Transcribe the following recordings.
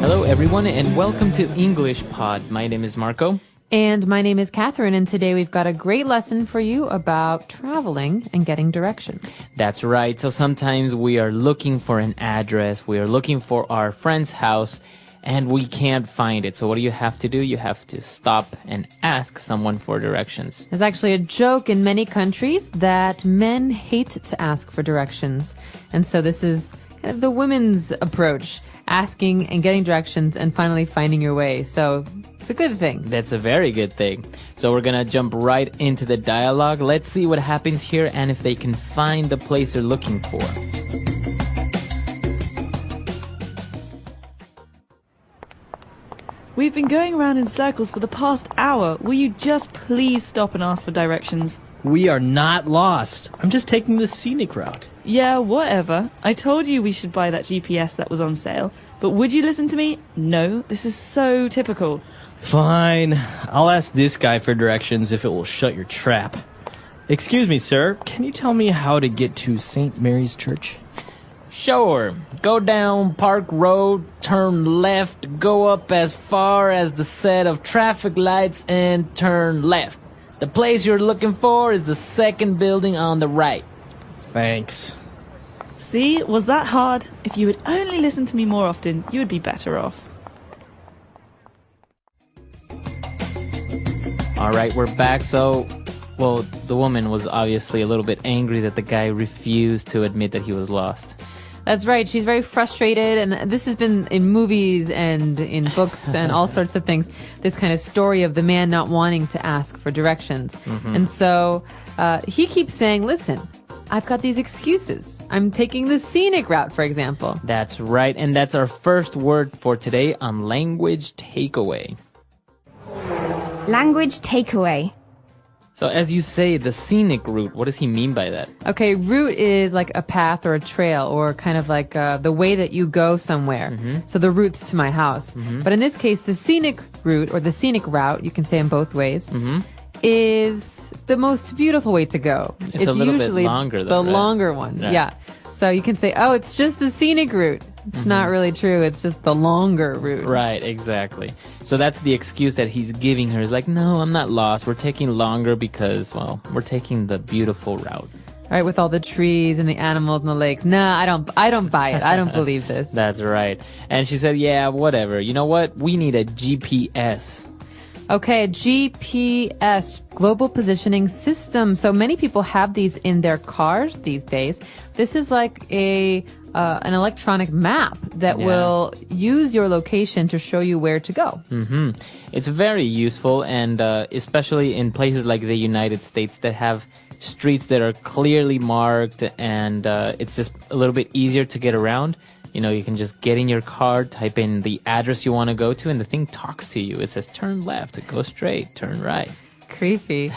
Hello, everyone, and welcome to English Pod. My name is Marco. And my name is Catherine, and today we've got a great lesson for you about traveling and getting directions. That's right. So sometimes we are looking for an address, we are looking for our friend's house, and we can't find it. So what do you have to do? You have to stop and ask someone for directions. There's actually a joke in many countries that men hate to ask for directions. And so this is kind of the women's approach, asking and getting directions and finally finding your way. So it's a good thing. That's a very good thing. So we're gonna jump right into the dialogue. Let's see what happens here and if they can find the place they're looking for. We've been going around in circles for the past hour. Will you just please stop and ask for directions? We are not lost. I'm just taking the scenic route. Yeah, whatever. I told you we should buy that GPS that was on sale. But would you listen to me? No, this is so typical. Fine. I'll ask this guy for directions if it will shut your trap. Excuse me, sir. Can you tell me how to get to St. Mary's Church? Sure. Go down Park Road, turn left, go up as far as the set of traffic lights and turn left. The place you're looking for is the second building on the right. Thanks. See, was that hard? If you would only listen to me more often, you would be better off. All right, we're back. So, well, the woman was obviously a little bit angry that the guy refused to admit that he was lost. That's right. She's very frustrated, and this has been in movies and in books and all sorts of things, this kind of story of the man not wanting to ask for directions. Mm-hmm. And so he keeps saying, listen, I've got these excuses. I'm taking the scenic route, for example. That's right, and that's our first word for today on language takeaway. Language takeaway. So as you say, the scenic route, what does he mean by that? Okay, route is like a path or a trail or kind of like the way that you go somewhere. Mm-hmm. So the route's to my house. Mm-hmm. But in this case, the scenic route or the scenic route, you can say in both ways, mm-hmm. is the most beautiful way to go. It's a little usually bit longer though, the right? longer one, right. Yeah. So you can say, oh, it's just the scenic route. It's mm-hmm. not really true. It's just the longer route. Right, exactly. So that's the excuse that he's giving her. He's like, no, I'm not lost. We're taking longer because, well, we're taking the beautiful route. Right, with all the trees and the animals and the lakes. Nah, I don't buy it. I don't believe this. That's right. And she said, yeah, whatever. You know what? We need a GPS. Okay, GPS, Global Positioning System. So many people have these in their cars these days. This is like an electronic map that will use your location to show you where to go. Mm-hmm. It's very useful, and especially in places like the United States that have streets that are clearly marked, and it's just a little bit easier to get around. You know, you can just get in your car, type in the address you want to go to, and the thing talks to you. It says, turn left, go straight, turn right. Creepy.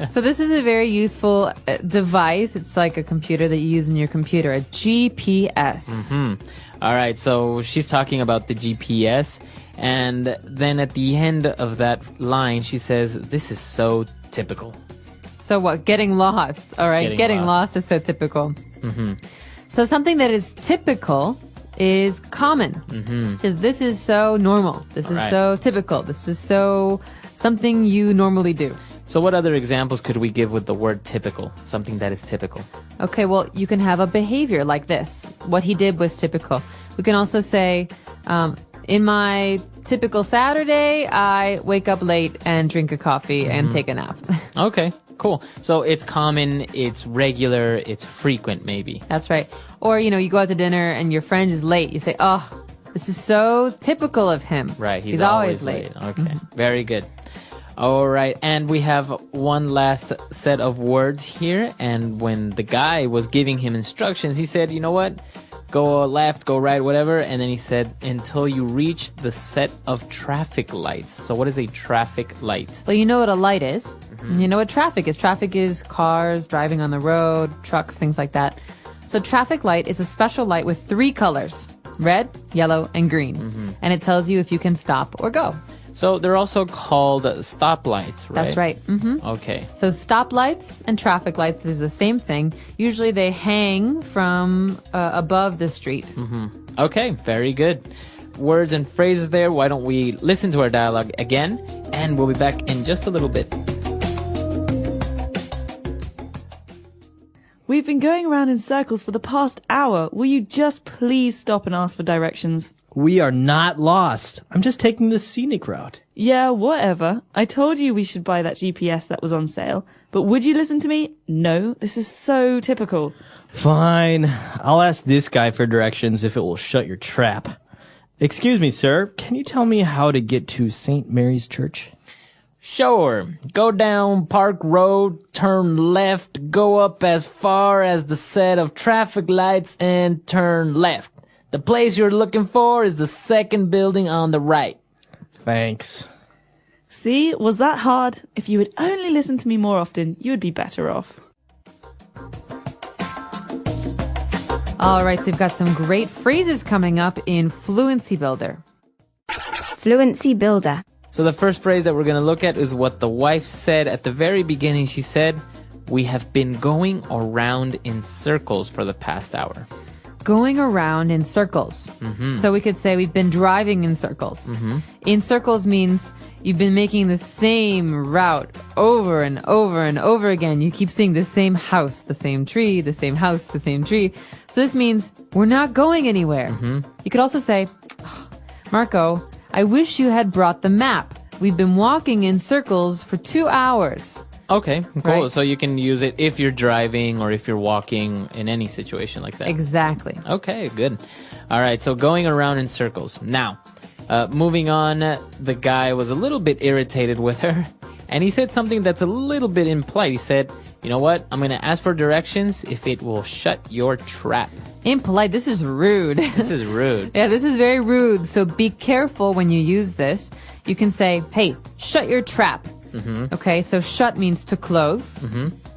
So this is a very useful device. It's like a computer that you use in your computer, a GPS. Mm-hmm. All right, so she's talking about the GPS, and then at the end of that line, she says, this is so typical. So what? Getting lost. All right, getting lost is so typical. Mm-hmm. So something that is typical is common, because this is so normal. This is so typical. This is so something you normally do. So what other examples could we give with the word typical? Something that is typical. Okay, well, you can have a behavior like this. What he did was typical. We can also say, in my typical Saturday, I wake up late and drink a coffee and take a nap. Okay, cool. So it's common, it's regular, it's frequent maybe. That's right. Or, you know, you go out to dinner and your friend is late. You say, oh, this is so typical of him. Right, he's always late. Okay, very good. All right, and we have one last set of words here. And when the guy was giving him instructions, he said, you know what? Go left, go right, whatever. And then he said, until you reach the set of traffic lights. So what is a traffic light? Well, you know what a light is. Mm-hmm. You know what traffic is. Traffic is cars driving on the road, trucks, things like that. So traffic light is a special light with 3 colors, red, yellow, and green. Mm-hmm. And it tells you if you can stop or go. So they're also called stoplights, right? That's right. Okay. So stoplights and traffic lights is the same thing. Usually they hang from above the street. Okay, very good. Words and phrases there. Why don't we listen to our dialogue again? And we'll be back in just a little bit. We've been going around in circles for the past hour. Will you just please stop and ask for directions? We are not lost. I'm just taking the scenic route. Yeah, whatever. I told you we should buy that GPS that was on sale. But would you listen to me? No, this is so typical. Fine. I'll ask this guy for directions if it will shut your trap. Excuse me, sir. Can you tell me how to get to St. Mary's Church? Sure. Go down Park Road, turn left, go up as far as the set of traffic lights and turn left. The place you're looking for is the second building on the right. Thanks. See, was that hard? If you would only listen to me more often, you would be better off. All right, so we've got some great phrases coming up in Fluency Builder. Fluency Builder. So the first phrase that we're going to look at is what the wife said at the very beginning. She said, "We have been going around in circles for the past hour." Going around in circles. So we could say we've been driving in circles. In circles means you've been making the same route over and over and over again. You keep seeing the same house, the same tree, the same house, the same tree. So this means we're not going anywhere. You could also say, "Oh, Marco, I wish you had brought the map. We've been walking in circles for 2 hours. Okay, cool. Right. So you can use it if you're driving or if you're walking in any situation like that. Exactly. Okay, good. All right, so going around in circles. Now, moving on, the guy was a little bit irritated with her, and he said something that's a little bit impolite. He said, "You know what? I'm going to ask for directions if it will shut your trap." Impolite. This is rude. This is rude. Yeah, this is very rude. So be careful when you use this. You can say, "Hey, shut your trap." Okay, so shut means to close.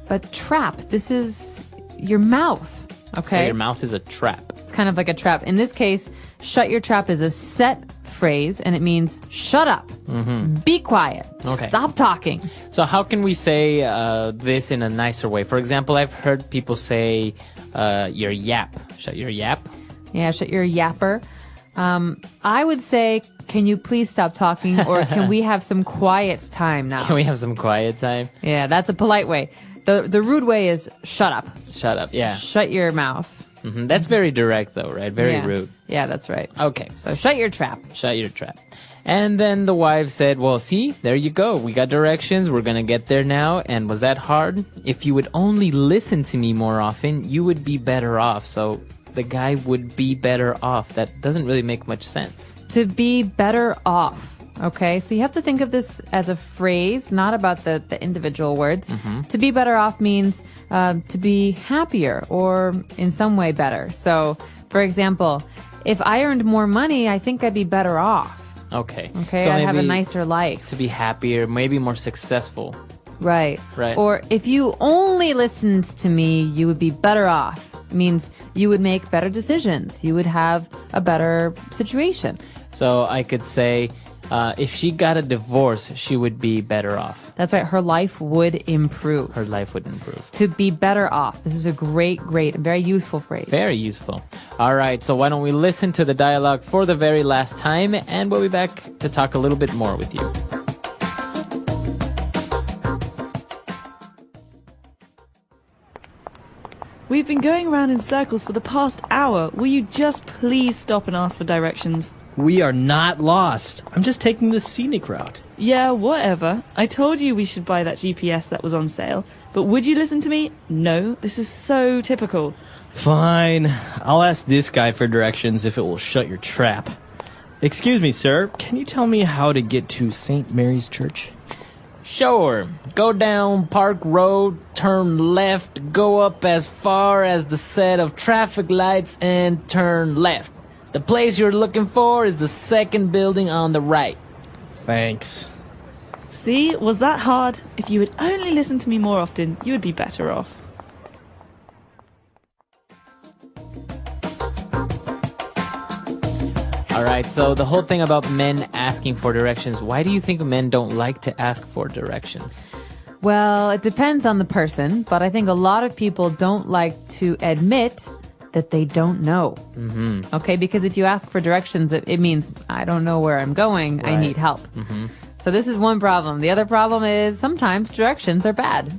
But trap, this is your mouth. Okay. So your mouth is a trap. It's kind of like a trap. In this case, shut your trap is a set phrase, and it means shut up. Be quiet. Okay. Stop talking. So how can we say this in a nicer way? For example, I've heard people say your yap. Shut your yap. Yeah, shut your yapper. I would say, can you please stop talking, or can we have some quiet time now? Can we have some quiet time? Yeah, that's a polite way. The rude way is shut up. Shut up. Yeah. Shut your mouth. That's very direct though, right? Very Yeah. rude. Yeah, that's right. Okay. So shut your trap. Shut your trap. And then the wife said, "Well, see, there you go. We got directions. We're going to get there now. And was that hard? If you would only listen to me more often, you would be better off." So the guy would be better off. That doesn't really make much sense. To be better off. Okay, so you have to think of this as a phrase, not about the individual words. To be better off means to be happier or in some way better. So, for example, if I earned more money, I think I'd be better off. Okay. Okay, So I'd have a maybe nicer life. to be happier, maybe more successful. Right. Right. Or if you only listened to me, you would be better off. Means you would make better decisions. You would have a better situation. So I could say, if she got a divorce, she would be better off. That's right. Her life would improve. Her life would improve. To be better off. This is a great, and very useful phrase. Very useful. All right, so why don't we listen to the dialogue for the very last time, and we'll be back to talk a little bit more with you. We've been going around in circles for the past hour. Will you just please stop and ask for directions? We are not lost. I'm just taking the scenic route. Yeah, whatever. I told you we should buy that GPS that was on sale. But would you listen to me? No, this is so typical. Fine. I'll ask this guy for directions if it will shut your trap. Excuse me, sir. Can you tell me how to get to St. Mary's Church? Sure. Go down Park Road, turn left, go up as far as the set of traffic lights and turn left. The place you're looking for is the second building on the right. Thanks. See, was that hard? If you would only listen to me more often, you would be better off. All right, so the whole thing about men asking for directions, why do you think men don't like to ask for directions? Well, it depends on the person, but I think a lot of people don't like to admit that they don't know. Mm-hmm. Okay, because if you ask for directions, it means I don't know where I'm going. Right. I need help. Mm-hmm. So this is one problem. The other problem is sometimes directions are bad.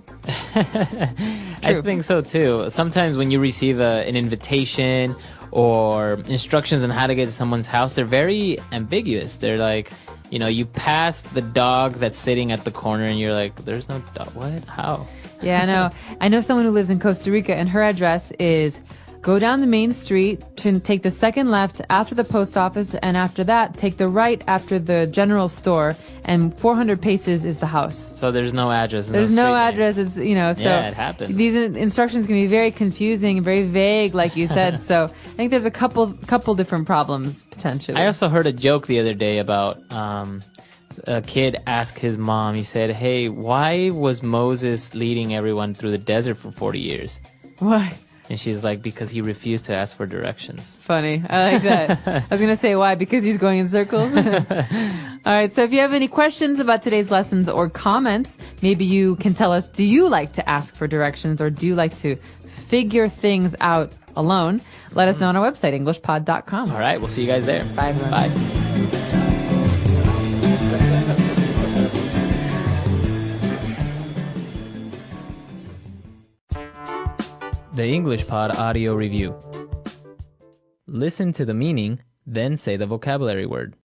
I think so too. Sometimes when you receive an invitation or instructions on how to get to someone's house, they're very ambiguous. They're like, you pass the dog that's sitting at the corner and you're like, there's no dog. What? How? Yeah, I know. I know someone who lives in Costa Rica and her address is go down the main street, take the second left after the post office, and after that, take the right after the general store, and 400 paces is the house. So there's no address. There's no address. It's, so yeah, it happens. These instructions can be very confusing, very vague, like you said. So I think there's a couple different problems potentially. I also heard a joke the other day about a kid asked his mom, he said, hey, why was Moses leading everyone through the desert for 40 years? Why? And she's like, because he refused to ask for directions. Funny. I like that. I was going to say why, because he's going in circles. All right. So if you have any questions about today's lessons or comments, maybe you can tell us, do you like to ask for directions or do you like to figure things out alone? Let us know on our website, englishpod.com. All right. We'll see you guys there. Bye, everyone. Bye. The English Pod Audio Review. Listen to the meaning, then say the vocabulary word.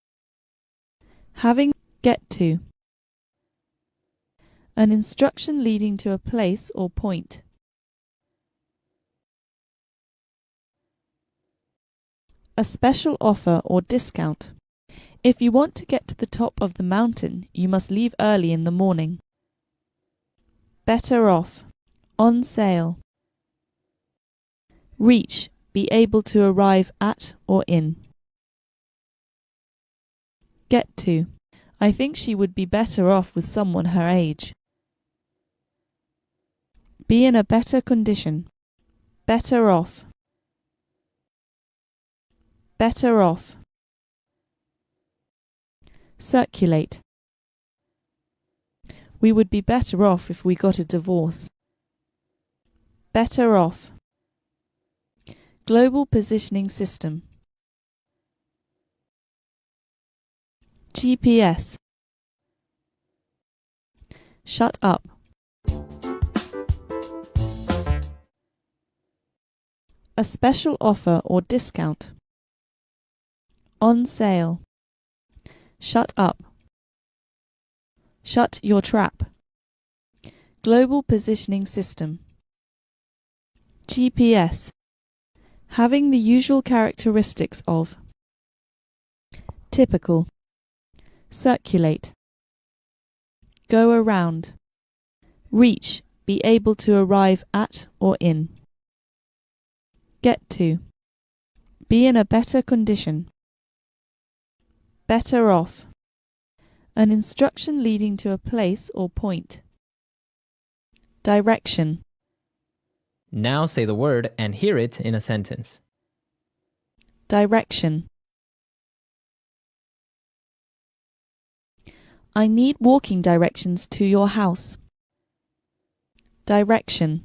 Having, get to. An instruction leading to a place or point. A special offer or discount. If you want to get to the top of the mountain, you must leave early in the morning. Better off. On sale. Reach, be able to arrive at or in. Get to, I think she would be better off with someone her age. Be in a better condition. Better off. Better off. Circulate. We would be better off if we got a divorce. Better off. Global Positioning System. GPS. Shut up. A special offer or discount. On sale. Shut up. Shut your trap. Global Positioning System. GPS. Having the usual characteristics of. Typical. Circulate. Go around. Reach, be able to arrive at or in. Get to. Be in a better condition. Better off. An instruction leading to a place or point. Direction. Now say the word and hear it in a sentence. Direction. I need walking directions to your house. Direction.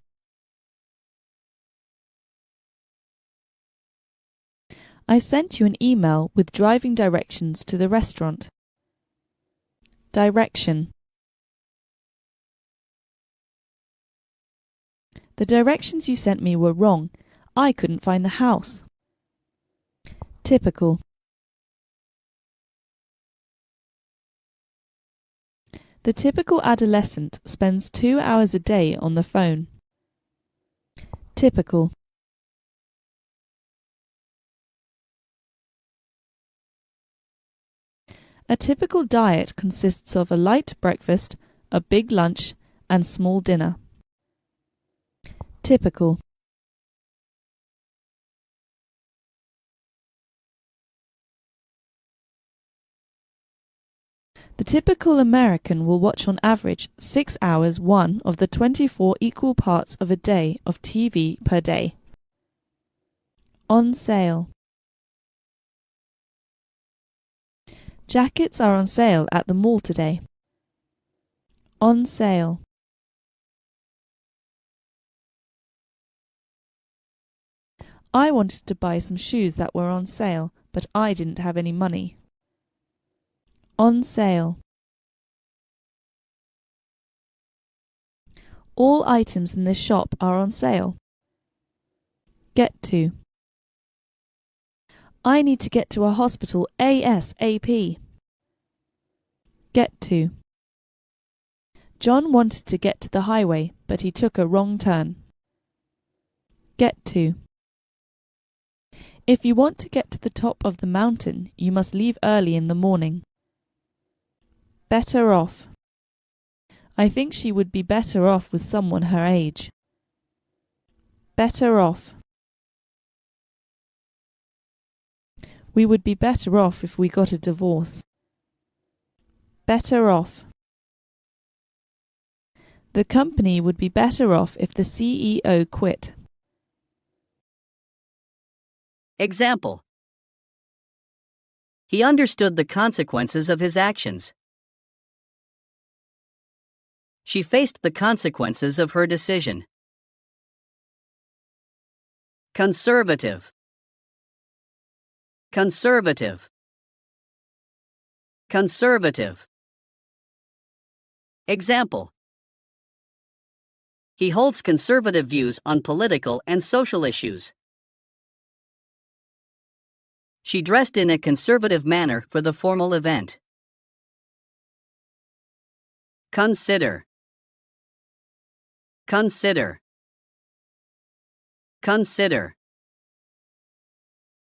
I sent you an email with driving directions to the restaurant. Direction. The directions you sent me were wrong. I couldn't find the house. Typical. The typical adolescent spends 2 hours a day on the phone. Typical. A typical diet consists of a light breakfast, a big lunch, and small dinner. Typical. The typical American will watch on average 6 hours one of the 24 equal parts of a day of TV per day. On sale. Jackets are on sale at the mall today. On sale. I wanted to buy some shoes that were on sale, but I didn't have any money. On sale. All items in this shop are on sale. Get to. I need to get to a hospital ASAP. Get to. John wanted to get to the highway, but he took a wrong turn. Get to. If you want to get to the top of the mountain, you must leave early in the morning. Better off. I think she would be better off with someone her age. Better off. We would be better off if we got a divorce. Better off. The company would be better off if the CEO quit. Example. He understood the consequences of his actions. She faced the consequences of her decision. Conservative. Conservative. Conservative. Example. He holds conservative views on political and social issues. She dressed in a conservative manner for the formal event. Consider. Consider. Consider.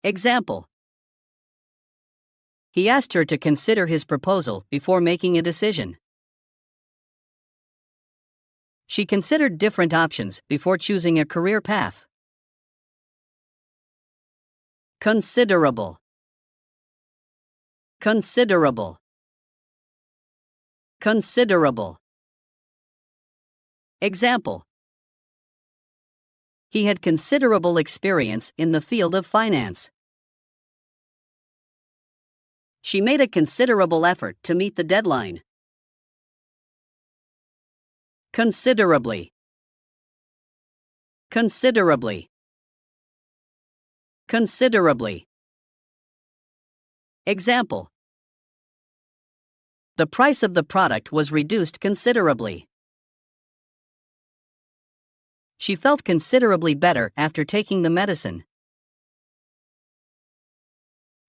Example. He asked her to consider his proposal before making a decision. She considered different options before choosing a career path. Considerable. Considerable. Considerable. Example. He had considerable experience in the field of finance. She made a considerable effort to meet the deadline. Considerably. Considerably. Considerably. Example. The price of the product was reduced considerably. She felt considerably better after taking the medicine.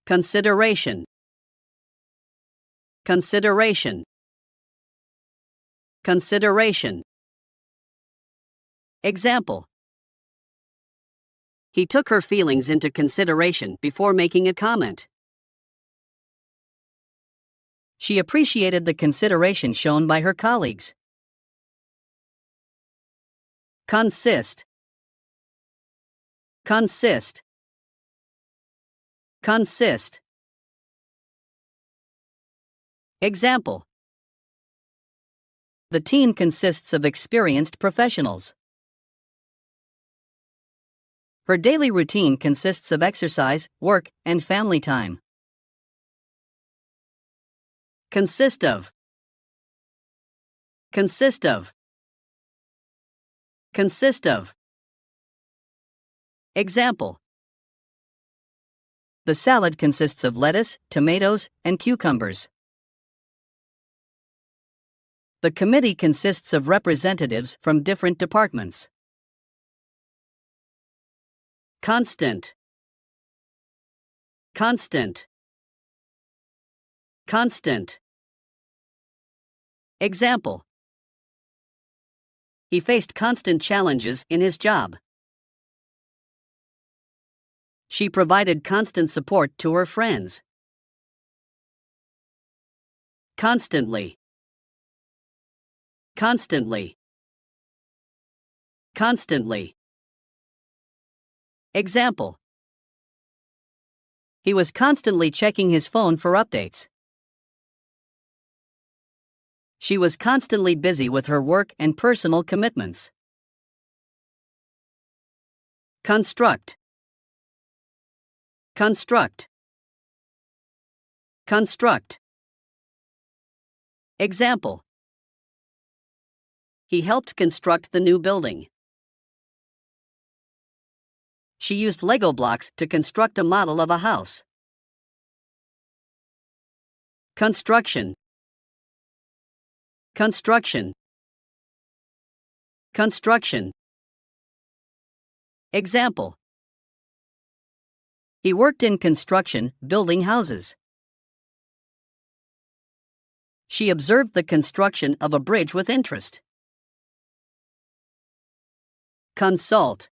Consideration. Consideration. Consideration. Example. He took her feelings into consideration before making a comment. She appreciated the consideration shown by her colleagues. Consist. Consist. Consist. Example. The team consists of experienced professionals. Her daily routine consists of exercise, work, and family time. Consist of. Consist of. Consist of. Example. The salad consists of lettuce, tomatoes, and cucumbers. The committee consists of representatives from different departments. Constant. Constant. Constant. Example. He faced constant challenges in his job. She provided constant support to her friends. Constantly. Constantly. Constantly. Example. He was constantly checking his phone for updates. She was constantly busy with her work and personal commitments. Construct. Construct. Construct. Example. He helped construct the new building. She used Lego blocks to construct a model of a house. Construction. Construction. Construction. Example. He worked in construction, building houses. She observed the construction of a bridge with interest. Consult.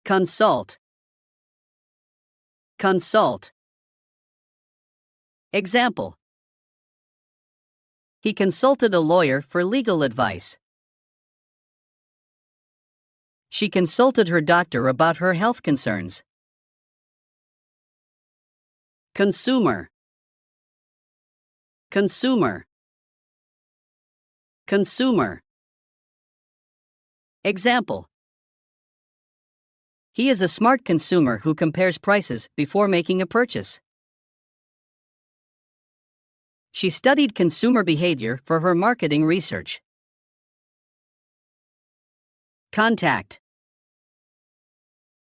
Consult. Consult. Example. He consulted a lawyer for legal advice. She consulted her doctor about her health concerns. Consumer. Consumer. Consumer. Example. He is a smart consumer who compares prices before making a purchase. She studied consumer behavior for her marketing research. Contact.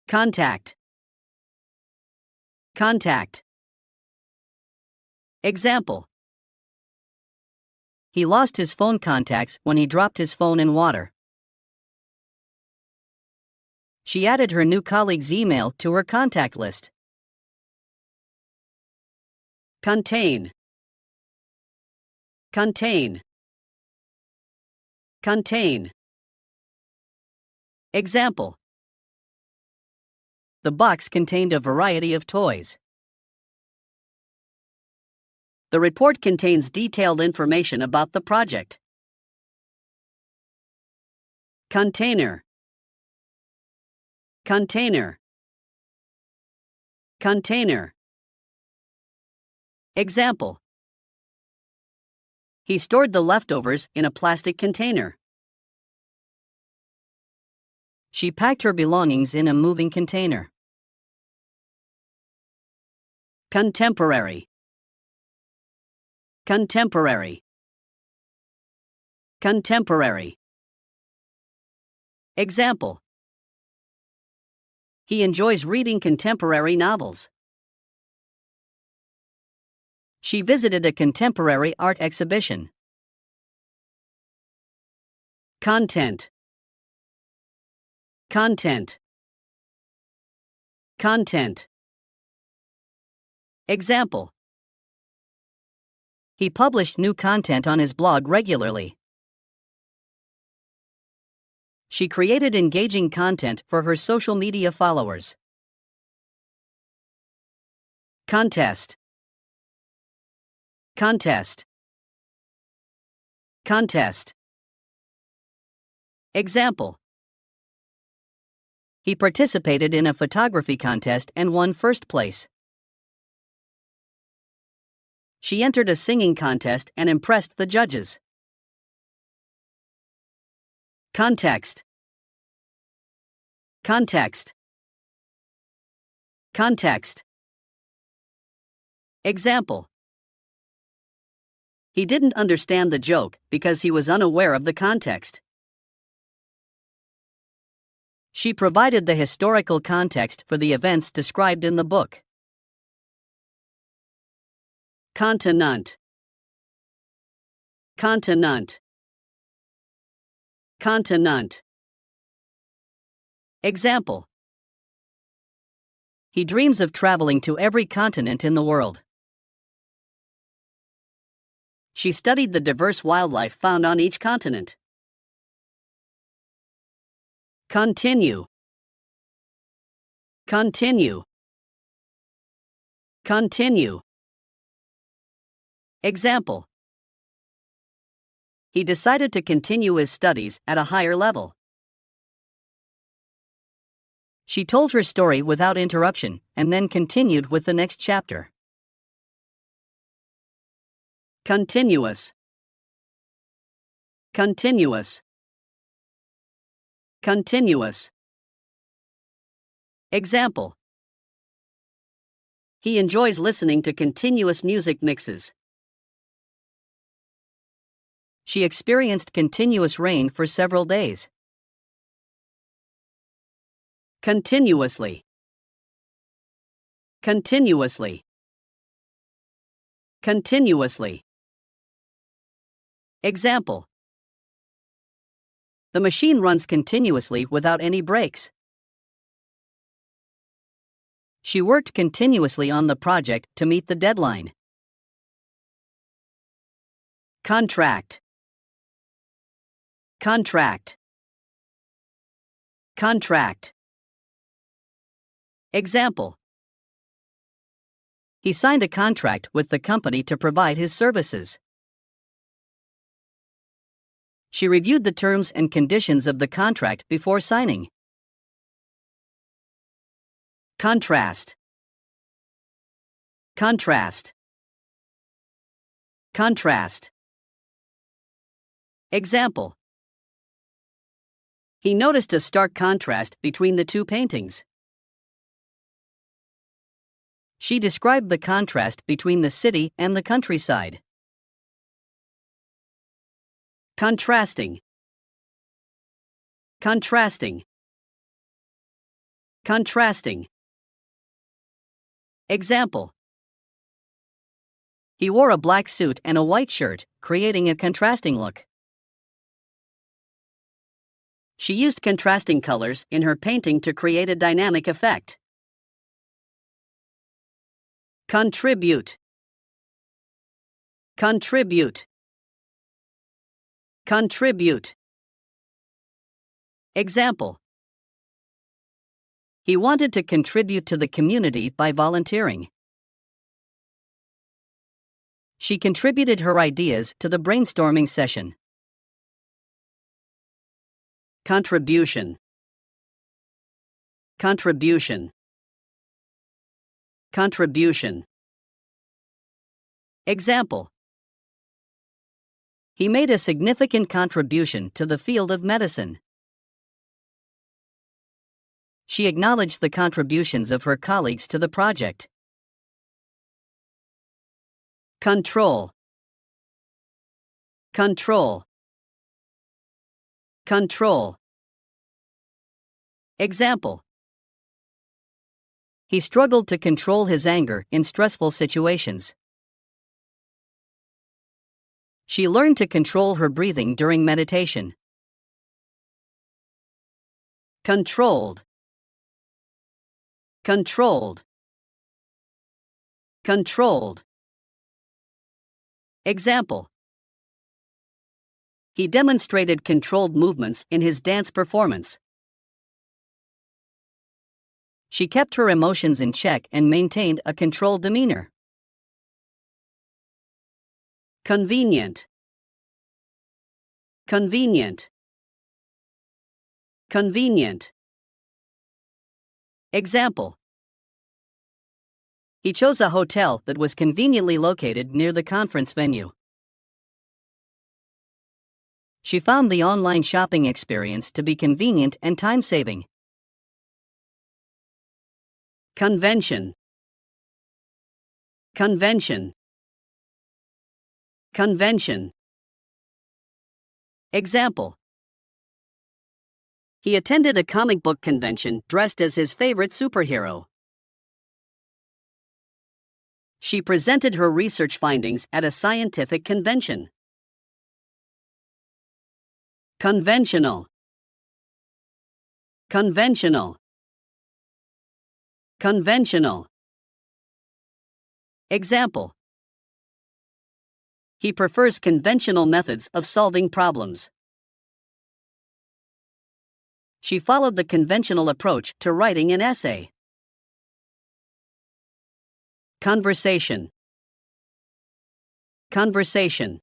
Contact. Contact. Example. He lost his phone contacts when he dropped his phone in water. She added her new colleague's email to her contact list. Contain. Contain. Contain. Example. The box contained a variety of toys. The report contains detailed information about the project. Container. Container. Container. Example. He stored the leftovers in a plastic container. She packed her belongings in a moving container. Contemporary. Contemporary. Contemporary. Example. He enjoys reading contemporary novels. She visited a contemporary art exhibition. Content. Content. Content. Example. He published new content on his blog regularly. She created engaging content for her social media followers. Contest. Contest. Contest. Example. He participated in a photography contest and won first place. She entered a singing contest and impressed the judges. Context. Context. Context. Example. He didn't understand the joke because he was unaware of the context. She provided the historical context for the events described in the book. Continent. Continent. Continent. Example. He dreams of traveling to every continent in the world. She studied the diverse wildlife found on each continent. Continue. Continue. Continue. Example. He decided to continue his studies at a higher level. She told her story without interruption and then continued with the next chapter. Continuous. Continuous. Continuous. Example. He enjoys listening to continuous music mixes. She experienced continuous rain for several days. Continuously. Continuously. Continuously. Example. The machine runs continuously without any breaks. She worked continuously on the project to meet the deadline. Contract. Contract. Contract. Example. He signed a contract with the company to provide his services. She reviewed the terms and conditions of the contract before signing. Contrast. Contrast. Contrast. Example. He noticed a stark contrast between the two paintings. She described the contrast between the city and the countryside. Contrasting. Contrasting. Contrasting. Example. He wore a black suit and a white shirt, creating a contrasting look. She used contrasting colors in her painting to create a dynamic effect. Contribute. Contribute. Contribute. Example. He wanted to contribute to the community by volunteering. She contributed her ideas to the brainstorming session. Contribution. Contribution. Contribution. Example. He made a significant contribution to the field of medicine. She acknowledged the contributions of her colleagues to the project. Control. Control. Control. Example. He struggled to control his anger in stressful situations. She learned to control her breathing during meditation. Controlled. Controlled. Controlled. Example. He demonstrated controlled movements in his dance performance. She kept her emotions in check and maintained a controlled demeanor. Convenient. Convenient. Convenient. Example. He chose a hotel that was conveniently located near the conference venue. She found the online shopping experience to be convenient and time-saving. Convention. Convention. Convention. Example. He attended a comic book convention dressed as his favorite superhero. She presented her research findings at a scientific convention. Conventional. Conventional. Conventional. Example. He prefers conventional methods of solving problems. She followed the conventional approach to writing an essay. Conversation. Conversation.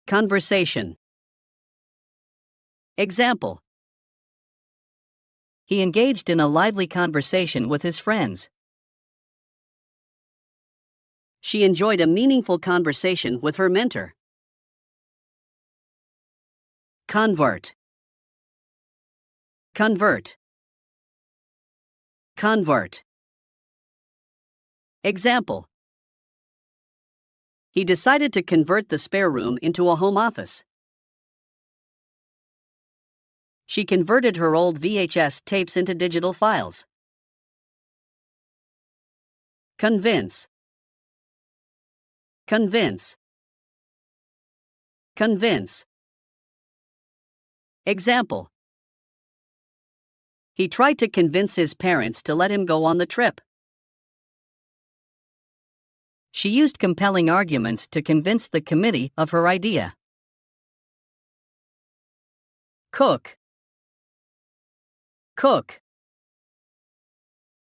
Conversation. Example. He engaged in a lively conversation with his friends. She enjoyed a meaningful conversation with her mentor. Convert. Convert. Convert. Example. He decided to convert the spare room into a home office. She converted her old VHS tapes into digital files. Convince. Convince. Convince. Example. He tried to convince his parents to let him go on the trip. She used compelling arguments to convince the committee of her idea. Cook. Cook.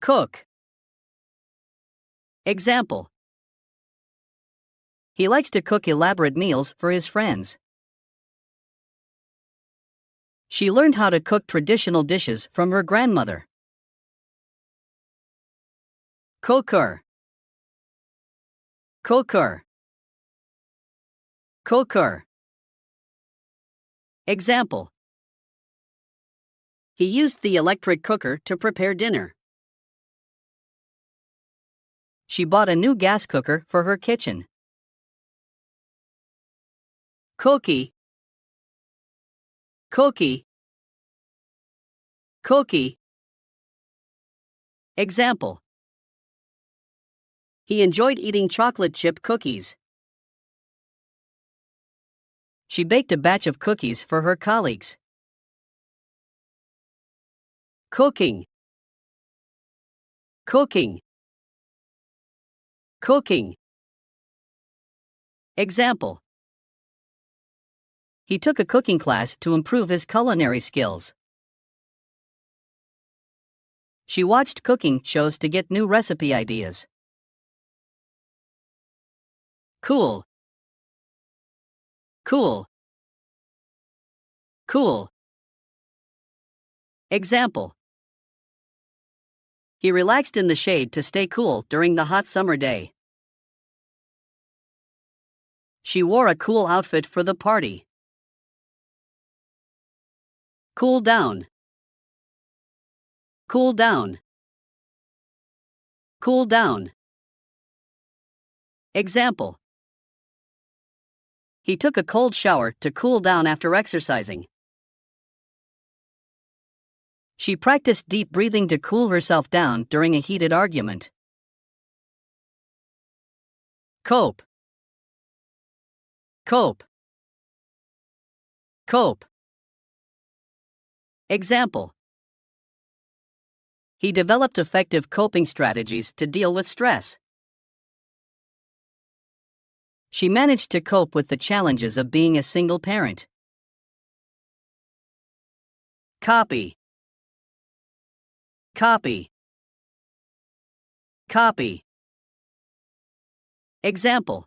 Cook. Example. He likes to cook elaborate meals for his friends. She learned how to cook traditional dishes from her grandmother. Cooker. Cooker. Cooker. Example. He used the electric cooker to prepare dinner. She bought a new gas cooker for her kitchen. Cookie. Cookie. Cookie. Example. He enjoyed eating chocolate chip cookies. She baked a batch of cookies for her colleagues. Cooking. Cooking. Cooking. Example. He took a cooking class to improve his culinary skills. She watched cooking shows to get new recipe ideas. Cool. Cool. Cool. Example. He relaxed in the shade to stay cool during the hot summer day. She wore a cool outfit for the party. Cool down. Cool down. Cool down. Example. He took a cold shower to cool down after exercising. She practiced deep breathing to cool herself down during a heated argument. Cope. Cope. Cope. Example. He developed effective coping strategies to deal with stress. She managed to cope with the challenges of being a single parent. Copy. Copy. Copy. Example.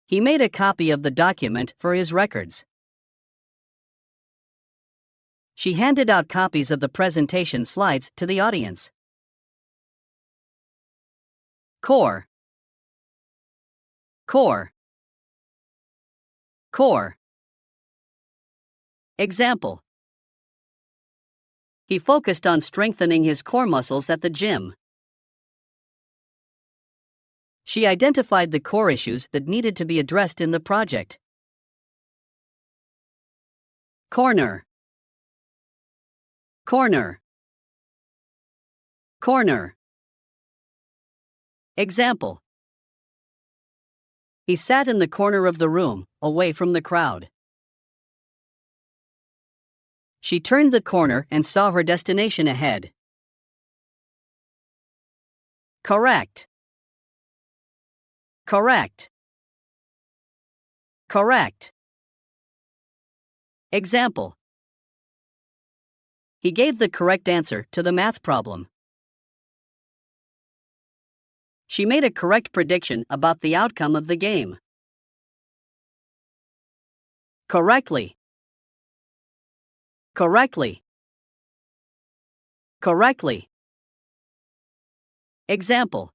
He made a copy of the document for his records. She handed out copies of the presentation slides to the audience. Core. Core. Core. Example. He focused on strengthening his core muscles at the gym. She identified the core issues that needed to be addressed in the project. Corner. Corner. Corner. Example. He sat in the corner of the room, away from the crowd. She turned the corner and saw her destination ahead. Correct. Correct. Correct. Example. He gave the correct answer to the math problem. She made a correct prediction about the outcome of the game. Correctly. Correctly. Correctly. Example.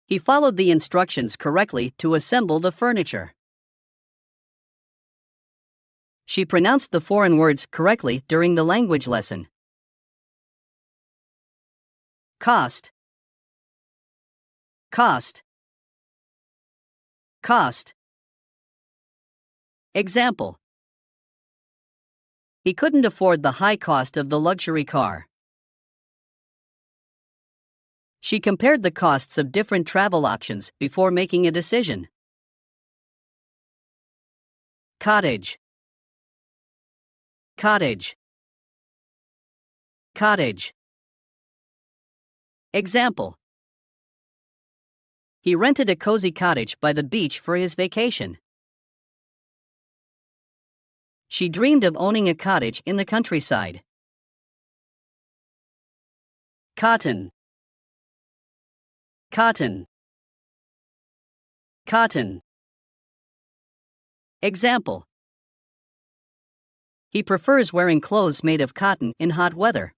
He followed the instructions correctly to assemble the furniture. She pronounced the foreign words correctly during the language lesson. Cost. Cost. Cost. Example. He couldn't afford the high cost of the luxury car. She compared the costs of different travel options before making a decision. Cottage. Cottage. Cottage. Example. He rented a cozy cottage by the beach for his vacation. She dreamed of owning a cottage in the countryside. Cotton. Cotton. Cotton. Example. He prefers wearing clothes made of cotton in hot weather.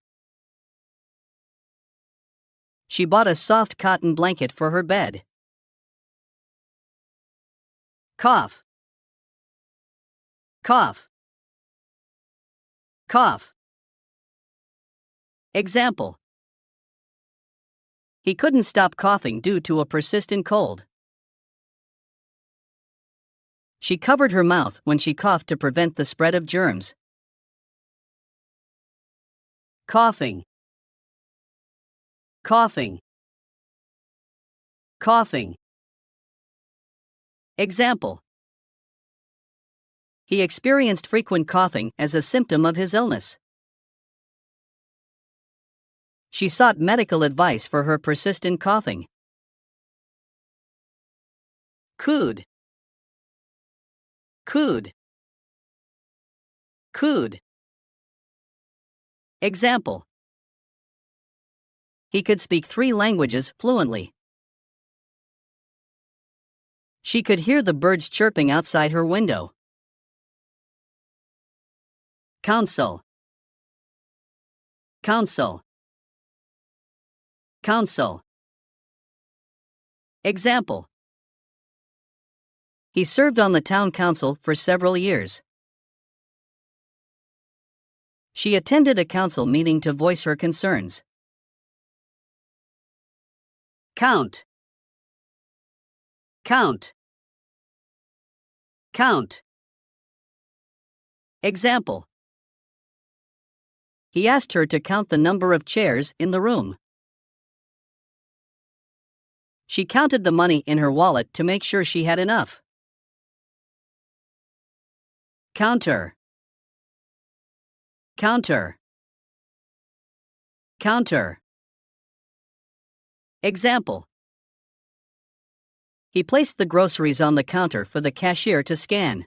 She bought a soft cotton blanket for her bed. Cough. Cough. Cough. Example. He couldn't stop coughing due to a persistent cold. She covered her mouth when she coughed to prevent the spread of germs. Coughing. Coughing. Coughing. Example. He experienced frequent coughing as a symptom of his illness. She sought medical advice for her persistent coughing. Cooed. Cooed. Cooed. Example. He could speak 3 languages fluently. She could hear the birds chirping outside her window. Counsel. Counsel. Counsel. Example. He served on the town council for several years. She attended a council meeting to voice her concerns. Count. Count. Count. Example. He asked her to count the number of chairs in the room. She counted the money in her wallet to make sure she had enough. Counter. Counter. Counter. Example. He placed the groceries on the counter for the cashier to scan.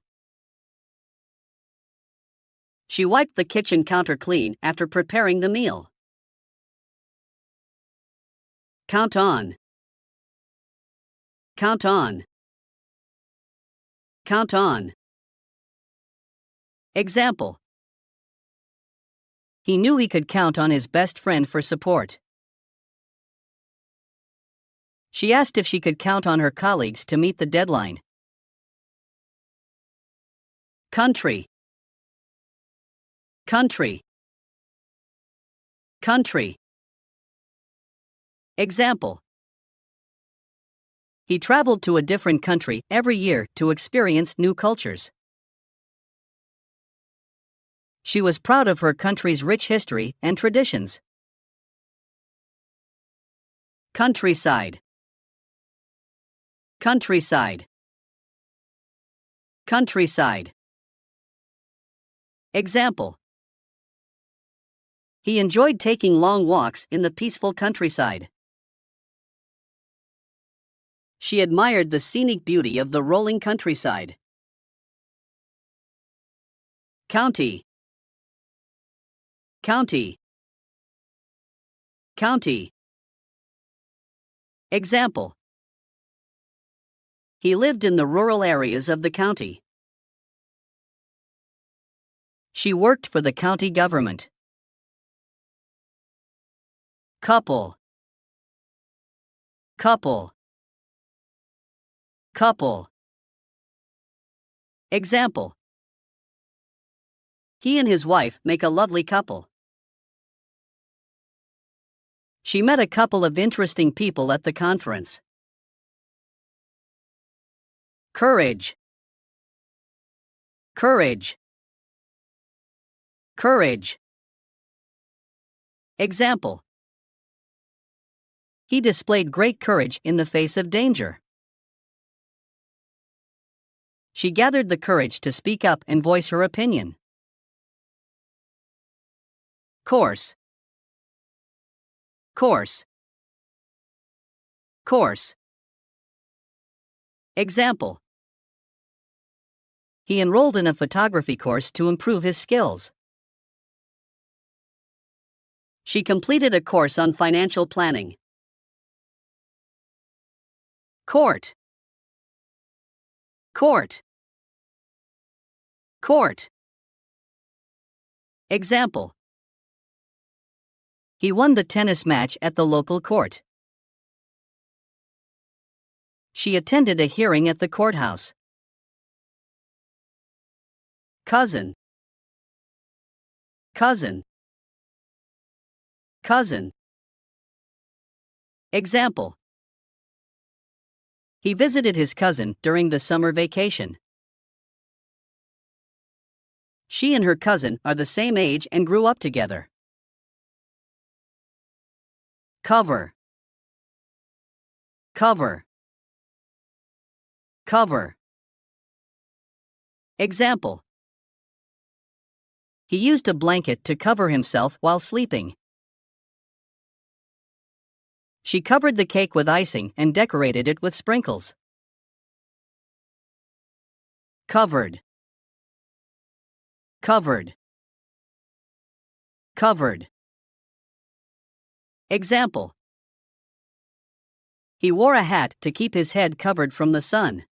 She wiped the kitchen counter clean after preparing the meal. Count on. Count on. Count on. Example. He knew he could count on his best friend for support. She asked if she could count on her colleagues to meet the deadline. Country. Country. Country. Example. He traveled to a different country every year to experience new cultures. She was proud of her country's rich history and traditions. Countryside. Countryside. Countryside. Example. He enjoyed taking long walks in the peaceful countryside. She admired the scenic beauty of the rolling countryside. County. County. County. Example. He lived in the rural areas of the county. She worked for the county government. Couple. Couple. Couple. Example. He and his wife make a lovely couple. She met a couple of interesting people at the conference. Courage. Courage. Courage. Example. He displayed great courage in the face of danger. She gathered the courage to speak up and voice her opinion. Course. Course. Course. Example. He enrolled in a photography course to improve his skills. She completed a course on financial planning. Court. Court. Court. Example. He won the tennis match at the local court. She attended a hearing at the courthouse. Cousin. Cousin. Cousin. Example. He visited his cousin during the summer vacation. She and her cousin are the same age and grew up together. Cover. Cover. Cover. Example. He used a blanket to cover himself while sleeping. She covered the cake with icing and decorated it with sprinkles. Covered. Covered. Covered. Example. He wore a hat to keep his head covered from the sun.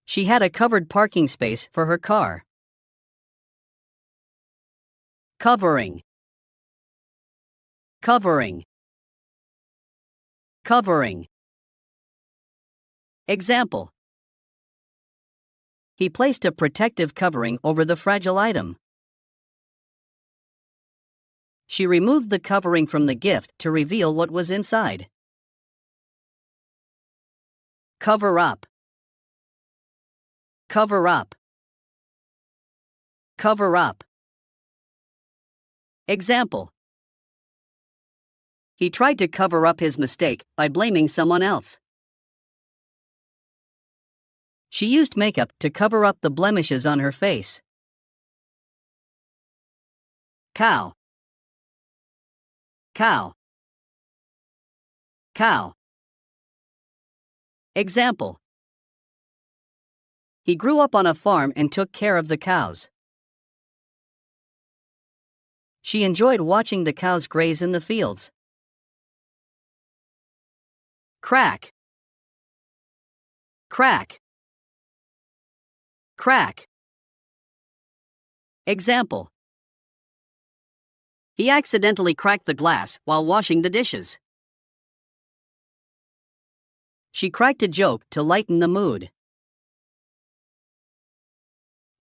She had a covered parking space for her car. Covering. Covering. Covering. Example. He placed a protective covering over the fragile item. She removed the covering from the gift to reveal what was inside. Cover up. Cover up. Cover up. Example. He tried to cover up his mistake by blaming someone else. She used makeup to cover up the blemishes on her face. Cow. Cow. Cow. Example. He grew up on a farm and took care of the cows. She enjoyed watching the cows graze in the fields. Crack. Crack. Crack. Example. He accidentally cracked the glass while washing the dishes. She cracked a joke to lighten the mood.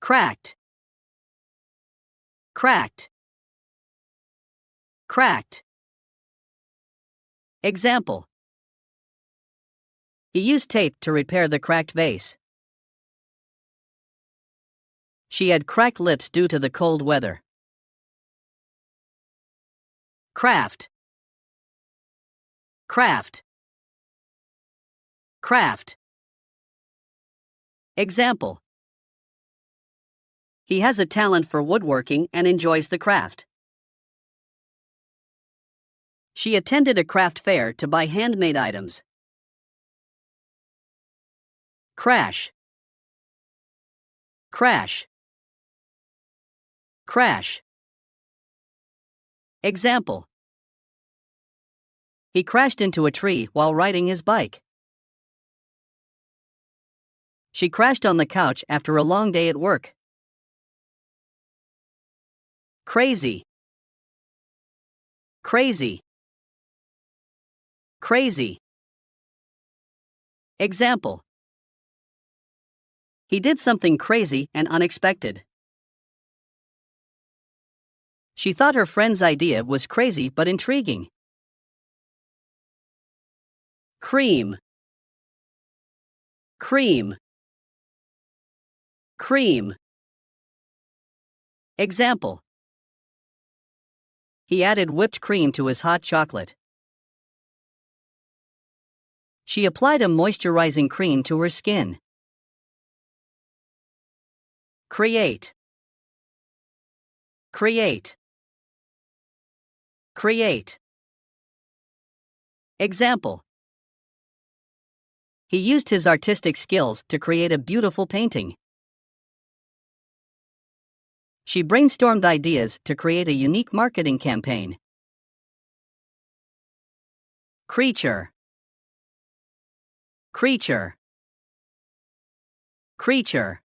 Cracked. Cracked. Cracked. Example. He used tape to repair the cracked vase. She had cracked lips due to the cold weather. Craft. Craft. Craft. Example. He has a talent for woodworking and enjoys the craft. She attended a craft fair to buy handmade items. Crash. Crash. Crash. Example. He crashed into a tree while riding his bike. She crashed on the couch after a long day at work. Crazy. Crazy. Crazy. Example. He did something crazy and unexpected. She thought her friend's idea was crazy but intriguing. Cream. Cream. Cream. Example. He added whipped cream to his hot chocolate. She applied a moisturizing cream to her skin. Create. Create. Create. Example. He used his artistic skills to create a beautiful painting. She brainstormed ideas to create a unique marketing campaign. Creature. Creature. Creature.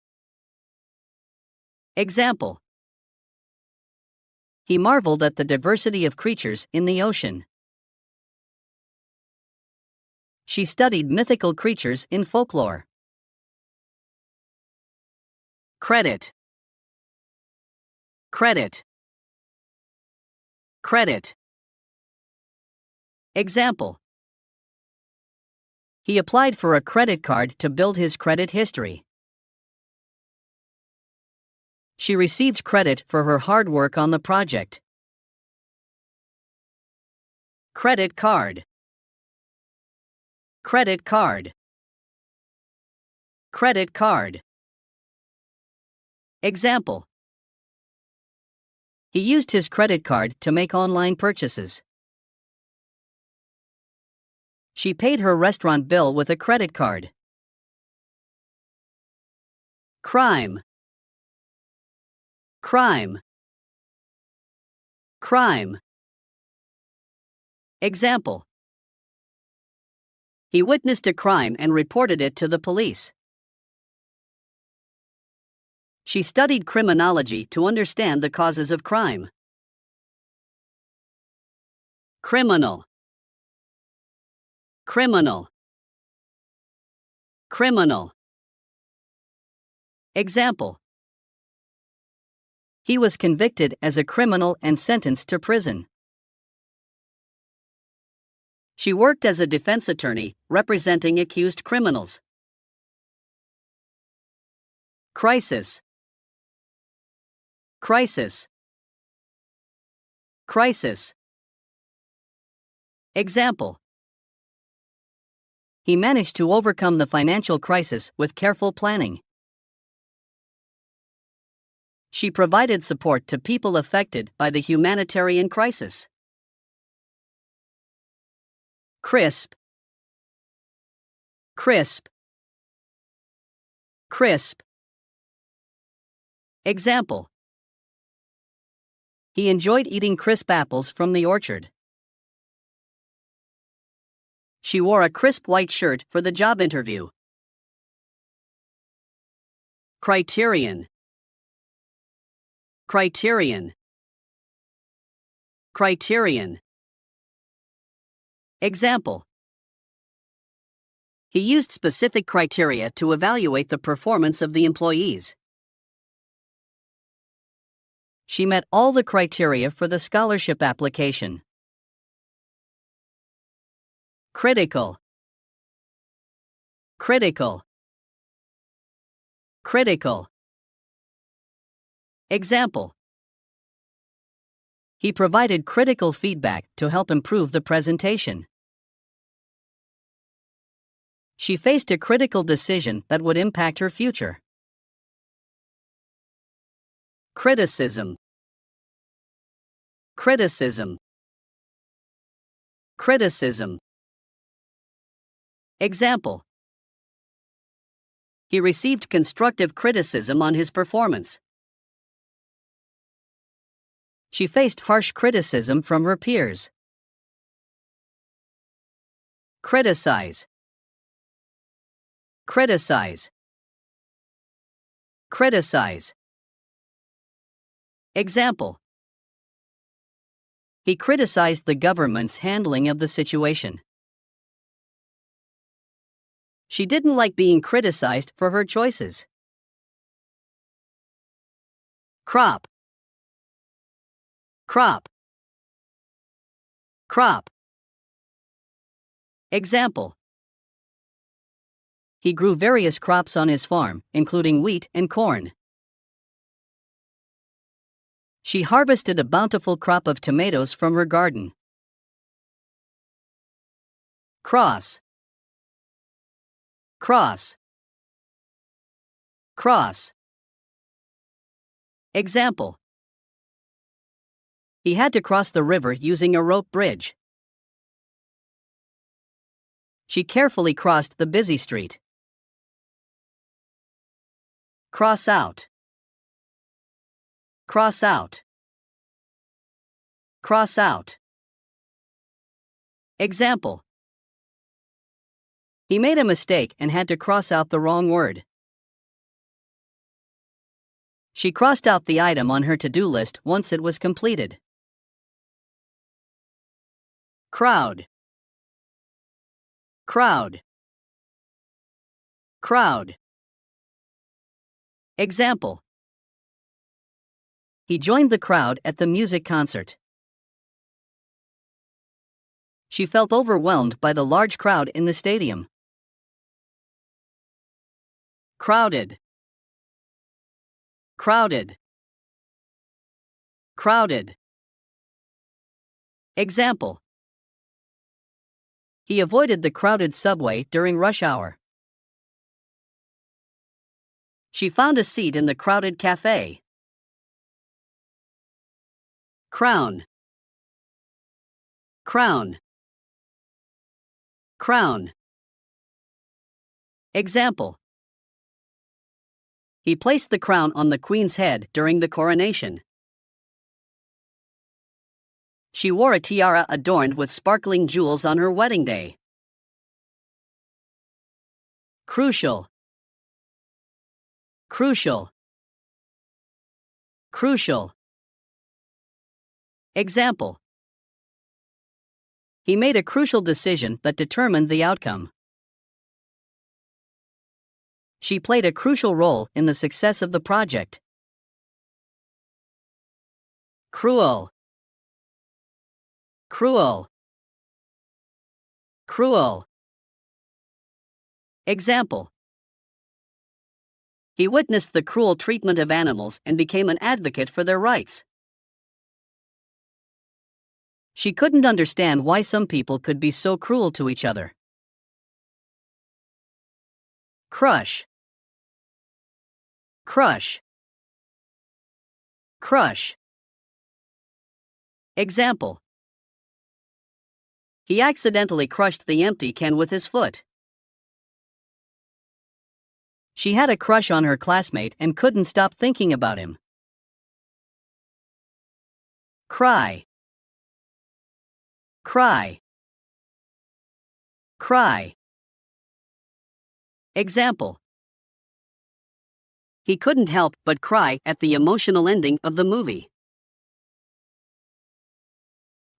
Example. He marveled at the diversity of creatures in the ocean. She studied mythical creatures in folklore. Credit. Credit. Credit. Example. He applied for a credit card to build his credit history. She received credit for her hard work on the project. Credit card. Credit card. Credit card. Example. He used his credit card to make online purchases. She paid her restaurant bill with a credit card. Crime. Crime. Crime. Example. He witnessed a crime and reported it to the police. She studied criminology to understand the causes of crime. Criminal. Criminal. Criminal. Example. He was convicted as a criminal and sentenced to prison. She worked as a defense attorney, representing accused criminals. Crisis. Crisis. Crisis. Example. He managed to overcome the financial crisis with careful planning. She provided support to people affected by the humanitarian crisis. Crisp. Crisp. Crisp. Example. He enjoyed eating crisp apples from the orchard. She wore a crisp white shirt for the job interview. Criterion. Criterion. Criterion. Example. He used specific criteria to evaluate the performance of the employees. She met all the criteria for the scholarship application. Critical. Critical. Critical. Example. He provided critical feedback to help improve the presentation. She faced a critical decision that would impact her future. Criticism. Criticism. Criticism. Example. He received constructive criticism on his performance. She faced harsh criticism from her peers. Criticize. Criticize. Criticize. Example. He criticized the government's handling of the situation. She didn't like being criticized for her choices. Crop. crop, crop. Example. He grew various crops on his farm, including wheat and corn. She harvested a bountiful crop of tomatoes from her garden. Cross, cross, cross. Example. He had to cross the river using a rope bridge. She carefully crossed the busy street. Cross out, cross out, cross out. Example. He made a mistake and had to cross out the wrong word. She crossed out the item on her to-do list once it was completed. Crowd, crowd, crowd. Example. He joined the crowd at the music concert. She felt overwhelmed by the large crowd in the stadium. Crowded, crowded, crowded. Example. He avoided the crowded subway during rush hour. She found a seat in the crowded cafe. Crown, crown, crown. Example. He placed the crown on the queen's head during the coronation. She wore a tiara adorned with sparkling jewels on her wedding day. Crucial, crucial, crucial. Example. He made a crucial decision that determined the outcome. She played a crucial role in the success of the project. Cruel, cruel, cruel. Example. He witnessed the cruel treatment of animals and became an advocate for their rights. She couldn't understand why some people could be so cruel to each other. Crush, crush, crush. Example. He accidentally crushed the empty can with his foot. She had a crush on her classmate and couldn't stop thinking about him. Cry, cry, cry. Example. He couldn't help but cry at the emotional ending of the movie.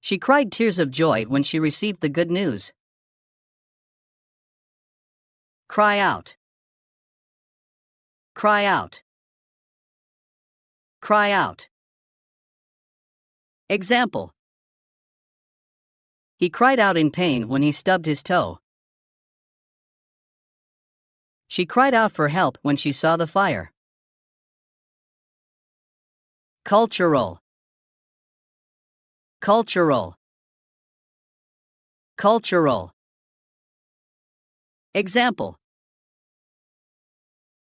She cried tears of joy when she received the good news. Cry out, cry out, cry out. Example. He cried out in pain when he stubbed his toe. She cried out for help when she saw the fire. Cultural, cultural, cultural. Example.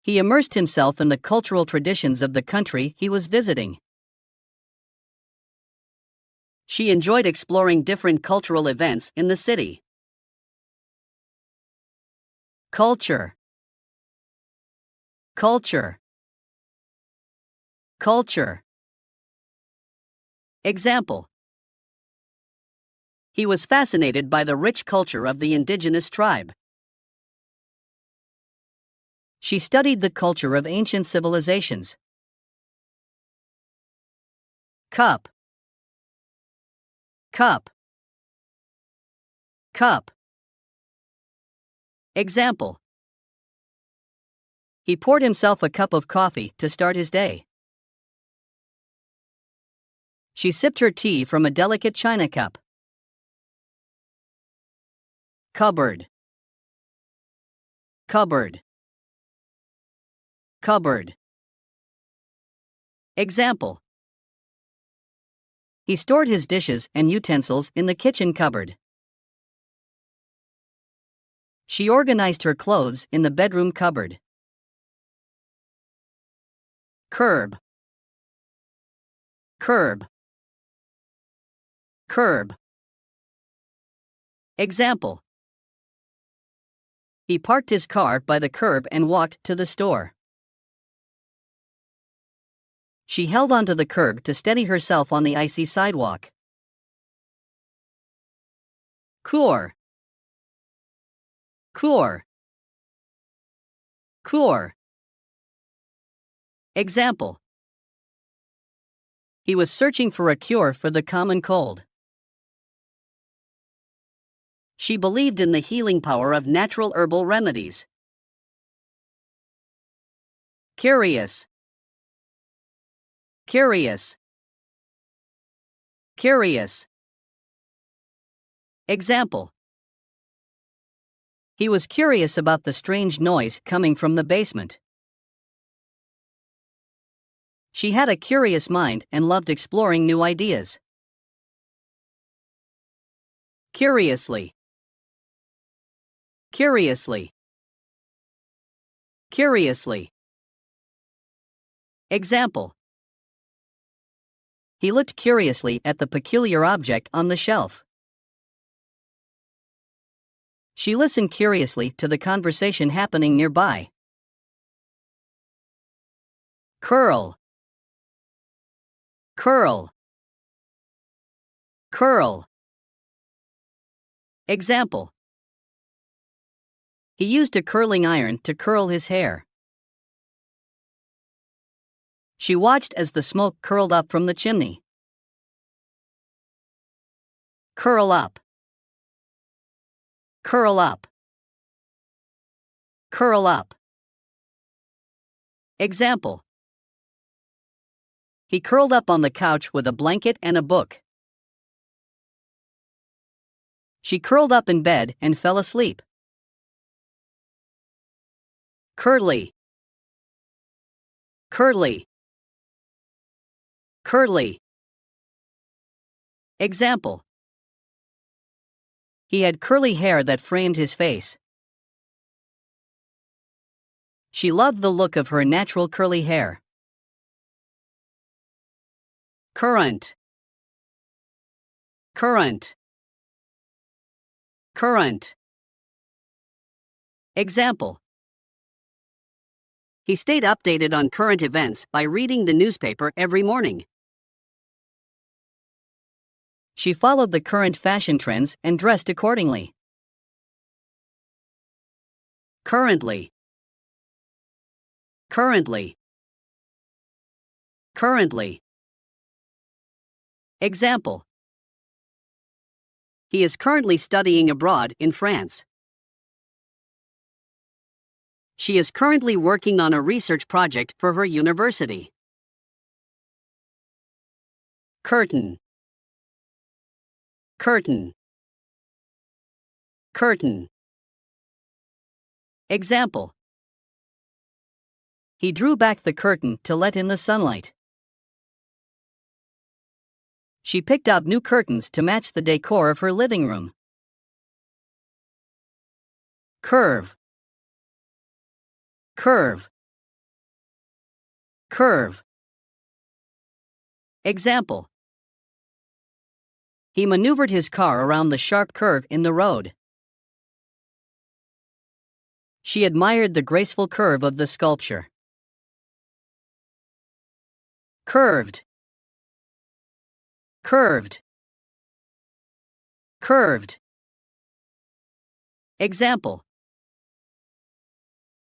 He immersed himself in the cultural traditions of the country he was visiting. She enjoyed exploring different cultural events in the city. Culture, culture, culture. Example. He was fascinated by the rich culture of the indigenous tribe. She studied the culture of ancient civilizations. Cup, cup, cup. Example. He poured himself a cup of coffee to start his day. She sipped her tea from a delicate china cup. Cupboard. Cupboard. Cupboard. Example. He stored his dishes and utensils in the kitchen cupboard. She organized her clothes in the bedroom cupboard. Curb. Curb. Curb. Example. He parked his car by the curb and walked to the store. She held onto the curb to steady herself on the icy sidewalk. Cure. Cure. Cure. Example. He was searching for a cure for the common cold. She believed in the healing power of natural herbal remedies. Curious. Curious. Curious. Example. He was curious about the strange noise coming from the basement. She had a curious mind and loved exploring new ideas. Curiously. Curiously. Curiously. Example. He looked curiously at the peculiar object on the shelf. She listened curiously to the conversation happening nearby. Curl. Curl. Curl. Example. He used a curling iron to curl his hair. She watched as the smoke curled up from the chimney. Curl up. Curl up. Curl up. Example. He curled up on the couch with a blanket and a book. She curled up in bed and fell asleep. Curly. Curly. Curly. Example. He had curly hair that framed his face. She loved the look of her natural curly hair. Current. Current. Current. Example. He stayed updated on current events by reading the newspaper every morning. She followed the current fashion trends and dressed accordingly. Currently. Currently. Currently. Example. He is currently studying abroad in France. She is currently working on a research project for her university. Curtain. Curtain. Curtain. Example. He drew back the curtain to let in the sunlight. She picked out new curtains to match the decor of her living room. Curve. Curve. Curve. Example. He maneuvered his car around the sharp curve in the road. She admired the graceful curve of the sculpture. Curved. Curved. Curved. Example.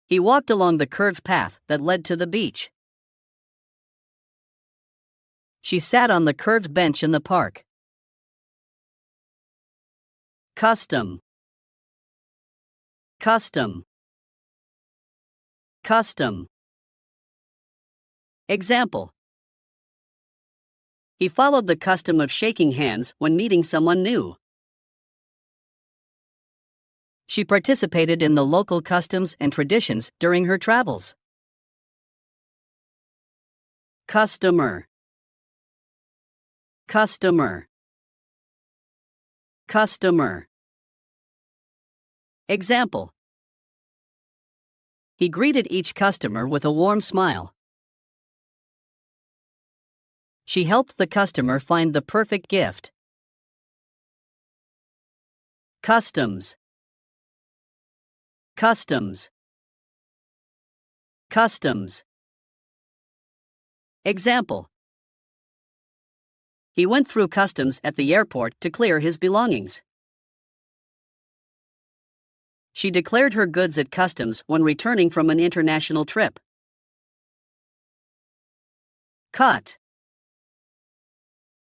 He walked along the curved path that led to the beach. She sat on the curved bench in the park. Custom. Custom. Custom. Example. He followed the custom of shaking hands when meeting someone new. She participated in the local customs and traditions during her travels. Customer. Customer. Customer. Example. He greeted each customer with a warm smile. She helped the customer find the perfect gift. Customs. Customs. Customs. Example. He went through customs at the airport to clear his belongings. She declared her goods at customs when returning from an international trip. Cut.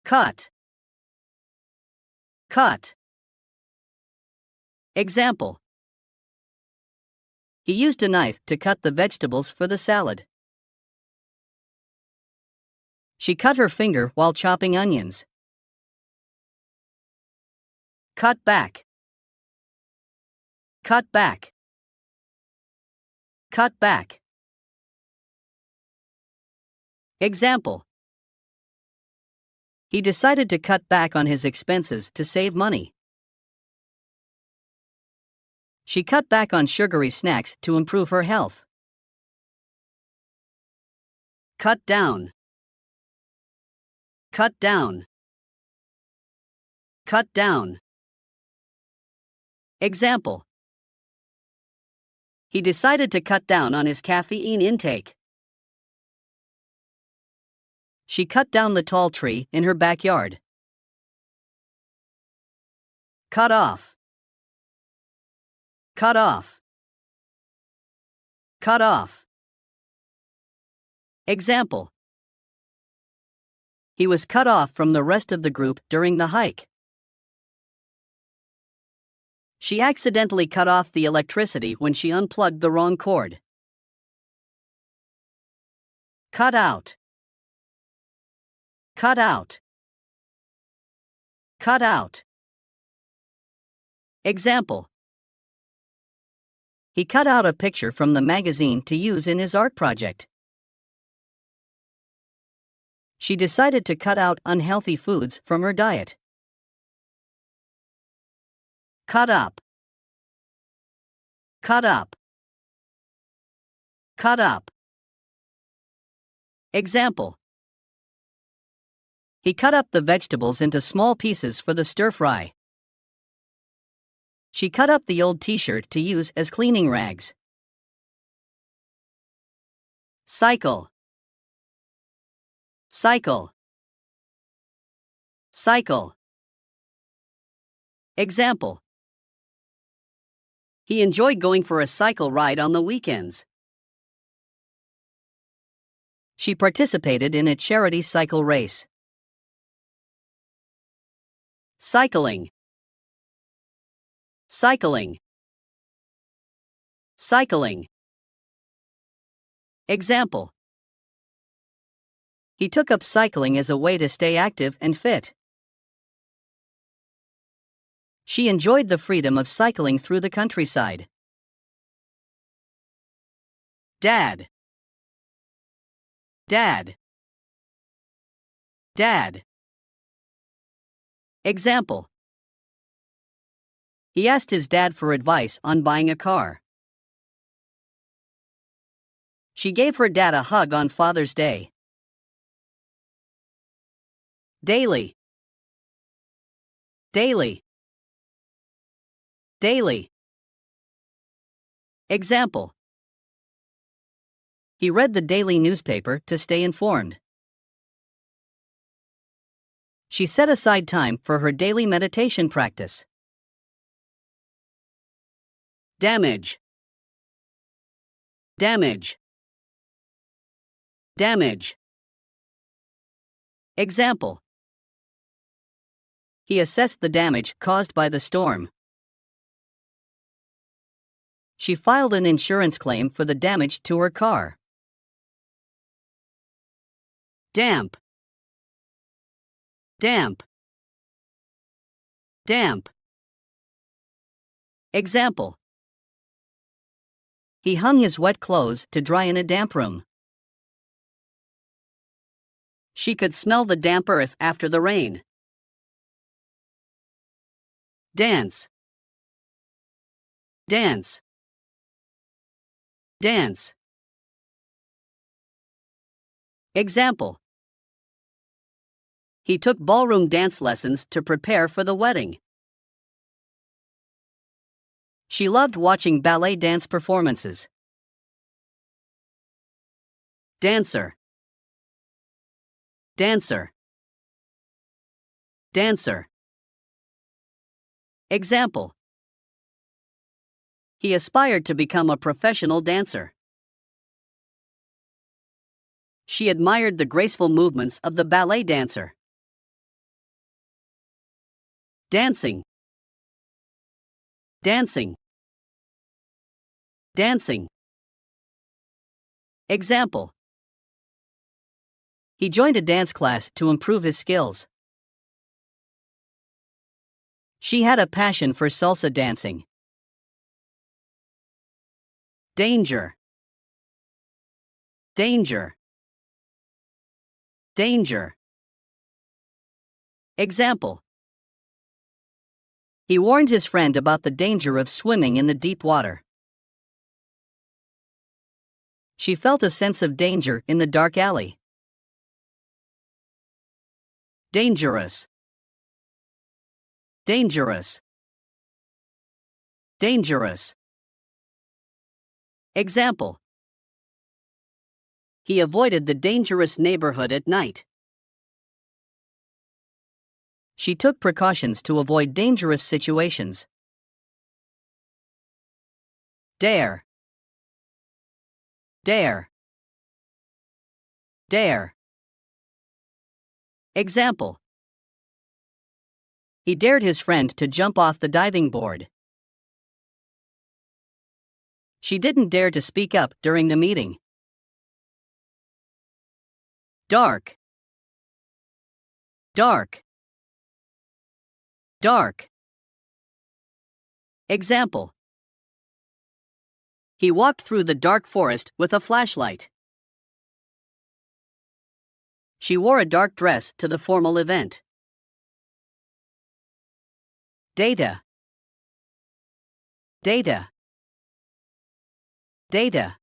Cut. Cut. Example. He used a knife to cut the vegetables for the salad. She cut her finger while chopping onions. Cut back. Cut back. Cut back. Example. He decided to cut back on his expenses to save money. She cut back on sugary snacks to improve her health. Cut down. Cut down. Cut down. Example. He decided to cut down on his caffeine intake. She cut down the tall tree in her backyard. Cut off. Cut off. Cut off. Example. He was cut off from the rest of the group during the hike. She accidentally cut off the electricity when she unplugged the wrong cord. Cut out. Cut out. Cut out. Example. He cut out a picture from the magazine to use in his art project. She decided to cut out unhealthy foods from her diet. Cut up. Cut up. Cut up. Example. He cut up the vegetables into small pieces for the stir-fry. She cut up the old t-shirt to use as cleaning rags. Cycle. Cycle. Cycle. Example. He enjoyed going for a cycle ride on the weekends. She participated in a charity cycle race. Cycling. Cycling. Cycling. Example. He took up cycling as a way to stay active and fit. She enjoyed the freedom of cycling through the countryside. Dad. Dad. Dad. Example. He asked his dad for advice on buying a car. She gave her dad a hug on Father's Day. Daily. Daily. Daily. Example. He read the daily newspaper to stay informed. She set aside time for her daily meditation practice. Damage. Damage. Damage. Example. He assessed the damage caused by the storm. She filed an insurance claim for the damage to her car. Damp. damp, damp. Example. He hung his wet clothes to dry in a damp room. She could smell the damp earth after the rain. Dance, dance, dance. Example. He took ballroom dance lessons to prepare for the wedding. She loved watching ballet dance performances. Dancer, dancer, dancer. Example. He aspired to become a professional dancer. She admired the graceful movements of the ballet dancer. Dancing, dancing, dancing. Example. He joined a dance class to improve his skills. She had a passion for salsa dancing. Danger, danger, danger. Example. He warned his friend about the danger of swimming in the deep water. She felt a sense of danger in the dark alley. Dangerous, dangerous, dangerous. Example. He avoided the dangerous neighborhood at night. She took precautions to avoid dangerous situations. Dare, dare, dare. Example. He dared his friend to jump off the diving board. She didn't dare to speak up during the meeting. Dark, dark, dark. Example. He walked through the dark forest with a flashlight. She wore a dark dress to the formal event. Data, data, data.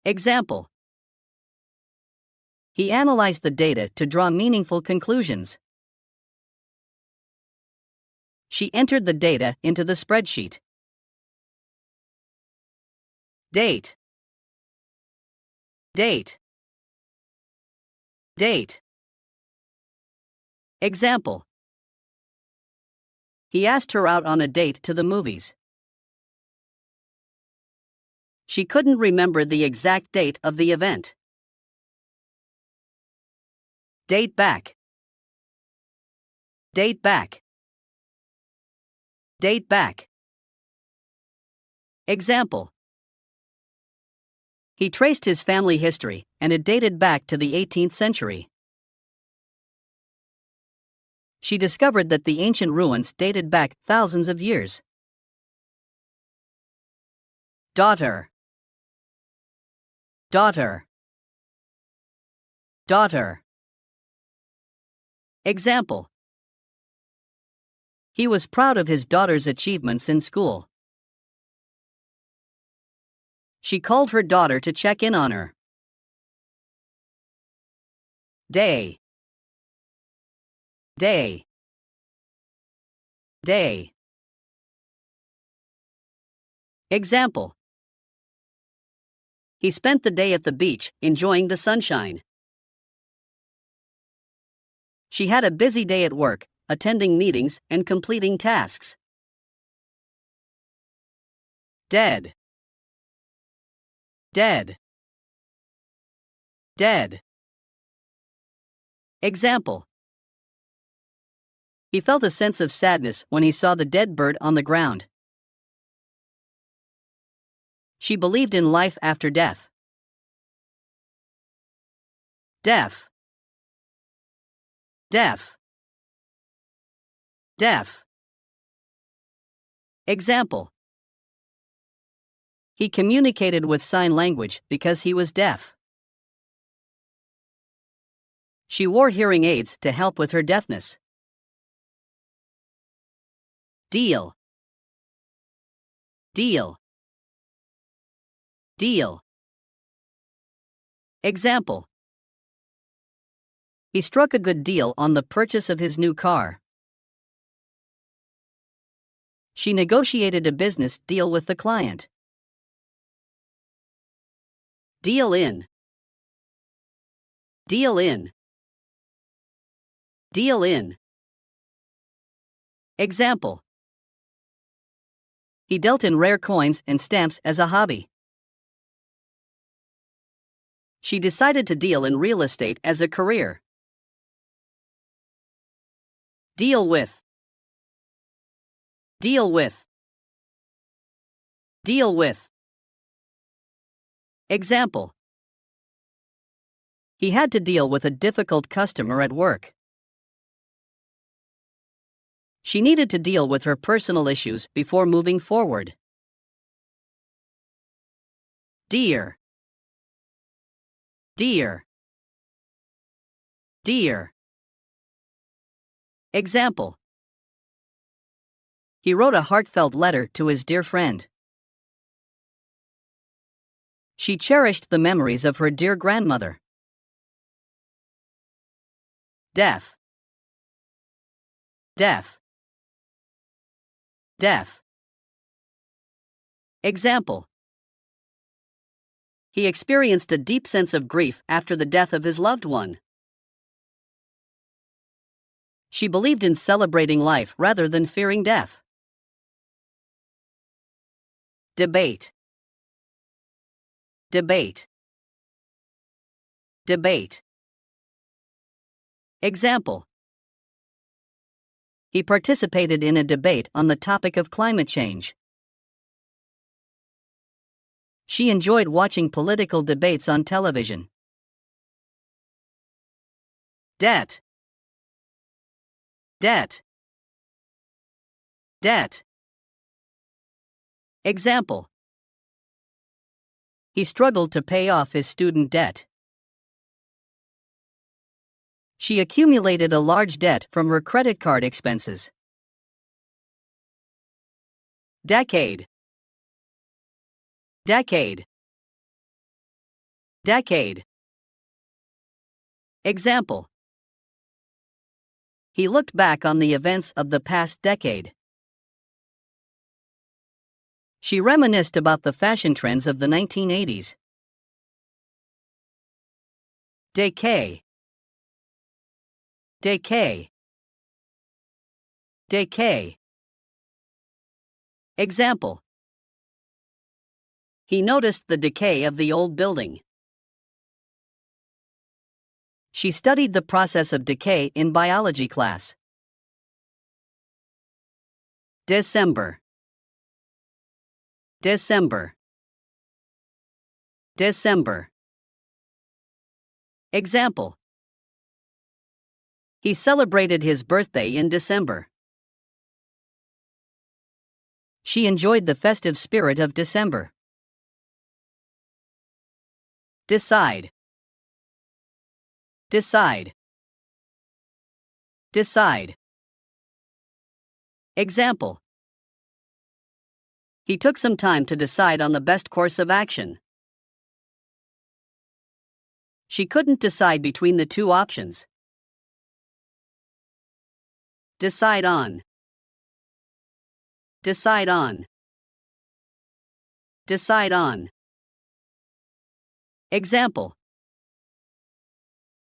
Example. He analyzed the data to draw meaningful conclusions. She entered the data into the spreadsheet. Date, date, date. Example. He asked her out on a date to the movies. She couldn't remember the exact date of the event. Date back, date back, date back. Example. He traced his family history, and it dated back to the 18th century. She discovered that the ancient ruins dated back thousands of years. Daughter, daughter, daughter. Example. He was proud of his daughter's achievements in school. She called her daughter to check in on her. Day, day, day. Example. He spent the day at the beach, enjoying the sunshine. She had a busy day at work, attending meetings and completing tasks. Dead, dead, dead. Example. He felt a sense of sadness when he saw the dead bird on the ground. She believed in life after death. Deaf, deaf, deaf. Example. He communicated with sign language because he was deaf. She wore hearing aids to help with her deafness. Deal, deal, deal. Example. He struck a good deal on the purchase of his new car. She negotiated a business deal with the client. Deal in, deal in, deal in. Example. He dealt in rare coins and stamps as a hobby. She decided to deal in real estate as a career. Deal with, deal with, deal with. Example. He had to deal with a difficult customer at work. She needed to deal with her personal issues before moving forward. Dear, dear, dear. Example. He wrote a heartfelt letter to his dear friend. She cherished the memories of her dear grandmother. Deaf, deaf, deaf. Example. He experienced a deep sense of grief after the death of his loved one. She believed in celebrating life rather than fearing death. Debate, debate, debate. Example. He participated in a debate on the topic of climate change. She enjoyed watching political debates on television. Debt, debt, debt. Example. He struggled to pay off his student debt. She accumulated a large debt from her credit card expenses. Decade, decade, decade. Example. He looked back on the events of the past decade. She reminisced about the fashion trends of the 1980s. Decay, decay, decay. Example. He noticed the decay of the old building. She studied the process of decay in biology class. December, December, December. Example. He celebrated his birthday in December. She enjoyed the festive spirit of December. Decide, decide, decide. Example. He took some time to decide on the best course of action. She couldn't decide between the two options. Decide on, decide on, decide on. Example.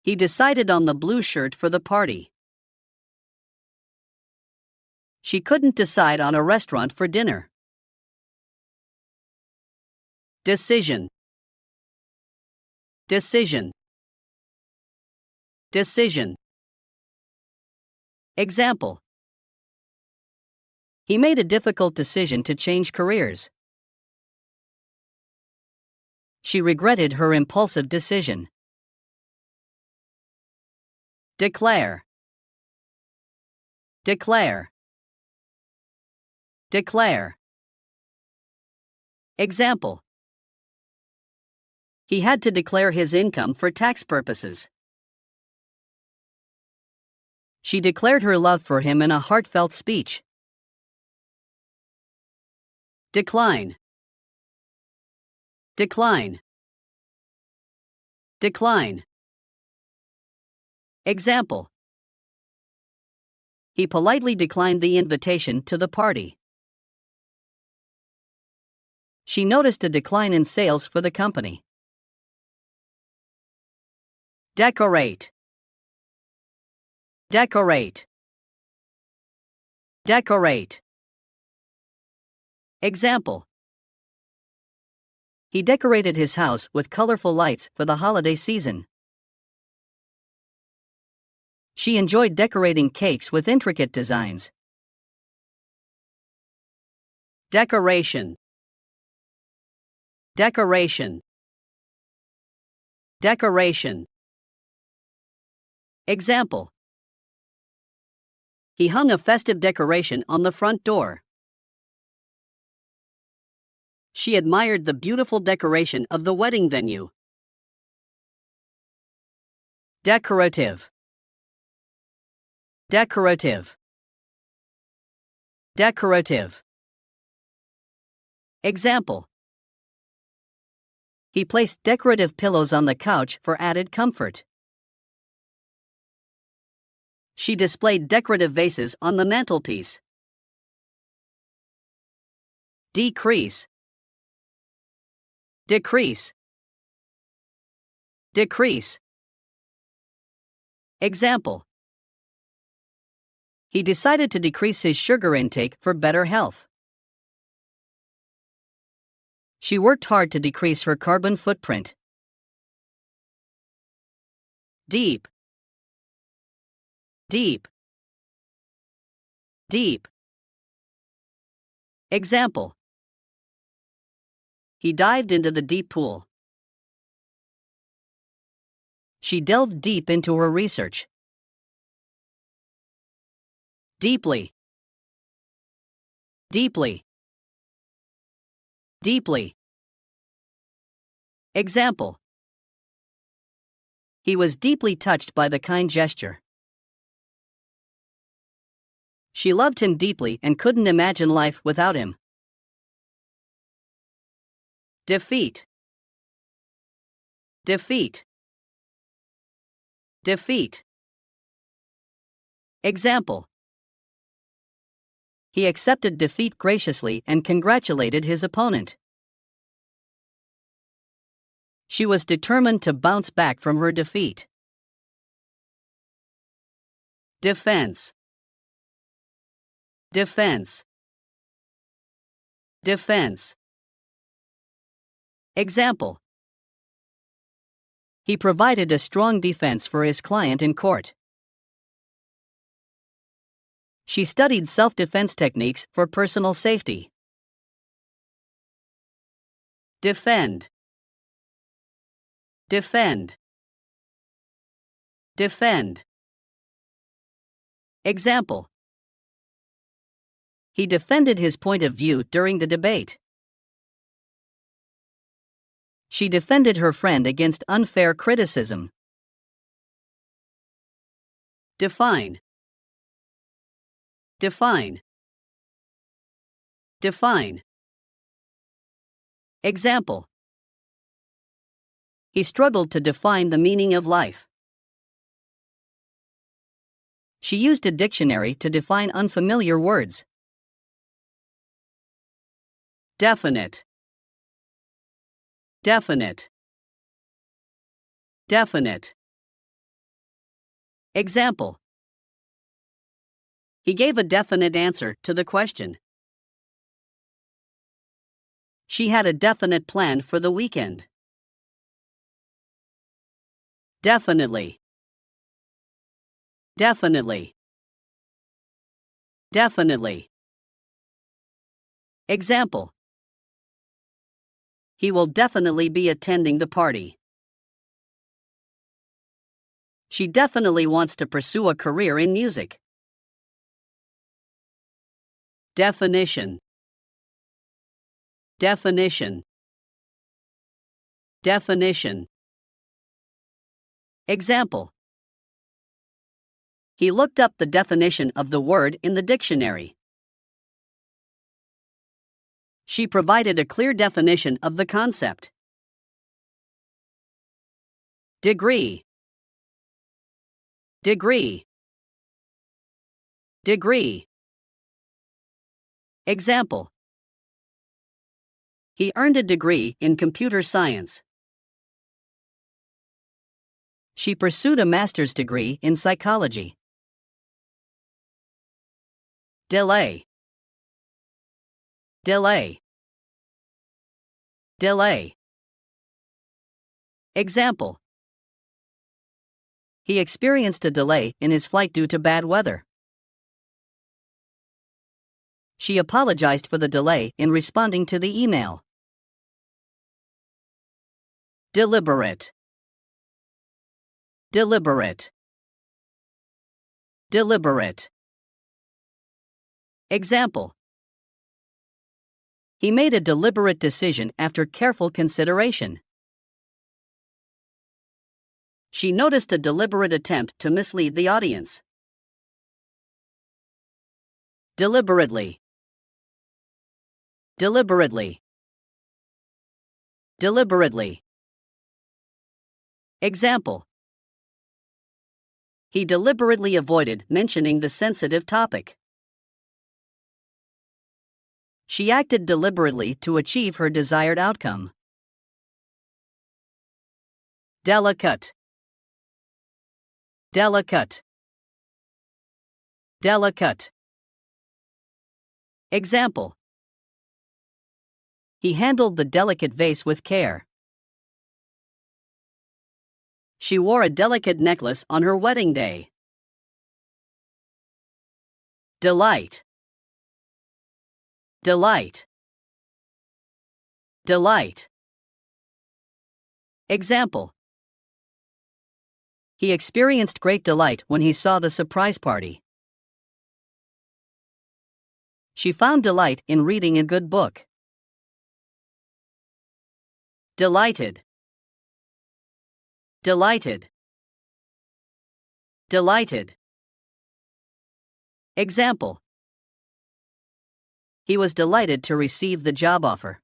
He decided on the blue shirt for the party. She couldn't decide on a restaurant for dinner. Decision, decision, decision. Example. He made a difficult decision to change careers. She regretted her impulsive decision. Declare, Declare. Declare. Example. He had to declare his income for tax purposes. She declared her love for him in a heartfelt speech. Decline. Decline. Decline. Example. He politely declined the invitation to the party. She noticed a decline in sales for the company. Decorate. Decorate. Decorate. Example. He decorated his house with colorful lights for the holiday season. She enjoyed decorating cakes with intricate designs. Decoration. Decoration. Decoration. Example. He hung a festive decoration on the front door. She admired the beautiful decoration of the wedding venue. Decorative. Decorative. Decorative. Example. He placed decorative pillows on the couch for added comfort. She displayed decorative vases on the mantelpiece. Decrease. Decrease. Decrease. Example. He decided to decrease his sugar intake for better health. She worked hard to decrease her carbon footprint. Deep. Deep. Deep. Example. He dived into the deep pool. She delved deep into her research. Deeply. Deeply. Deeply. Example. He was deeply touched by the kind gesture. She loved him deeply and couldn't imagine life without him. Defeat. Defeat. Defeat. Example. He accepted defeat graciously and congratulated his opponent. She was determined to bounce back from her defeat. Defense. Defense. Defense. Example. He provided a strong defense for his client in court. She studied self-defense techniques for personal safety. Defend. Defend. Defend. Example. He defended his point of view during the debate. She defended her friend against unfair criticism. Define. Define. Define. Example. He struggled to define the meaning of life. She used a dictionary to define unfamiliar words. Definite. Definite. Definite. Example. He gave a definite answer to the question. She had a definite plan for the weekend. Definitely. Definitely. Definitely. Example. He will definitely be attending the party. She definitely wants to pursue a career in music. Definition. Definition. Definition. Example. He looked up the definition of the word in the dictionary. She provided a clear definition of the concept. Degree. Degree. Degree. Example. He earned a degree in computer science. She pursued a master's degree in psychology. Delay. Delay. Delay. Example. He experienced a delay in his flight due to bad weather. She apologized for the delay in responding to the email. Deliberate. Deliberate. Deliberate. Example. He made a deliberate decision after careful consideration. She noticed a deliberate attempt to mislead the audience. Deliberately. Deliberately. Deliberately. Example. He deliberately avoided mentioning the sensitive topic. She acted deliberately to achieve her desired outcome. Delicate. Delicate. Delicate. Example. He handled the delicate vase with care. She wore a delicate necklace on her wedding day. Delight. Delight. Delight. Example. He experienced great delight when he saw the surprise party. She found delight in reading a good book. Delighted. Delighted. Delighted. Example. He was delighted to receive the job offer.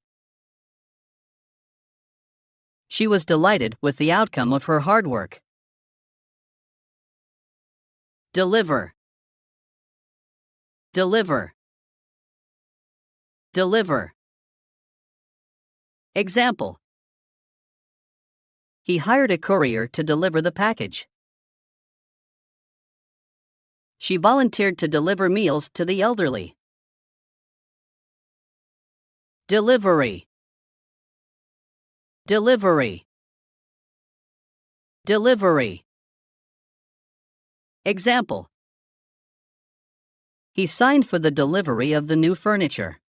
She was delighted with the outcome of her hard work. Deliver. Deliver. Deliver. Example. He hired a courier to deliver the package. She volunteered to deliver meals to the elderly. Delivery. Delivery. Delivery. Example. He signed for the delivery of the new furniture.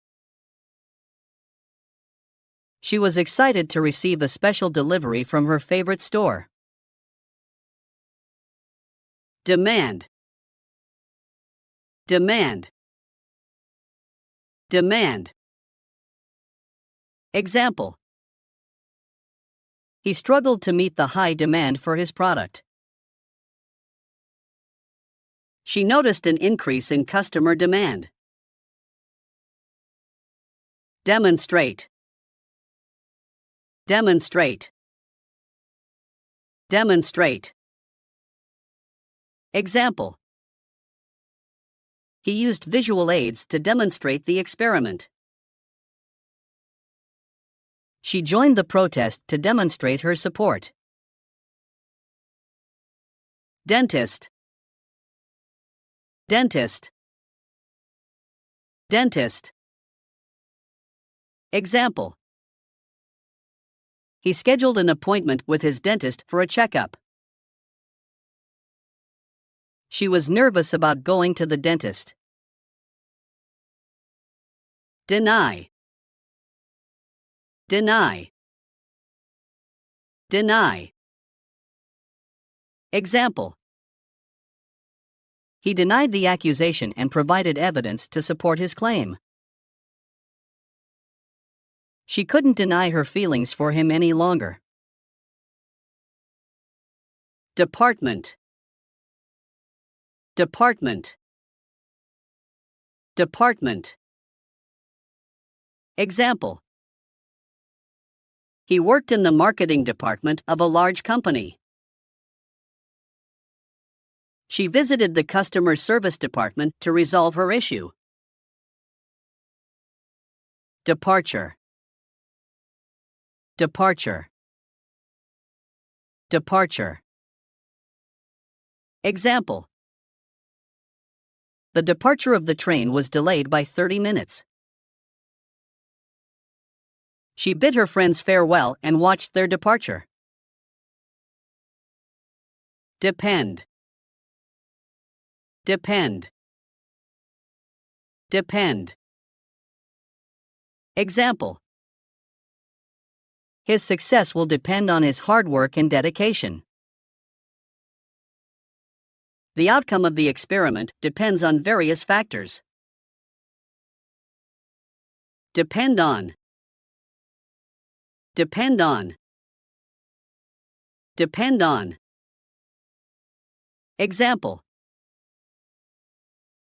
She was excited to receive a special delivery from her favorite store. Demand. Demand. Demand. Example. He struggled to meet the high demand for his product. She noticed an increase in customer demand. Demonstrate. Demonstrate. Demonstrate. Example. He used visual aids to demonstrate the experiment. She joined the protest to demonstrate her support. Dentist. Dentist. Dentist. Example. He scheduled an appointment with his dentist for a checkup. She was nervous about going to the dentist. Deny. Deny. Deny. Example. He denied the accusation and provided evidence to support his claim. She couldn't deny her feelings for him any longer. Department. Department. Department. Example. He worked in the marketing department of a large company. She visited the customer service department to resolve her issue. Departure. Departure. Departure. Example. The departure of the train was delayed by 30 minutes. She bid her friends farewell and watched their departure. Depend. Depend. Depend. Example. His success will depend on his hard work and dedication. The outcome of the experiment depends on various factors. Depend on. Depend on. Depend on. Example.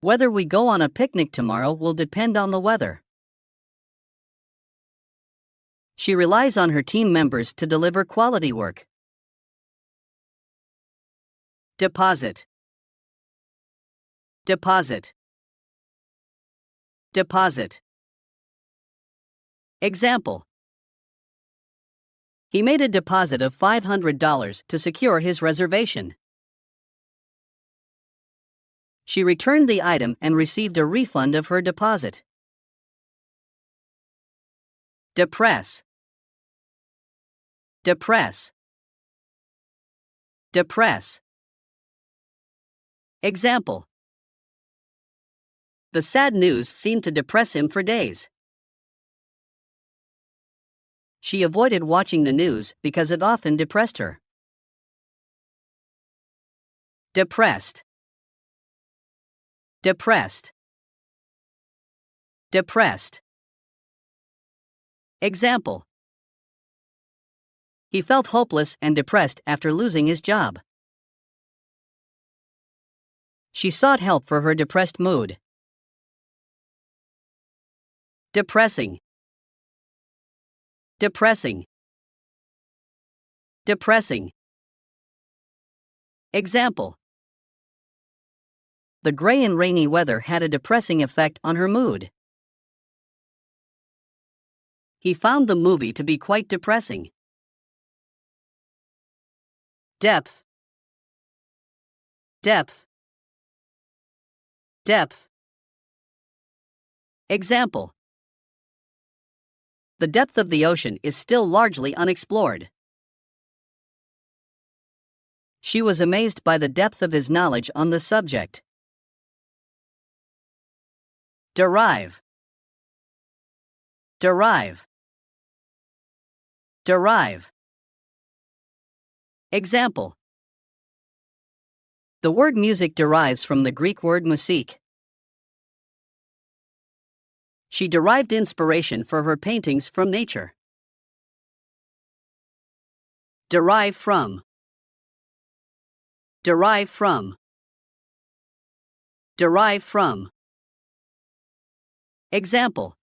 Whether we go on a picnic tomorrow will depend on the weather. She relies on her team members to deliver quality work. Deposit. Deposit. Deposit. Example. He made a deposit of $500 to secure his reservation. She returned the item and received a refund of her deposit. Depress. Depress. Depress. Example. The sad news seemed to depress him for days. She avoided watching the news because it often depressed her. Depressed. Depressed. Depressed. Example. He felt hopeless and depressed after losing his job. She sought help for her depressed mood. Depressing. Depressing. Depressing. Example. The gray and rainy weather had a depressing effect on her mood. He found the movie to be quite depressing. Depth. Depth. Depth. Example. The depth of the ocean is still largely unexplored. She was amazed by the depth of his knowledge on the subject. Derive. Derive. Derive. Example. The word music derives from the Greek word musik. She derived inspiration for her paintings from nature. Derive from. Derive from. Derive from. Example.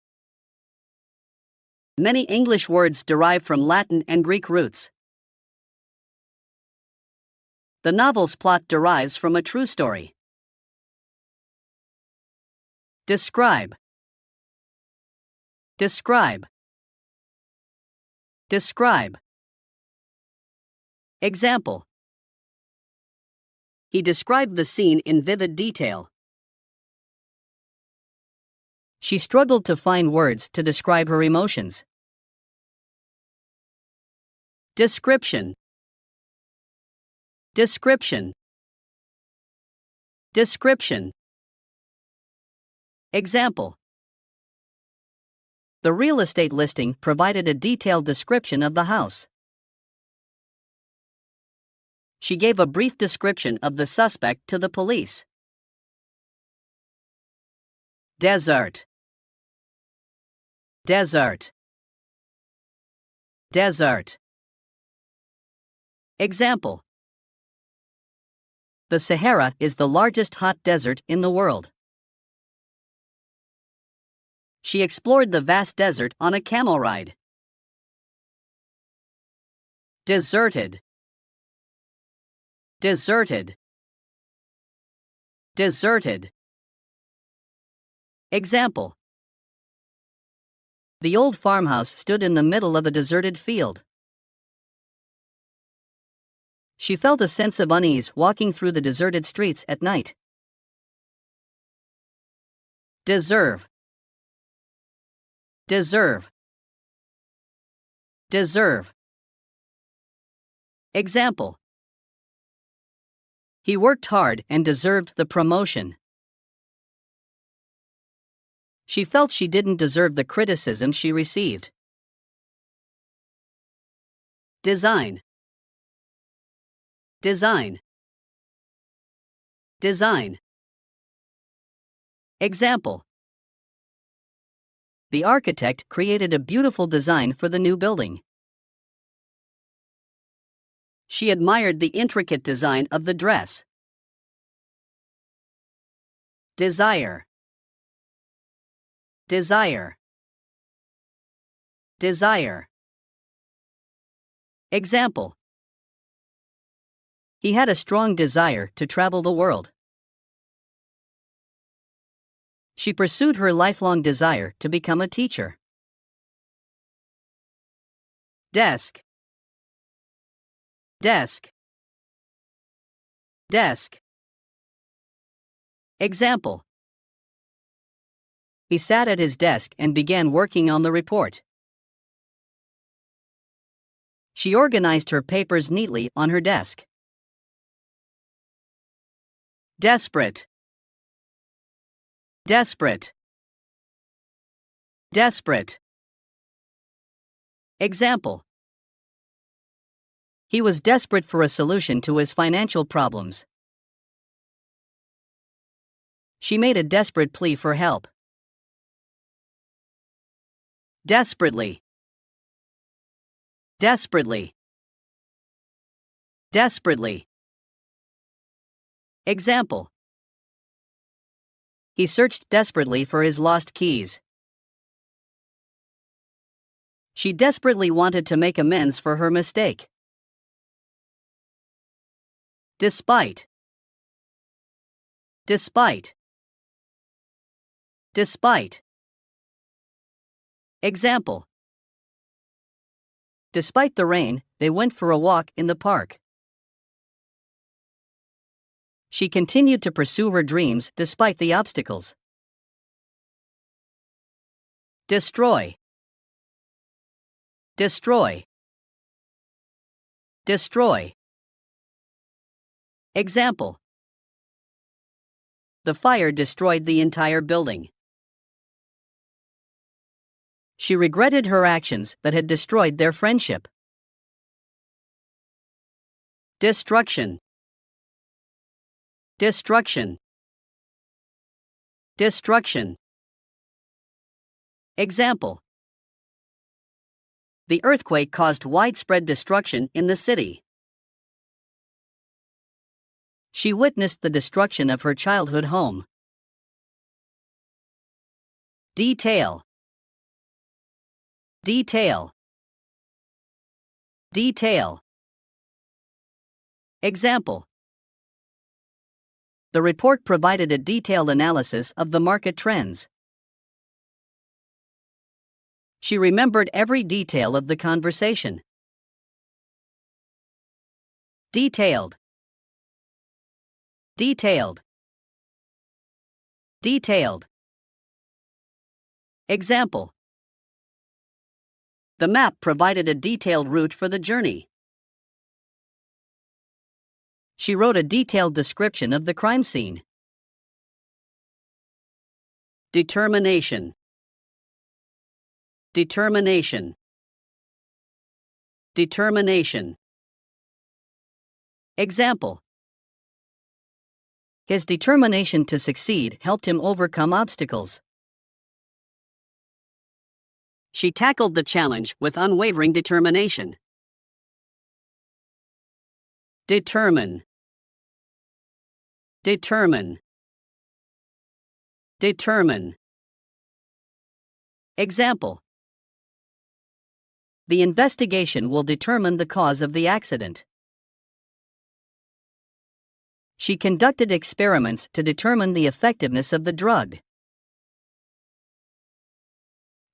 Many English words derive from Latin and Greek roots. The novel's plot derives from a true story. Describe. Describe. Describe. Example. He described the scene in vivid detail. She struggled to find words to describe her emotions. Description. Description. Description. Example. The real estate listing provided a detailed description of the house. She gave a brief description of the suspect to the police. Desert. Desert. Desert. Example. The Sahara is the largest hot desert in the world. She explored the vast desert on a camel ride. Deserted. Deserted. Deserted. Example. The old farmhouse stood in the middle of a deserted field. She felt a sense of unease walking through the deserted streets at night. Deserve. Deserve. Deserve. Example. He worked hard and deserved the promotion. She felt she didn't deserve the criticism she received. Design. Design. Design. Example. The architect created a beautiful design for the new building. She admired the intricate design of the dress. Desire. Desire. Desire. Example. He had a strong desire to travel the world. She pursued her lifelong desire to become a teacher. Desk. Desk. Desk. Example. He sat at his desk and began working on the report. She organized her papers neatly on her desk. Desperate. Desperate. Desperate. Example. He was desperate for a solution to his financial problems. She made a desperate plea for help. Desperately. Desperately. Desperately. Example. He searched desperately for his lost keys. She desperately wanted to make amends for her mistake. Despite. Despite. Despite. Example. Despite the rain, they went for a walk in the park. She continued to pursue her dreams despite the obstacles. Destroy. Destroy. Destroy. Example. The fire destroyed the entire building. She regretted her actions that had destroyed their friendship. Destruction. Destruction. Destruction. Example. The earthquake caused widespread destruction in the city. She witnessed the destruction of her childhood home. Detail. Detail. Detail. Example. The report provided a detailed analysis of the market trends. She remembered every detail of the conversation. Detailed. Detailed. Detailed. Example. The map provided a detailed route for the journey. She wrote a detailed description of the crime scene. Determination. Determination. Determination. Example. His determination to succeed helped him overcome obstacles. She tackled the challenge with unwavering determination. Determine. Determine. Determine. Example. The investigation will determine the cause of the accident. She conducted experiments to determine the effectiveness of the drug.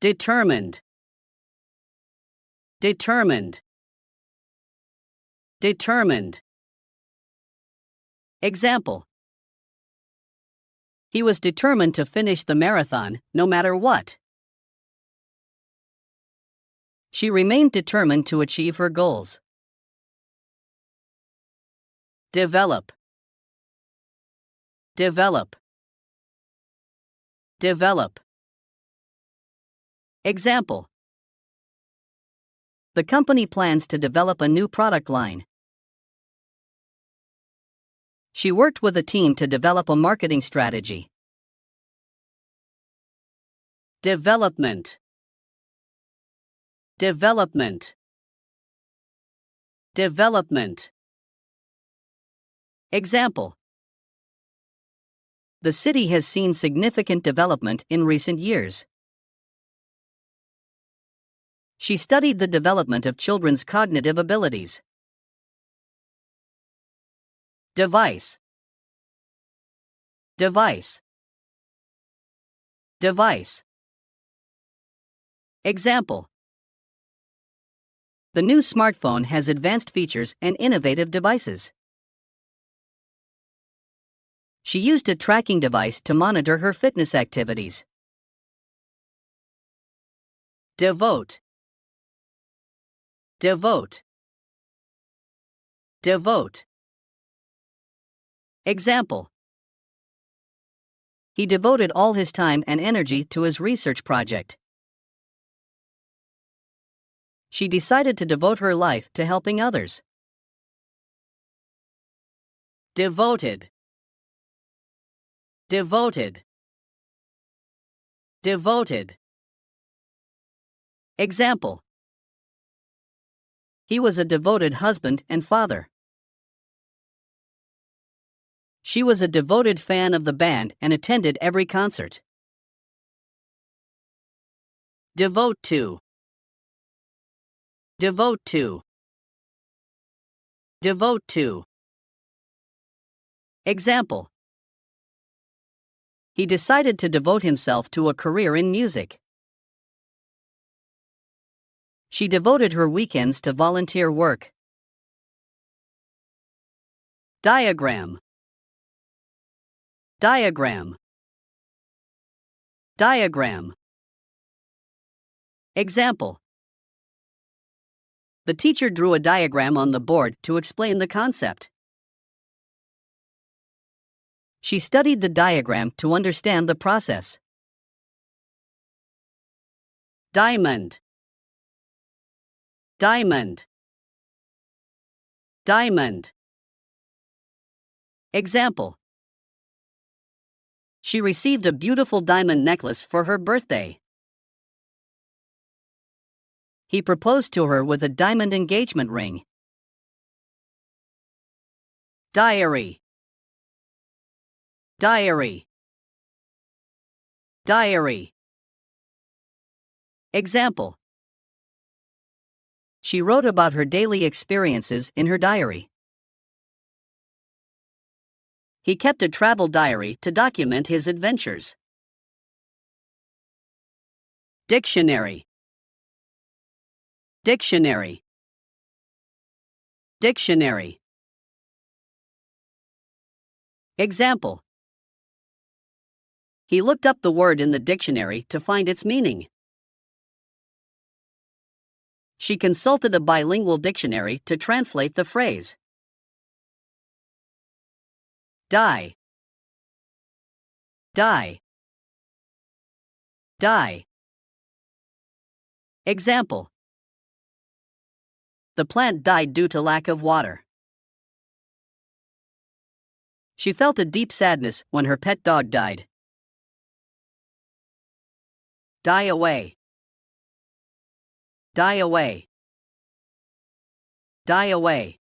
Determined. Determined. Determined. Example. He was determined to finish the marathon, no matter what. She remained determined to achieve her goals. Develop. Develop. Develop. Example. The company plans to develop a new product line. She worked with a team to develop a marketing strategy. Development. Development. Development. Example. The city has seen significant development in recent years. She studied the development of children's cognitive abilities. Device. Device. Device. Example. The new smartphone has advanced features and innovative devices. She used a tracking device to monitor her fitness activities. Devote. Devote. Devote. Example. He devoted all his time and energy to his research project. She decided to devote her life to helping others. Devoted. Devoted. Devoted. Example. He was a devoted husband and father. She was a devoted fan of the band and attended every concert. Devote to. Devote to. Devote to. Example. He decided to devote himself to a career in music. She devoted her weekends to volunteer work. Diagram. Diagram. Diagram. Example. The teacher drew a diagram on the board to explain the concept. She studied the diagram to understand the process. Diamond. Diamond. Diamond. Example. She received a beautiful diamond necklace for her birthday. He proposed to her with a diamond engagement ring. Diary. Diary. Diary. Example. She wrote about her daily experiences in her diary. He kept a travel diary to document his adventures. Dictionary. Dictionary. Dictionary. Example. He looked up the word in the dictionary to find its meaning. She consulted a bilingual dictionary to translate the phrase. Die. Die. Die. Example. The plant died due to lack of water. She felt a deep sadness when her pet dog died. Die away. Die away. Die away.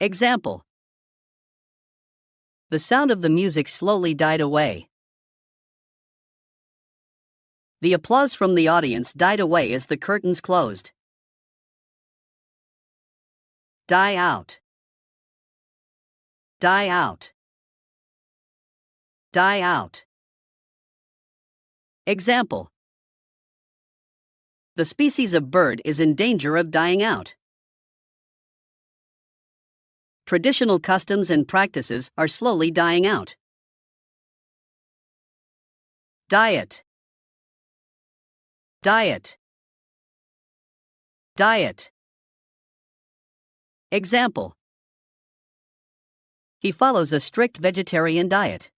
Example. The sound of the music slowly died away. The applause from the audience died away as the curtains closed. Die out. Die out. Die out. Example. The species of bird is in danger of dying out. Traditional customs and practices are slowly dying out. Diet. Diet. Diet. Example. He follows a strict vegetarian diet.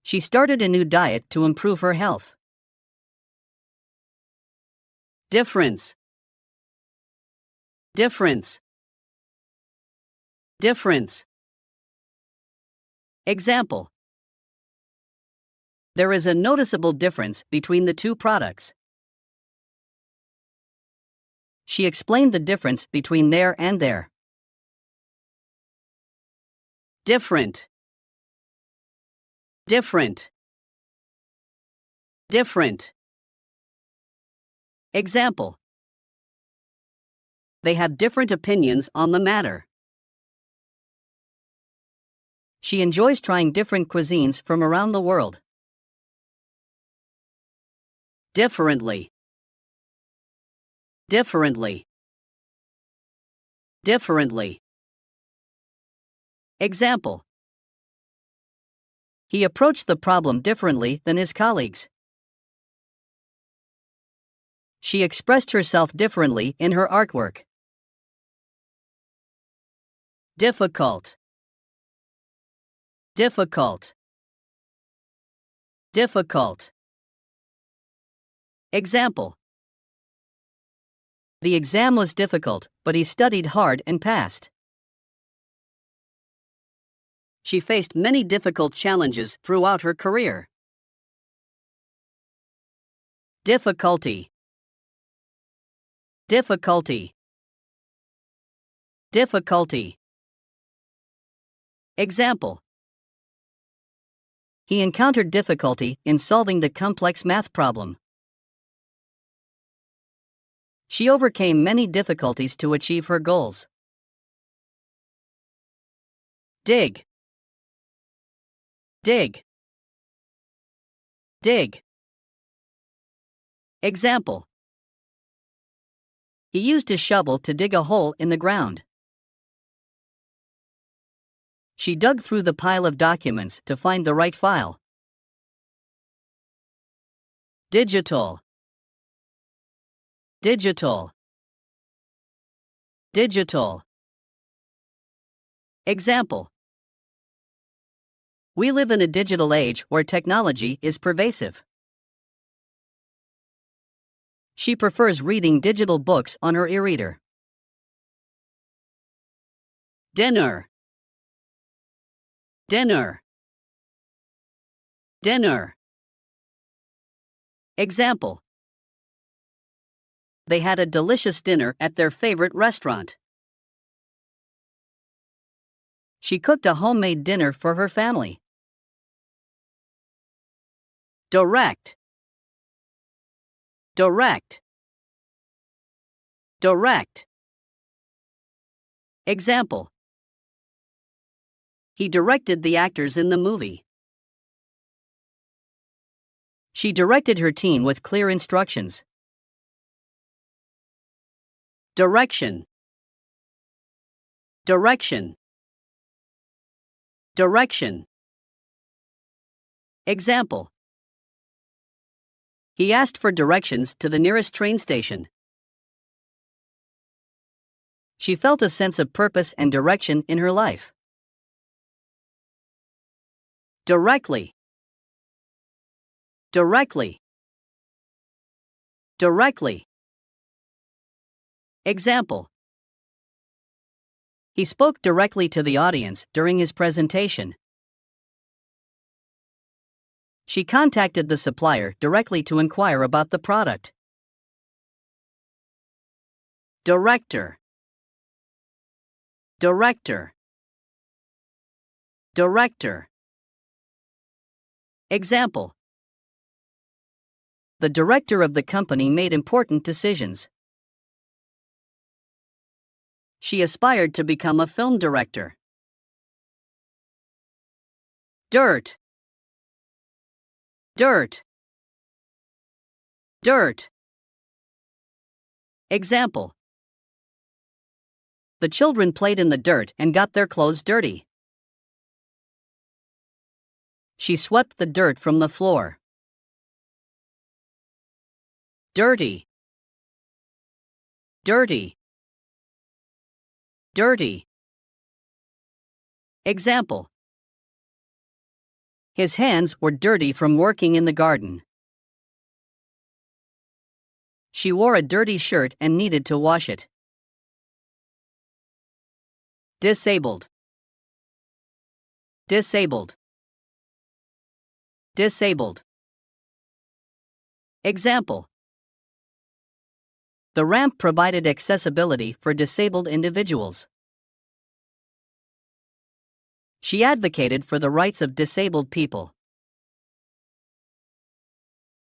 She started a new diet to improve her health. Difference. Difference. Difference. Example. There is a noticeable difference between the two products. She explained the difference between there and there. Different. Different. Different. Example. They have different opinions on the matter. She enjoys trying different cuisines from around the world. Differently. Differently. Differently. Example. He approached the problem differently than his colleagues. She expressed herself differently in her artwork. Difficult. Difficult. Difficult. Example. The exam was difficult, but he studied hard and passed. She faced many difficult challenges throughout her career. Difficulty. Difficulty. Difficulty. Example. He encountered difficulty in solving the complex math problem. She overcame many difficulties to achieve her goals. Dig. Dig. Dig. Example. He used his shovel to dig a hole in the ground. She dug through the pile of documents to find the right file. Digital. Digital. Digital. Example. We live in a digital age where technology is pervasive. She prefers reading digital books on her e-reader. Dinner. Dinner. Dinner. Example. They had a delicious dinner at their favorite restaurant. She cooked a homemade dinner for her family. Direct. Direct. Direct. Example. He directed the actors in the movie. She directed her team with clear instructions. Direction. Direction. Direction. Example. He asked for directions to the nearest train station. She felt a sense of purpose and direction in her life. Directly. Directly. Directly. Example. He spoke directly to the audience during his presentation. She contacted the supplier directly to inquire about the product. Director. Director. Director. Example. The director of the company made important decisions. She aspired to become a film director. Dirt. Dirt. Dirt. Example. The children played in the dirt and got their clothes dirty. She swept the dirt from the floor. Dirty. Dirty. Dirty. Example. His hands were dirty from working in the garden. She wore a dirty shirt and needed to wash it. Disabled. Disabled. Disabled. Example. The ramp provided accessibility for disabled individuals. She advocated for the rights of disabled people.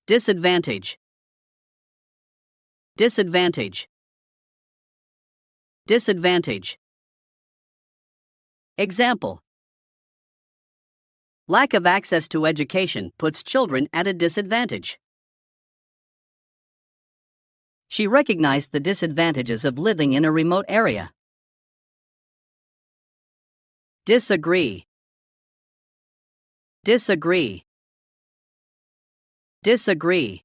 Disadvantage. Disadvantage. Disadvantage. Example. Lack of access to education puts children at a disadvantage. She recognized the disadvantages of living in a remote area. Disagree. Disagree. Disagree.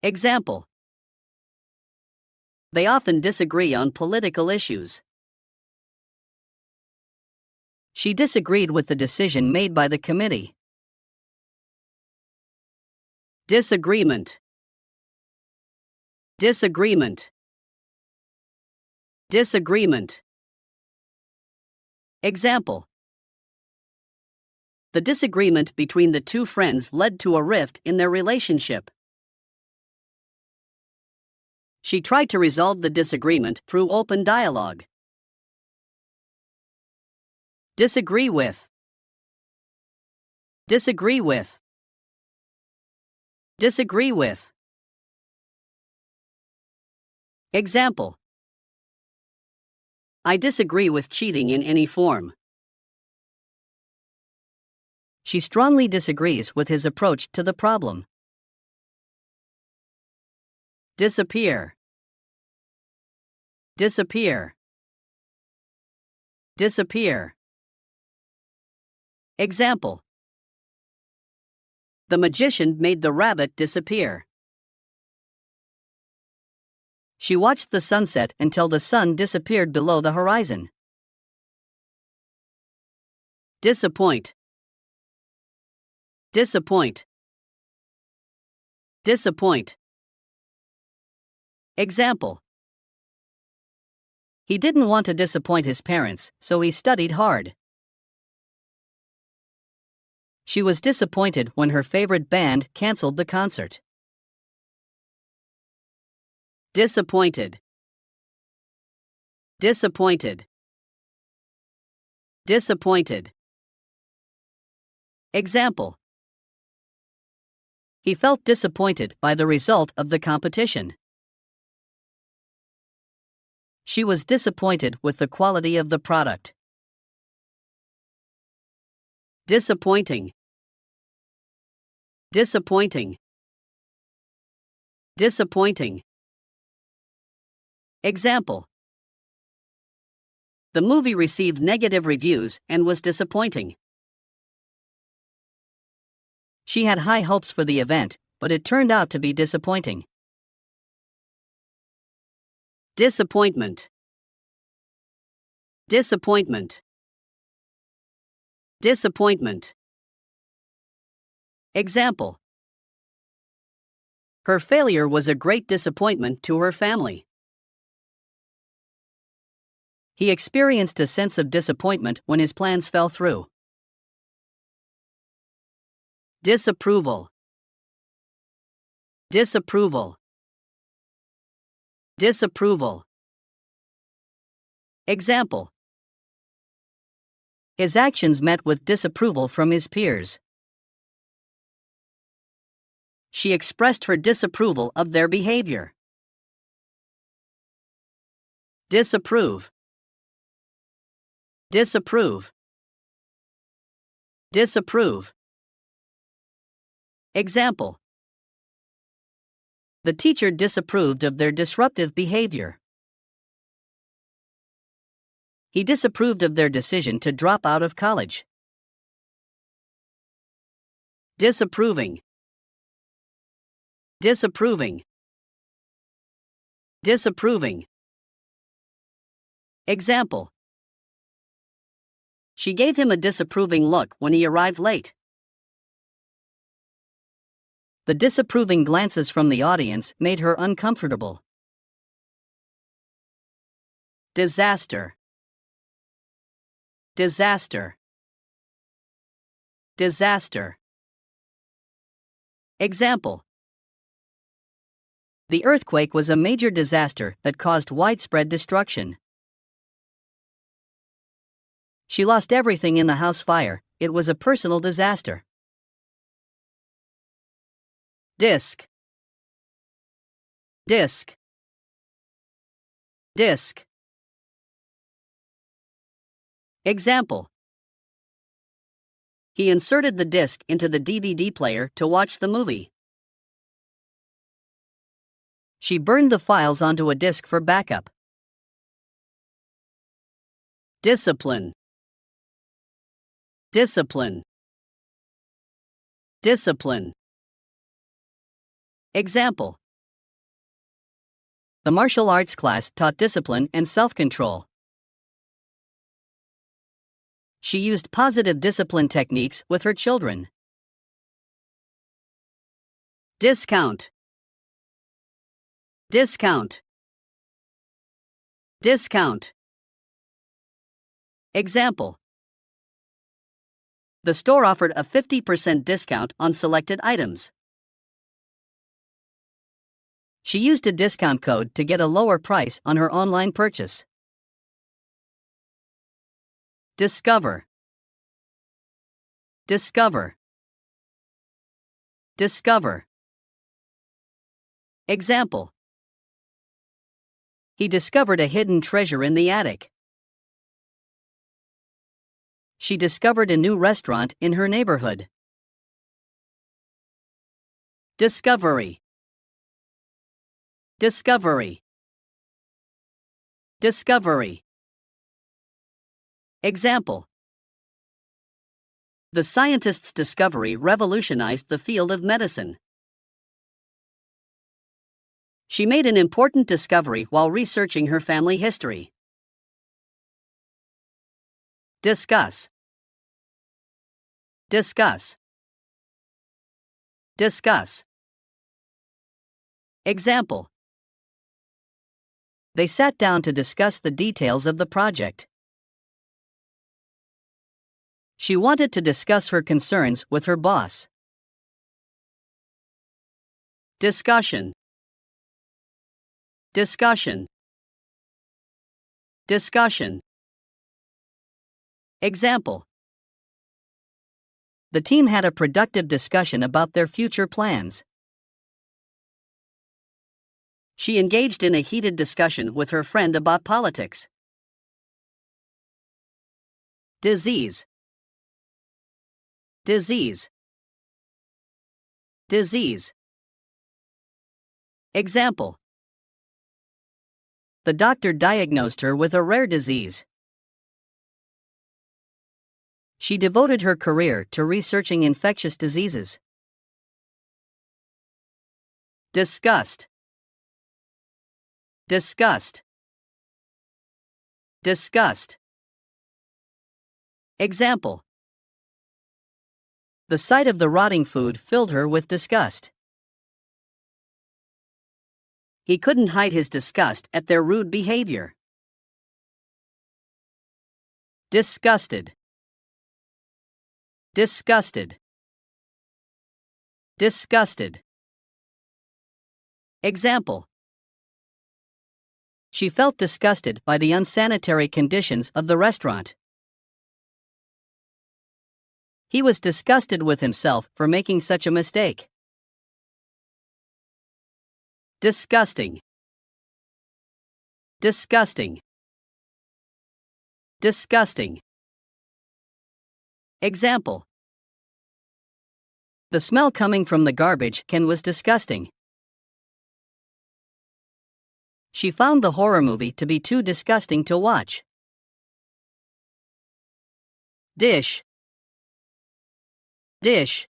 Example. They often disagree on political issues. She disagreed with the decision made by the committee. Disagreement. Disagreement. Disagreement. Example. The disagreement between the two friends led to a rift in their relationship. She tried to resolve the disagreement through open dialogue. Disagree with. Disagree with. Disagree with. Example. I disagree with cheating in any form. She strongly disagrees with his approach to the problem. Disappear. Disappear. Disappear. Example. The magician made the rabbit disappear. She watched the sunset until the sun disappeared below the horizon. Disappoint. Disappoint. Disappoint. Example. He didn't want to disappoint his parents, so he studied hard. She was disappointed when her favorite band canceled the concert. Disappointed. Disappointed. Disappointed. Example. He felt disappointed by the result of the competition. She was disappointed with the quality of the product. Disappointing. Disappointing. Disappointing. Example. The movie received negative reviews and was disappointing. She had high hopes for the event, but it turned out to be disappointing. Disappointment. Disappointment. Disappointment. Example. Her failure was a great disappointment to her family. He experienced a sense of disappointment when his plans fell through. Disapproval. Disapproval. Disapproval. Example. His actions met with disapproval from his peers. She expressed her disapproval of their behavior. Disapprove. Disapprove. Disapprove. Example. The teacher disapproved of their disruptive behavior. He disapproved of their decision to drop out of college. Disapproving. Disapproving. Disapproving. Example. She gave him a disapproving look when he arrived late. The disapproving glances from the audience made her uncomfortable. Disaster. Disaster. Disaster. Example. The earthquake was a major disaster that caused widespread destruction. She lost everything in the house fire. It was a personal disaster. Disc. Disc. Disc. Example. He inserted the disc into the DVD player to watch the movie. She burned the files onto a disc for backup. Discipline. Discipline. Discipline. Example. The martial arts class taught discipline and self-control. She used positive discipline techniques with her children. Discount. Discount. Discount. Example. The store offered a 50% discount on selected items. She used a discount code to get a lower price on her online purchase. Discover. Discover. Discover. Example. He discovered a hidden treasure in the attic. She discovered a new restaurant in her neighborhood. Discovery. Discovery. Discovery. Example. The scientist's discovery revolutionized the field of medicine. She made an important discovery while researching her family history. Discuss. Discuss. Discuss. Example. They sat down to discuss the details of the project. She wanted to discuss her concerns with her boss. Discussion. Discussion. Discussion. Example. The team had a productive discussion about their future plans. She engaged in a heated discussion with her friend about politics. Disease. Disease. Disease. Example. The doctor diagnosed her with a rare disease. She devoted her career to researching infectious diseases. Disgust. Disgust. Disgust. Example. The sight of the rotting food filled her with disgust. He couldn't hide his disgust at their rude behavior. Disgusted. Disgusted. Disgusted. Example. She felt disgusted by the unsanitary conditions of the restaurant. He was disgusted with himself for making such a mistake. Disgusting. Disgusting. Disgusting. Example. The smell coming from the garbage can was disgusting. She found the horror movie to be too disgusting to watch. Dish. Dish.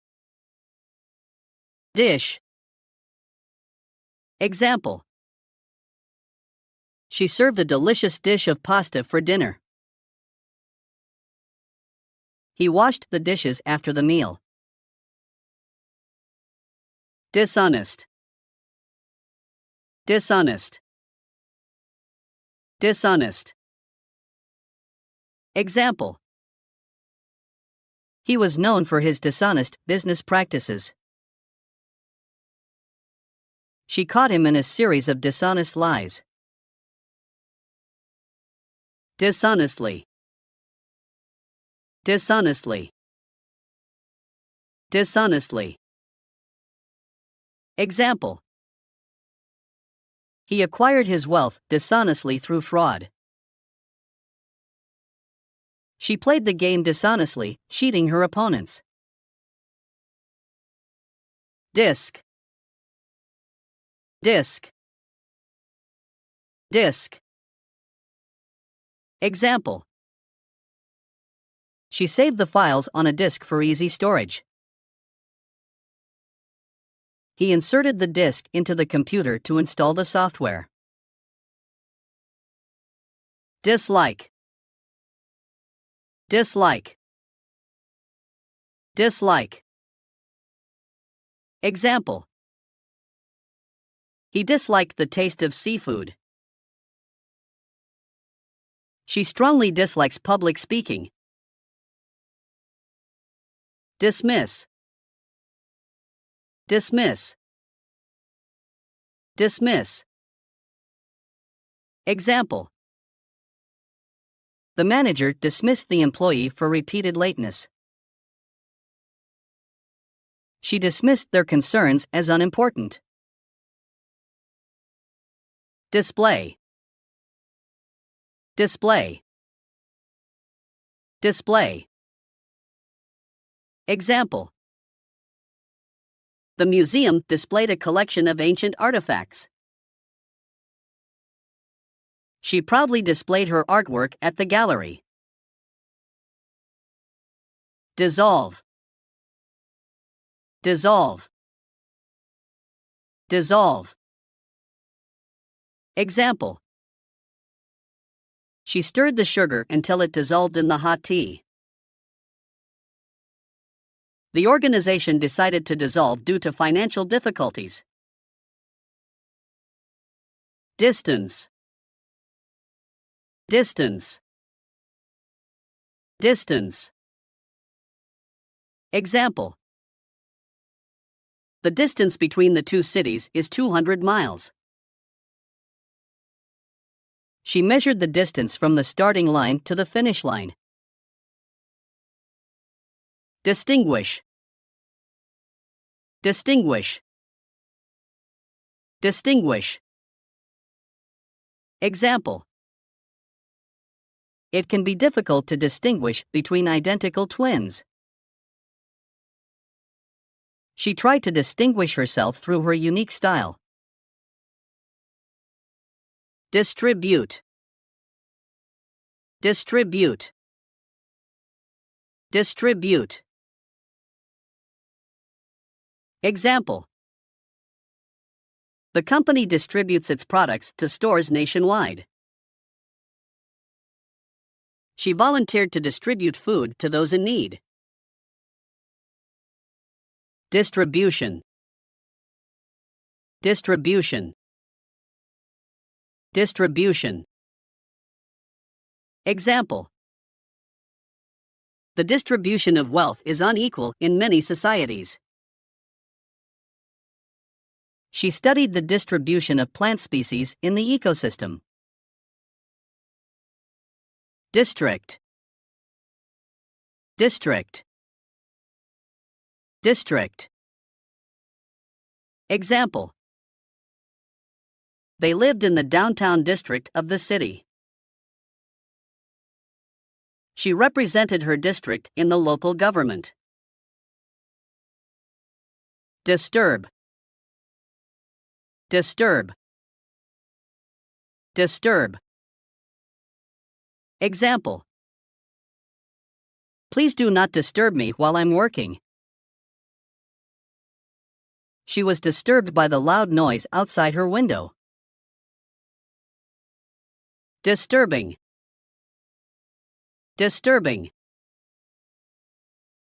Dish. Example. She served a delicious dish of pasta for dinner. He washed the dishes after the meal. Dishonest. Dishonest. Dishonest. Example. He was known for his dishonest business practices. She caught him in a series of dishonest lies. Dishonestly. Dishonestly. Dishonestly. Example. He acquired his wealth dishonestly through fraud. She played the game dishonestly, cheating her opponents. Disc. Disc. Disc. Example. She saved the files on a disk for easy storage. He inserted the disk into the computer to install the software. Dislike. Dislike. Dislike. Example. He disliked the taste of seafood. She strongly dislikes public speaking. Dismiss. Dismiss. Dismiss. Example. The manager dismissed the employee for repeated lateness. She dismissed their concerns as unimportant. Display. Display. Display. Example. The museum displayed a collection of ancient artifacts. She proudly displayed her artwork at the gallery. Dissolve. Dissolve. Dissolve. Example. She stirred the sugar until it dissolved in the hot tea. The organization decided to dissolve due to financial difficulties. Distance. Distance. Distance. Example. The distance between the two cities is 200 miles. She measured the distance from the starting line to the finish line. Distinguish. Distinguish. Distinguish. Example. It can be difficult to distinguish between identical twins. She tried to distinguish herself through her unique style. Distribute. Distribute. Distribute. Example. The company distributes its products to stores nationwide. She volunteered to distribute food to those in need. Distribution. Distribution. Distribution. Example. The distribution of wealth is unequal in many societies. She studied the distribution of plant species in the ecosystem. District. District. District. Example. They lived in the downtown district of the city. She represented her district in the local government. Disturb. Disturb. Disturb. Example. Please do not disturb me while I'm working. She was disturbed by the loud noise outside her window. Disturbing. Disturbing.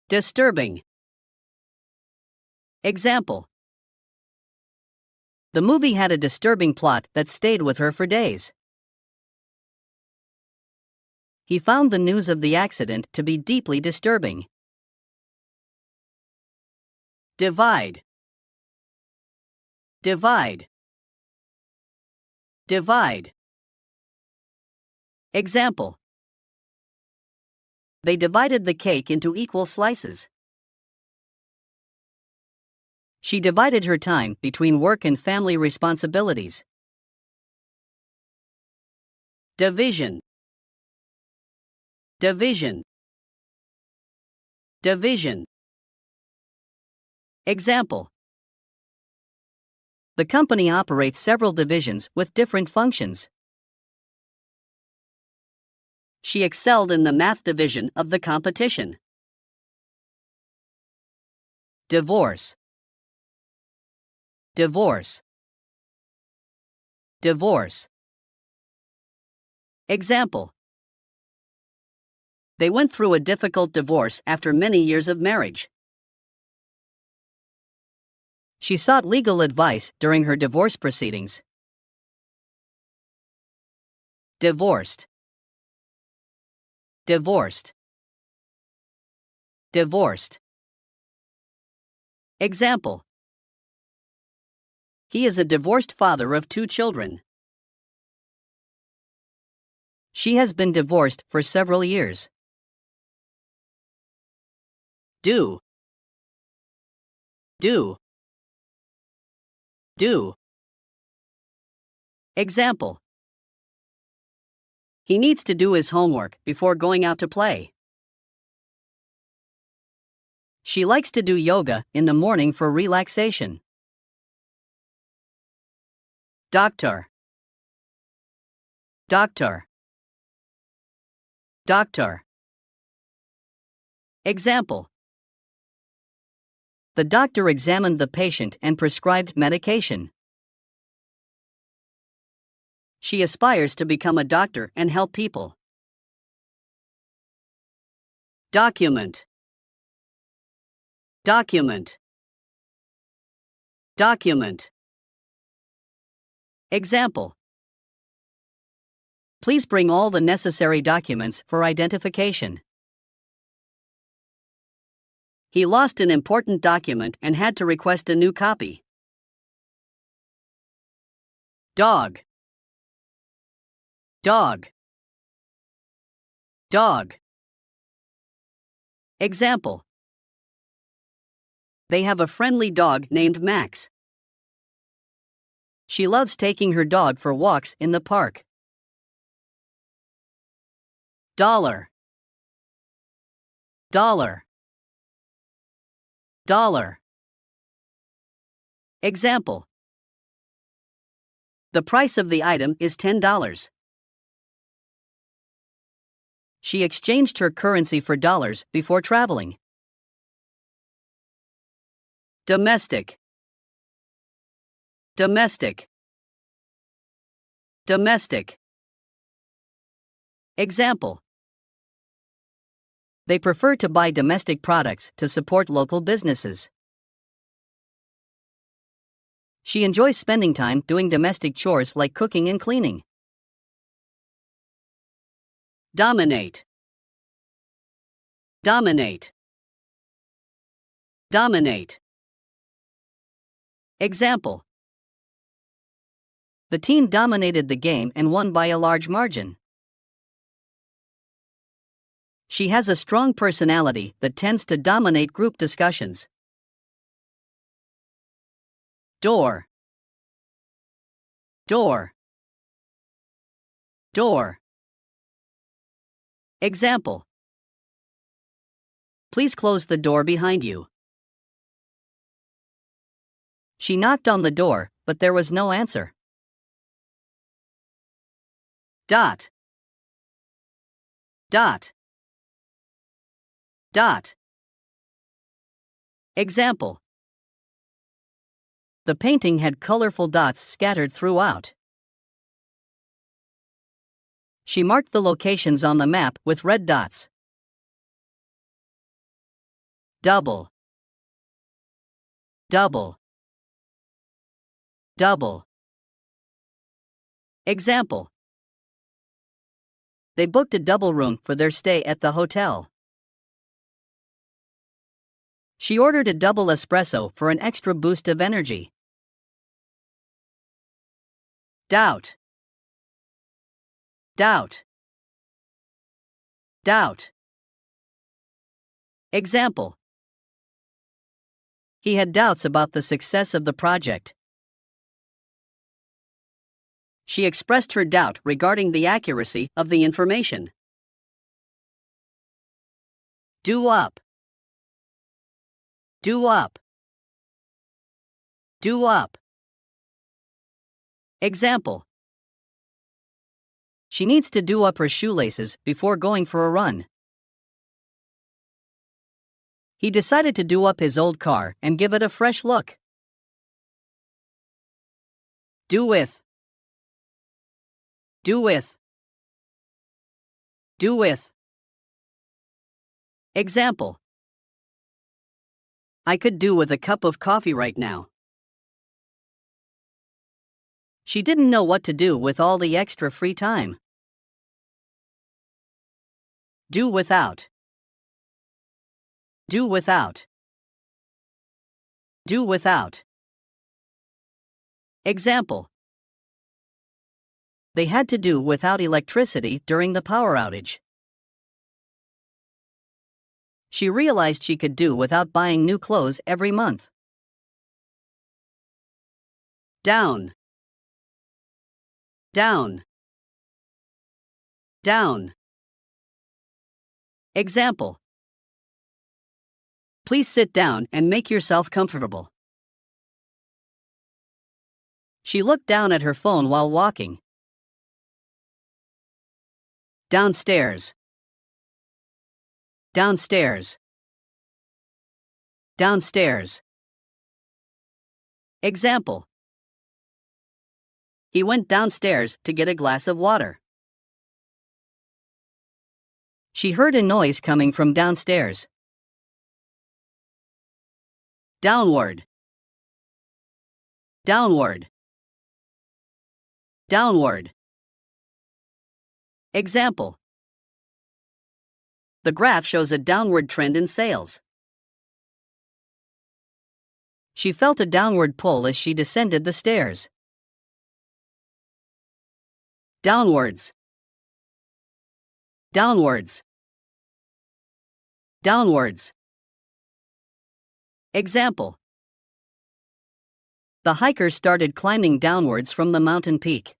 Disturbing. Example. The movie had a disturbing plot that stayed with her for days. He found the news of the accident to be deeply disturbing. Divide. Divide. Divide. Example. They divided the cake into equal slices. She divided her time between work and family responsibilities. Division. Division. Division. Example. The company operates several divisions with different functions. She excelled in the math division of the competition. Divorce. Divorce. Divorce. Example. They went through a difficult divorce after many years of marriage. She sought legal advice during her divorce proceedings. Divorced. Divorced. Divorced. Example. He is a divorced father of 2 children. She has been divorced for several years. Do. Do. Do. Example. He needs to do his homework before going out to play. She likes to do yoga in the morning for relaxation. Doctor. Doctor. Doctor. Example. The doctor examined the patient and prescribed medication. She aspires to become a doctor and help people. Document. Document. Document. Example. Please bring all the necessary documents for identification. He lost an important document and had to request a new copy. Dog. Dog. Dog. Example. They have a friendly dog named Max. She loves taking her dog for walks in the park. Dollar. Dollar. Dollar. Example. The price of the item is $10. She exchanged her currency for dollars before traveling. Domestic. Domestic. Domestic. Example. They prefer to buy domestic products to support local businesses. She enjoys spending time doing domestic chores like cooking and cleaning. Dominate. Dominate. Dominate. Example. The team dominated the game and won by a large margin. She has a strong personality that tends to dominate group discussions. Door. Door. Door. Example. Please close the door behind you. She knocked on the door, but there was no answer. Dot. Dot. Dot. Example. The painting had colorful dots scattered throughout. She marked the locations on the map with red dots. Double. Double. Double. Example. They booked a double room for their stay at the hotel. She ordered a double espresso for an extra boost of energy. Doubt. Doubt. Doubt. Example. He had doubts about the success of the project. She expressed her doubt regarding the accuracy of the information. Do up. Do up. Do up. Example. She needs to do up her shoelaces before going for a run. He decided to do up his old car and give it a fresh look. Do with. Do with. Do with. Example. I could do with a cup of coffee right now. She didn't know what to do with all the extra free time. Do without. Do without. Do without. Example. They had to do without electricity during the power outage. She realized she could do without buying new clothes every month. Down. Down. Down. Example. Please sit down and make yourself comfortable. She looked down at her phone while walking. Downstairs. Downstairs. Downstairs. Example. He went downstairs to get a glass of water. She heard a noise coming from downstairs. Downward. Downward. Downward. Example. The graph shows a downward trend in sales. She felt a downward pull as she descended the stairs. Downwards. Downwards. Downwards. Example. The hiker started climbing downwards from the mountain peak.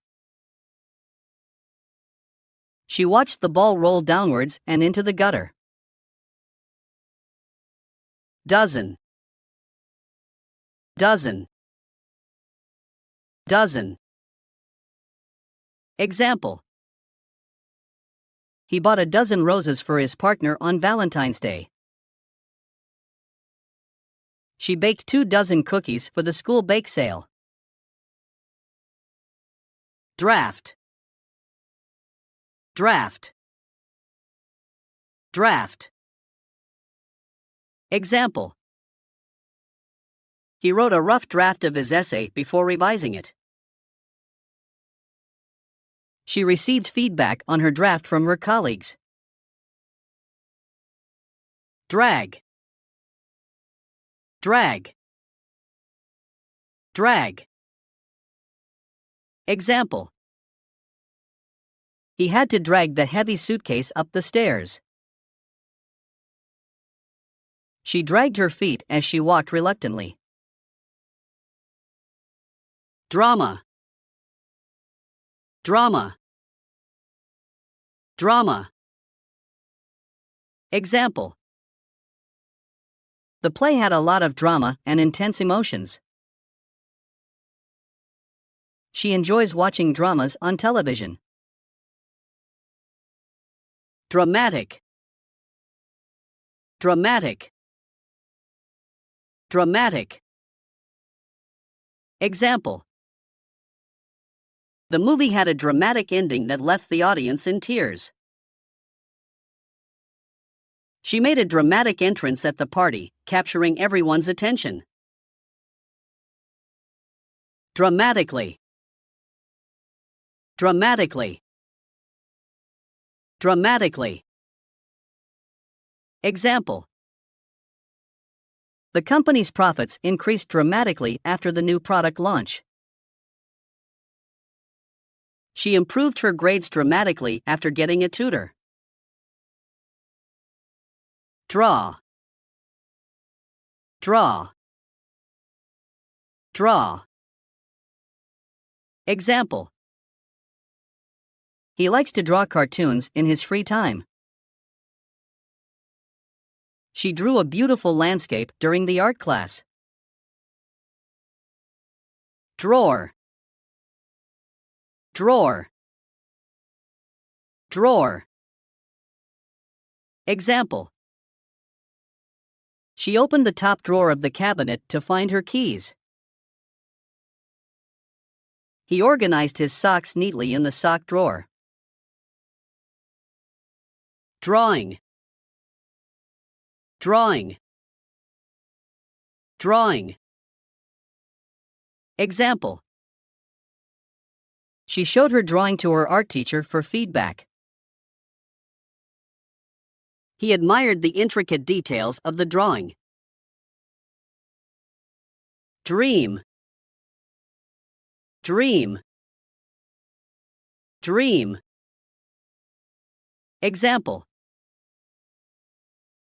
She watched the ball roll downwards and into the gutter. Dozen. Dozen. Dozen. Example. He bought a dozen roses for his partner on Valentine's Day. She baked 2 dozen cookies for the school bake sale. Draft. Draft. Draft. Example. He wrote a rough draft of his essay before revising it. She received feedback on her draft from her colleagues. Drag. Drag. Drag. Example. He had to drag the heavy suitcase up the stairs. She dragged her feet as she walked reluctantly. Drama. Drama. Drama. Example. The play had a lot of drama and intense emotions. She enjoys watching dramas on television. Dramatic. Dramatic. Dramatic. Example. The movie had a dramatic ending that left the audience in tears. She made a dramatic entrance at the party, capturing everyone's attention. Dramatically. Dramatically. Dramatically. Example. The company's profits increased dramatically after the new product launch. She improved her grades dramatically after getting a tutor. Draw. Draw. Draw. Example. He likes to draw cartoons in his free time. She drew a beautiful landscape during the art class. Drawer. Drawer. Drawer. Example. She opened the top drawer of the cabinet to find her keys. He organized his socks neatly in the sock drawer. Drawing. Drawing. Drawing. Example. She showed her drawing to her art teacher for feedback. He admired the intricate details of the drawing. Dream. Dream. Dream. Example.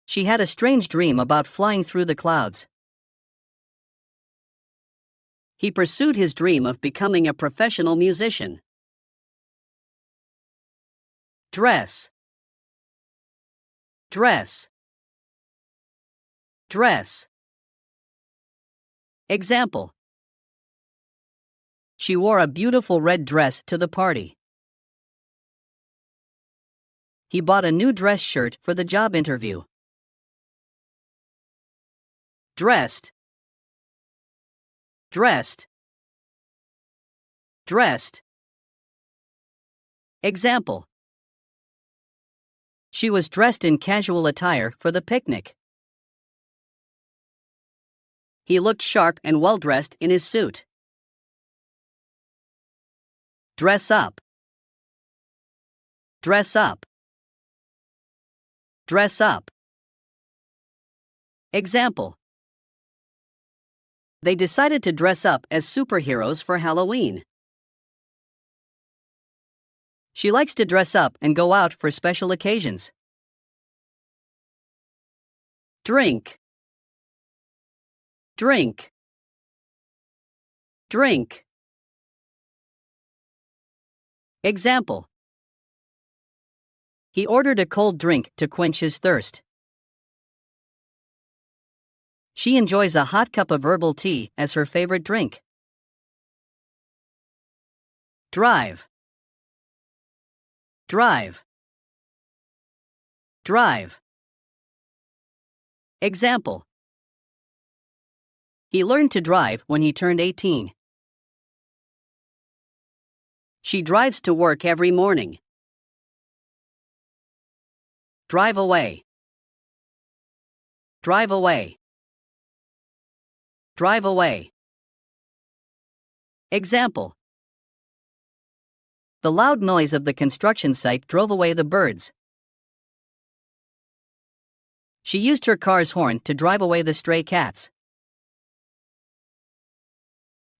She had a strange dream about flying through the clouds. He pursued his dream of becoming a professional musician. Dress. Dress. Dress. Example. She wore a beautiful red dress to the party. He bought a new dress shirt for the job interview. Dressed. Dressed. Dressed. Example. She was dressed in casual attire for the picnic. He looked sharp and well-dressed in his suit. Dress up. Dress up. Dress up. Example. They decided to dress up as superheroes for Halloween. She likes to dress up and go out for special occasions. Drink. Drink. Drink. Example. He ordered a cold drink to quench his thirst. She enjoys a hot cup of herbal tea as her favorite drink. Drive. Drive. Drive. Example. He learned to drive when he turned 18. She drives to work every morning. Drive away. Drive away. Drive away. Example. The loud noise of the construction site drove away the birds. She used her car's horn to drive away the stray cats.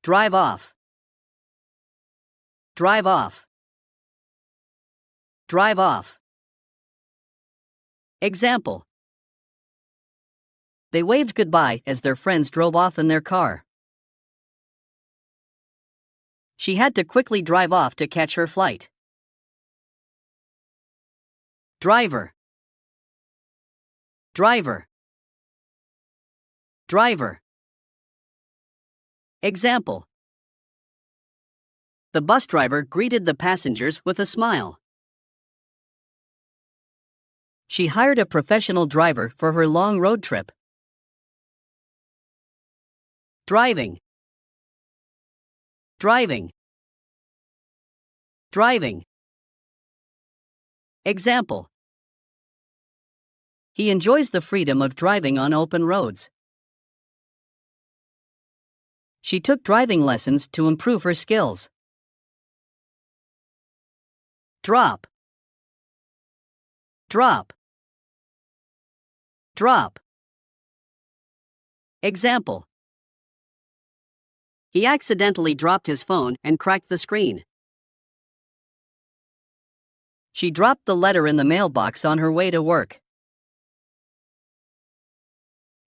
Drive off. Drive off. Drive off. Example. They waved goodbye as their friends drove off in their car. She had to quickly drive off to catch her flight. Driver. Driver. Driver. Example. The bus driver greeted the passengers with a smile. She hired a professional driver for her long road trip. Driving. Driving. Driving. Example. He enjoys the freedom of driving on open roads. She took driving lessons to improve her skills. Drop. Drop. Drop. Example. He accidentally dropped his phone and cracked the screen. She dropped the letter in the mailbox on her way to work.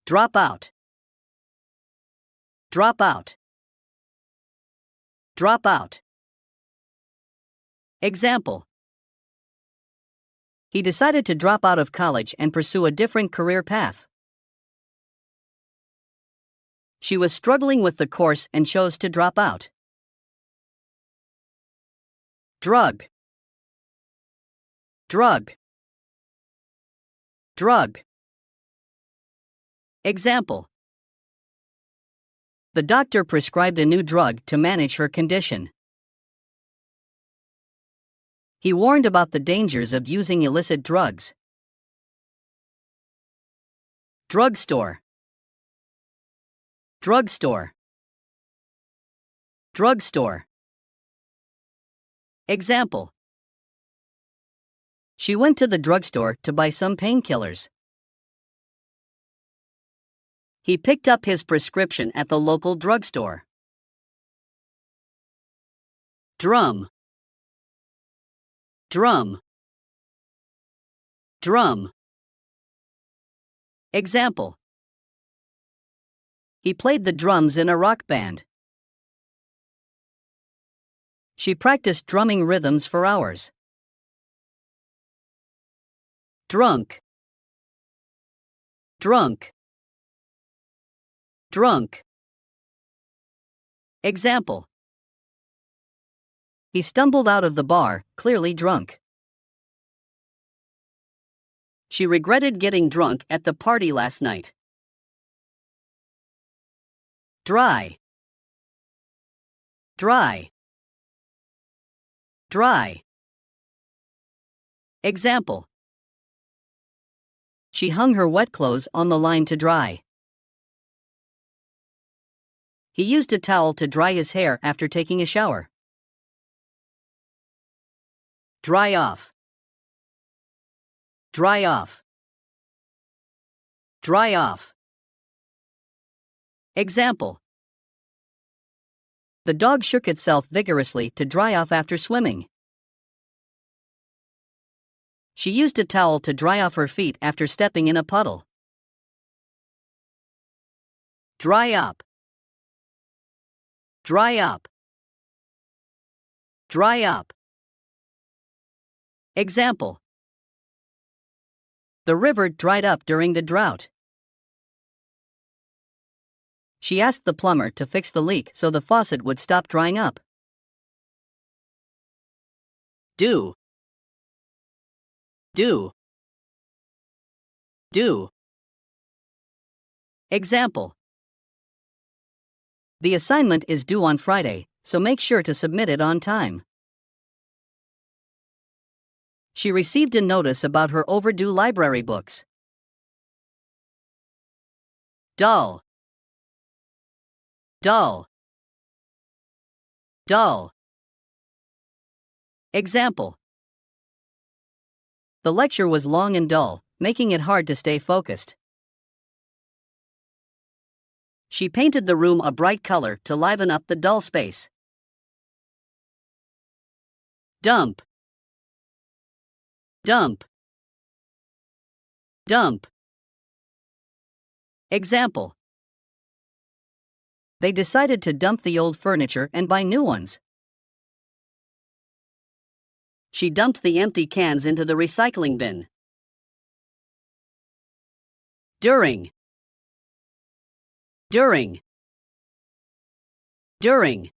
Drop out. Drop out. Drop out. Example. He decided to drop out of college and pursue a different career path. She was struggling with the course and chose to drop out. Drug. Drug. Drug. Example. The doctor prescribed a new drug to manage her condition. He warned about the dangers of using illicit drugs. Drugstore. Drugstore. Drugstore. Example. She went to the drugstore to buy some painkillers. He picked up his prescription at the local drugstore. Drum. Drum. Drum. Example. He played the drums in a rock band. She practiced drumming rhythms for hours. Drunk. Drunk. Drunk. Example. He stumbled out of the bar, clearly drunk. She regretted getting drunk at the party last night. Dry. Dry. Dry. Example. She hung her wet clothes on the line to dry. He used a towel to dry his hair after taking a shower. Dry off. Dry off. Dry off. Example. The dog shook itself vigorously to dry off after swimming. She used a towel to dry off her feet after stepping in a puddle. Dry up. Dry up. Dry up. Example. The river dried up during the drought. She asked the plumber to fix the leak so the faucet would stop drying up. Do. Do. Do. Example. The assignment is due on Friday, so make sure to submit it on time. She received a notice about her overdue library books. Dull. Dull. Dull. Example. The lecture was long and dull, making it hard to stay focused. She painted the room a bright color to liven up the dull space. dump, dump, dump. Example. They decided to dump the old furniture and buy new ones. She dumped the empty cans into the recycling bin. During, during, during.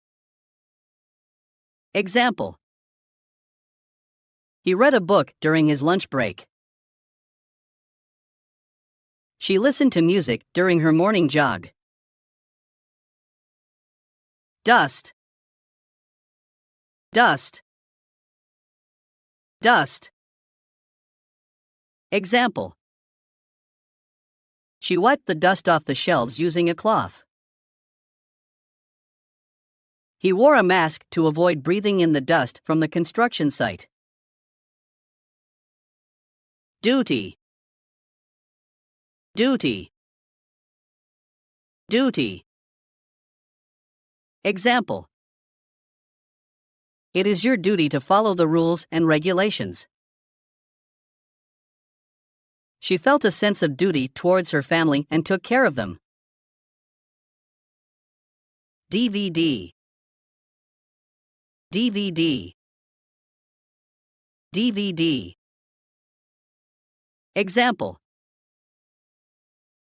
Example. He read a book during his lunch break. She listened to music during her morning jog. Dust, dust, dust. Example. She wiped the dust off the shelves using a cloth. He wore a mask to avoid breathing in the dust from the construction site. Duty, duty, duty. Example. It is your duty to follow the rules and regulations. She felt a sense of duty towards her family and took care of them. DVD, DVD, DVD. Example.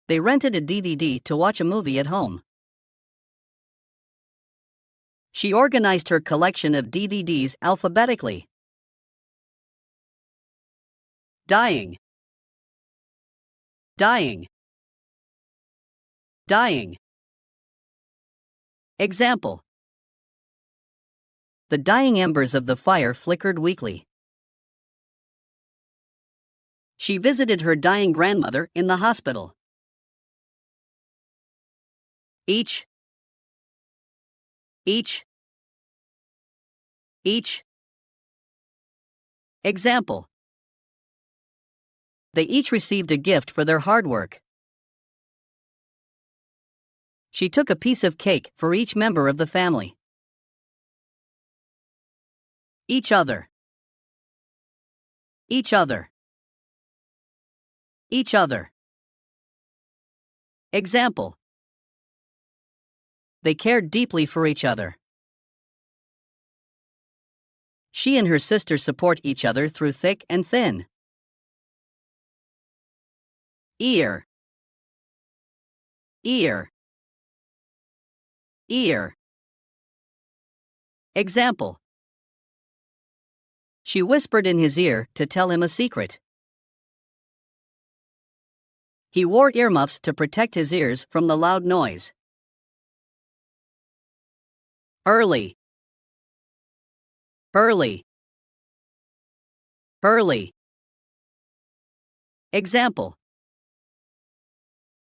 They rented a DVD to watch a movie at home. She organized her collection of DVDs alphabetically. Dying, dying, dying. Example. The dying embers of the fire flickered weakly. She visited her dying grandmother in the hospital. Each, each, each. Example. They each received a gift for their hard work. She took a piece of cake for each member of the family. Each other, each other, each other. Example. They cared deeply for each other. She and her sister support each other through thick and thin. Ear, ear, ear. Example. She whispered in his ear to tell him a secret. He wore earmuffs to protect his ears from the loud noise. Early, early, early. Example.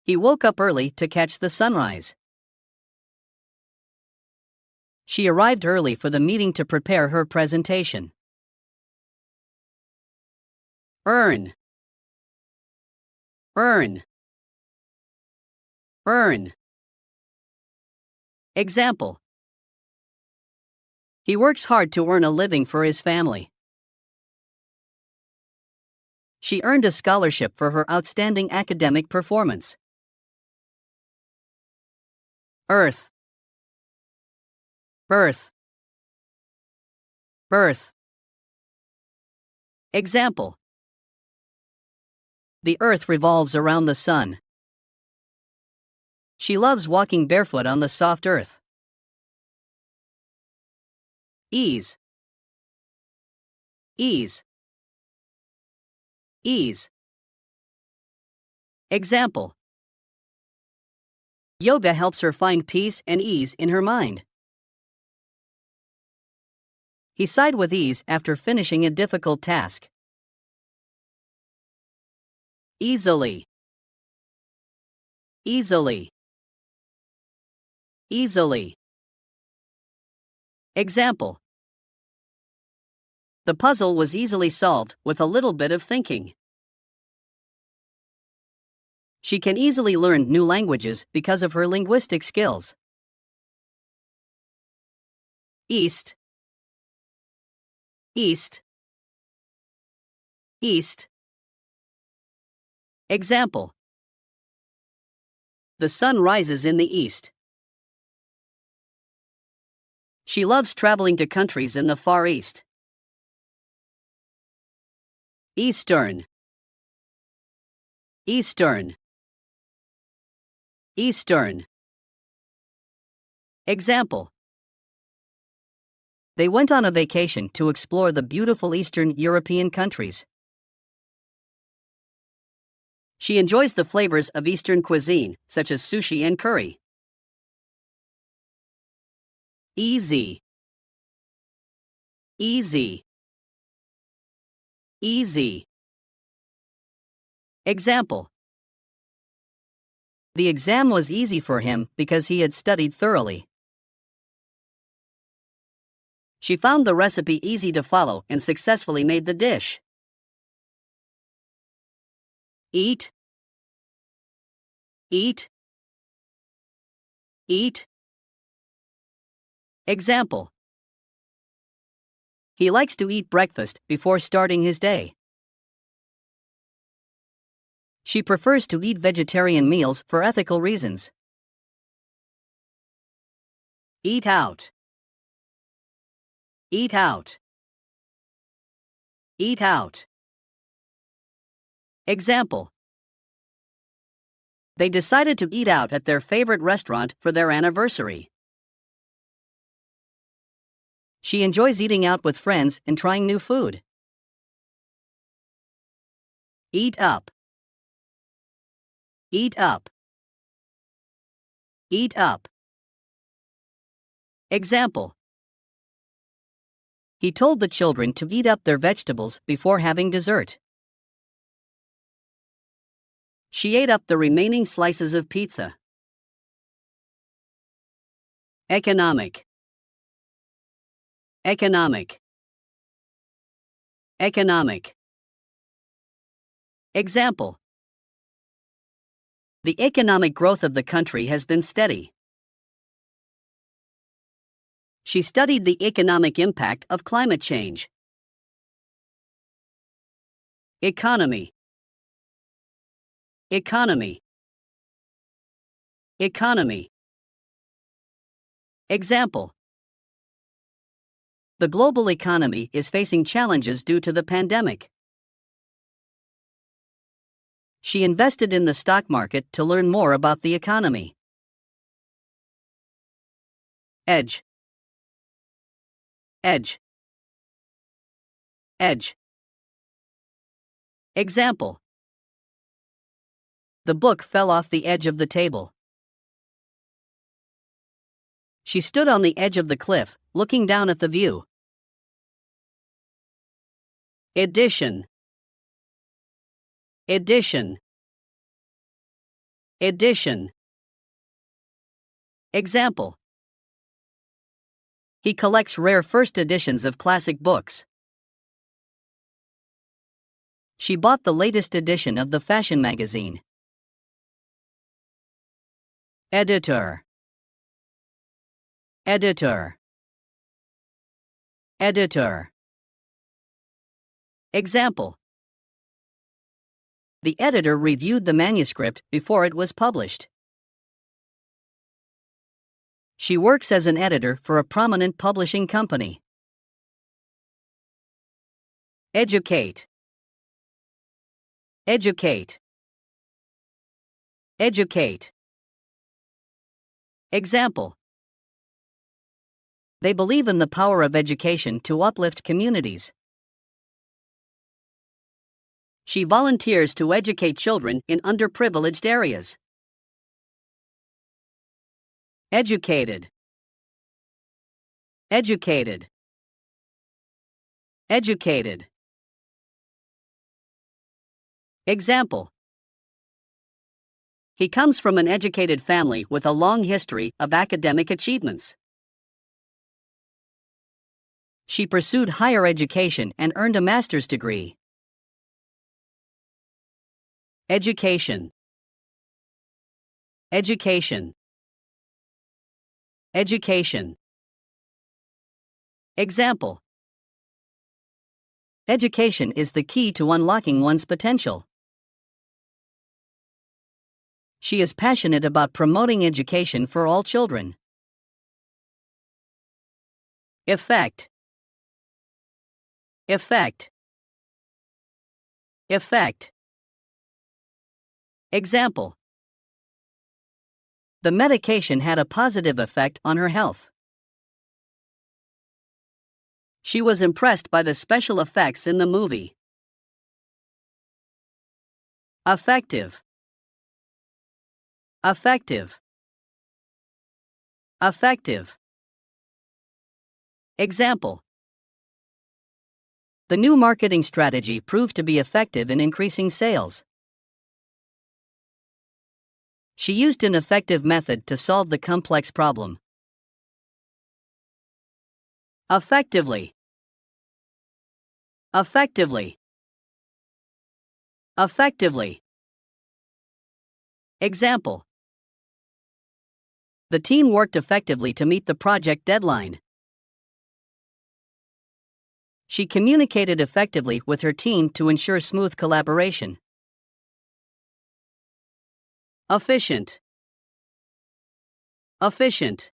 He woke up early to catch the sunrise. She arrived early for the meeting to prepare her presentation. Earn, earn, earn. Example. He works hard to earn a living for his family. She earned a scholarship for her outstanding academic performance. Earth, earth, earth. Example. The earth revolves around the sun. She loves walking barefoot on the soft earth. Ease, ease, ease. Example. Yoga helps her find peace and ease in her mind. He sighed with ease after finishing a difficult task. Easily, easily, easily. Example. The puzzle was easily solved with a little bit of thinking. She can easily learn new languages because of her linguistic skills. East, east, east. Example. The sun rises in the east. She loves traveling to countries in the Far East. Eastern, eastern, eastern. Example. They went on a vacation to explore the beautiful Eastern European countries. She enjoys the flavors of Eastern cuisine, such as sushi and curry. Easy, easy, easy. Example. The exam was easy for him because he had studied thoroughly. She found the recipe easy to follow and successfully made the dish. Eat, eat, eat. Example. He likes to eat breakfast before starting his day. She prefers to eat vegetarian meals for ethical reasons. Eat out, eat out, eat out. Example. They decided to eat out at their favorite restaurant for their anniversary. She enjoys eating out with friends and trying new food. Eat up, eat up, eat up. Example. He told the children to eat up their vegetables before having dessert. She ate up the remaining slices of pizza. Economic, economic, economic. Example. The economic growth of the country has been steady. She studied the economic impact of climate change. Economy, economy, economy. Example. The global economy is facing challenges due to the pandemic. She invested in the stock market to learn more about the economy. Edge, edge, edge. Example. The book fell off the edge of the table. She stood on the edge of the cliff, looking down at the view. Edition, edition, edition. Example. He collects rare first editions of classic books. She bought the latest edition of the fashion magazine. Editor, editor, editor. Example. The editor reviewed the manuscript before it was published. She works as an editor for a prominent publishing company. Educate, educate, educate. Example. They believe in the power of education to uplift communities. She volunteers to educate children in underprivileged areas. Educated, educated, educated. Example. He comes from an educated family with a long history of academic achievements. She pursued higher education and earned a master's degree. Education, education, education. Example. Education is the key to unlocking one's potential. She is passionate about promoting education for all children. Effect. Effect. Effect. Example. The medication had a positive effect on her health. She was impressed by the special effects in the movie. Effective. Effective. Effective. Example. The new marketing strategy proved to be effective in increasing sales. She used an effective method to solve the complex problem. Effectively. Effectively. Effectively. Example. The team worked effectively to meet the project deadline. She communicated effectively with her team to ensure smooth collaboration. Efficient. Efficient.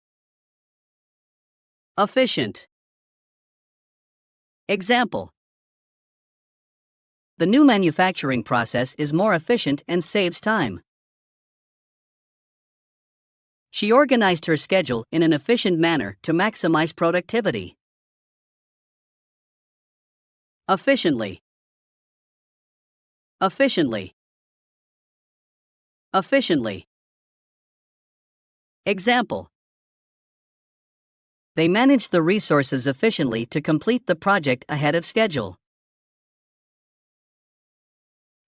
Efficient. Example. The new manufacturing process is more efficient and saves time. She organized her schedule in an efficient manner to maximize productivity. Efficiently. Efficiently. Efficiently. Example. They managed the resources efficiently to complete the project ahead of schedule.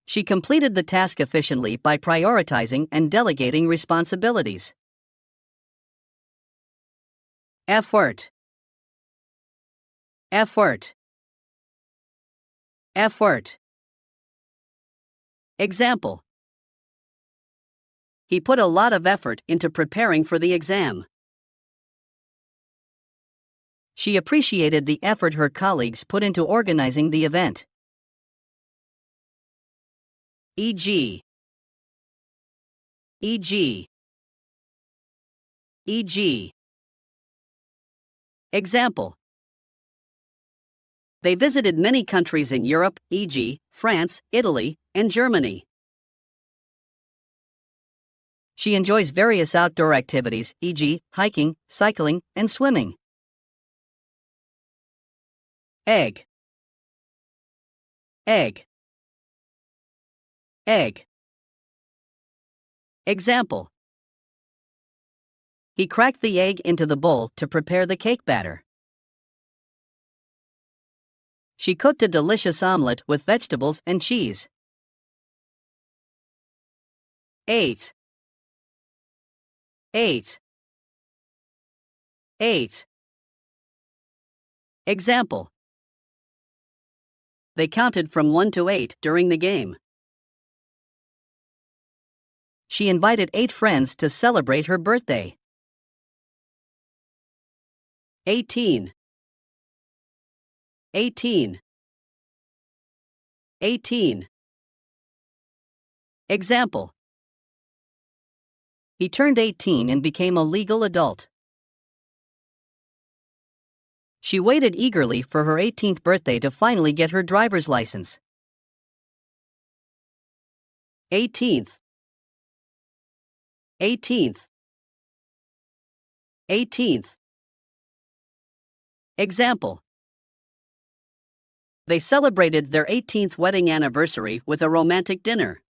She completed the task efficiently by prioritizing and delegating responsibilities. Effort. Effort. Effort. Example. He put a lot of effort into preparing for the exam. She appreciated the effort her colleagues put into organizing the event. E.g. E.g. E.g. Example. They visited many countries in Europe, e.g., France, Italy, and Germany. She enjoys various outdoor activities, e.g., hiking, cycling, and swimming. Egg. Egg. Egg. Example. He cracked the egg into the bowl to prepare the cake batter. She cooked a delicious omelette with vegetables and cheese. 8. 8. 8. Example. They counted from 1 to 8 during the game. She invited 8 friends to celebrate her birthday. 18. 18. 18. Example. He turned 18 and became a legal adult. She waited eagerly for her 18th birthday to finally get her driver's license. 18th. 18th. 18th. Example. They celebrated their 18th wedding anniversary with a romantic dinner.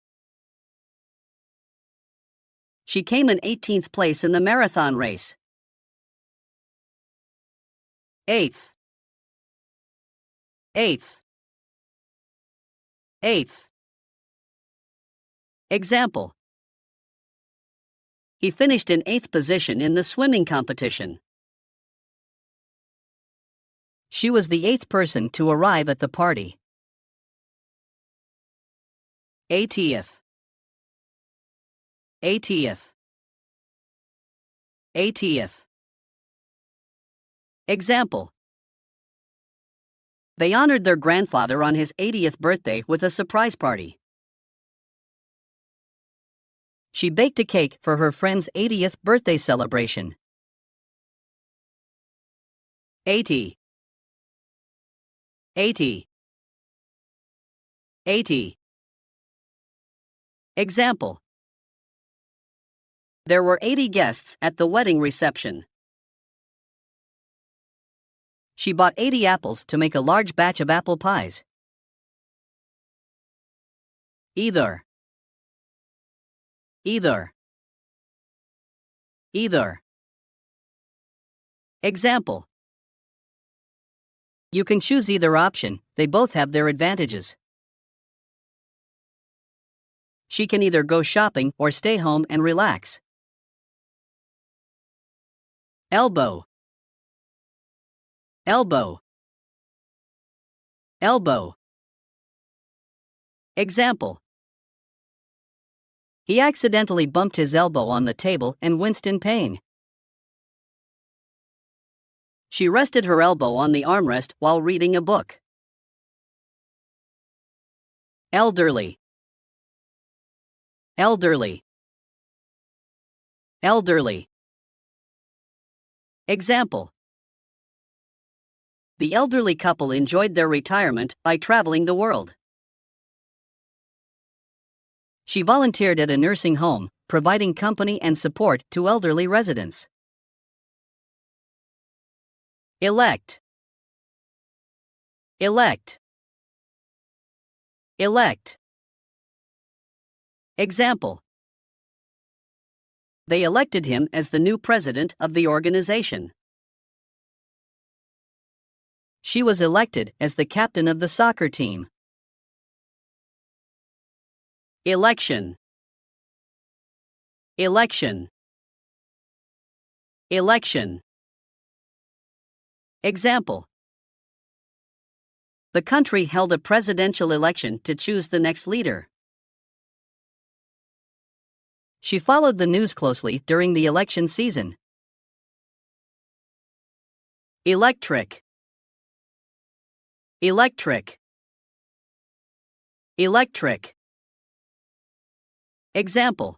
She came in 18th place in the marathon race. 8th. 8th. 8th. Example. He finished in 8th position in the swimming competition. She was the 8th person to arrive at the party. 80th. 80th. 80th. Example. They honored their grandfather on his 80th birthday with a surprise party. She baked a cake for her friend's 80th birthday celebration. 80 80 80 Example: There were 80 guests at the wedding reception. She bought 80 apples to make a large batch of apple pies. Either Example: You can choose either option, they both have their advantages. She can either go shopping or stay home and relax. Elbow Example: He accidentally bumped his elbow on the table and winced in pain. She rested her elbow on the armrest while reading a book. Elderly Example: The elderly couple enjoyed their retirement by traveling the world. She volunteered at a nursing home, providing company and support to elderly residents. Elect Example: They elected him as the new president of the organization. She was elected as the captain of the soccer team. Election Example: The country held a presidential election to choose the next leader. She followed the news closely during the election season. Electric Example: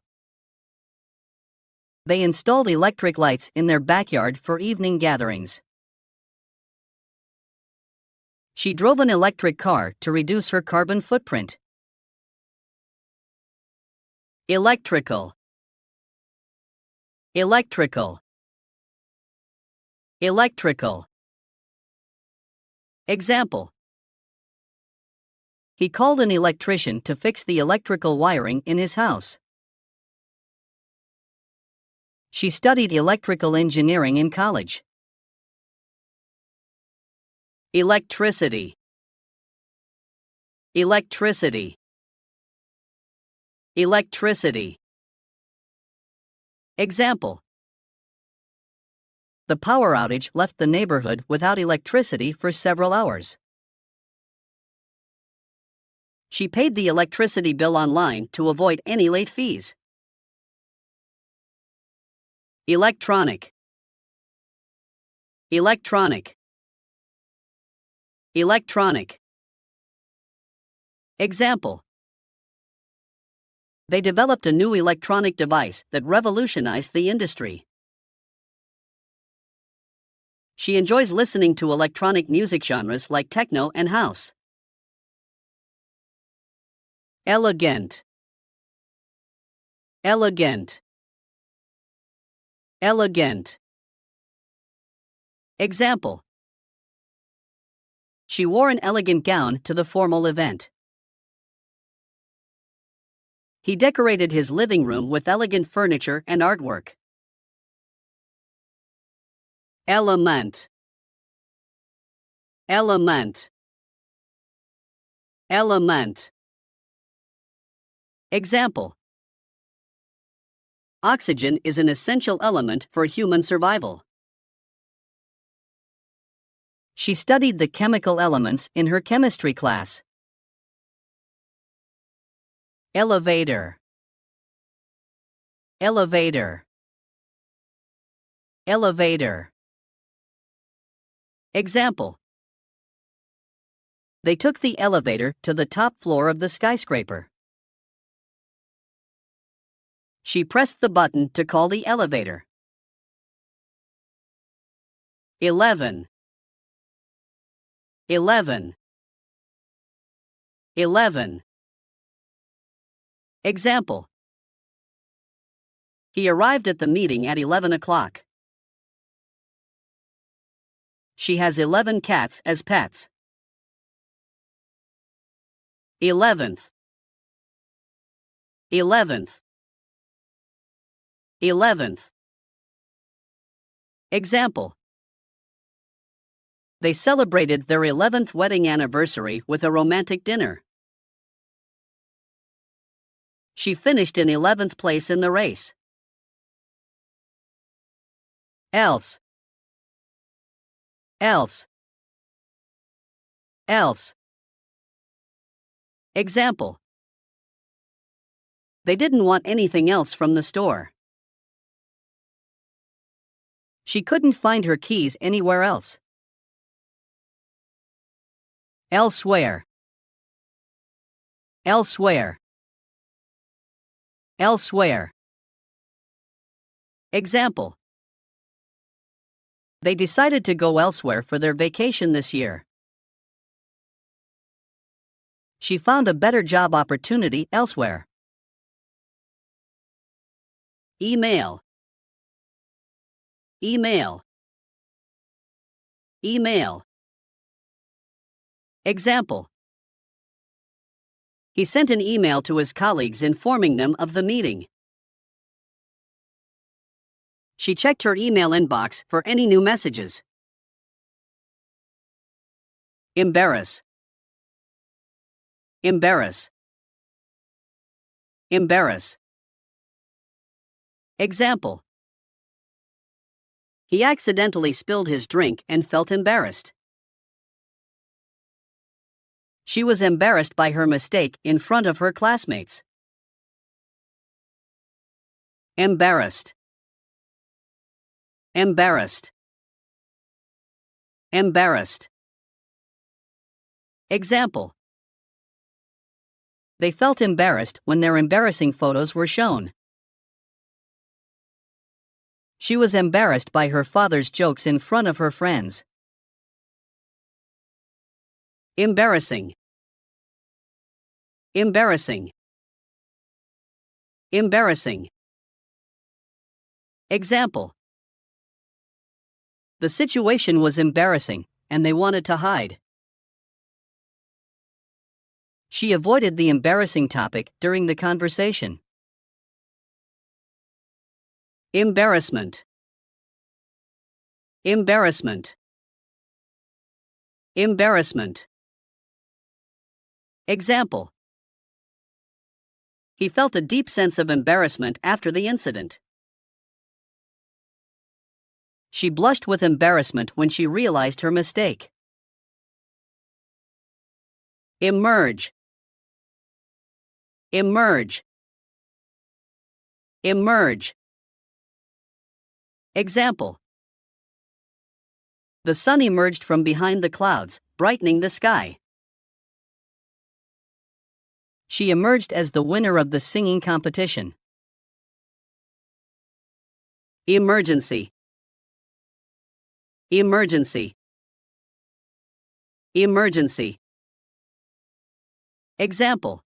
They installed electric lights in their backyard for evening gatherings. She drove an electric car to reduce her carbon footprint. Electrical Example: He called an electrician to fix the electrical wiring in his house. She studied electrical engineering in college. Electricity Example: The power outage left the neighborhood without electricity for several hours. She paid the electricity bill online to avoid any late fees. Electronic Example: They developed a new electronic device that revolutionized the industry. She enjoys listening to electronic music genres like techno and house. Elegant Example: She wore an elegant gown to the formal event. He decorated his living room with elegant furniture and artwork. Element Example: Oxygen is an essential element for human survival. She studied the chemical elements in her chemistry class. Elevator Example: They took the elevator to the top floor of the skyscraper. She pressed the button to call the elevator. 11. 11. 11. Example. He arrived at the meeting at 11 o'clock. She has 11 cats as pets. 11th. 11th. 11th. Example. They celebrated their 11th wedding anniversary with a romantic dinner. She finished in 11th place in the race. Else. Else. Else. Example. They didn't want anything else from the store. She couldn't find her keys anywhere else. Elsewhere. Elsewhere. Elsewhere. Example. They decided to go elsewhere for their vacation this year. She found a better job opportunity elsewhere. Email. Email. Email. Example. He sent an email to his colleagues informing them of the meeting. She checked her email inbox for any new messages. Embarrass. Embarrass. Embarrass. Example. He accidentally spilled his drink and felt embarrassed. She was embarrassed by her mistake in front of her classmates. Embarrassed. Embarrassed. Embarrassed. Example. They felt embarrassed when their embarrassing photos were shown. She was embarrassed by her father's jokes in front of her friends. Embarrassing. Embarrassing. Embarrassing. Example. The situation was embarrassing, and they wanted to hide. She avoided the embarrassing topic during the conversation. Embarrassment. Embarrassment. Embarrassment. Example. He felt a deep sense of embarrassment after the incident. She blushed with embarrassment when she realized her mistake. Emerge. Emerge. Emerge. Example. The sun emerged from behind the clouds, brightening the sky. She emerged as the winner of the singing competition. Emergency. Emergency. Emergency. Example.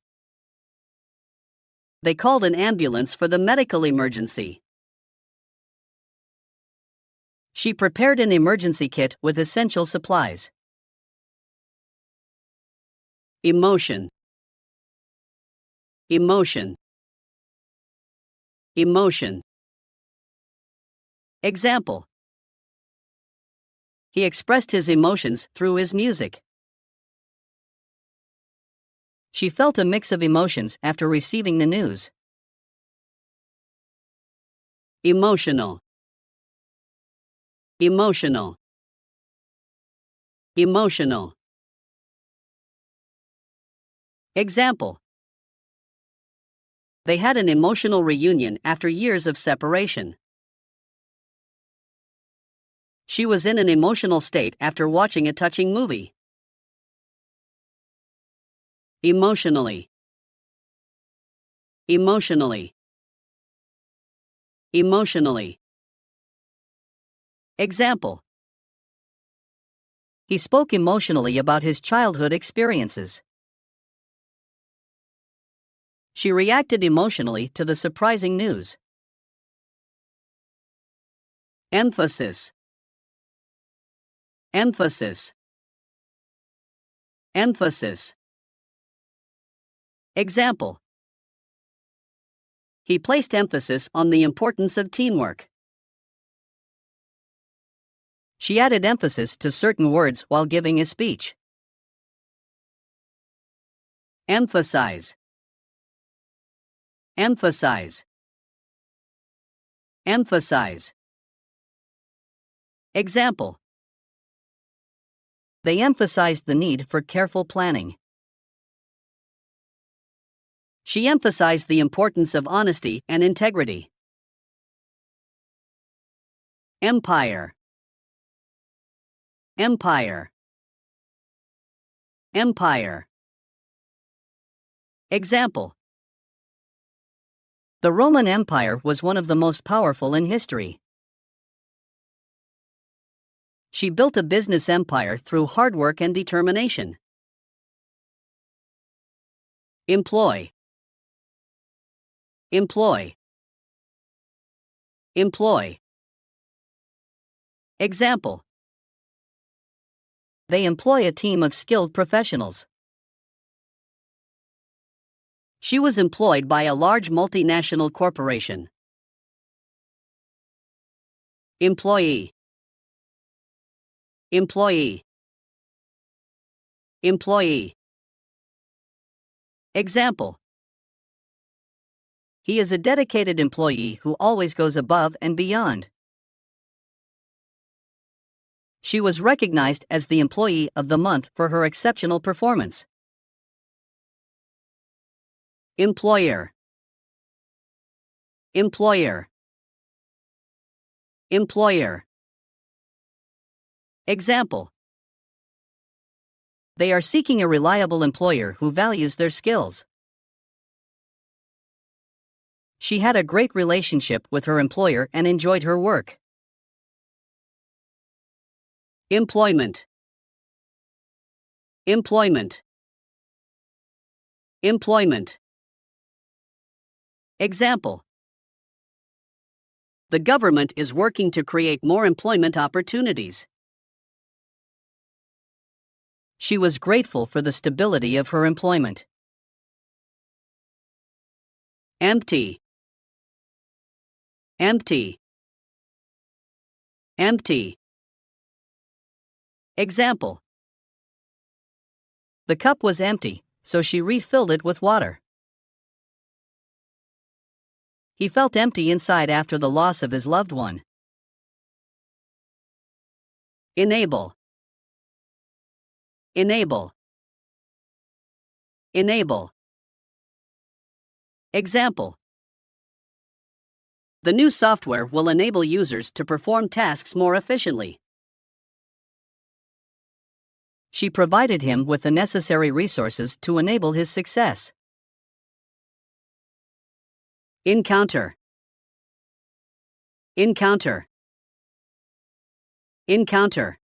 They called an ambulance for the medical emergency. She prepared an emergency kit with essential supplies. Emotion. Emotion. Emotion. Example. He expressed his emotions through his music. She felt a mix of emotions after receiving the news. Emotional. Emotional. Emotional. Example. They had an emotional reunion after years of separation. She was in an emotional state after watching a touching movie. emotionally, emotionally, emotionally. Example: he spoke emotionally about his childhood experiences. She reacted emotionally to the surprising news. Emphasis, emphasis, emphasis. Example: he placed emphasis on the importance of teamwork. She added emphasis to certain words while giving a speech. Emphasize, emphasize, emphasize. Example: they emphasized the need for careful planning. She emphasized the importance of honesty and integrity. Empire, empire, empire. Example: the Roman Empire was one of the most powerful in history. She built a business empire through hard work and determination. Employ, employ, employ. Example: they employ a team of skilled professionals. She was employed by a large multinational corporation. Employee, employee, employee. Example: he is a dedicated employee who always goes above and beyond. She was recognized as the Employee of the Month for her exceptional performance. Employer, employer, employer. Example: they are seeking a reliable employer who values their skills. She had a great relationship with her employer and enjoyed her work. Employment, employment, employment. Example: the government is working to create more employment opportunities. She was grateful for the stability of her employment. Empty, empty, empty. Example: the cup was empty, so she refilled it with water. He felt empty inside after the loss of his loved one. Enable, enable, enable. Example: the new software will enable users to perform tasks more efficiently. She provided him with the necessary resources to enable his success. Encounter, encounter, encounter.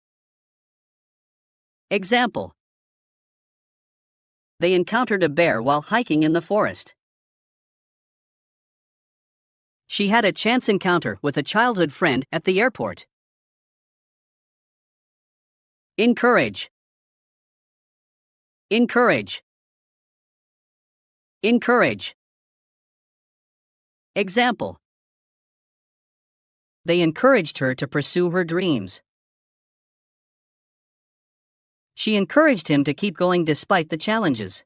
Example: they encountered a bear while hiking in the forest. She had a chance encounter with a childhood friend at the airport. Encourage, encourage, encourage. Example: they encouraged her to pursue her dreams. She encouraged him to keep going despite the challenges.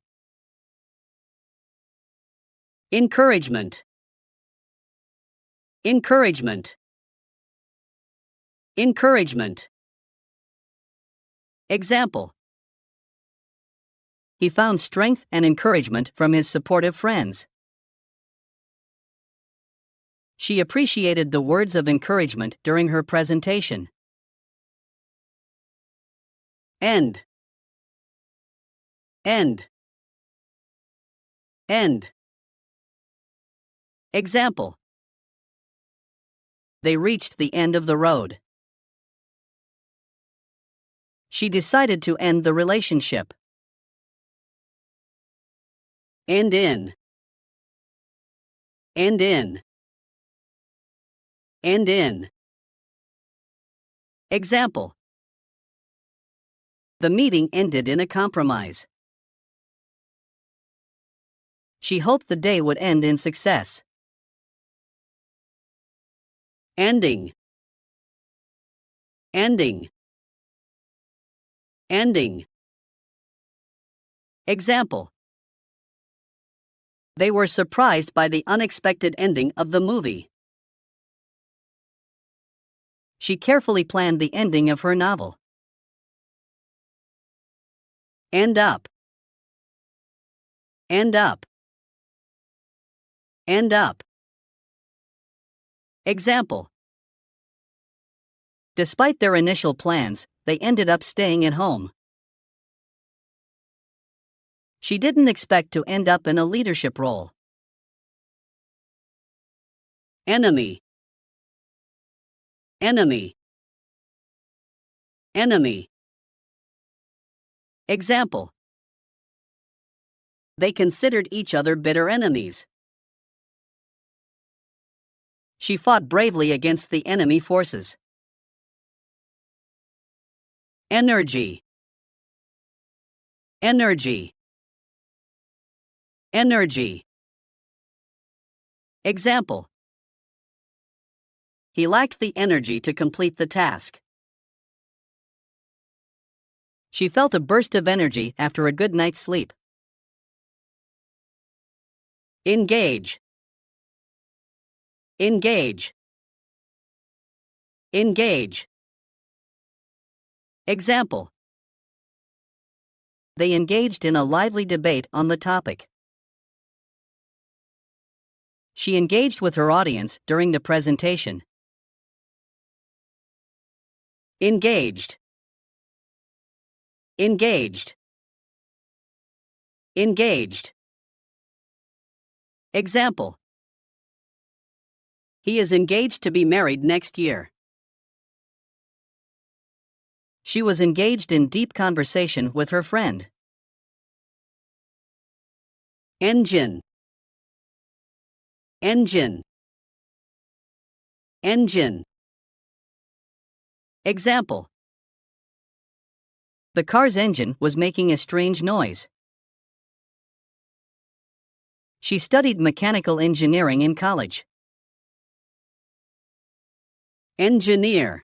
Encouragement, encouragement, encouragement. Example: he found strength and encouragement from his supportive friends. She appreciated the words of encouragement during her presentation. End, end, End. Example. They reached the end of the road. She decided to end the relationship. End in. End in. End in. Example. The meeting ended in a compromise. She hoped the day would end in success. Ending. Ending. Ending. Example. They were surprised by the unexpected ending of the movie. She carefully planned the ending of her novel. End up. End up. End up. Example. Despite their initial plans, they ended up staying at home. She didn't expect to end up in a leadership role. Enemy. Enemy. Enemy. Example. They considered each other bitter enemies. She fought bravely against the enemy forces. Energy. Energy. Energy. Example. He lacked the energy to complete the task. She felt a burst of energy after a good night's sleep. Engage. Engage. Engage. Example. They engaged in a lively debate on the topic. She engaged with her audience during the presentation. Engaged. Engaged. Engaged. Example. He is engaged to be married next year. She was engaged in deep conversation with her friend. Engine. Engine. Engine. Example. The car's engine was making a strange noise. She studied mechanical engineering in college. Engineer.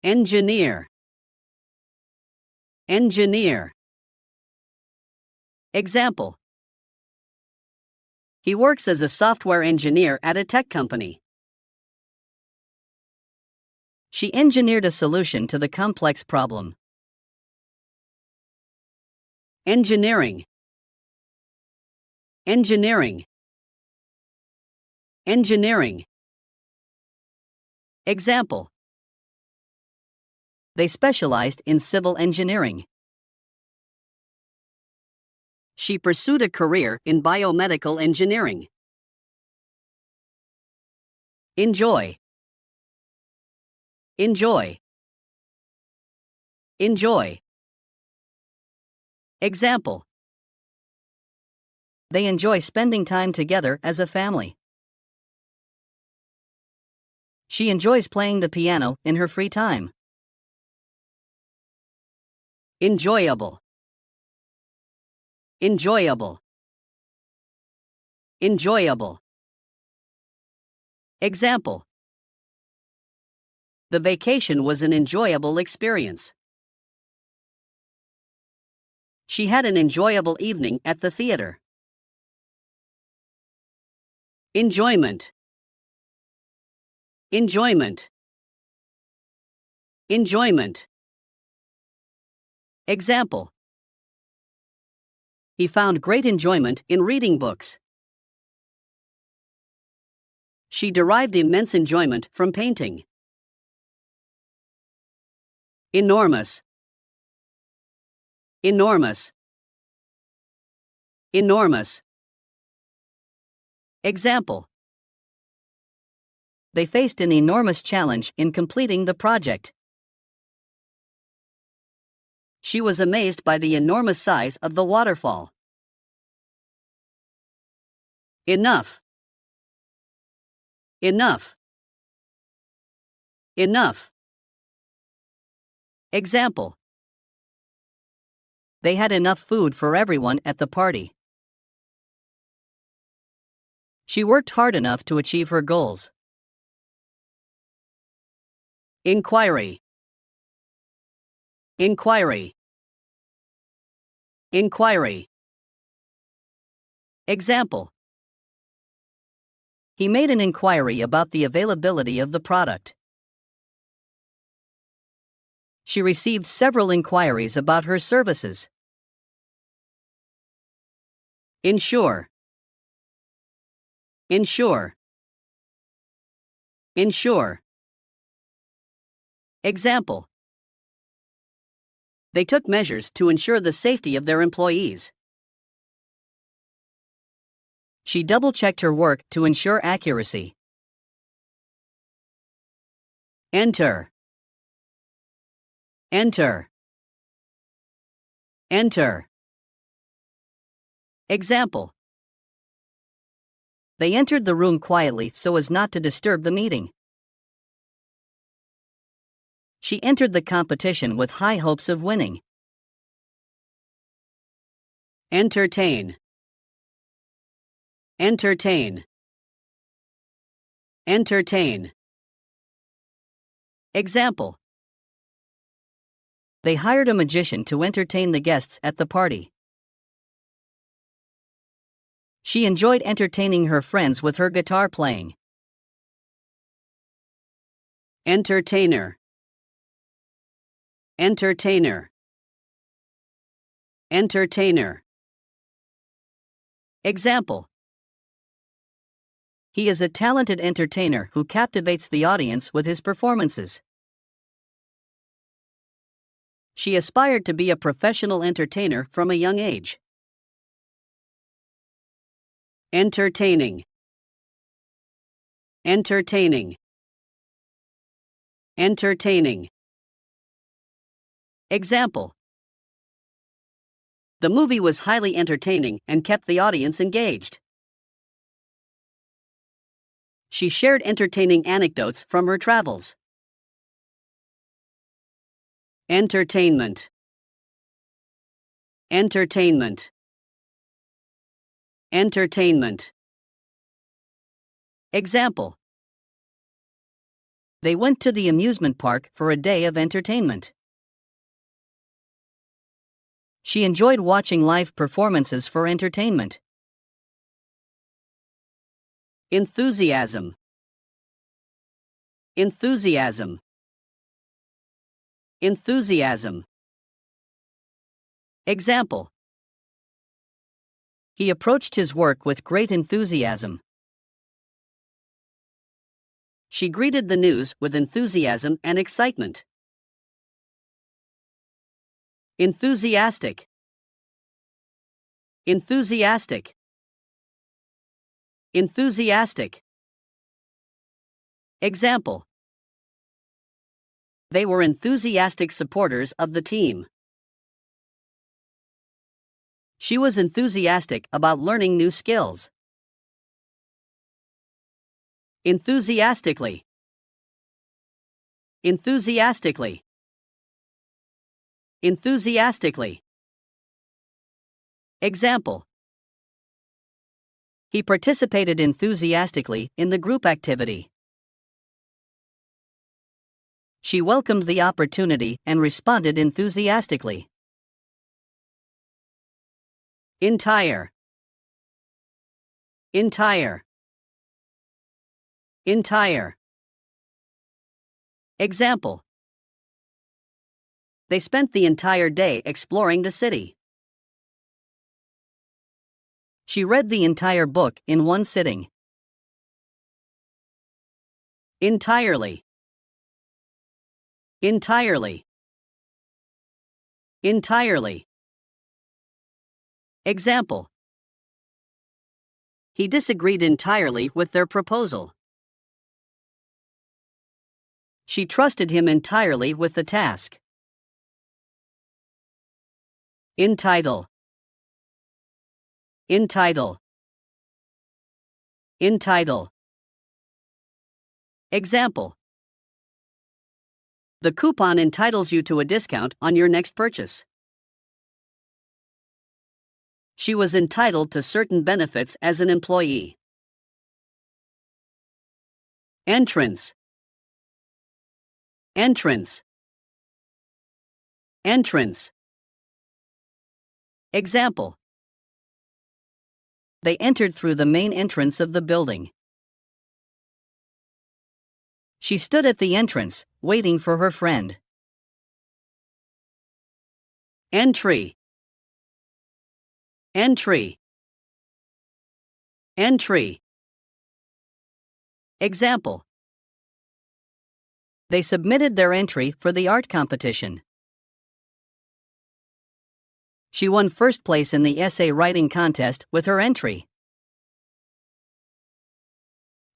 Engineer. Engineer. Example. He works as a software engineer at a tech company. She engineered a solution to the complex problem. Engineering. Engineering. Engineering. Example. They specialized in civil engineering. She pursued a career in biomedical engineering. Enjoy. Enjoy. Enjoy. Example. They enjoy spending time together as a family. She enjoys playing the piano in her free time. Enjoyable. Enjoyable. Enjoyable. Example. The vacation was an enjoyable experience. She had an enjoyable evening at the theater. Enjoyment. Enjoyment. Enjoyment. Example. He found great enjoyment in reading books. She derived immense enjoyment from painting. Enormous. Enormous. Enormous. Example. They faced an enormous challenge in completing the project. She was amazed by the enormous size of the waterfall. Enough. Enough. Enough. Example. They had enough food for everyone at the party. She worked hard enough to achieve her goals. Inquiry. Inquiry. Inquiry. Example. He made an inquiry about the availability of the product. She received several inquiries about her services. Ensure. Ensure. Ensure. Example. They took measures to ensure the safety of their employees. She double-checked her work to ensure accuracy. Enter. Enter. Enter. Example. They entered the room quietly so as not to disturb the meeting. She entered the competition with high hopes of winning. Entertain. Entertain. Entertain. Example. They hired a magician to entertain the guests at the party. She enjoyed entertaining her friends with her guitar playing. Entertainer. Entertainer. Entertainer. Example. He is a talented entertainer who captivates the audience with his performances. She aspired to be a professional entertainer from a young age. Entertaining. Entertaining. Entertaining. Example. The movie was highly entertaining and kept the audience engaged. She shared entertaining anecdotes from her travels. Entertainment. Entertainment. Entertainment. Example. They went to the amusement park for a day of entertainment. She enjoyed watching live performances for entertainment. Enthusiasm. Enthusiasm. Enthusiasm. Example. He approached his work with great enthusiasm. She greeted the news with enthusiasm and excitement. Enthusiastic. Enthusiastic. Enthusiastic. Example. They were enthusiastic supporters of the team. She was enthusiastic about learning new skills. Enthusiastically. Enthusiastically. Enthusiastically. Example. He participated enthusiastically in the group activity. She welcomed the opportunity and responded enthusiastically. Entire. Entire. Entire. Example. They spent the entire day exploring the city. She read the entire book in one sitting. Entirely. Entirely. Entirely. Example. He disagreed entirely with their proposal. She trusted him entirely with the task. Entitle. Entitle. Entitle. Example. The coupon entitles you to a discount on your next purchase. She was entitled to certain benefits as an employee. Entrance. Entrance. Entrance. Example. They entered through the main entrance of the building. She stood at the entrance, waiting for her friend. Entry. Entry. Entry. Example. They submitted their entry for the art competition. She won first place in the essay writing contest with her entry.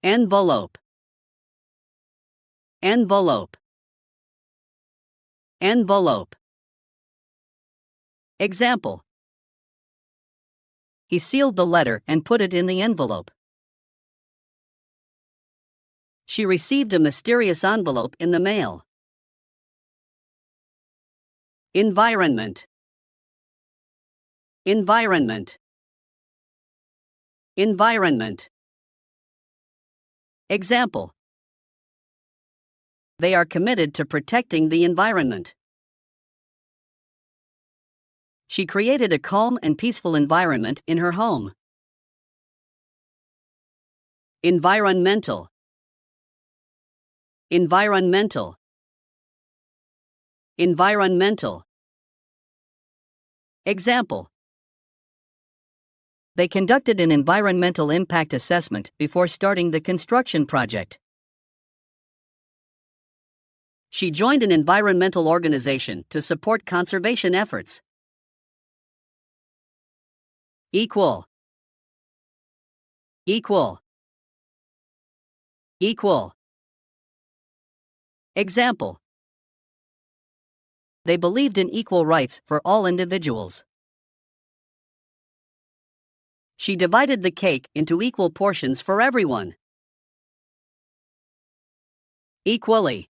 Envelope. Envelope. Envelope. Example. He sealed the letter and put it in the envelope. She received a mysterious envelope in the mail. Environment. Environment. Environment. Example. They are committed to protecting the environment. She created a calm and peaceful environment in her home. Environmental. Environmental. Environmental. Example. They conducted an environmental impact assessment before starting the construction project. She joined an environmental organization to support conservation efforts. Equal. Equal. Equal. Example. They believed in equal rights for all individuals. She divided the cake into equal portions for everyone. Equally.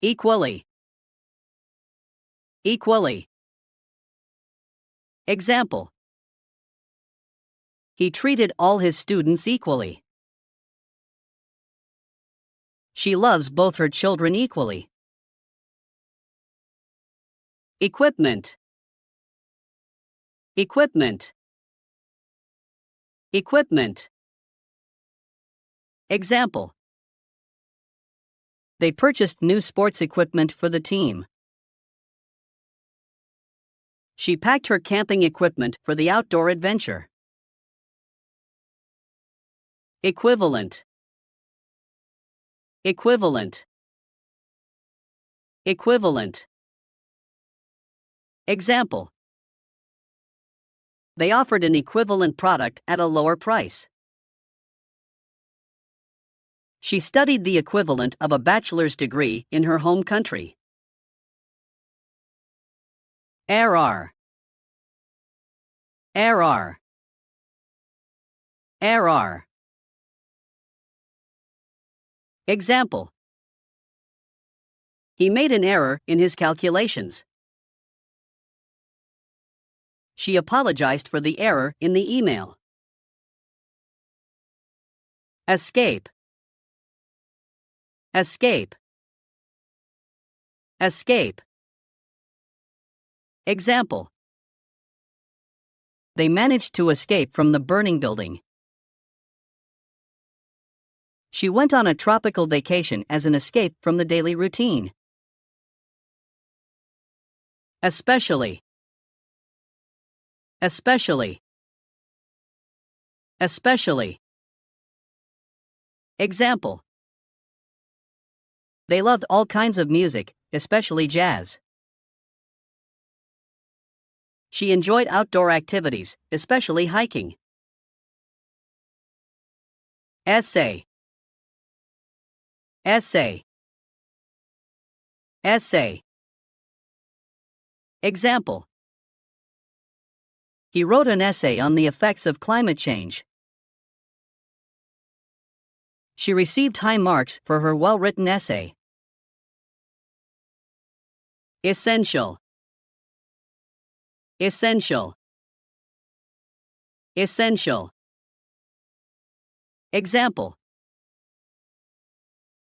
Equally. Equally. Example. He treated all his students equally. She loves both her children equally. Equipment. Equipment. Equipment. Example. They purchased new sports equipment for the team. She packed her camping equipment for the outdoor adventure. Equivalent. Equivalent. Equivalent. Example. They offered an equivalent product at a lower price. She studied the equivalent of a bachelor's degree in her home country. Error. Error. Error. Example. He made an error in his calculations. She apologized for the error in the email. Escape. Escape. Escape. Example. They managed to escape from the burning building. She went on a tropical vacation as an escape from the daily routine. Especially. Especially. Especially. Example. They loved all kinds of music, especially jazz. She enjoyed outdoor activities, especially hiking. Essay. Essay. Essay. Example. He wrote an essay on the effects of climate change. She received high marks for her well-written essay. Essential. Essential. Essential. Example.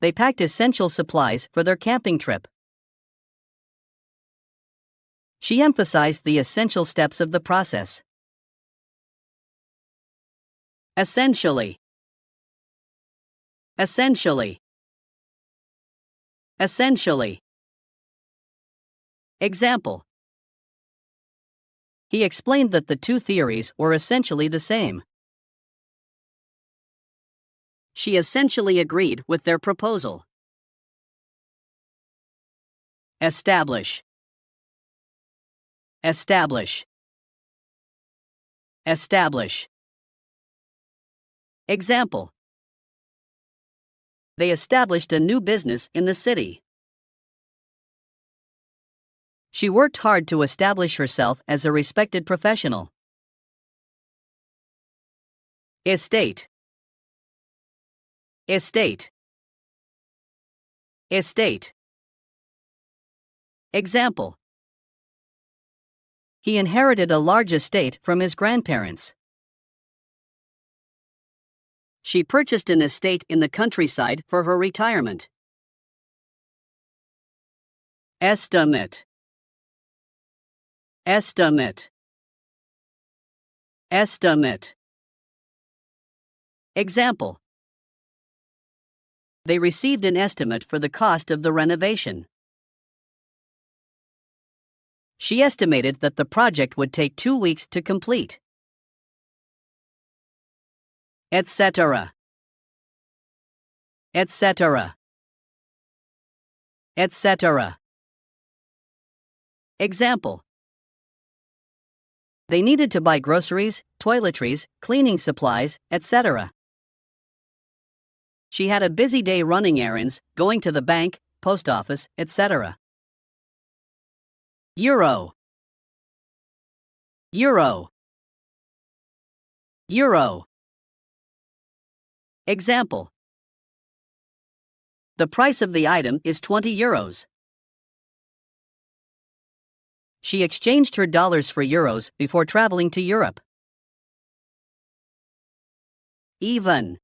They packed essential supplies for their camping trip. She emphasized the essential steps of the process. Essentially. Essentially. Essentially. Example. He explained that the two theories were essentially the same. She essentially agreed with their proposal. Establish. Establish. Establish. Example. They established a new business in the city. She worked hard to establish herself as a respected professional. Estate. Estate. Estate. Example. He inherited a large estate from his grandparents. She purchased an estate in the countryside for her retirement. Estimate. Estimate. Estimate. Example. They received an estimate for the cost of the renovation. She estimated that the project would take 2 weeks to complete. Etc. Etc. Etc. Example. They needed to buy groceries, toiletries, cleaning supplies, etc. She had a busy day running errands, going to the bank, post office, etc. Euro. Euro. Euro. Example. The price of the item is 20 euros. She exchanged her dollars for euros before traveling to Europe. Even.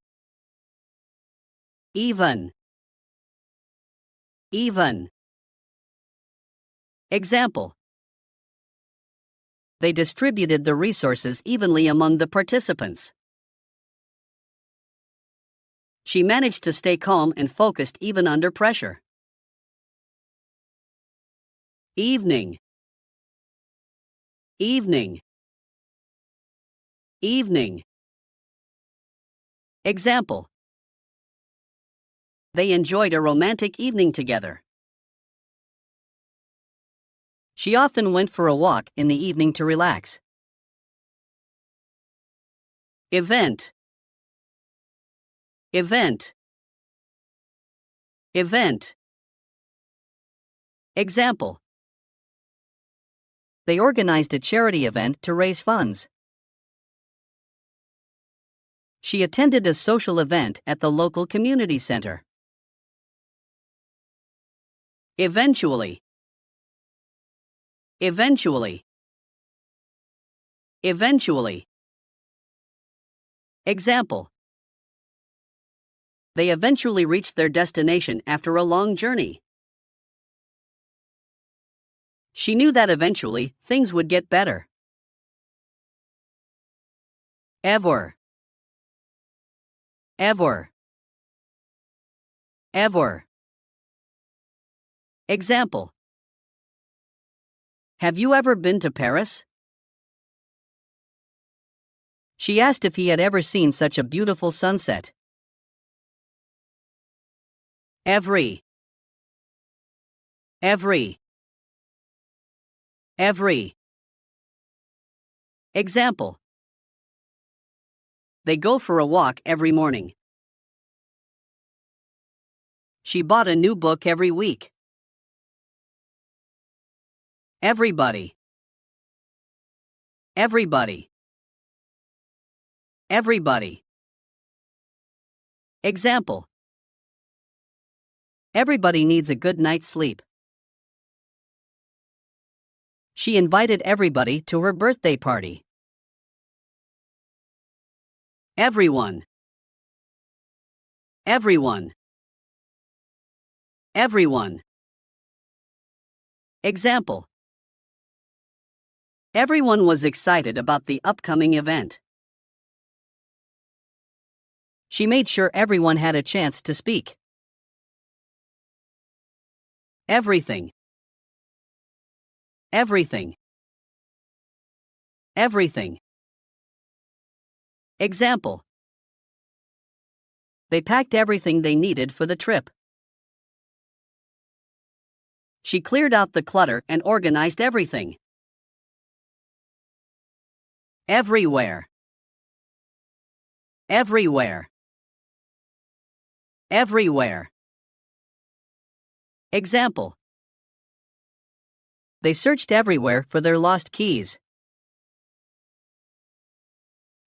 Even. Even. Example. They distributed the resources evenly among the participants. She managed to stay calm and focused even under pressure. Evening. Evening. Evening. Example. They enjoyed a romantic evening together. She often went for a walk in the evening to relax. Event. Event. Event. Example. They organized a charity event to raise funds. She attended a social event at the local community center. Eventually. Eventually. Eventually. Example. They eventually reached their destination after a long journey. She knew that eventually things would get better. Ever. Ever. Ever. Example. Have you ever been to Paris? She asked if he had ever seen such a beautiful sunset. Every. Every. Every. Example. They go for a walk every morning. She bought a new book every week. Everybody. Everybody. Everybody. Example. Everybody needs a good night's sleep. She invited everybody to her birthday party. Everyone. Everyone. Everyone. Example. Everyone was excited about the upcoming event. She made sure everyone had a chance to speak. Everything. Everything. Everything. Example. They packed everything they needed for the trip. She cleared out the clutter and organized everything. Everywhere. Everywhere. Everywhere. Example. They searched everywhere for their lost keys.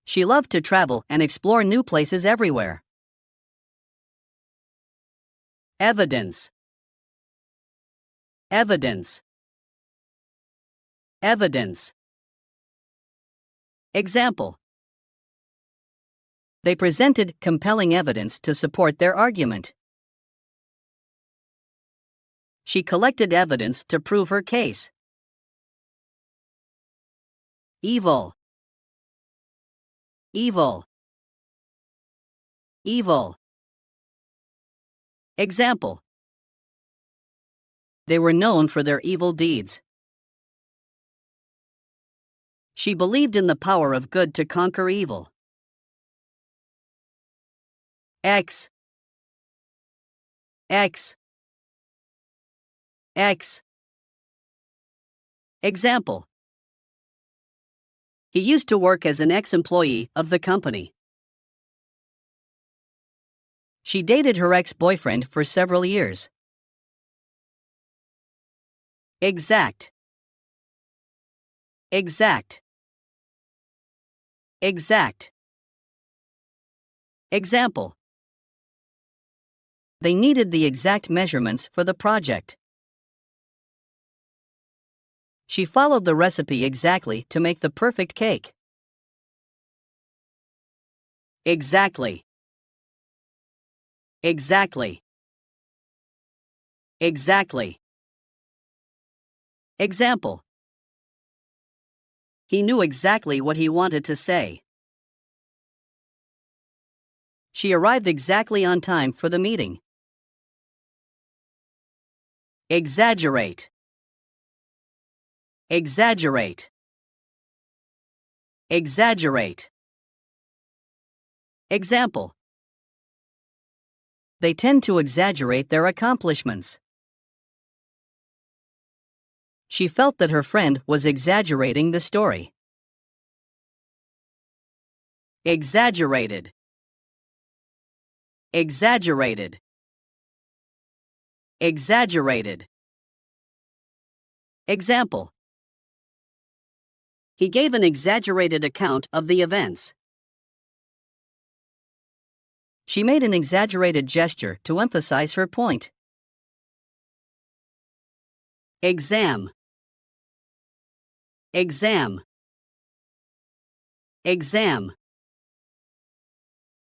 She loved to travel and explore new places everywhere. Evidence. Evidence. Evidence. Example. They presented compelling evidence to support their argument. She collected evidence to prove her case. Evil. Evil. Evil. Example. They were known for their evil deeds. She believed in the power of good to conquer evil. X. X. X. Example. He used to work as an ex-employee of the company. She dated her ex-boyfriend for several years. Exact. Exact. Exact. Example. They needed the exact measurements for the project. She followed the recipe exactly to make the perfect cake. Exactly. Exactly. Exactly. Example. He knew exactly what he wanted to say. She arrived exactly on time for the meeting. Exaggerate. Exaggerate. Exaggerate. Example. They tend to exaggerate their accomplishments. She felt that her friend was exaggerating the story. Exaggerated. Exaggerated. Exaggerated. Example. He gave an exaggerated account of the events. She made an exaggerated gesture to emphasize her point. Exam. Exam. Exam.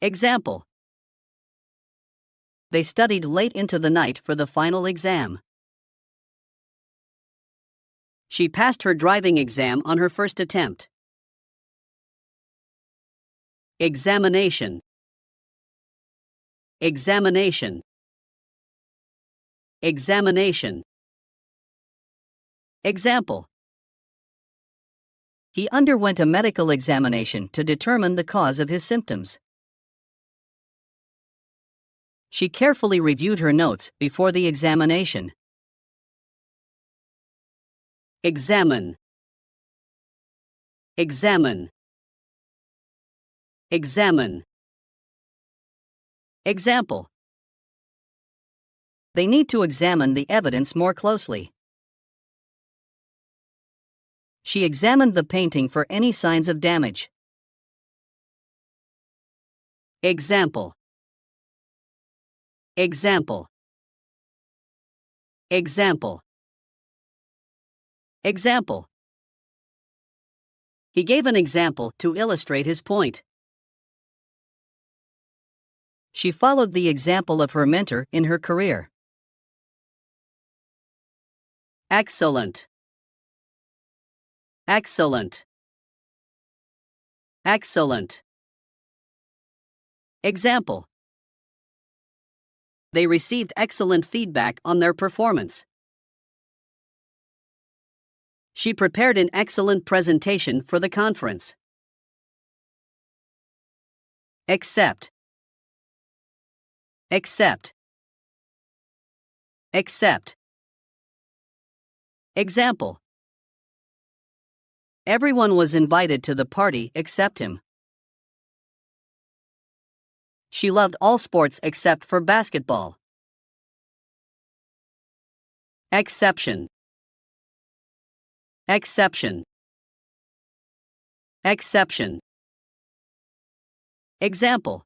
Example. They studied late into the night for the final exam. She passed her driving exam on her first attempt. Examination. Examination. Examination. Example. He underwent a medical examination to determine the cause of his symptoms. She carefully reviewed her notes before the examination. Examine. Examine. Examine. Example. They need to examine the evidence more closely. She examined the painting for any signs of damage. Example. Example. Example. Example. He gave an example to illustrate his point. She followed the example of her mentor in her career. Excellent. Excellent. Excellent. Example. They received excellent feedback on their performance. She prepared an excellent presentation for the conference. Accept. Accept. Accept. Example. Everyone was invited to the party except him. She loved all sports except for basketball. Exception. Exception. Exception. Example.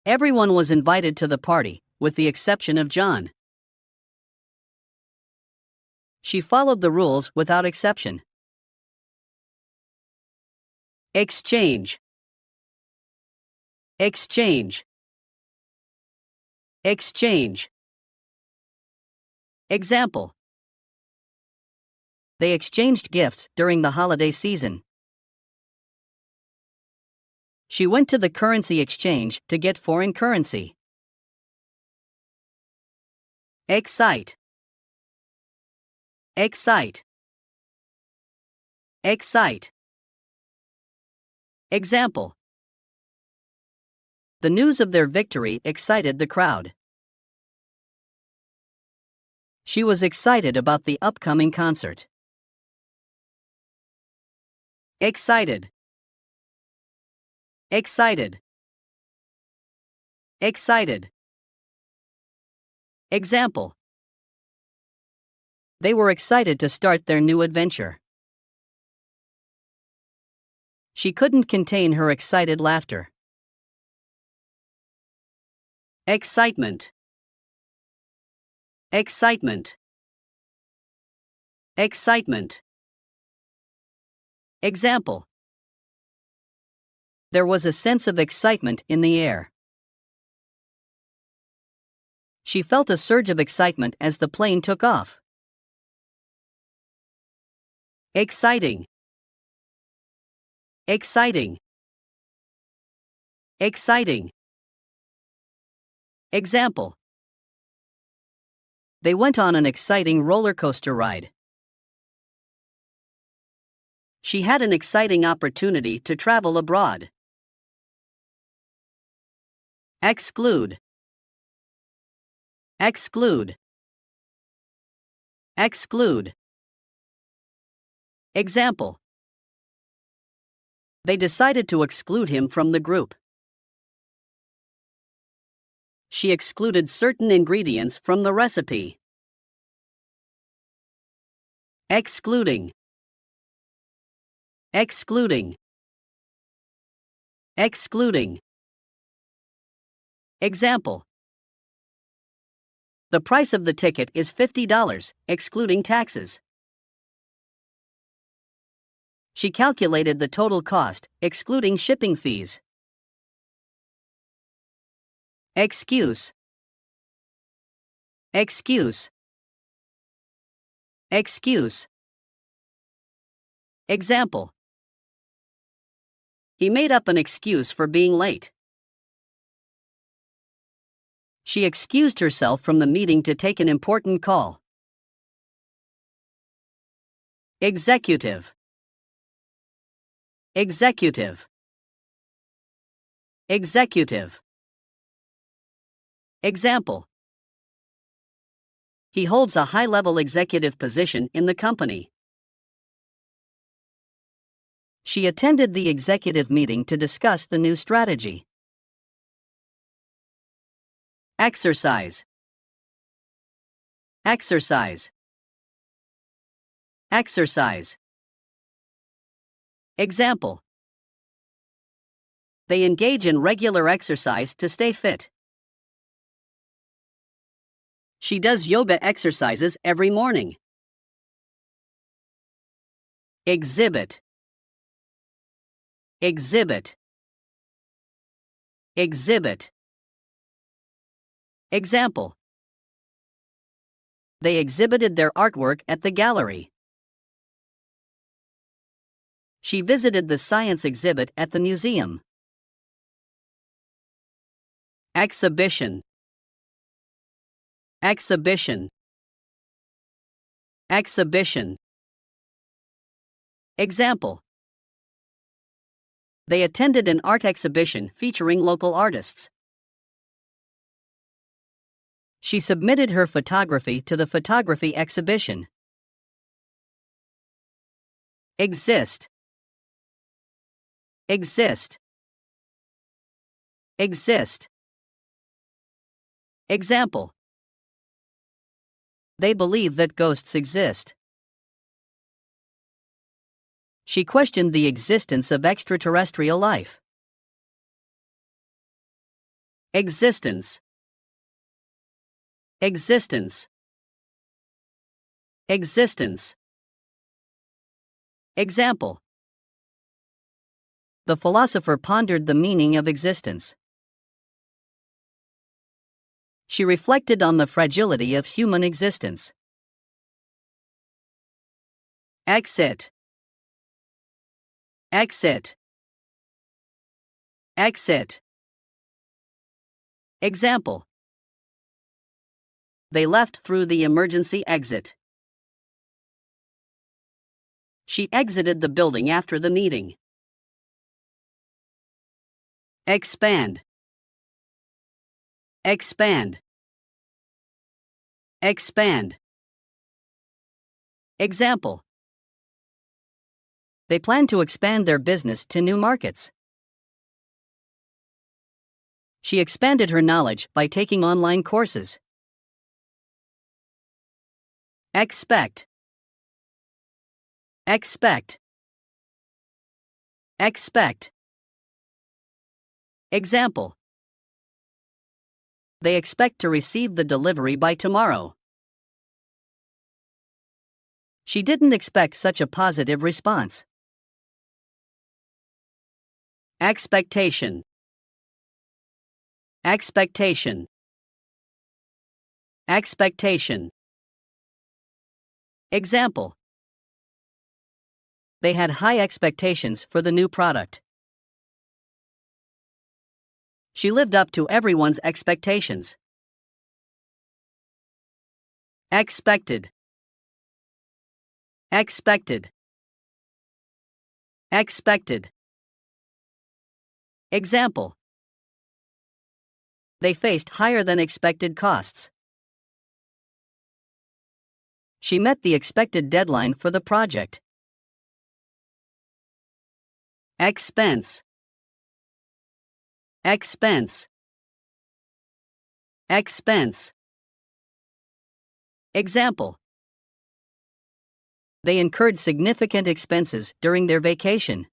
Everyone was invited to the party, with the exception of John. She followed the rules without exception. Exchange. Exchange. Exchange. Example. They exchanged gifts during the holiday season. She went to the currency exchange to get foreign currency. Excite. Excite. Excite. Example. The news of their victory excited the crowd. She was excited about the upcoming concert. Excited. Excited. Excited. Example. They were excited to start their new adventure. She couldn't contain her excited laughter. Excitement. Excitement. Excitement. Example. There was a sense of excitement in the air. She felt a surge of excitement as the plane took off. Exciting. Exciting. Exciting. Example. They went on an exciting roller coaster ride. She had an exciting opportunity to travel abroad. Exclude. Exclude. Exclude. Example. They decided to exclude him from the group. She excluded certain ingredients from the recipe. Excluding. Excluding. Excluding. Example. The price of the ticket is $50, excluding taxes. She calculated the total cost, excluding shipping fees. Excuse. Excuse. Excuse. Example. He made up an excuse for being late. She excused herself from the meeting to take an important call. Executive. Executive. Executive. Example. He holds a high-level executive position in the company. She attended the executive meeting to discuss the new strategy. Exercise. Exercise. Exercise. Example. They engage in regular exercise to stay fit. She does yoga exercises every morning. Exhibit. Exhibit. Exhibit. Example. They exhibited their artwork at the gallery. She visited the science exhibit at the museum. Exhibition. Exhibition. Exhibition. Example. They attended an art exhibition featuring local artists. She submitted her photography to the photography exhibition. Exist. Exist. Exist. Example. They believe that ghosts exist. She questioned the existence of extraterrestrial life. Existence. Existence. Existence. Example. The philosopher pondered the meaning of existence. She reflected on the fragility of human existence. Exit. Exit. Exit. Example. They left through the emergency exit. She exited the building after the meeting. Expand. Expand. Expand. Example. They plan to expand their business to new markets. She expanded her knowledge by taking online courses. Expect. Expect. Expect. Example. They expect to receive the delivery by tomorrow. She didn't expect such a positive response. Expectation. Expectation. Expectation. Example. They had high expectations for the new product. She lived up to everyone's expectations. Expected. Expected. Expected. Example. They faced higher than expected costs. She met the expected deadline for the project. Expense. Expense. Expense. Example. They incurred significant expenses during their vacation.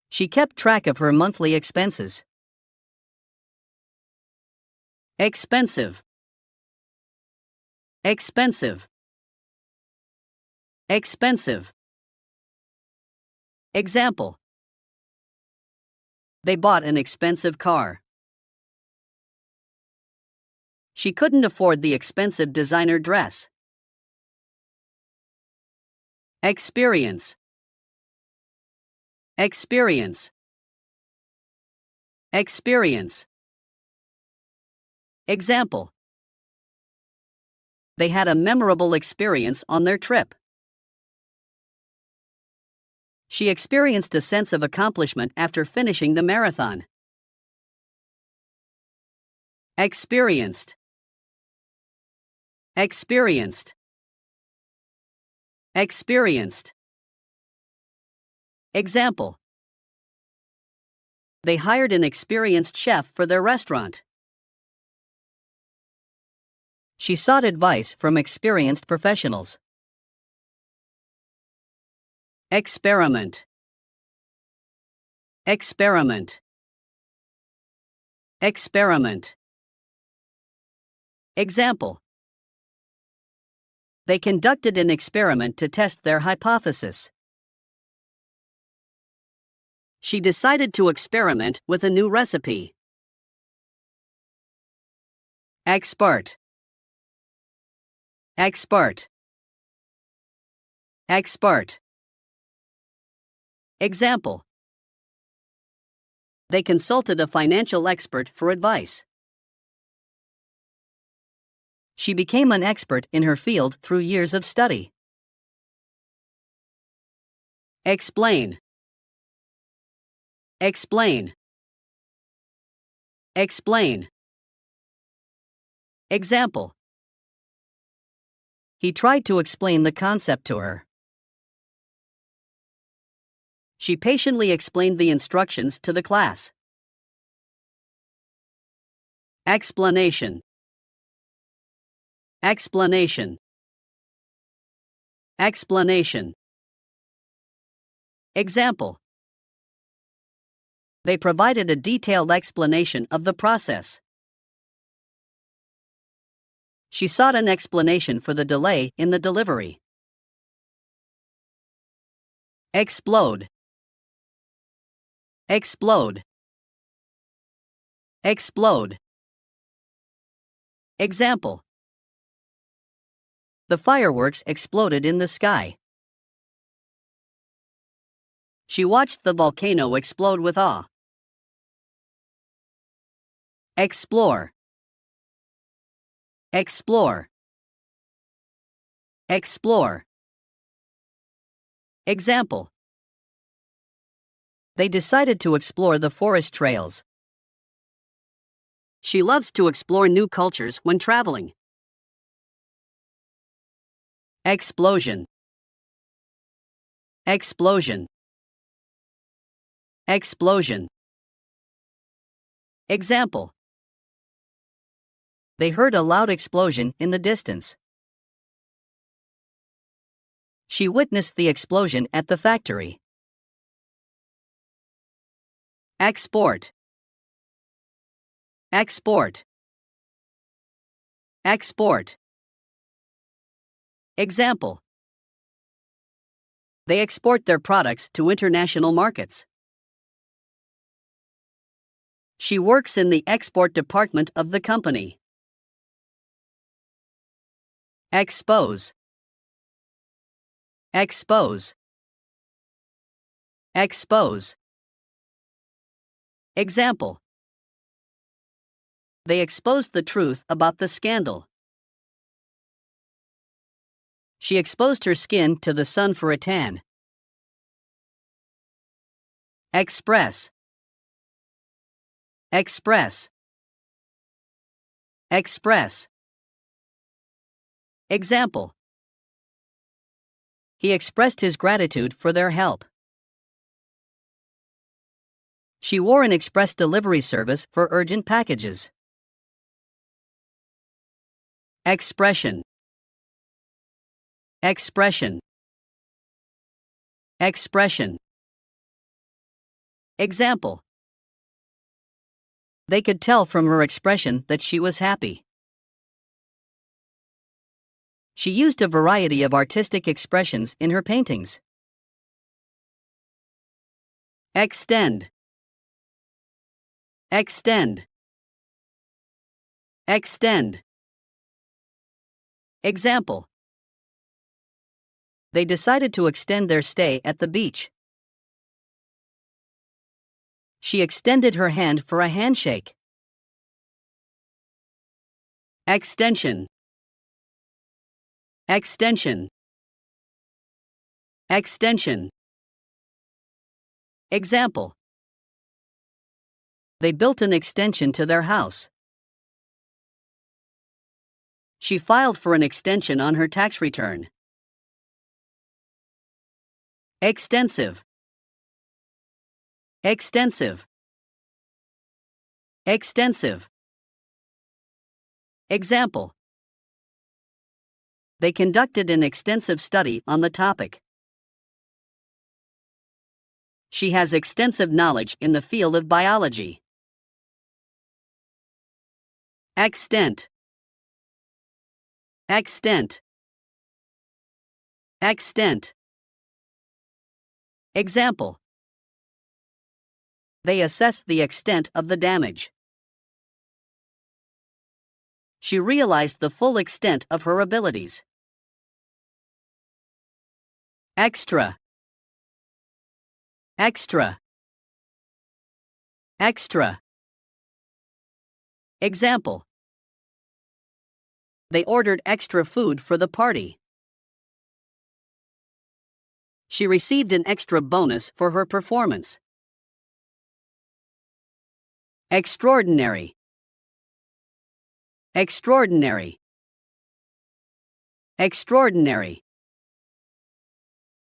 She kept track of her monthly expenses. Expensive. Expensive. Expensive. Example. They bought an expensive car. She couldn't afford the expensive designer dress. Experience. Experience. Experience. Example. They had a memorable experience on their trip. She experienced a sense of accomplishment after finishing the marathon. Experienced. Experienced. Experienced. Example. They hired an experienced chef for their restaurant. She sought advice from experienced professionals. Experiment. Experiment. Experiment. Example. They conducted an experiment to test their hypothesis. She decided to experiment with a new recipe. Expert. Expert. Expert. Example. They consulted a financial expert for advice. She became an expert in her field through years of study. Explain. Explain. Explain. Example. He tried to explain the concept to her. She patiently explained the instructions to the class. Explanation. Explanation. Explanation. Example. They provided a detailed explanation of the process. She sought an explanation for the delay in the delivery. Explode. Explode. Explode. Example. The fireworks exploded in the sky. She watched the volcano explode with awe. Explore. Explore. Explore. Example. They decided to explore the forest trails. She loves to explore new cultures when traveling. Explosion. Explosion. Explosion. Example. They heard a loud explosion in the distance. She witnessed the explosion at the factory. Export. Export. Export. Example. They export their products to international markets. She works in the export department of the company. Expose. Expose. Expose. Example. They exposed the truth about the scandal. She exposed her skin to the sun for a tan. Express. Express. Express. Example. He expressed his gratitude for their help. She wore an express delivery service for urgent packages. Expression. Expression. Expression. Example. They could tell from her expression that she was happy. She used a variety of artistic expressions in her paintings. Extend. Extend. Extend. Example. They decided to extend their stay at the beach. She extended her hand for a handshake. Extension. Extension. Extension. Example. They built an extension to their house. She filed for an extension on her tax return. Extensive. Extensive. Extensive. Example. They conducted an extensive study on the topic. She has extensive knowledge in the field of biology. Extent. Extent. Extent. Example. They assessed the extent of the damage. She realized the full extent of her abilities. Extra. Extra. Extra. Example. They ordered extra food for the party. She received an extra bonus for her performance. Extraordinary. Extraordinary. Extraordinary.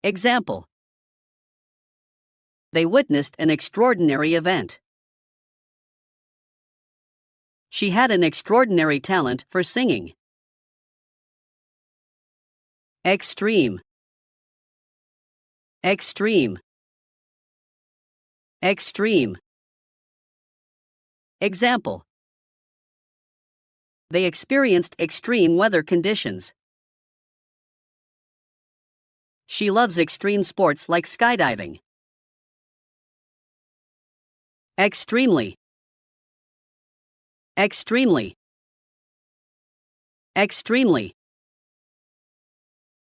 Example. They witnessed an extraordinary event. She had an extraordinary talent for singing. Extreme. Extreme. Extreme. Example. They experienced extreme weather conditions. She loves extreme sports like skydiving. Extremely. Extremely. Extremely.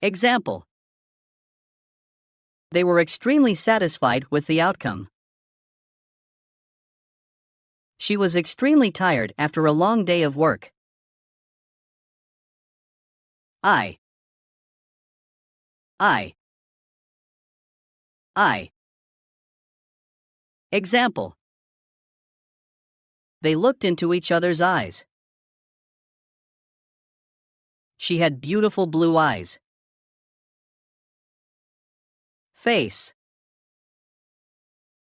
Example. They were extremely satisfied with the outcome. She was extremely tired after a long day of work. I. Example. They looked into each other's eyes. She had beautiful blue eyes. Face.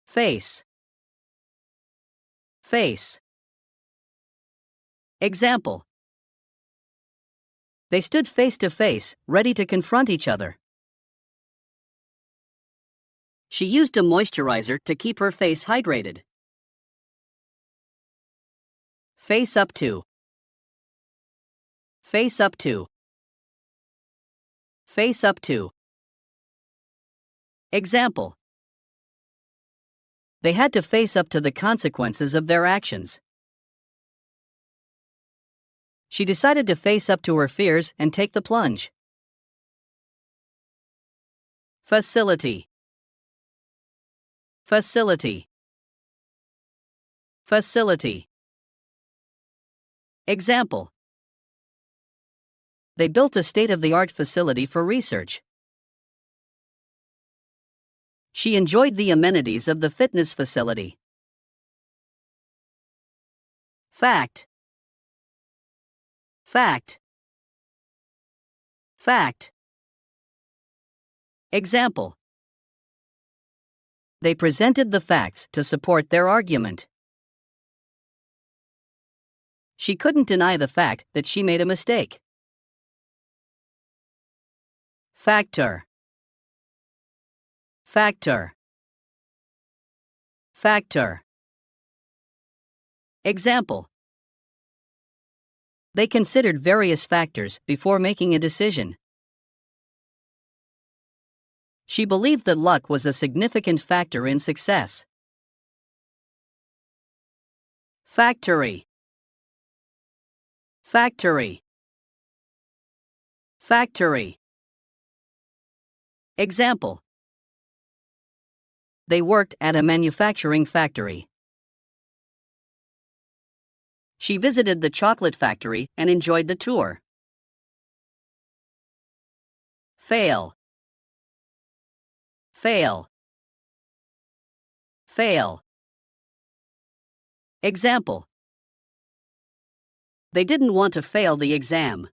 Face. Face. Example. They stood face to face, ready to confront each other. She used a moisturizer to keep her face hydrated. Face up to. Face up to. Face up to. Example. They had to face up to the consequences of their actions. She decided to face up to her fears and take the plunge. Facility. Facility. Facility. Example. They built a state-of-the-art facility for research. She enjoyed the amenities of the fitness facility. Fact. Fact. Fact. Example. They presented the facts to support their argument. She couldn't deny the fact that she made a mistake. Factor. Factor. Factor. Example. They considered various factors before making a decision. She believed that luck was a significant factor in success. Factory. Factory. Factory. Example. They worked at a manufacturing factory. She visited the chocolate factory and enjoyed the tour. Fail. Fail. Fail. Example. They didn't want to fail the exam.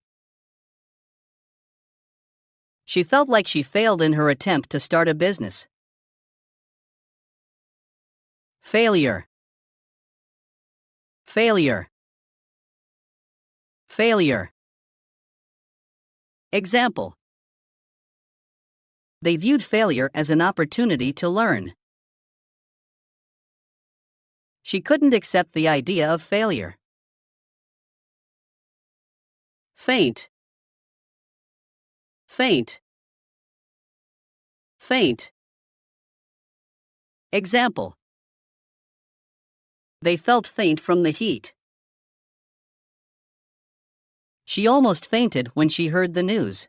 She felt like she failed in her attempt to start a business. Failure. Failure. Failure. Example. They viewed failure as an opportunity to learn. She couldn't accept the idea of failure. Faint. Faint. Faint. Example. They felt faint from the heat. She almost fainted when she heard the news.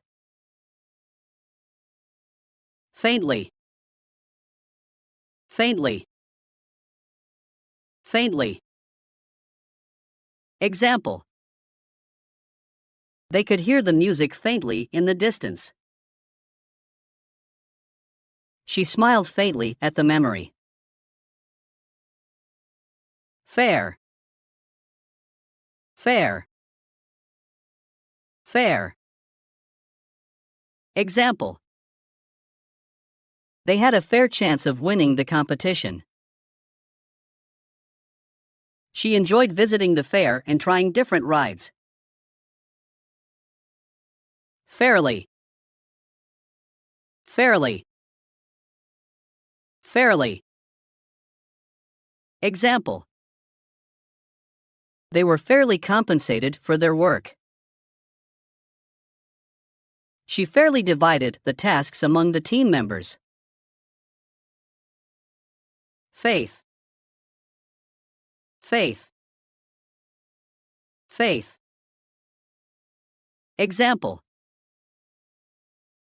Faintly. Faintly. Faintly. Example. They could hear the music faintly in the distance. She smiled faintly at the memory. Fair. Fair. Fair. Example. They had a fair chance of winning the competition. She enjoyed visiting the fair and trying different rides. Fairly. Fairly. Fairly. Example. They were fairly compensated for their work. She fairly divided the tasks among the team members. Faith. Faith. Faith. Example.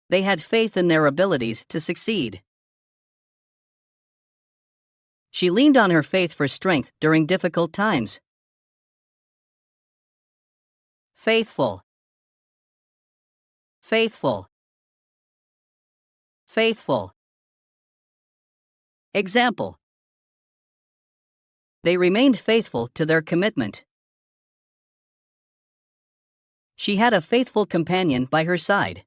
They had faith in their abilities to succeed. She leaned on her faith for strength during difficult times. Faithful. Faithful. Faithful. Example. They remained faithful to their commitment. She had a faithful companion by her side.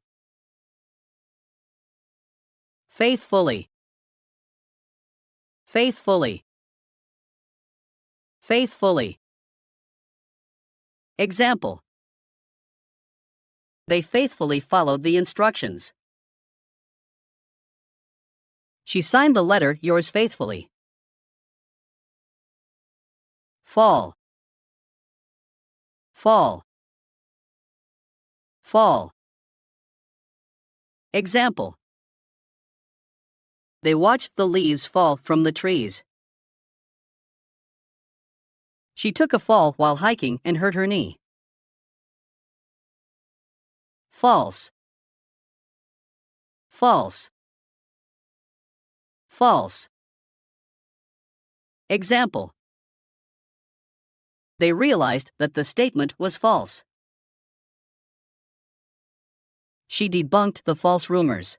Faithfully. Faithfully. Faithfully. Example. They faithfully followed the instructions. She signed the letter yours faithfully. Fall. Fall. Fall. Example. They watched the leaves fall from the trees. She took a fall while hiking and hurt her knee. False. False. False. Example. They realized that the statement was false. She debunked the false rumors.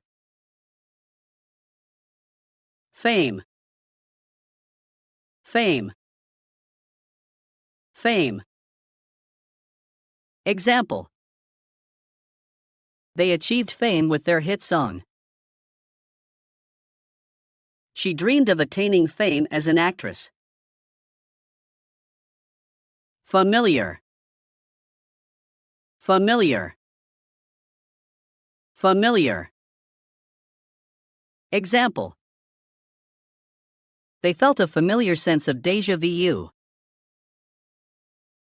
Fame. Fame. Fame. Example. They achieved fame with their hit song. She dreamed of attaining fame as an actress. Familiar. Familiar. Familiar. Example. They felt a familiar sense of déjà vu.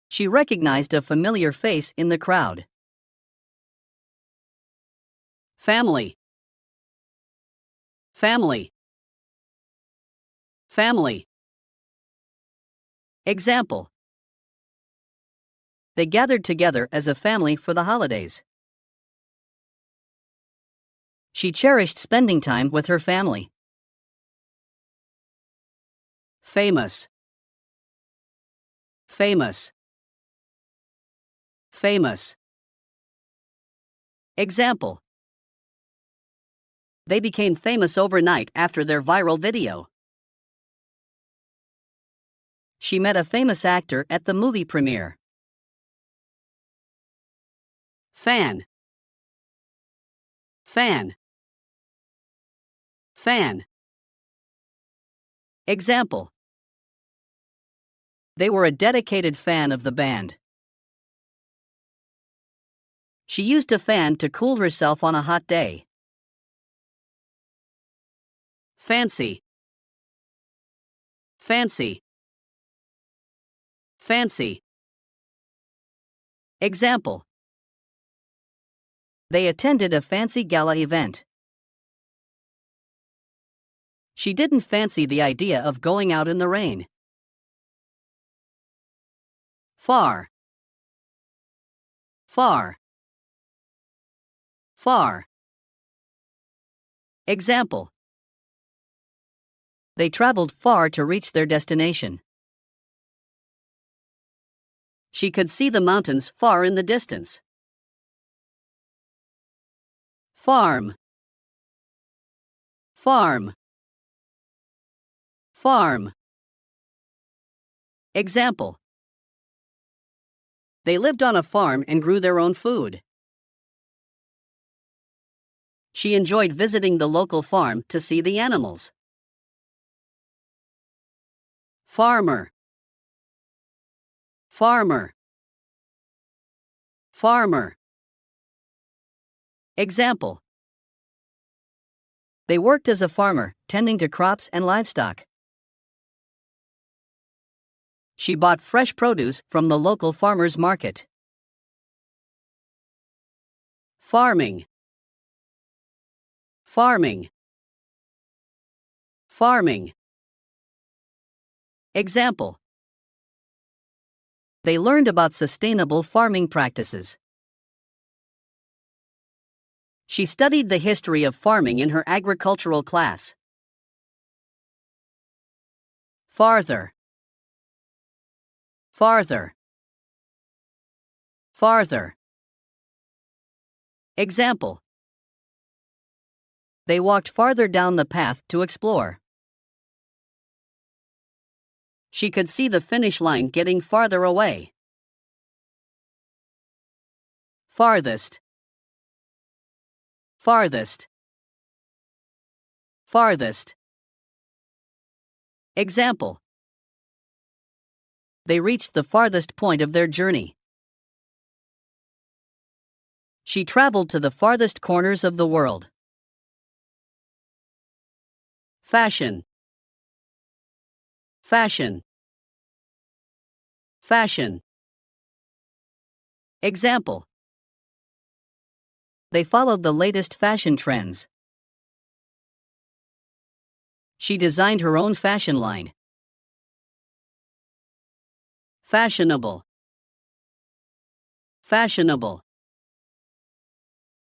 She recognized a familiar face in the crowd. Family. Family. Family. Example. They gathered together as a family for the holidays. She cherished spending time with her family. Famous. Famous. Famous. Example. They became famous overnight after their viral video. She met a famous actor at the movie premiere. Fan. Fan. Fan. Example. They were a dedicated fan of the band. She used a fan to cool herself on a hot day. Fancy. Fancy. Fancy. Example. They attended a fancy gala event. She didn't fancy the idea of going out in the rain. Far. Far. Far. Example. They traveled far to reach their destination. She could see the mountains far in the distance. Farm. Farm. Farm. Example. They lived on a farm and grew their own food. She enjoyed visiting the local farm to see the animals. Farmer. Farmer. Farmer. Example. They worked as a farmer, tending to crops and livestock. She bought fresh produce from the local farmer's market. Farming. Farming. Farming. Example. They learned about sustainable farming practices. She studied the history of farming in her agricultural class. Farther. Farther. Farther. Example. They walked farther down the path to explore. She could see the finish line getting farther away. Farthest. Farthest. Farthest. Example. They reached the farthest point of their journey. She traveled to the farthest corners of the world. Fashion. Fashion. Fashion. Example. They followed the latest fashion trends. She designed her own fashion line. Fashionable. Fashionable.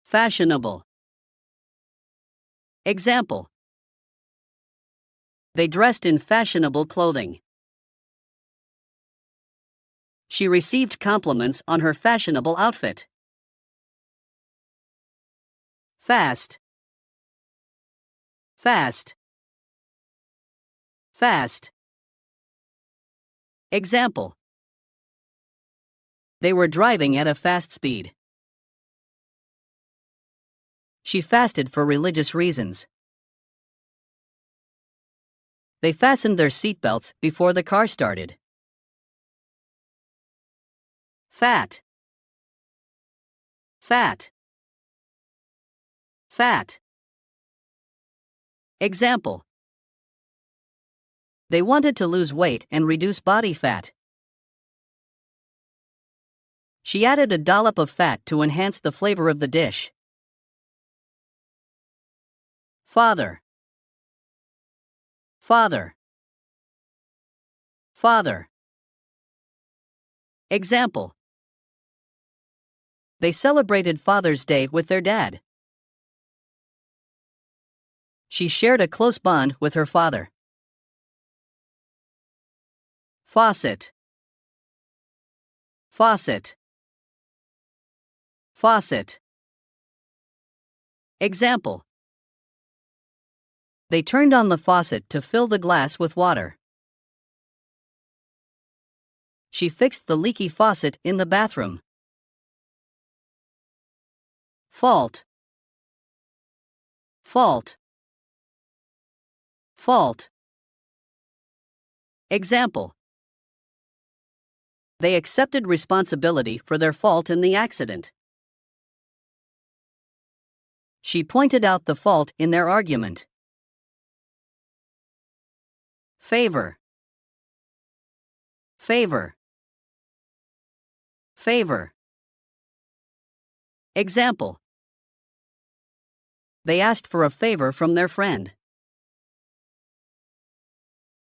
Fashionable. Example. They dressed in fashionable clothing. She received compliments on her fashionable outfit. Fast. Fast. Fast. Example. They were driving at a fast speed. She fasted for religious reasons. They fastened their seatbelts before the car started. Fat. Fat. Fat. Example. They wanted to lose weight and reduce body fat. She added a dollop of fat to enhance the flavor of the dish. Father. Father. Father. Example. They celebrated Father's Day with their dad. She shared a close bond with her father. Faucet. Faucet. Faucet. Example. They turned on the faucet to fill the glass with water. She fixed the leaky faucet in the bathroom. Fault. Fault. Fault. Example. They accepted responsibility for their fault in the accident. She pointed out the fault in their argument. Favor. Favor. Favor. Example. They asked for a favor from their friend.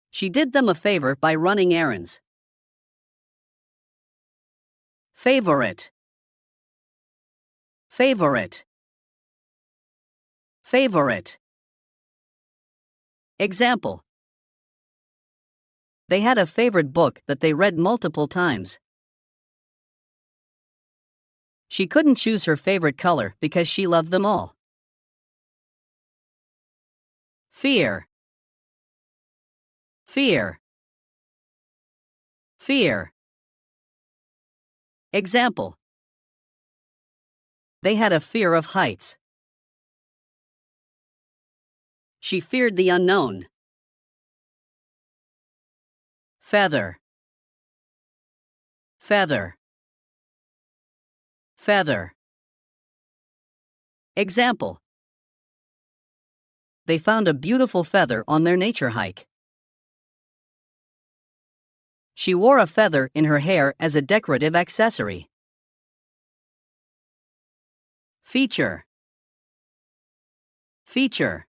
She did them a favor by running errands. Favorite. Favorite. Favorite. Example. They had a favorite book that they read multiple times. She couldn't choose her favorite color because she loved them all. Fear. Fear. Fear. Example. They had a fear of heights. She feared the unknown. Feather. Feather. Feather. Example. They found a beautiful feather on their nature hike. She wore a feather in her hair as a decorative accessory. Feature. Feature.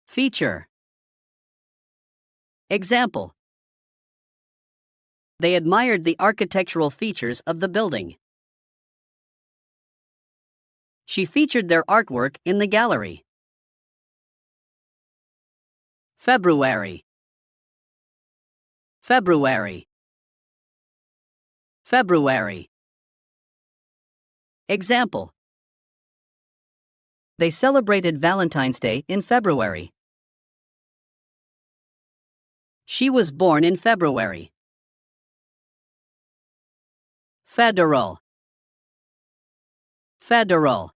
Feature. Example. They admired the architectural features of the building. She featured their artwork in the gallery. February. February. February. Example. They celebrated Valentine's Day in February. She was born in February. Federal. Federal.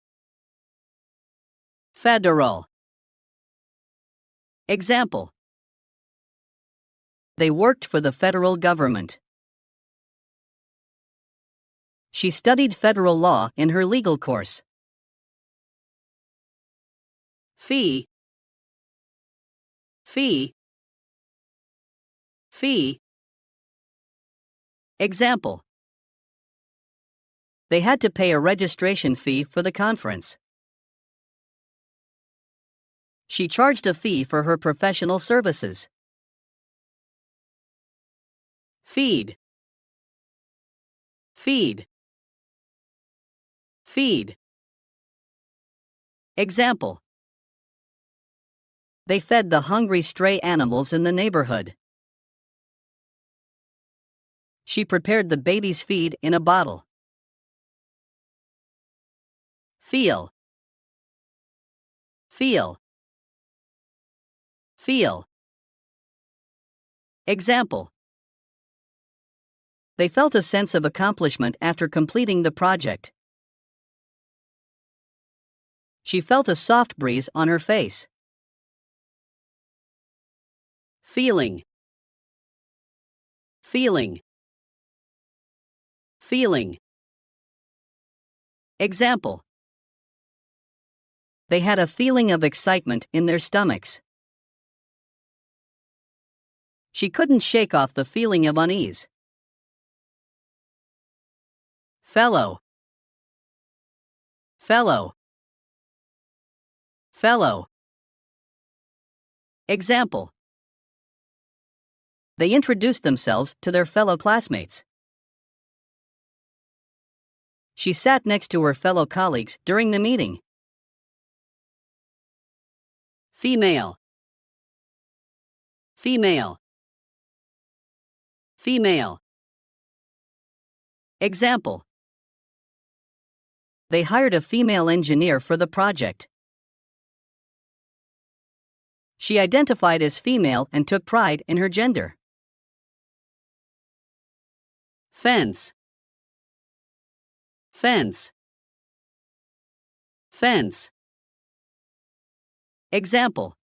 Federal. Example. They worked for the federal government. She studied federal law in her legal course. Fee. Fee. Fee. Example. They had to pay a registration fee for the conference. She charged a fee for her professional services. Feed. Feed. Feed. Example. They fed the hungry stray animals in the neighborhood. She prepared the baby's feed in a bottle. Feel. Feel. Feel. Example. They felt a sense of accomplishment after completing the project. She felt a soft breeze on her face. Feeling. Feeling. Feeling. Example. They had a feeling of excitement in their stomachs. She couldn't shake off the feeling of unease. Fellow. Fellow. Fellow. Example. They introduced themselves to their fellow classmates. She sat next to her fellow colleagues during the meeting. Female. Female. Female. Example. They hired a female engineer for the project. She identified as female and took pride in her gender. Fence. Fence. Fence. Example.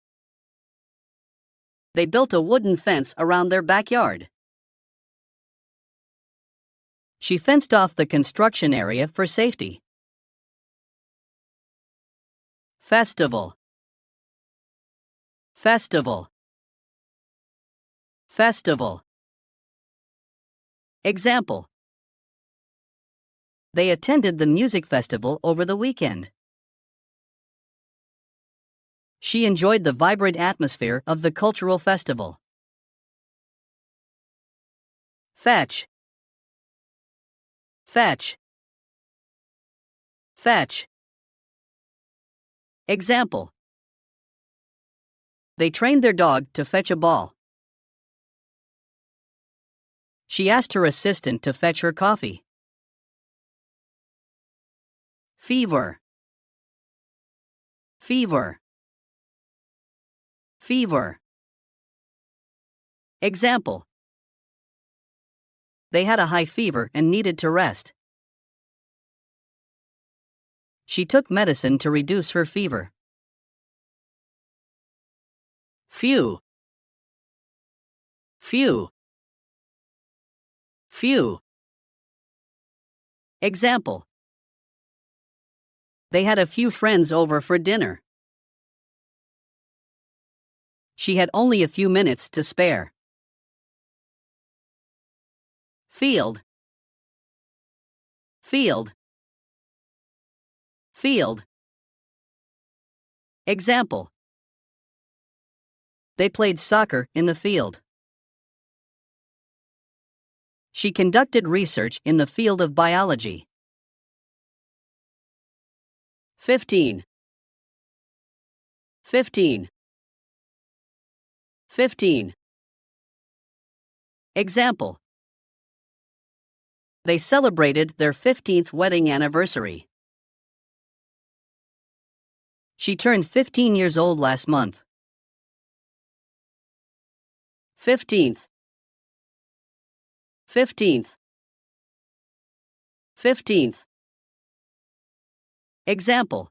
They built a wooden fence around their backyard. She fenced off the construction area for safety. Festival. Festival. Festival. Example. They attended the music festival over the weekend. She enjoyed the vibrant atmosphere of the cultural festival. Fetch. Fetch. Fetch. Example. They trained their dog to fetch a ball. She asked her assistant to fetch her coffee. Fever. Fever. Fever. Example. They had a high fever and needed to rest. She took medicine to reduce her fever. Few. Few. Few. Example. They had a few friends over for dinner. She had only a few minutes to spare. Field. Field. Field. Example. They played soccer in the field. She conducted research in the field of biology. 15. 15. 15. Example. They celebrated their 15th wedding anniversary. She turned 15 years old last month. 15th. 15th. 15th. Example.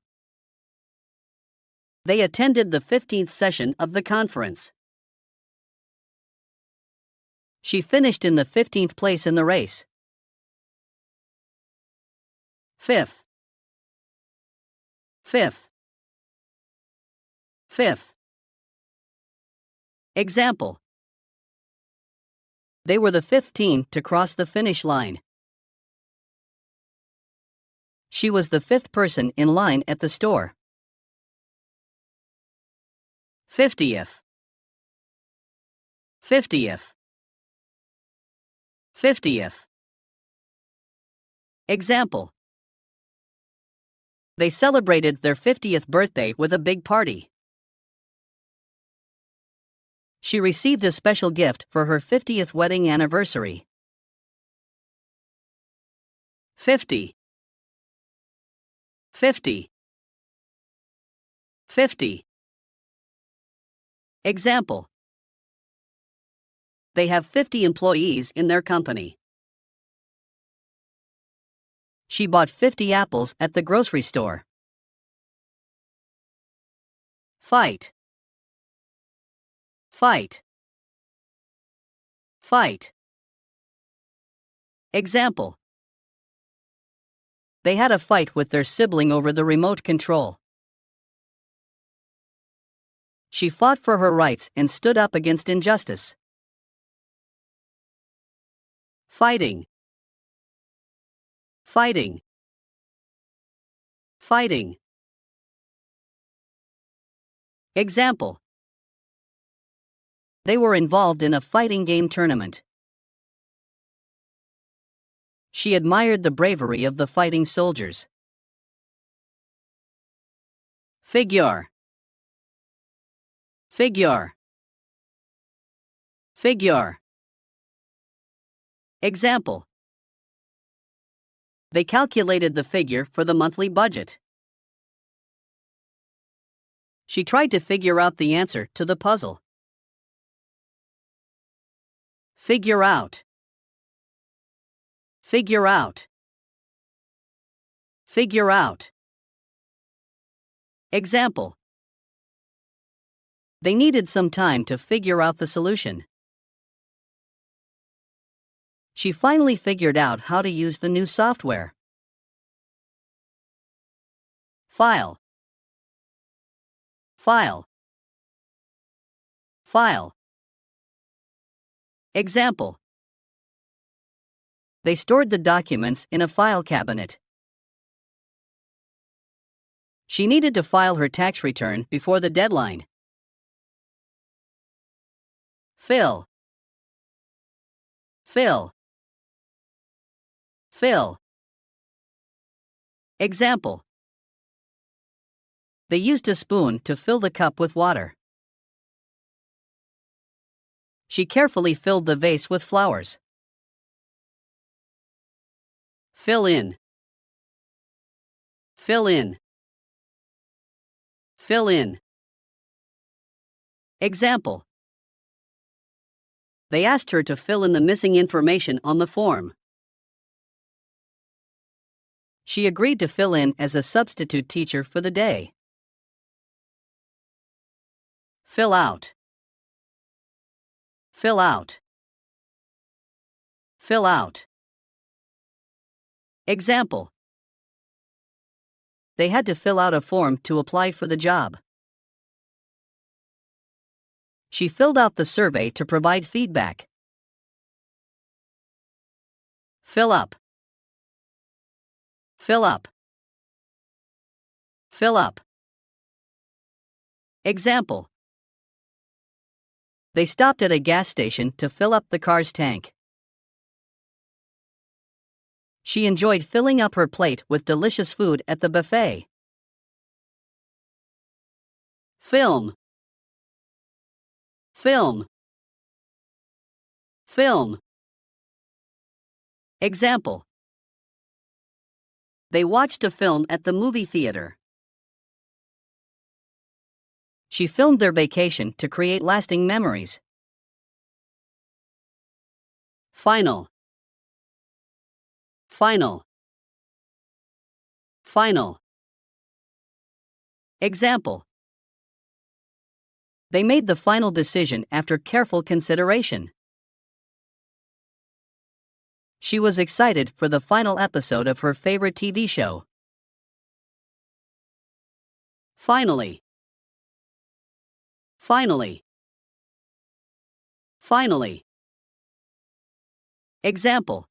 They attended the 15th session of the conference. She finished in the 15th place in the race. 5th. 5th. 5th. Example. They were the 5th team to cross the finish line. She was the 5th person in line at the store. 50th. 50th. 50th. Example. They celebrated their 50th birthday with a big party. She received a special gift for her 50th wedding anniversary. 50. 50. 50. Example. They have 50 employees in their company. She bought 50 apples at the grocery store. Fight. Fight. Fight. Example. They had a fight with their sibling over the remote control. She fought for her rights and stood up against injustice. Fighting. Fighting. Fighting. Example. They were involved in a fighting game tournament. She admired the bravery of the fighting soldiers. Figure. Figure. Figure. Example. They calculated the figure for the monthly budget. She tried to figure out the answer to the puzzle. Figure out. Figure out. Figure out. Example. They needed some time to figure out the solution. She finally figured out how to use the new software. File. File. File. Example. They stored the documents in a file cabinet. She needed to file her tax return before the deadline. Fill. Fill. Fill. Example. They used a spoon to fill the cup with water. She carefully filled the vase with flowers. Fill in. Fill in. Fill in. Example. They asked her to fill in the missing information on the form. She agreed to fill in as a substitute teacher for the day. Fill out. Fill out. Fill out. Example. They had to fill out a form to apply for the job. She filled out the survey to provide feedback. Fill up. Fill up. Fill up. Example. They stopped at a gas station to fill up the car's tank. She enjoyed filling up her plate with delicious food at the buffet. Film. Film. Film. Example. They watched a film at the movie theater. She filmed their vacation to create lasting memories. Final. Final. Final. Example. They made the final decision after careful consideration. She was excited for the final episode of her favorite TV show. Finally. Finally. Finally. Example.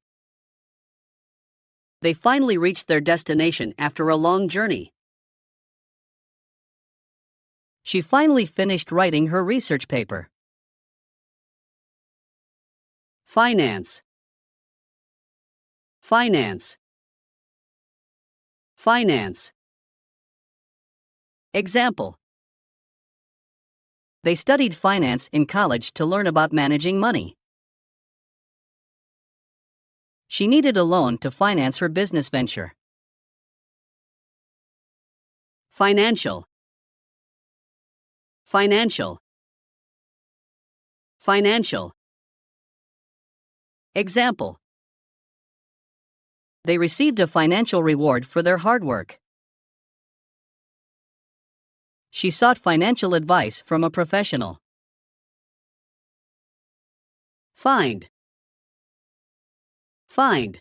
They finally reached their destination after a long journey. She finally finished writing her research paper. Finance. Finance. Finance. Example. They studied finance in college to learn about managing money. She needed a loan to finance her business venture. Financial. Financial. Financial. Example. They received a financial reward for their hard work. She sought financial advice from a professional. Find. Find.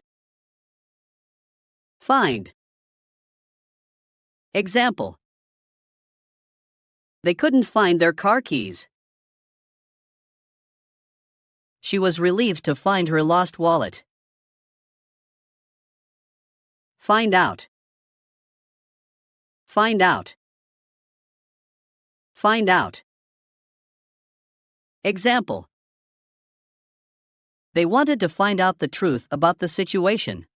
Find. Example. They couldn't find their car keys. She was relieved to find her lost wallet. Find out. Find out. Find out. Example. They wanted to find out the truth about the situation.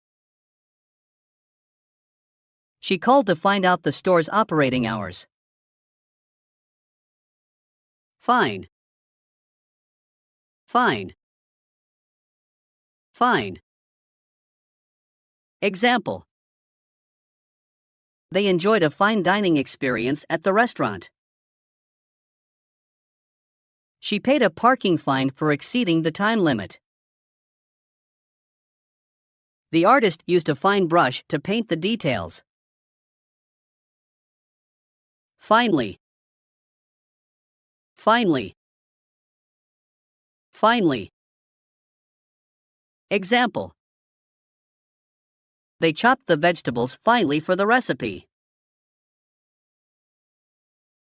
She called to find out the store's operating hours. Fine. Fine. Fine. Example. They enjoyed a fine dining experience at the restaurant. She paid a parking fine for exceeding the time limit. The artist used a fine brush to paint the details. Finally. Finally. Finally. Example. They chopped the vegetables finely for the recipe.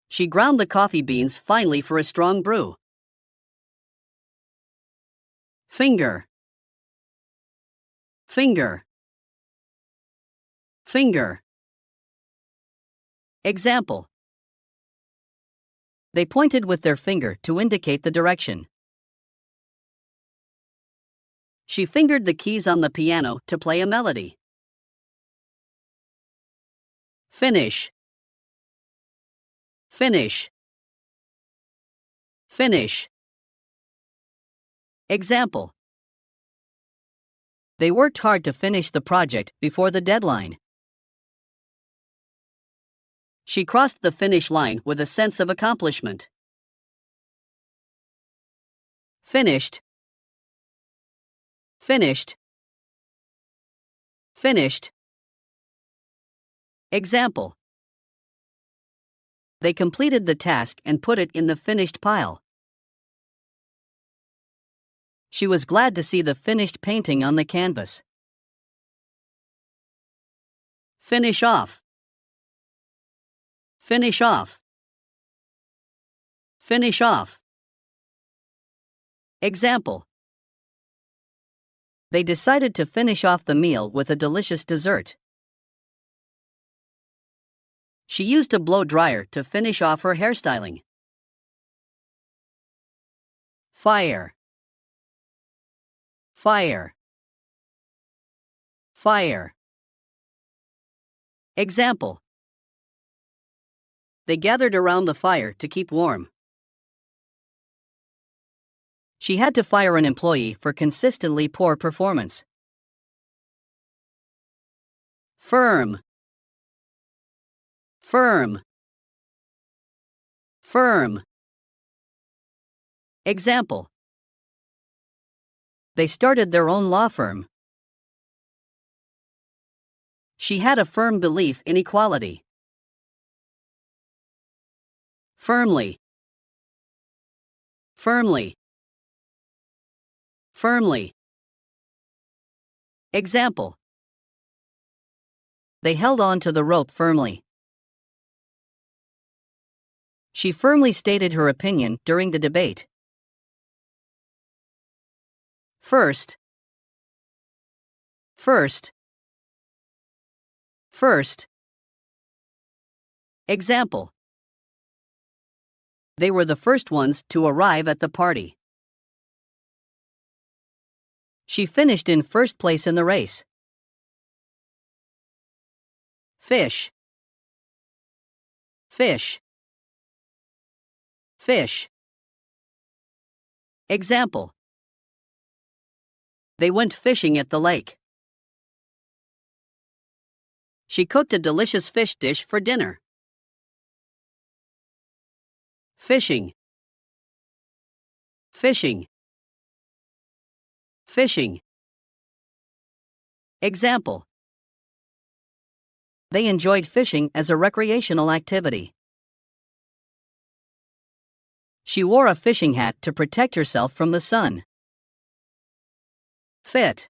She ground the coffee beans finely for a strong brew. Finger. Finger. Finger. Example. They pointed with their finger to indicate the direction. She fingered the keys on the piano to play a melody. Finish. Finish. Finish. Example. They worked hard to finish the project before the deadline. She crossed the finish line with a sense of accomplishment. Finished. Finished. Finished. Example. They completed the task and put it in the finished pile. She was glad to see the finished painting on the canvas. Finish off. Finish off. Finish off. Example. They decided to finish off the meal with a delicious dessert. She used a blow dryer to finish off her hairstyling. Fire. Fire. Fire. Example. They gathered around the fire to keep warm. She had to fire an employee for consistently poor performance. Firm. Firm. Firm. Example. They started their own law firm. She had a firm belief in equality. Firmly. Firmly. Firmly. Example. They held on to the rope firmly. She firmly stated her opinion during the debate. First. First. First. Example. They were the first ones to arrive at the party. She finished in first place in the race. Fish. Fish. Fish. Example. They went fishing at the lake. She cooked a delicious fish dish for dinner. Fishing. Fishing. Fishing. Example. They enjoyed fishing as a recreational activity. She wore a fishing hat to protect herself from the sun. Fit.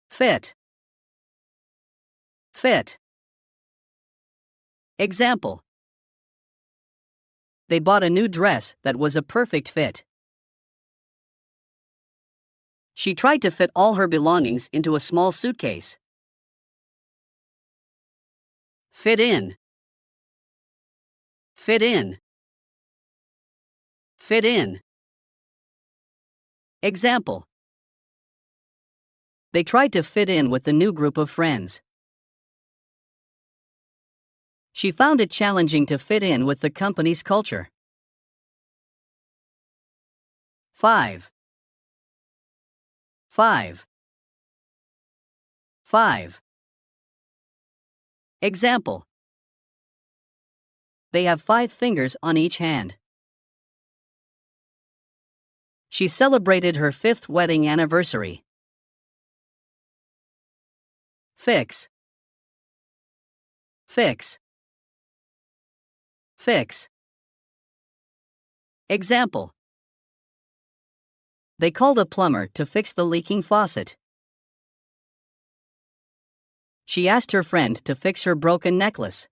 Fit. Fit. Example. They bought a new dress that was a perfect fit. She tried to fit all her belongings into a small suitcase. Fit in. Fit in. Fit in. Example. They tried to fit in with the new group of friends. She found it challenging to fit in with the company's culture. 5. 5. 5. Example. They have 5 fingers on each hand. She celebrated her 5th wedding anniversary. Fix. Fix. Fix. Example. They called a plumber to fix the leaking faucet. She asked her friend to fix her broken necklace.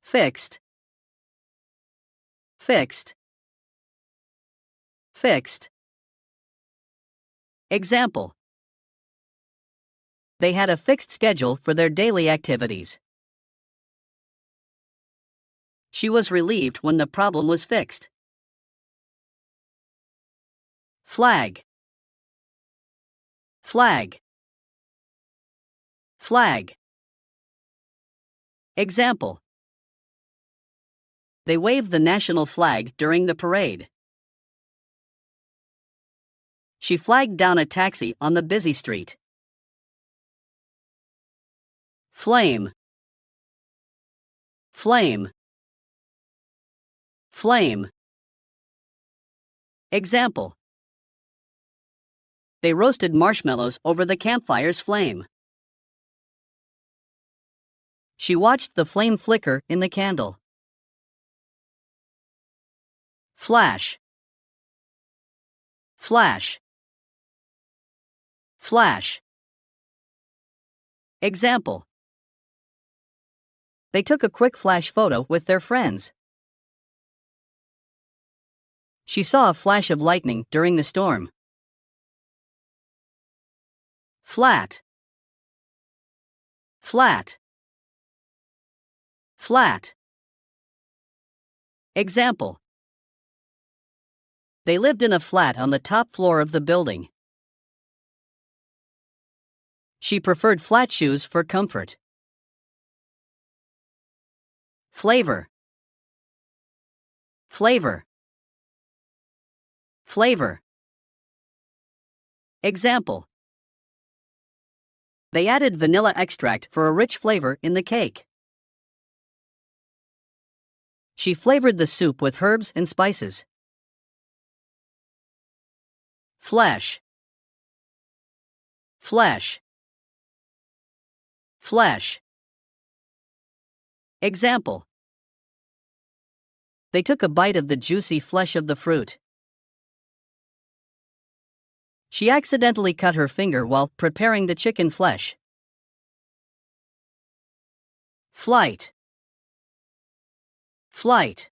Fixed. Fixed. Fixed. Example. They had a fixed schedule for their daily activities. She was relieved when the problem was fixed. Flag. Flag. Flag. Example. They waved the national flag during the parade. She flagged down a taxi on the busy street. Flame. Flame. Flame. Example. They roasted marshmallows over the campfire's flame. She watched the flame flicker in the candle. Flash. Flash. Flash. Example. They took a quick flash photo with their friends. She saw a flash of lightning during the storm. Flat. Flat. Flat. Example. They lived in a flat on the top floor of the building. She preferred flat shoes for comfort. Flavor. Flavor. Flavor. Example. They added vanilla extract for a rich flavor in the cake. She flavored the soup with herbs and spices. Flesh. Flesh. Flesh. Example. They took a bite of the juicy flesh of the fruit. She accidentally cut her finger while preparing the chicken flesh. Flight. Flight.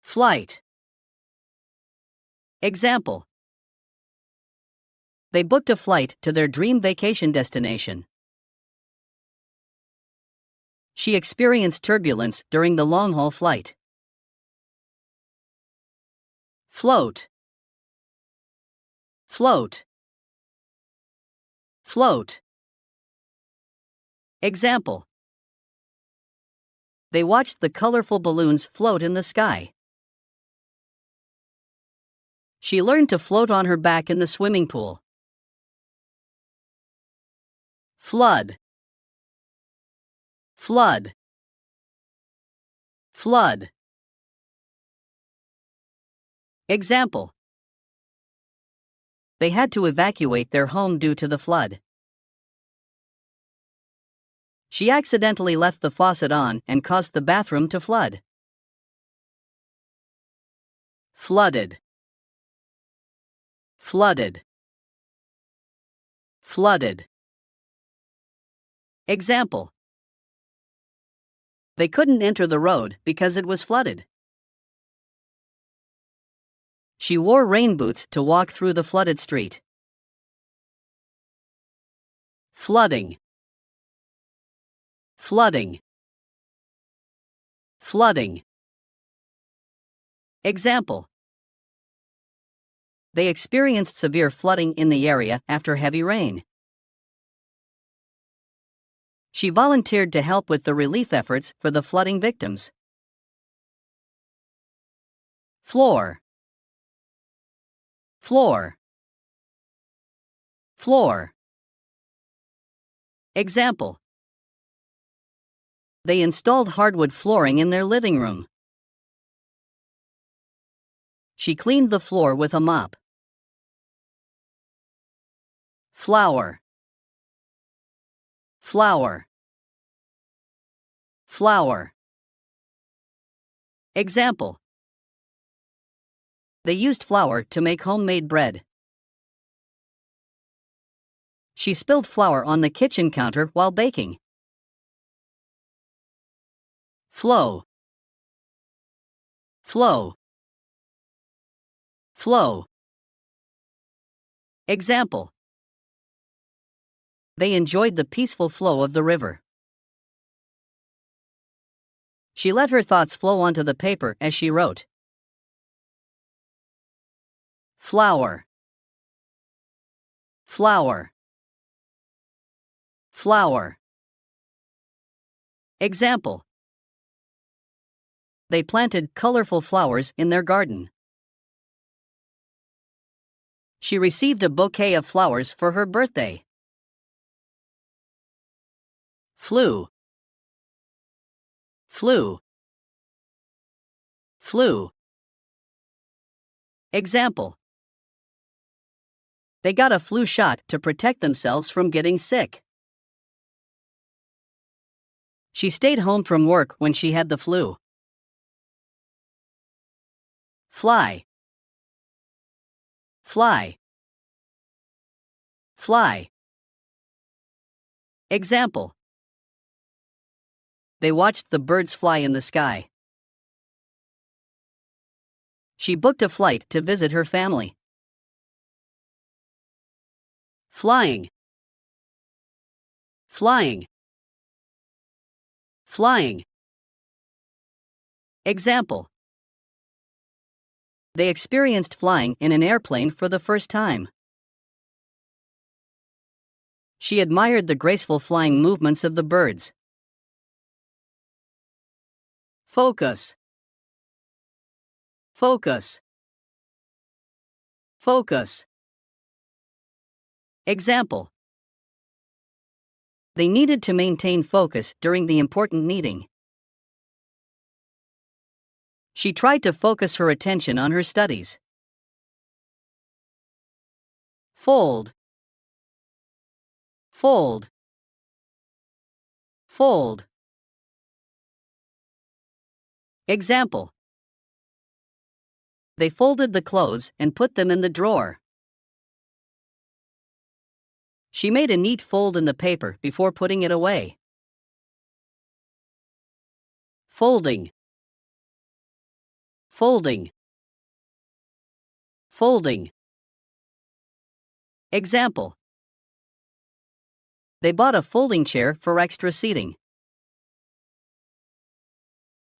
Flight. Example. They booked a flight to their dream vacation destination. She experienced turbulence during the long-haul flight. Float. Float. Float. Example. They watched the colorful balloons float in the sky. She learned to float on her back in the swimming pool. Flood. Flood. Flood. Example. They had to evacuate their home due to the flood. She accidentally left the faucet on and caused the bathroom to flood. Flooded. Flooded. Flooded. Example. They couldn't enter the road because it was flooded. She wore rain boots to walk through the flooded street. Flooding. Flooding. Flooding. Example. They experienced severe flooding in the area after heavy rain. She volunteered to help with the relief efforts for the flooding victims. Floor. Floor. Floor. Example. They installed hardwood flooring in their living room. She cleaned the floor with a mop. Flower. Flower. Flower. Example. They used flour to make homemade bread. She spilled flour on the kitchen counter while baking. Flow. Flow. Flow. Example. They enjoyed the peaceful flow of the river. She let her thoughts flow onto the paper as she wrote. Flower. Flower. Flower. Example. They planted colorful flowers in their garden. She received a bouquet of flowers for her birthday. Flew. Flew. Flew. Example. They got a flu shot to protect themselves from getting sick. She stayed home from work when she had the flu. Fly. Fly. Fly. Example. They watched the birds fly in the sky. She booked a flight to visit her family. Flying. Flying. Flying. Example. They experienced flying in an airplane for the first time. She admired the graceful flying movements of the birds. Focus. Focus. Focus. Example. They needed to maintain focus during the important meeting. She tried to focus her attention on her studies. Fold. Fold. Fold. Example. They folded the clothes and put them in the drawer. She made a neat fold in the paper before putting it away. Folding. Folding. Folding. Example. They bought a folding chair for extra seating.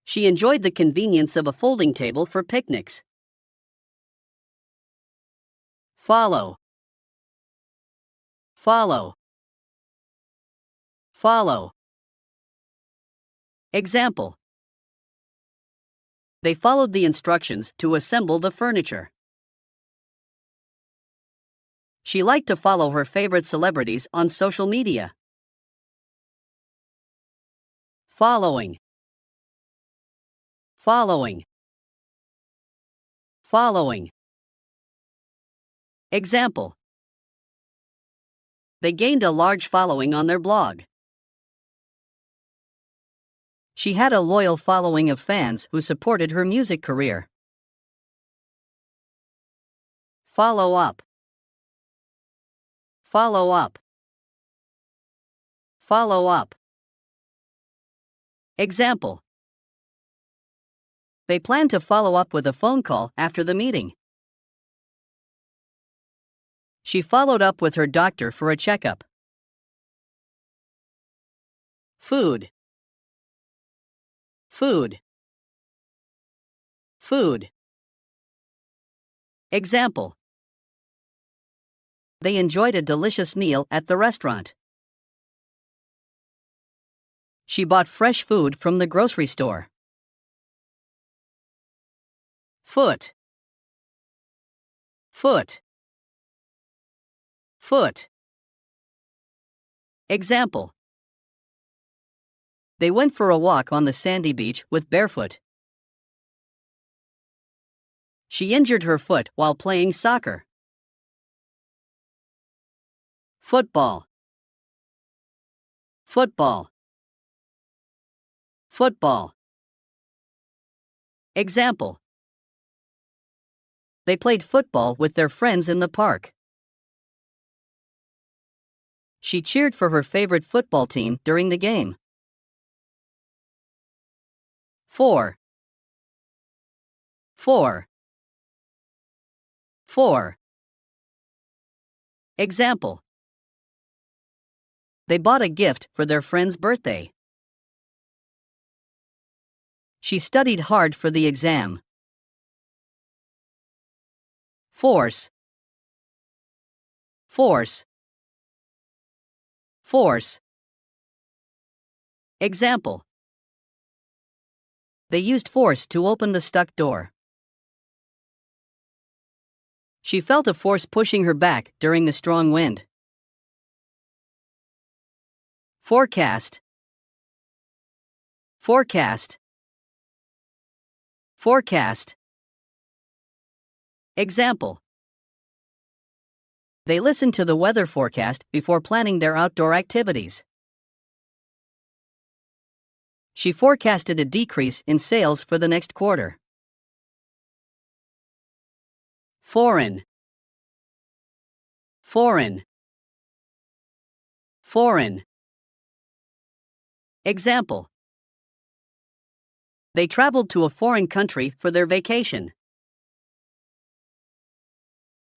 She enjoyed the convenience of a folding table for picnics. Follow. Follow. Follow. Example. They followed the instructions to assemble the furniture. She liked to follow her favorite celebrities on social media. Following. Following. Following. Example. They gained a large following on their blog. She had a loyal following of fans who supported her music career. Follow up. Follow up. Follow up. Example. They plan to follow up with a phone call after the meeting. She followed up with her doctor for a checkup. Food. Food. Food. Example. They enjoyed a delicious meal at the restaurant. She bought fresh food from the grocery store. Foot. Foot. Foot. Example. They went for a walk on the sandy beach with barefoot. She injured her foot while playing soccer. Football. Football. Football. Example. They played football with their friends in the park. She cheered for her favorite football team during the game. 4. 4. 4. Example. They bought a gift for their friend's birthday. She studied hard for the exam. Force. Force. Force. Example. They used force to open the stuck door. She felt a force pushing her back during the strong wind. Forecast. Forecast. Forecast. Example. They listened to the weather forecast before planning their outdoor activities. She forecasted a decrease in sales for the next quarter. Foreign. Foreign. Foreign. Example. They traveled to a foreign country for their vacation.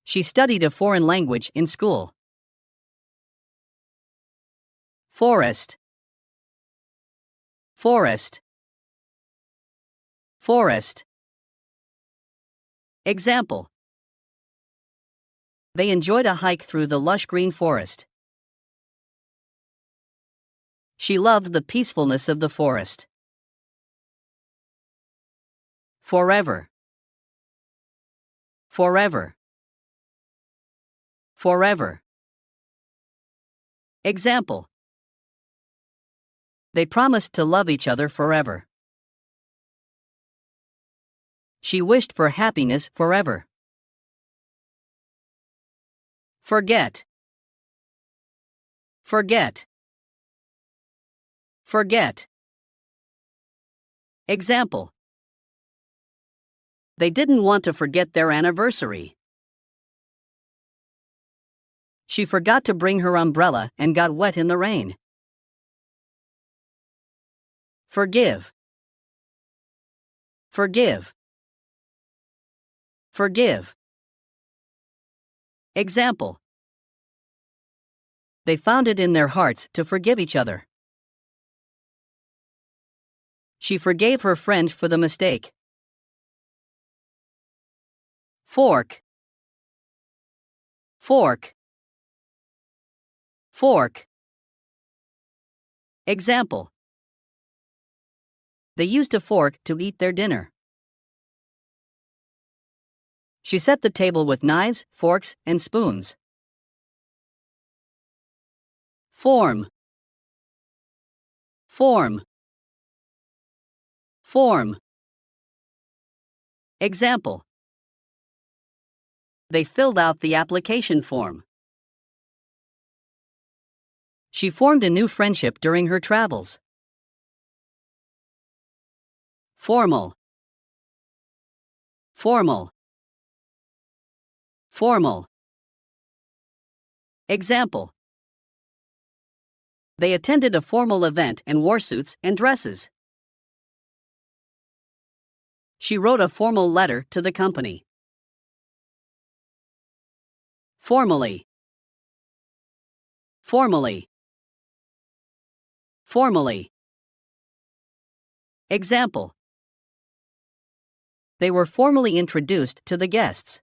She studied a foreign language in school. Forest. Forest. Forest. Example. They enjoyed a hike through the lush green forest. She loved the peacefulness of the forest. Forever. Forever. Forever. Example. They promised to love each other forever. She wished for happiness forever. Forget. Forget. Forget. Example. They didn't want to forget their anniversary. She forgot to bring her umbrella and got wet in the rain. Forgive. Forgive. Forgive. Example. They found it in their hearts to forgive each other. She forgave her friend for the mistake. Fork. Fork. Fork. Example. They used a fork to eat their dinner. She set the table with knives, forks, and spoons. Form. Form. Form. Example. They filled out the application form. She formed a new friendship during her travels. Formal. Formal. Formal. Example. They attended a formal event and wore suits and dresses. She wrote a formal letter to the company. Formally. Formally. Formally. Example. They were formally introduced to the guests.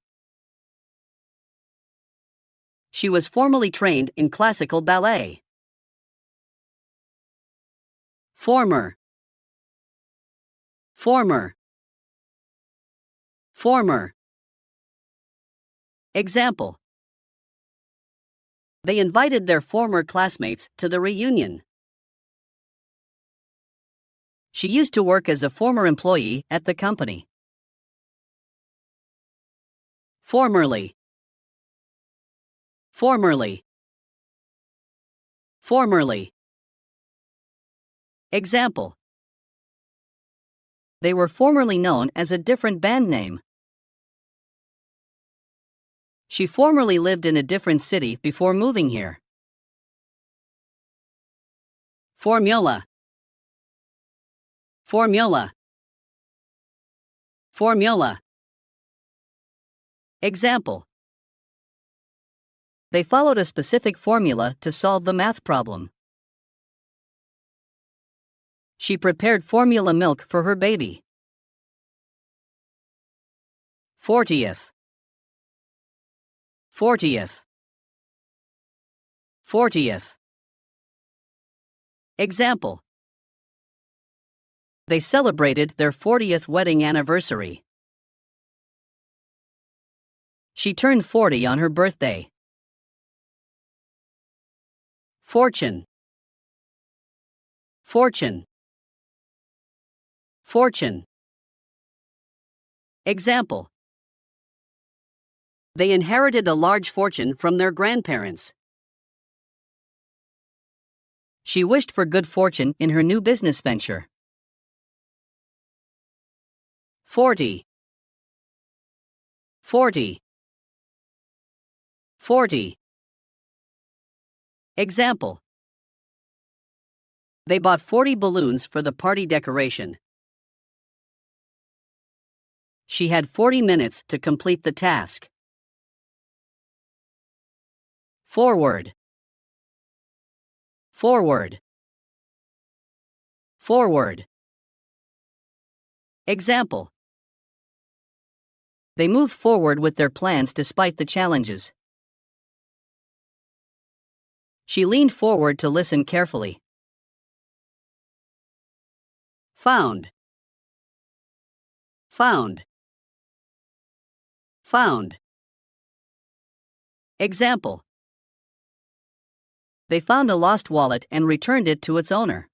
She was formally trained in classical ballet. Former. Former. Former. Example. They invited their former classmates to the reunion. She used to work as a former employee at the company. Formerly. Formerly. Formerly. Example. They were formerly known as a different band name. She formerly lived in a different city before moving here. Formula. Formula. Formula. Example. They followed a specific formula to solve the math problem. She prepared formula milk for her baby. 40th. 40th. 40th. Example. They celebrated their 40th wedding anniversary. She turned 40 on her birthday. Fortune. Fortune. Fortune. Example. They inherited a large fortune from their grandparents. She wished for good fortune in her new business venture. 40. 40. 40. Example. They bought 40 balloons for the party decoration. She had 40 minutes to complete the task. Forward. Forward. Forward. Example. They moved forward with their plans despite the challenges. She leaned forward to listen carefully. Found. Found. Found. Example. They found a lost wallet and returned it to its owner.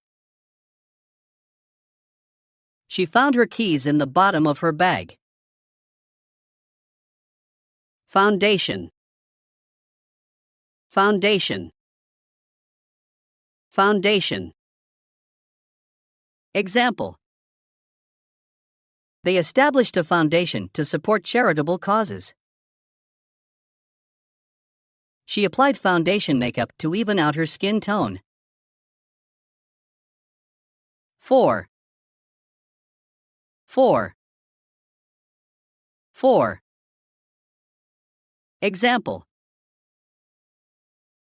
She found her keys in the bottom of her bag. Foundation. Foundation. Foundation. Example. They established a foundation to support charitable causes. She applied foundation makeup to even out her skin tone. 4. 4. 4. Example.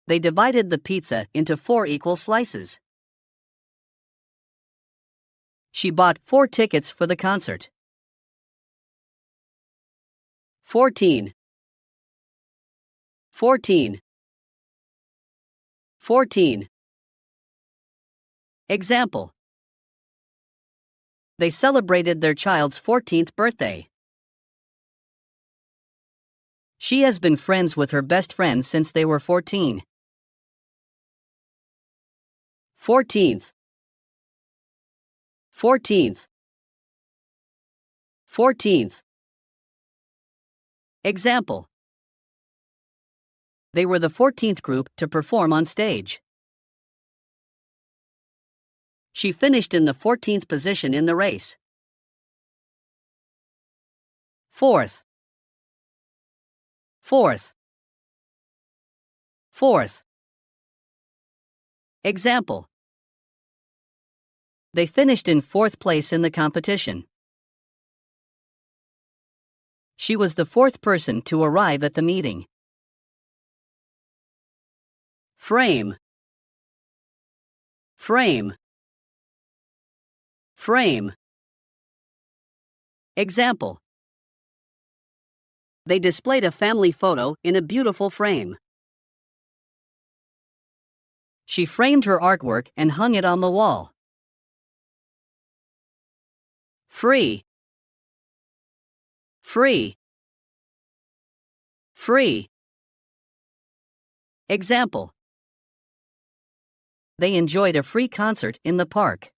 They divided the pizza into 4 equal slices. She bought 4 tickets for the concert. 14. 14. 14. Example. They celebrated their child's 14th birthday. She has been friends with her best friend since they were 14. 14th. 14th. 14th. Example. They were the 14th group to perform on stage. She finished in the 14th position in the race. 4th. 4th. 4th. Example. They finished in 4th place in the competition. She was the 4th person to arrive at the meeting. Frame. Frame. Frame. Example. They displayed a family photo in a beautiful frame. She framed her artwork and hung it on the wall. Free. Free. Free. Example. They enjoyed a free concert in the park.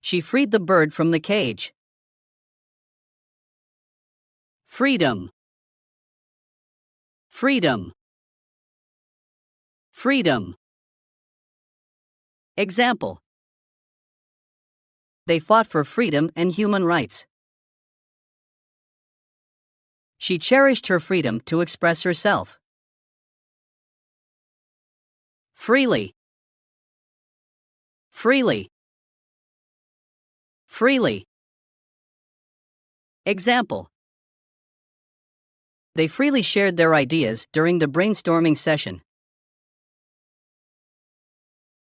She freed the bird from the cage. Freedom. Freedom. Freedom. Example. They fought for freedom and human rights. She cherished her freedom to express herself. Freely. Freely. Freely. Example. They freely shared their ideas during the brainstorming session.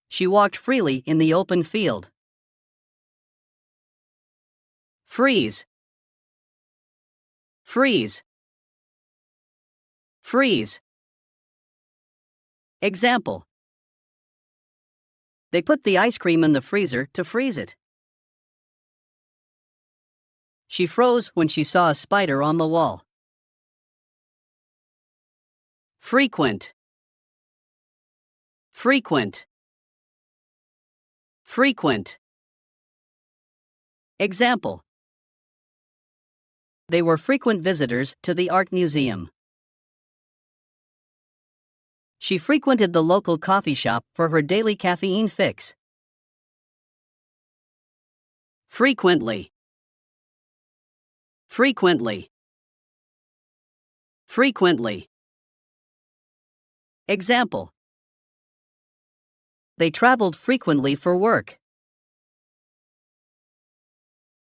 She walked freely in the open field. Freeze. Freeze. Freeze. Example. They put the ice cream in the freezer to freeze it. She froze when she saw a spider on the wall. Frequent. Frequent. Frequent. Example. They were frequent visitors to the art museum. She frequented the local coffee shop for her daily caffeine fix. Frequently. Frequently. Frequently. Example. They traveled frequently for work.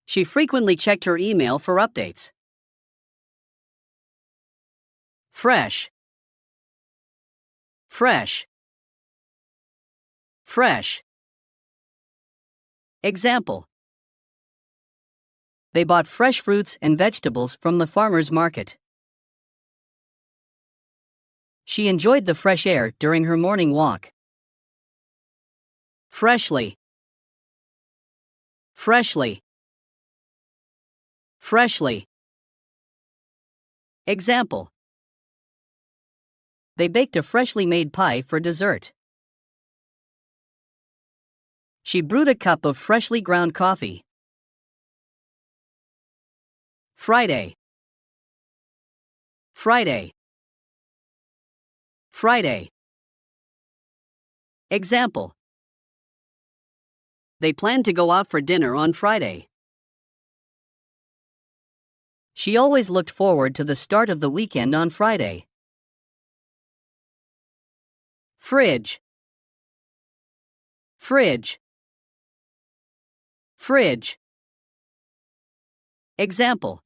She frequently checked her email for updates. Fresh. Fresh. Fresh. Example. They bought fresh fruits and vegetables from the farmer's market. She enjoyed the fresh air during her morning walk. Freshly. Freshly. Freshly. Example. They baked a freshly made pie for dessert. She brewed a cup of freshly ground coffee. Friday. Friday. Friday. Example. They planned to go out for dinner on Friday. She always looked forward to the start of the weekend on Friday. Fridge. Fridge. Fridge. Example.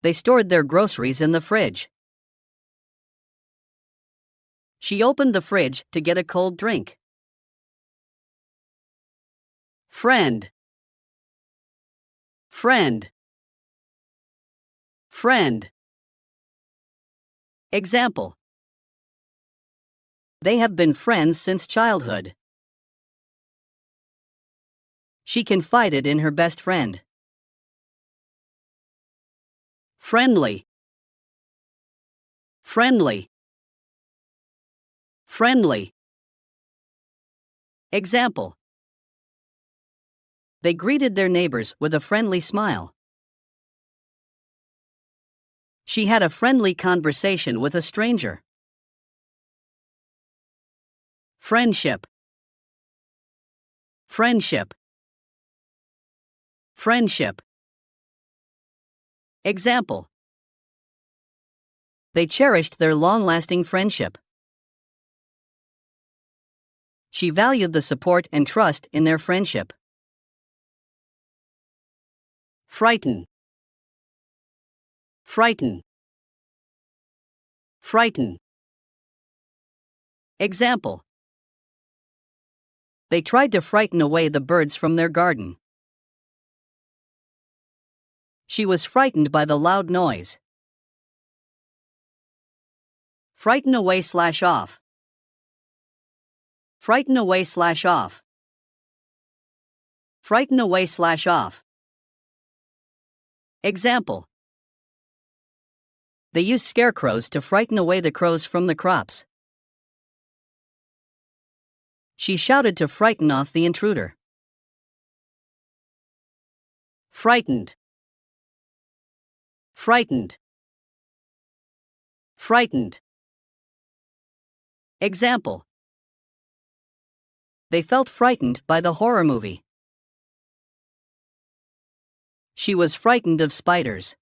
They stored their groceries in the fridge. She opened the fridge to get a cold drink. Friend. Friend. Friend. Example. They have been friends since childhood. She confided in her best friend. Friendly. Friendly. Friendly. Example. They greeted their neighbors with a friendly smile. She had a friendly conversation with a stranger. Friendship. Friendship. Friendship. Example. They cherished their long-lasting friendship. She valued the support and trust in their friendship. Frighten. Frighten. Frighten. Example. They tried to frighten away the birds from their garden. She was frightened by the loud noise. Frighten away/off. Frighten away/off. Frighten away/off. Example. They used scarecrows to frighten away the crows from the crops. She shouted to frighten off the intruder. Frightened. Frightened. Frightened. Example. They felt frightened by the horror movie. She was frightened of spiders.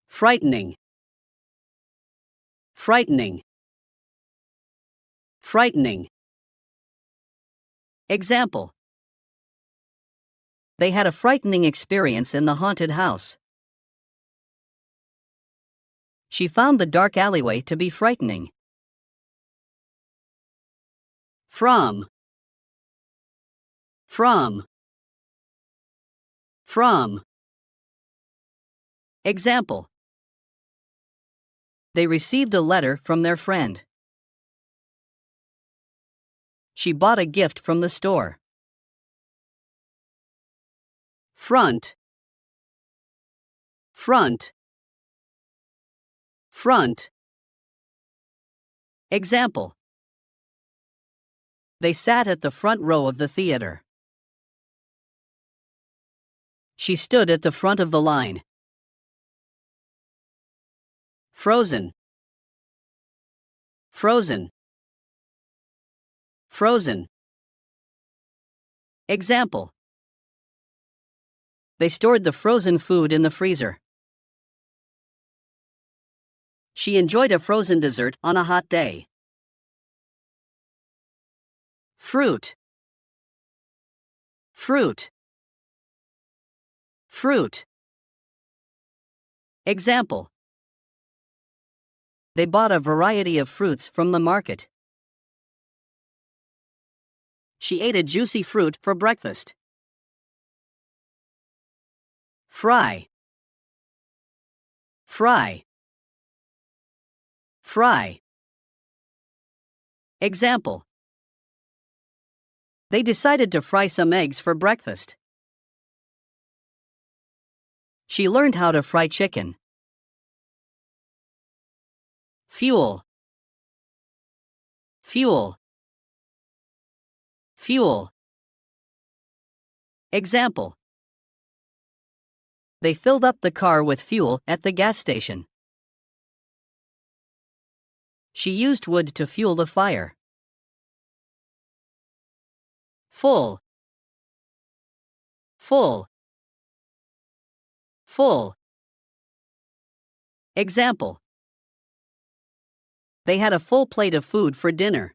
Frightening. Frightening. Frightening. Example. They had a frightening experience in the haunted house. She found the dark alleyway to be frightening. From. From. From. Example. They received a letter from their friend. She bought a gift from the store. Front. Front. Front. Example. They sat at the front row of the theater. She stood at the front of the line. Frozen. Frozen. Frozen. Example. They stored the frozen food in the freezer. She enjoyed a frozen dessert on a hot day. Fruit. Fruit. Fruit. Example. They bought a variety of fruits from the market. She ate a juicy fruit for breakfast. Fry. Fry. Fry. Example. They decided to fry some eggs for breakfast. She learned how to fry chicken. Fuel. Fuel. Fuel. Example. They filled up the car with fuel at the gas station. She used wood to fuel the fire. Full. Full. Full. Example. They had a full plate of food for dinner.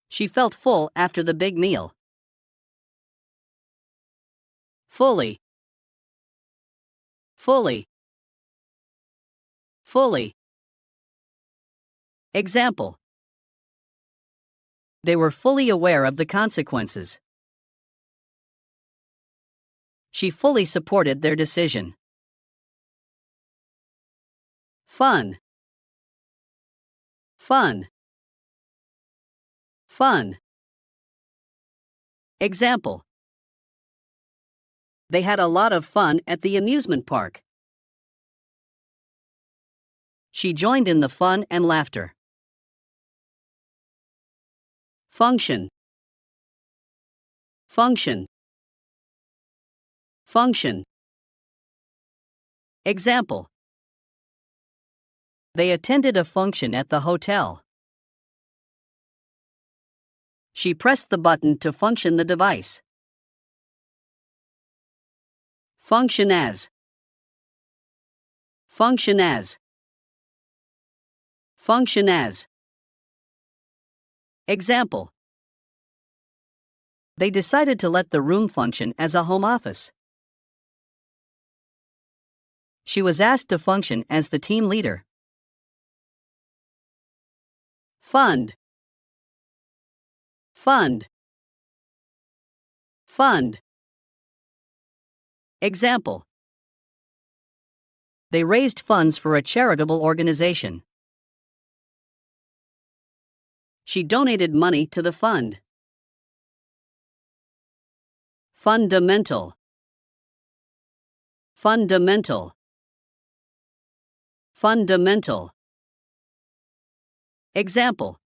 She felt full after the big meal. Fully. Fully. Fully. Example. They were fully aware of the consequences. She fully supported their decision. Fun. Fun. Fun. Example. They had a lot of fun at the amusement park. She joined in the fun and laughter. Function. Function. Function. Example. They attended a function at the hotel. She pressed the button to function the device. Function as. Function as. Function as. Example. They decided to let the room function as a home office. She was asked to function as the team leader. Fund. Fund. Fund. Example. They raised funds for a charitable organization. She donated money to the fund. Fundamental. Fundamental. Fundamental. Example.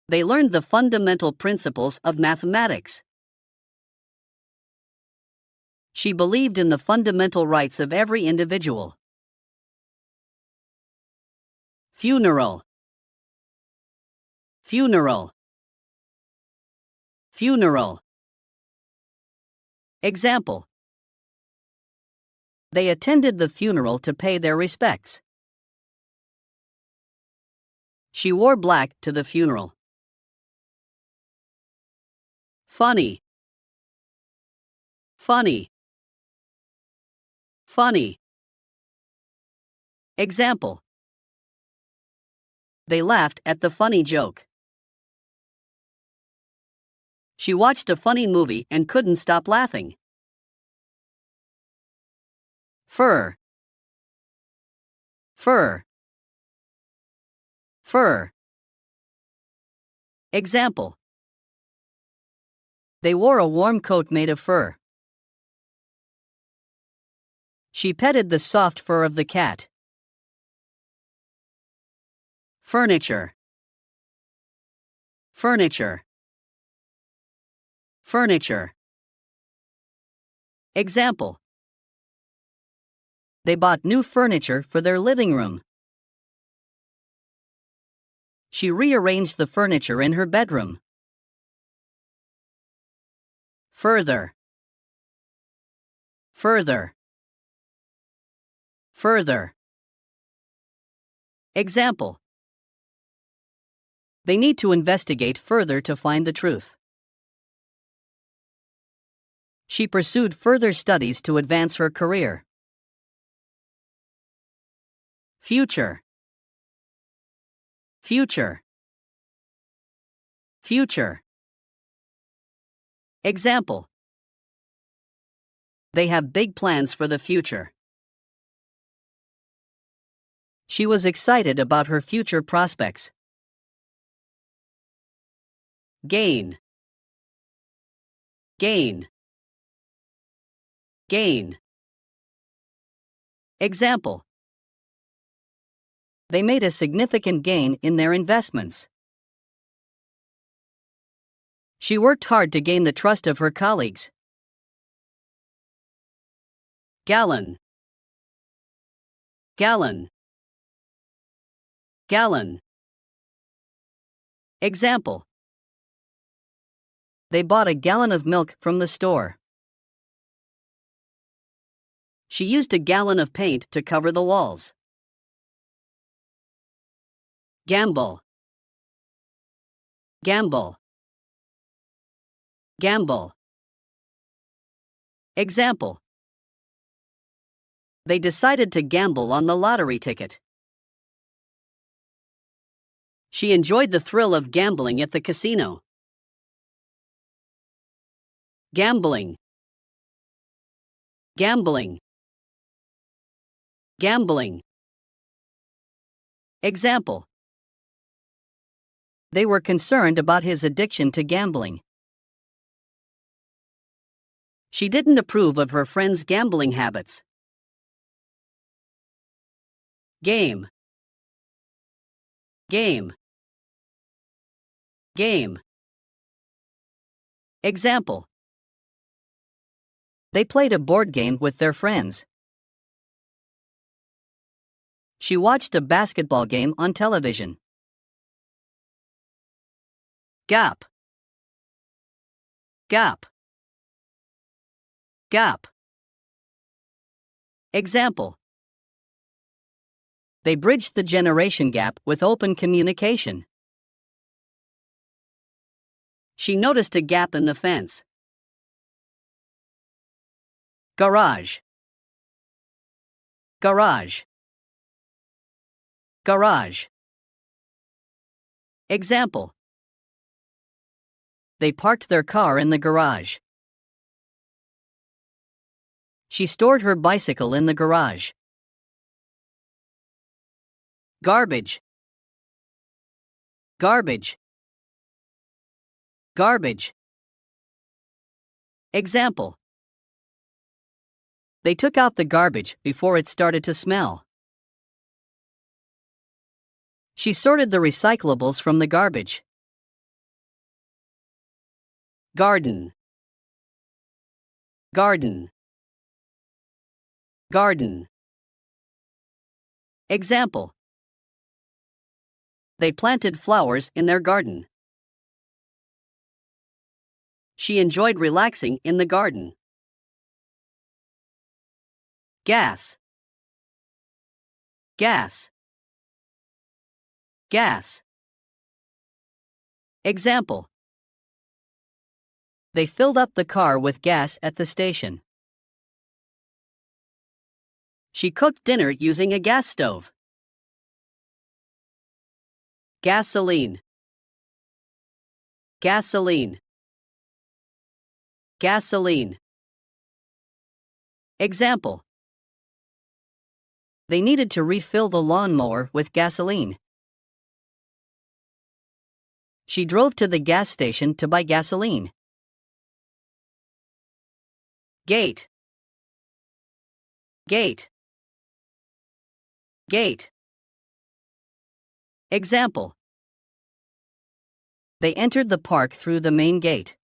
They learned the fundamental principles of mathematics. She believed in the fundamental rights of every individual. Funeral. Funeral. Funeral. Example. They attended the funeral to pay their respects. She wore black to the funeral. Funny. Funny. Funny. Example. They laughed at the funny joke. She watched a funny movie and couldn't stop laughing. Fur. Fur. Fur. Example. They wore a warm coat made of fur. She petted the soft fur of the cat. Furniture. Furniture. Furniture. Example. They bought new furniture for their living room. She rearranged the furniture in her bedroom. Further. Further. Further. Example. They need to investigate further to find the truth. She pursued further studies to advance her career. Future. Future. Future. Example. They have big plans for the future. She was excited about her future prospects. Gain. Gain. Gain. Example. They made a significant gain in their investments. She worked hard to gain the trust of her colleagues. Gallon. Gallon. Gallon. Example. They bought a gallon of milk from the store. She used a gallon of paint to cover the walls. Gamble. Gamble. Gamble. Example. They decided to gamble on the lottery ticket. She enjoyed the thrill of gambling at the casino. Gambling. Gambling. Gambling. Example. They were concerned about his addiction to gambling. She didn't approve of her friend's gambling habits. Game. Game. Game. Example. They played a board game with their friends. She watched a basketball game on television. Gap. Gap. Gap. Example. They bridged the generation gap with open communication. She noticed a gap in the fence. Garage. Garage. Garage. Example. They parked their car in the garage. She stored her bicycle in the garage. Garbage. Garbage. Garbage. Example. They took out the garbage before it started to smell. She sorted the recyclables from the garbage. Garden. Garden. Garden. Example. They planted flowers in their garden. She enjoyed relaxing in the garden. gas, gas, gas. Example. They filled up the car with gas at the station. She cooked dinner using a gas stove. Gasoline, gasoline, gasoline. Example. They needed to refill the lawnmower with gasoline. She drove to the gas station to buy gasoline. Gate, gate, gate. Example. They entered the park through the main gate.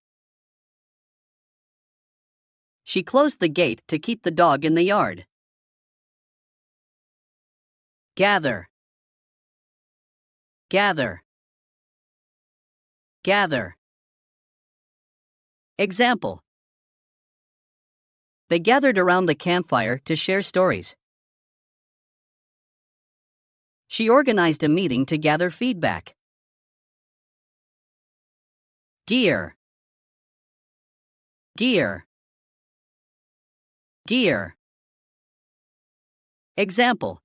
She closed the gate to keep the dog in the yard. Gather, gather, gather. Example. They gathered around the campfire to share stories. She organized a meeting to gather feedback. Deer, deer, deer. Example.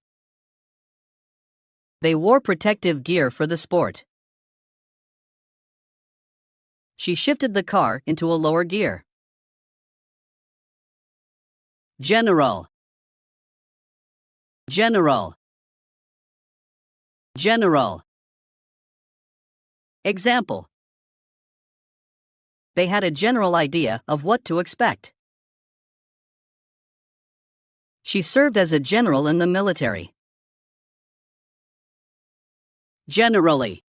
They wore protective gear for the sport. She shifted the car into a lower gear. General, general, general. Example. They had a general idea of what to expect. She served as a general in the military. Generally,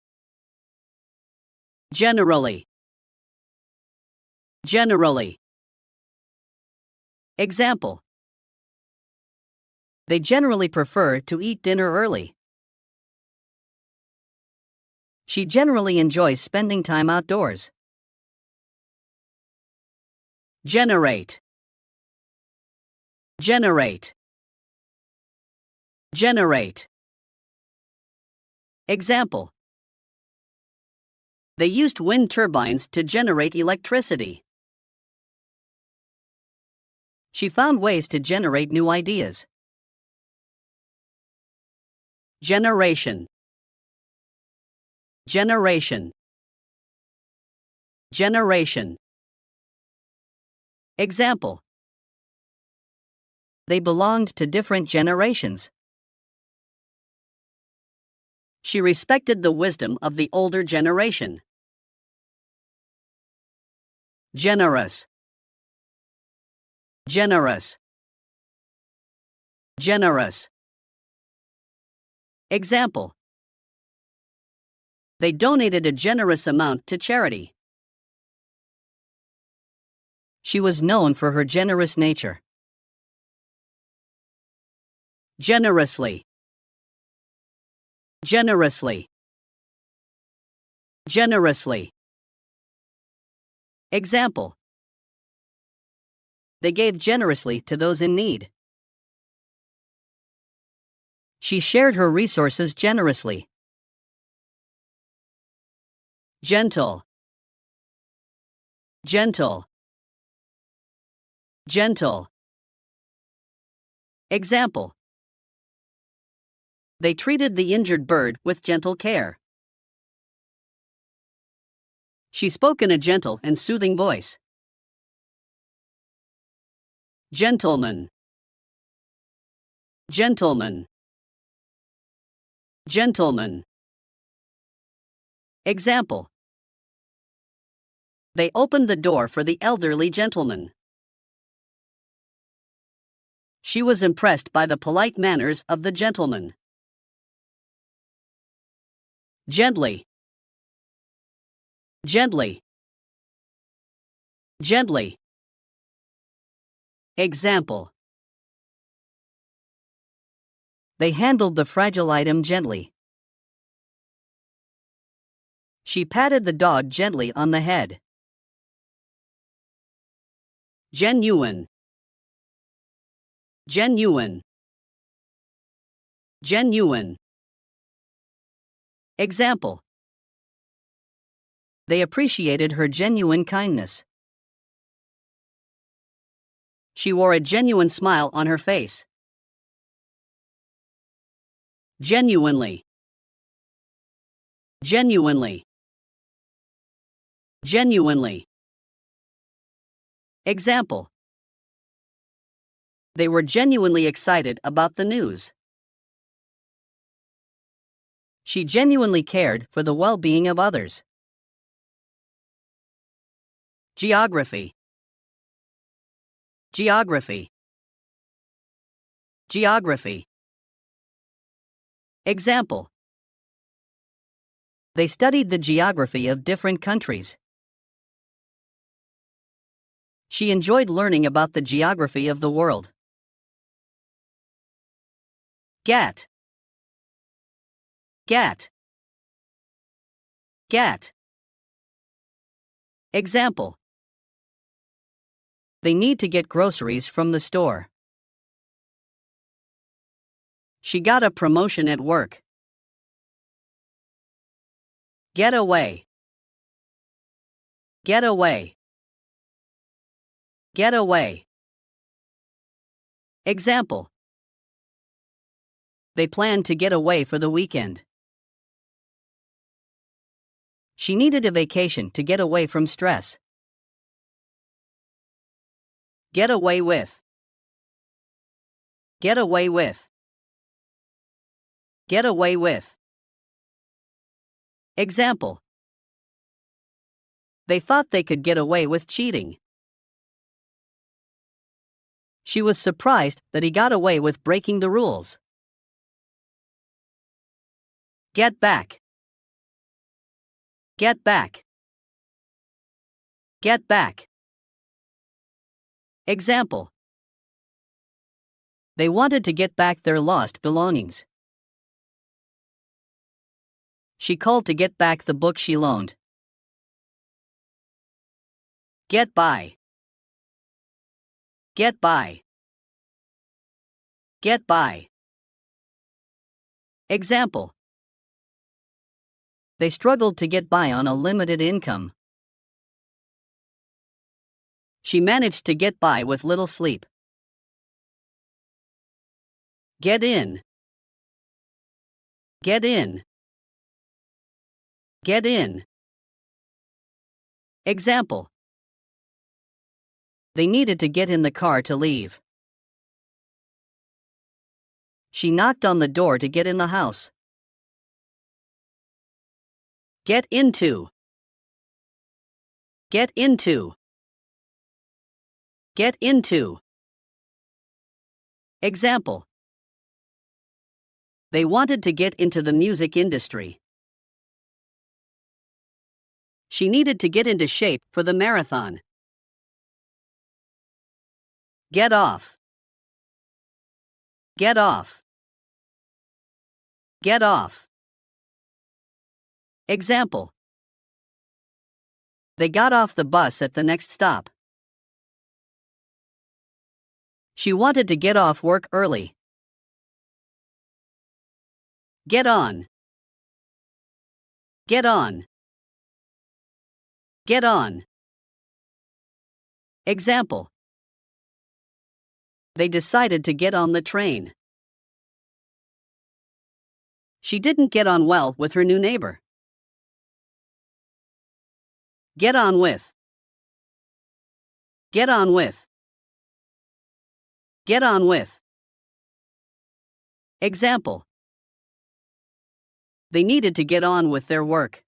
generally, generally. Example. They generally prefer to eat dinner early. She generally enjoys spending time outdoors. Generate, generate, generate. Example. They used wind turbines to generate electricity. She found ways to generate new ideas. Generation, generation, generation. Example. They belonged to different generations. She respected the wisdom of the older generation. Generous, generous, generous. Example. They donated a generous amount to charity. She was known for her generous nature. Generously, generously, generously. Example. They gave generously to those in need. She shared her resources generously. Gentle, gentle, gentle. Example. They treated the injured bird with gentle care. She spoke in a gentle and soothing voice. Gentleman, gentleman, gentleman. Example. They opened the door for the elderly gentleman. She was impressed by the polite manners of the gentleman. Gently, gently, gently. Example. They handled the fragile item gently. She patted the dog gently on the head. Genuine, Genuine. Genuine. Example. They appreciated her genuine kindness. She wore a genuine smile on her face. Genuinely. Genuinely. Genuinely. Example. They were genuinely excited about the news. She genuinely cared for the well-being of others. Geography. Geography. Geography. Example. They studied the geography of different countries. She enjoyed learning about the geography of the world. Get. Get. Get. Example. They need to get groceries from the store. She got a promotion at work. Get away. Get away. Get away. Example. They planned to get away for the weekend. She needed a vacation to get away from stress. Get away with. Get away with. Get away with. Example. They thought they could get away with cheating. She was surprised that he got away with breaking the rules. Get back. Get back. Get back. Example. They wanted to get back their lost belongings. She called to get back the book she loaned. Get by. Get by. Get by. Example. They struggled to get by on a limited income. She managed to get by with little sleep. Get in. Get in. Get in. Example. They needed to get in the car to leave. She knocked on the door to get in the house. Get into. Get into. Get into. Example. They wanted to get into the music industry. She needed to get into shape for the marathon. Get off. Get off. Get off. Example. They got off the bus at the next stop. She wanted to get off work early. Get on. Get on. Get on. Example. They decided to get on the train. She didn't get on well with her new neighbor. Get on with. Get on with. Get on with. Example. They needed to get on with their work.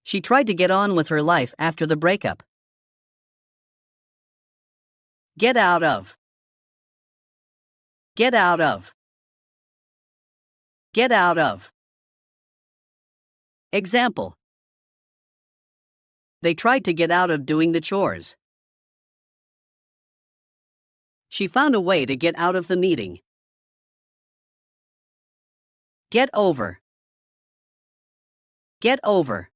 She tried to get on with her life after the breakup. Get out of. Get out of. Get out of. Example. They tried to get out of doing the chores. She found a way to get out of the meeting. Get over. Get over.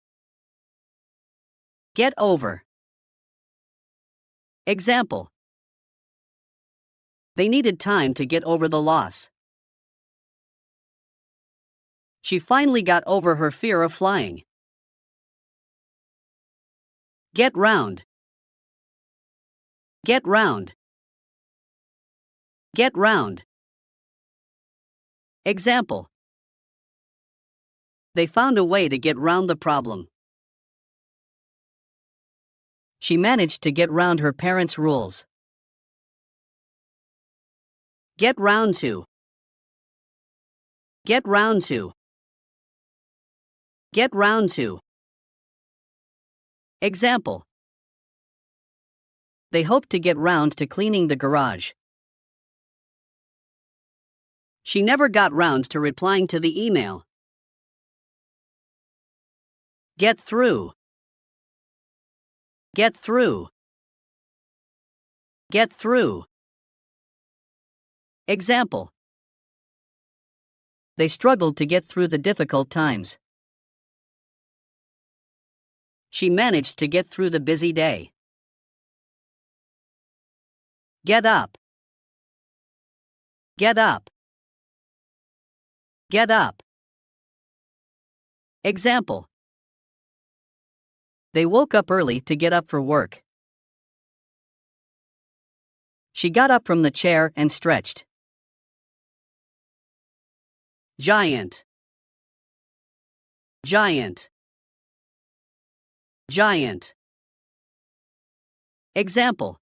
Get over. Example. They needed time to get over the loss. She finally got over her fear of flying. Get round. Get round. Get round. Example. They found a way to get round the problem. She managed to get round her parents' rules. Get round to. Get round to. Get round to. Example. They hope to get round to cleaning the garage. She never got round to replying to the email. Get through. Get through. Get through. Example. They struggled to get through the difficult times. She managed to get through the busy day. Get up. Get up. Get up. Example. They woke up early to get up for work. She got up from the chair and stretched. Giant. Giant. Giant. Example.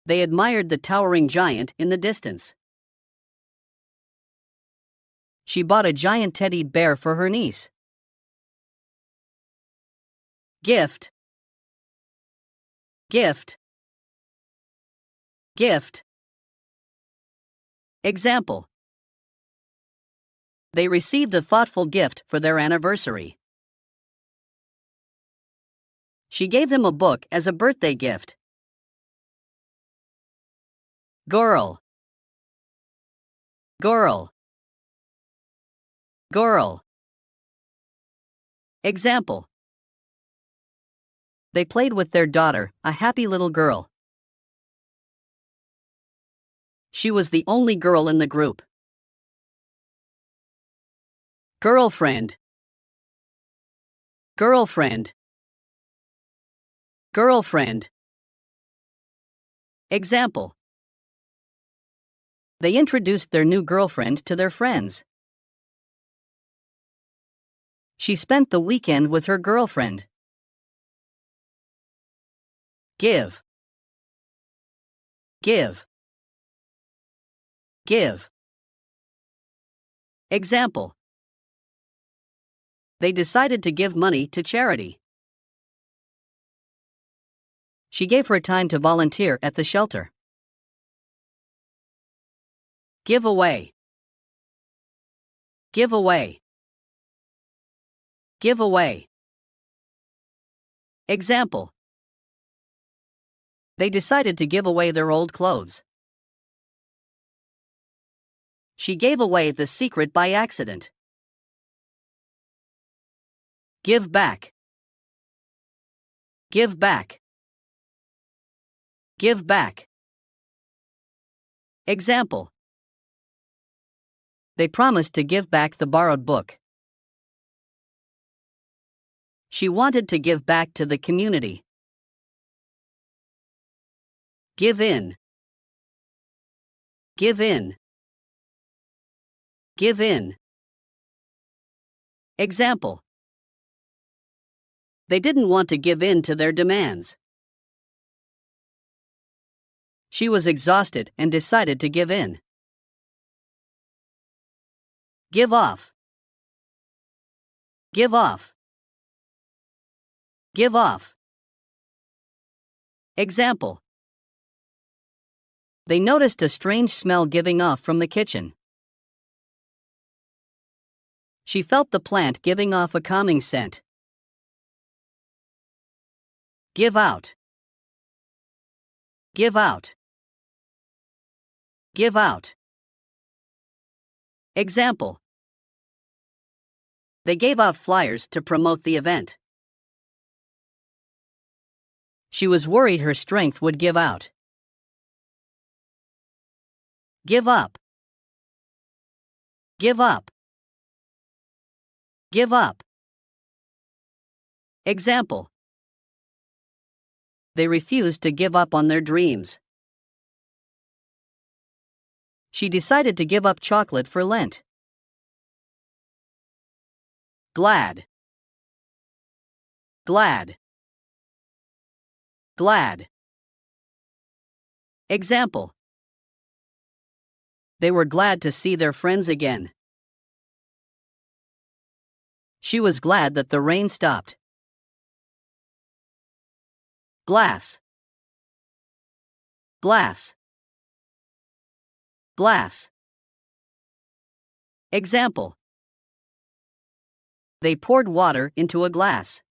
They admired the towering giant in the distance. She bought a giant teddy bear for her niece. Gift. Gift. Gift. Example. They received a thoughtful gift for their anniversary. She gave him a book as a birthday gift. Girl. Girl. Girl. Example. They played with their daughter, a happy little girl. She was the only girl in the group. Girlfriend. Girlfriend. Girlfriend. Example. They introduced their new girlfriend to their friends. She spent the weekend with her girlfriend. Give. Give. Give. Example. They decided to give money to charity. She gave her time to volunteer at the shelter. Give away. Give away. Give away. Example. They decided to give away their old clothes. She gave away the secret by accident. Give back. Give back. Give back. Example. They promised to give back the borrowed book. She wanted to give back to the community. Give in. Give in. Give in. Example. They didn't want to give in to their demands. She was exhausted and decided to give in. Give off. Give off. Give off. Example. They noticed a strange smell giving off from the kitchen. She felt the plant giving off a calming scent. Give out. Give out. Give out. Example. They gave out flyers to promote the event. She was worried her strength would give out. Give up. Give up. Give up. Example. They refused to give up on their dreams. She decided to give up chocolate for Lent. Glad. Glad. Glad. Example. They were glad to see their friends again. She was glad that the rain stopped. Glass. Glass. Glass. Example. They poured water into a glass.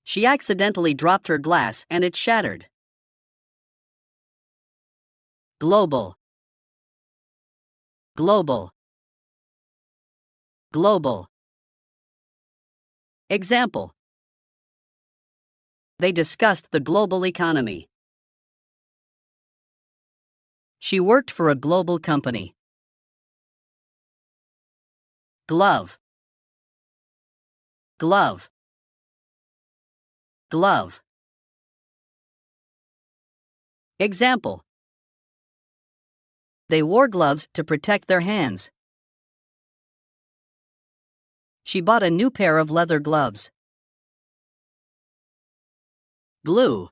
She accidentally dropped her glass and it shattered. Global. Global. Global. Example. They discussed the global economy. She worked for a global company. Glove. Glove. Glove. Example. They wore gloves to protect their hands. She bought a new pair of leather gloves. Glue.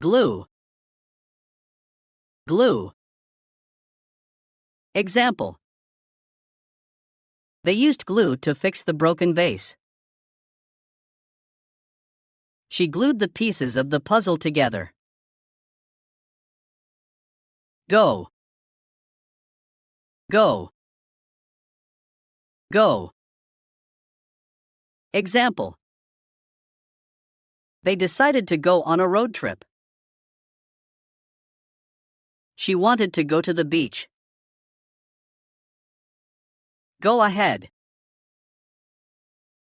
Glue. Glue. Example. They used glue to fix the broken vase. She glued the pieces of the puzzle together. Go. Go. Go. Example. They decided to go on a road trip. She wanted to go to the beach. Go ahead.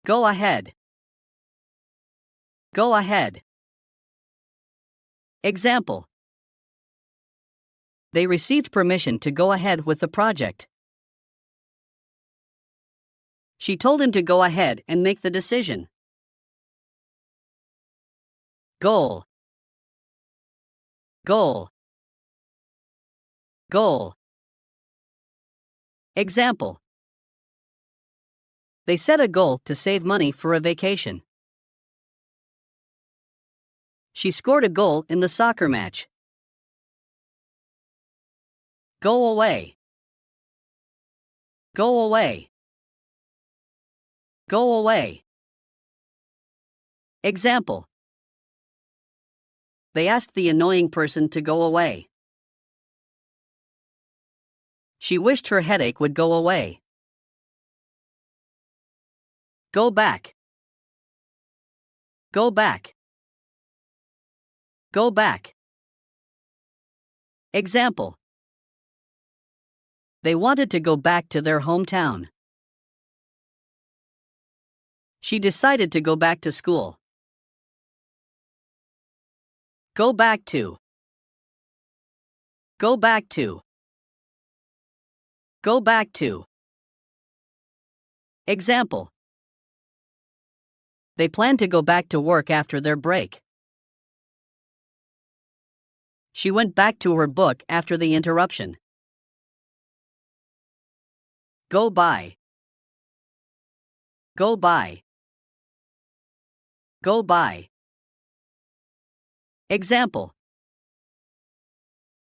Go ahead. Go ahead. Example. They received permission to go ahead with the project. She told him to go ahead and make the decision. Goal. Goal. Goal. Example. They set a goal to save money for a vacation. She scored a goal in the soccer match. Go away. Go away. Go away. Example. They asked the annoying person to go away. She wished her headache would go away. Go back. Go back. Go back. Example. They wanted to go back to their hometown. She decided to go back to school. Go back to. Go back to. Go back to. Example. They plan to go back to work after their break. She went back to her book after the interruption. Go by. Go by. Go by. Example.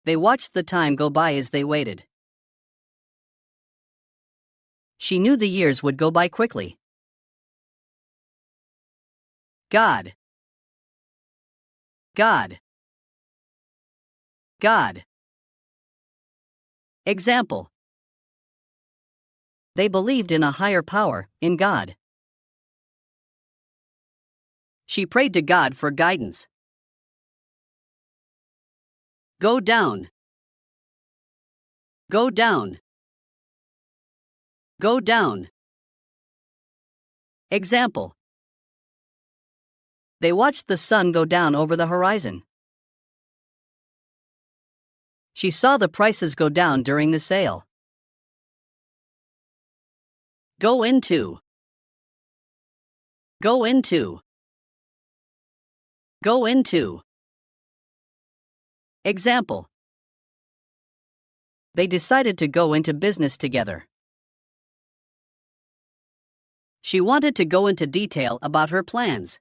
They watched the time go by as they waited. She knew the years would go by quickly. God. God. God. Example. They believed in a higher power, in God. She prayed to God for guidance. Go down. Go down. Go down. Example. They watched the sun go down over the horizon. She saw the prices go down during the sale. Go into. Go into. Go into. Example. They decided to go into business together. She wanted to go into detail about her plans.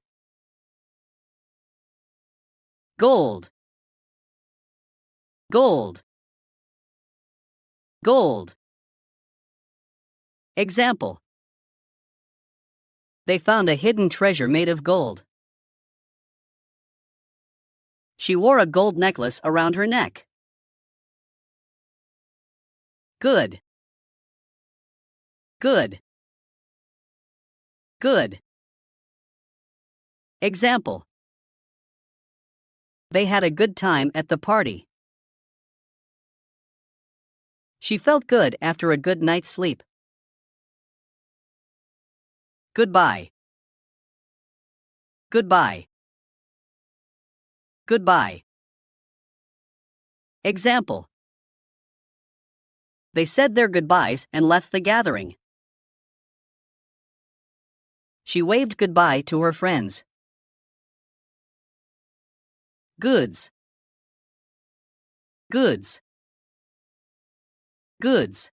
Gold. Gold. Gold. Example. They found a hidden treasure made of gold. She wore a gold necklace around her neck. Good. Good. Good. Example. They had a good time at the party. She felt good after a good night's sleep. Goodbye. Goodbye. Goodbye. Example. They said their goodbyes and left the gathering. She waved goodbye to her friends. Goods. Goods. Goods.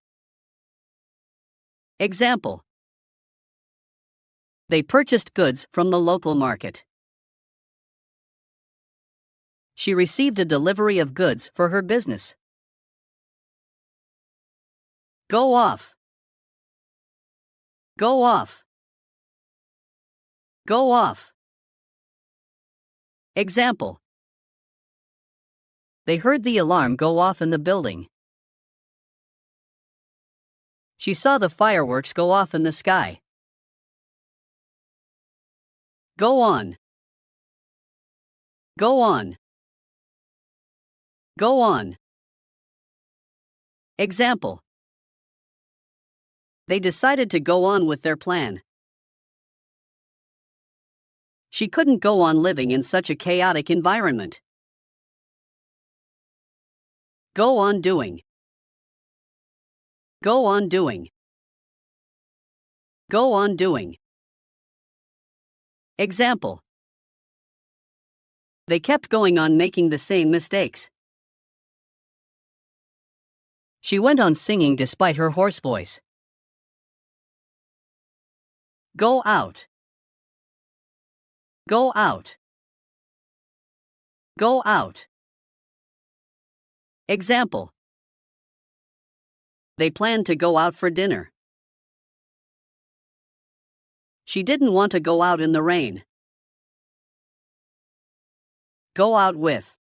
Example. They purchased goods from the local market. She received a delivery of goods for her business. Go off. Go off. Go off. Example. They heard the alarm go off in the building. She saw the fireworks go off in the sky. Go on. Go on. Go on. Example. They decided to go on with their plan. She couldn't go on living in such a chaotic environment. Go on doing. Go on doing. Go on doing. Example. They kept going on making the same mistakes. She went on singing despite her hoarse voice. Go out. Go out. Go out. Example. They planned to go out for dinner. She didn't want to go out in the rain. Go out with.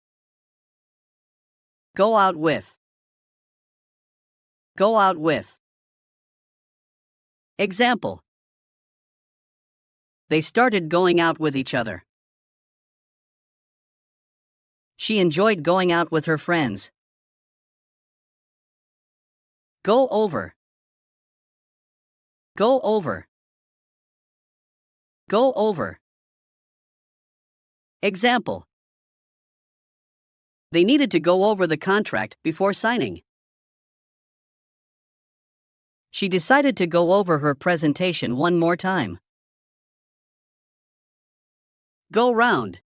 Go out with. Go out with. Example. They started going out with each other. She enjoyed going out with her friends. Go over. Go over. Go over. Example. They needed to go over the contract before signing. She decided to go over her presentation one more time. Go round.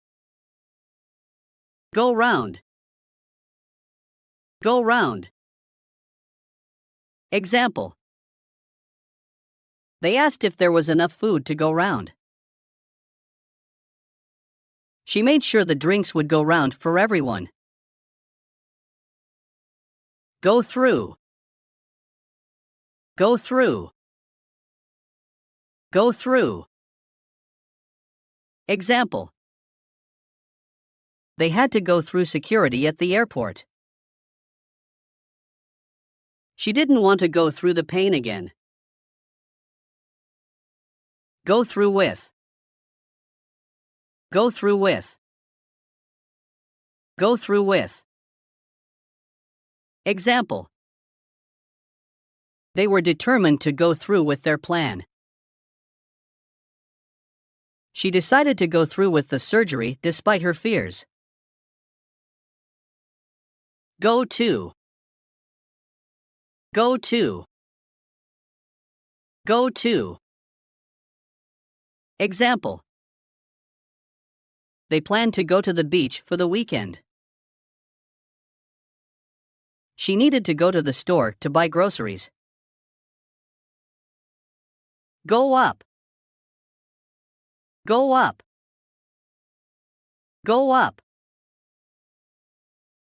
Go round. Go round. Example. They asked if there was enough food to go round. She made sure the drinks would go round for everyone. Go through. Go through. Go through. Example. They had to go through security at the airport. She didn't want to go through the pain again. Go through with. Go through with. Go through with. Example. They were determined to go through with their plan. She decided to go through with the surgery despite her fears. Go to. Go to. Go to. Example. They plan to go to the beach for the weekend. She needed to go to the store to buy groceries. Go up. Go up. Go up.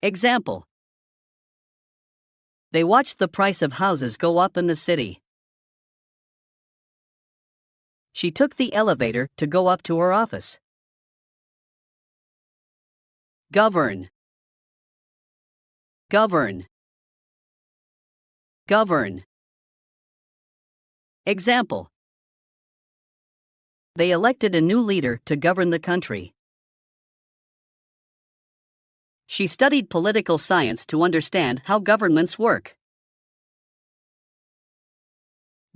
Example. They watched the price of houses go up in the city. She took the elevator to go up to her office. Govern. Govern. Govern. Example. They elected a new leader to govern the country. She studied political science to understand how governments work.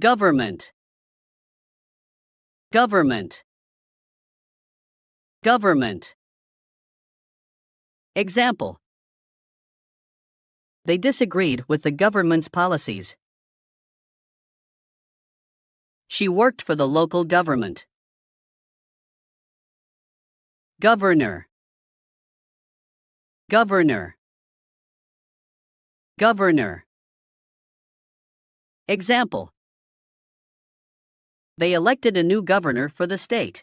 Government. Government. Government. Example. They disagreed with the government's policies. She worked for the local government. Governor. Governor. Governor. Example. They elected a new governor for the state.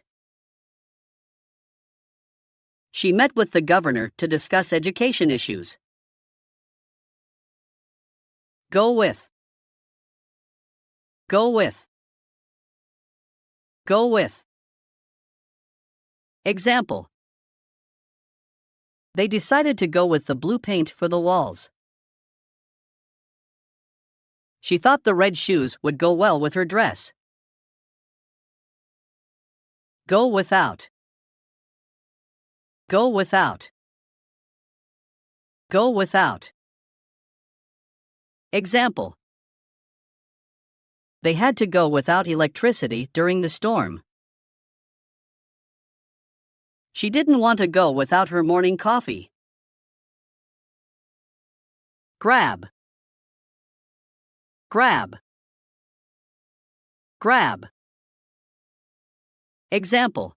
She met with the governor to discuss education issues. Go with. Go with. Go with. Example. They decided to go with the blue paint for the walls. She thought the red shoes would go well with her dress. Go without. Go without. Go without. Example. They had to go without electricity during the storm. She didn't want to go without her morning coffee. Grab. Grab. Grab. Example.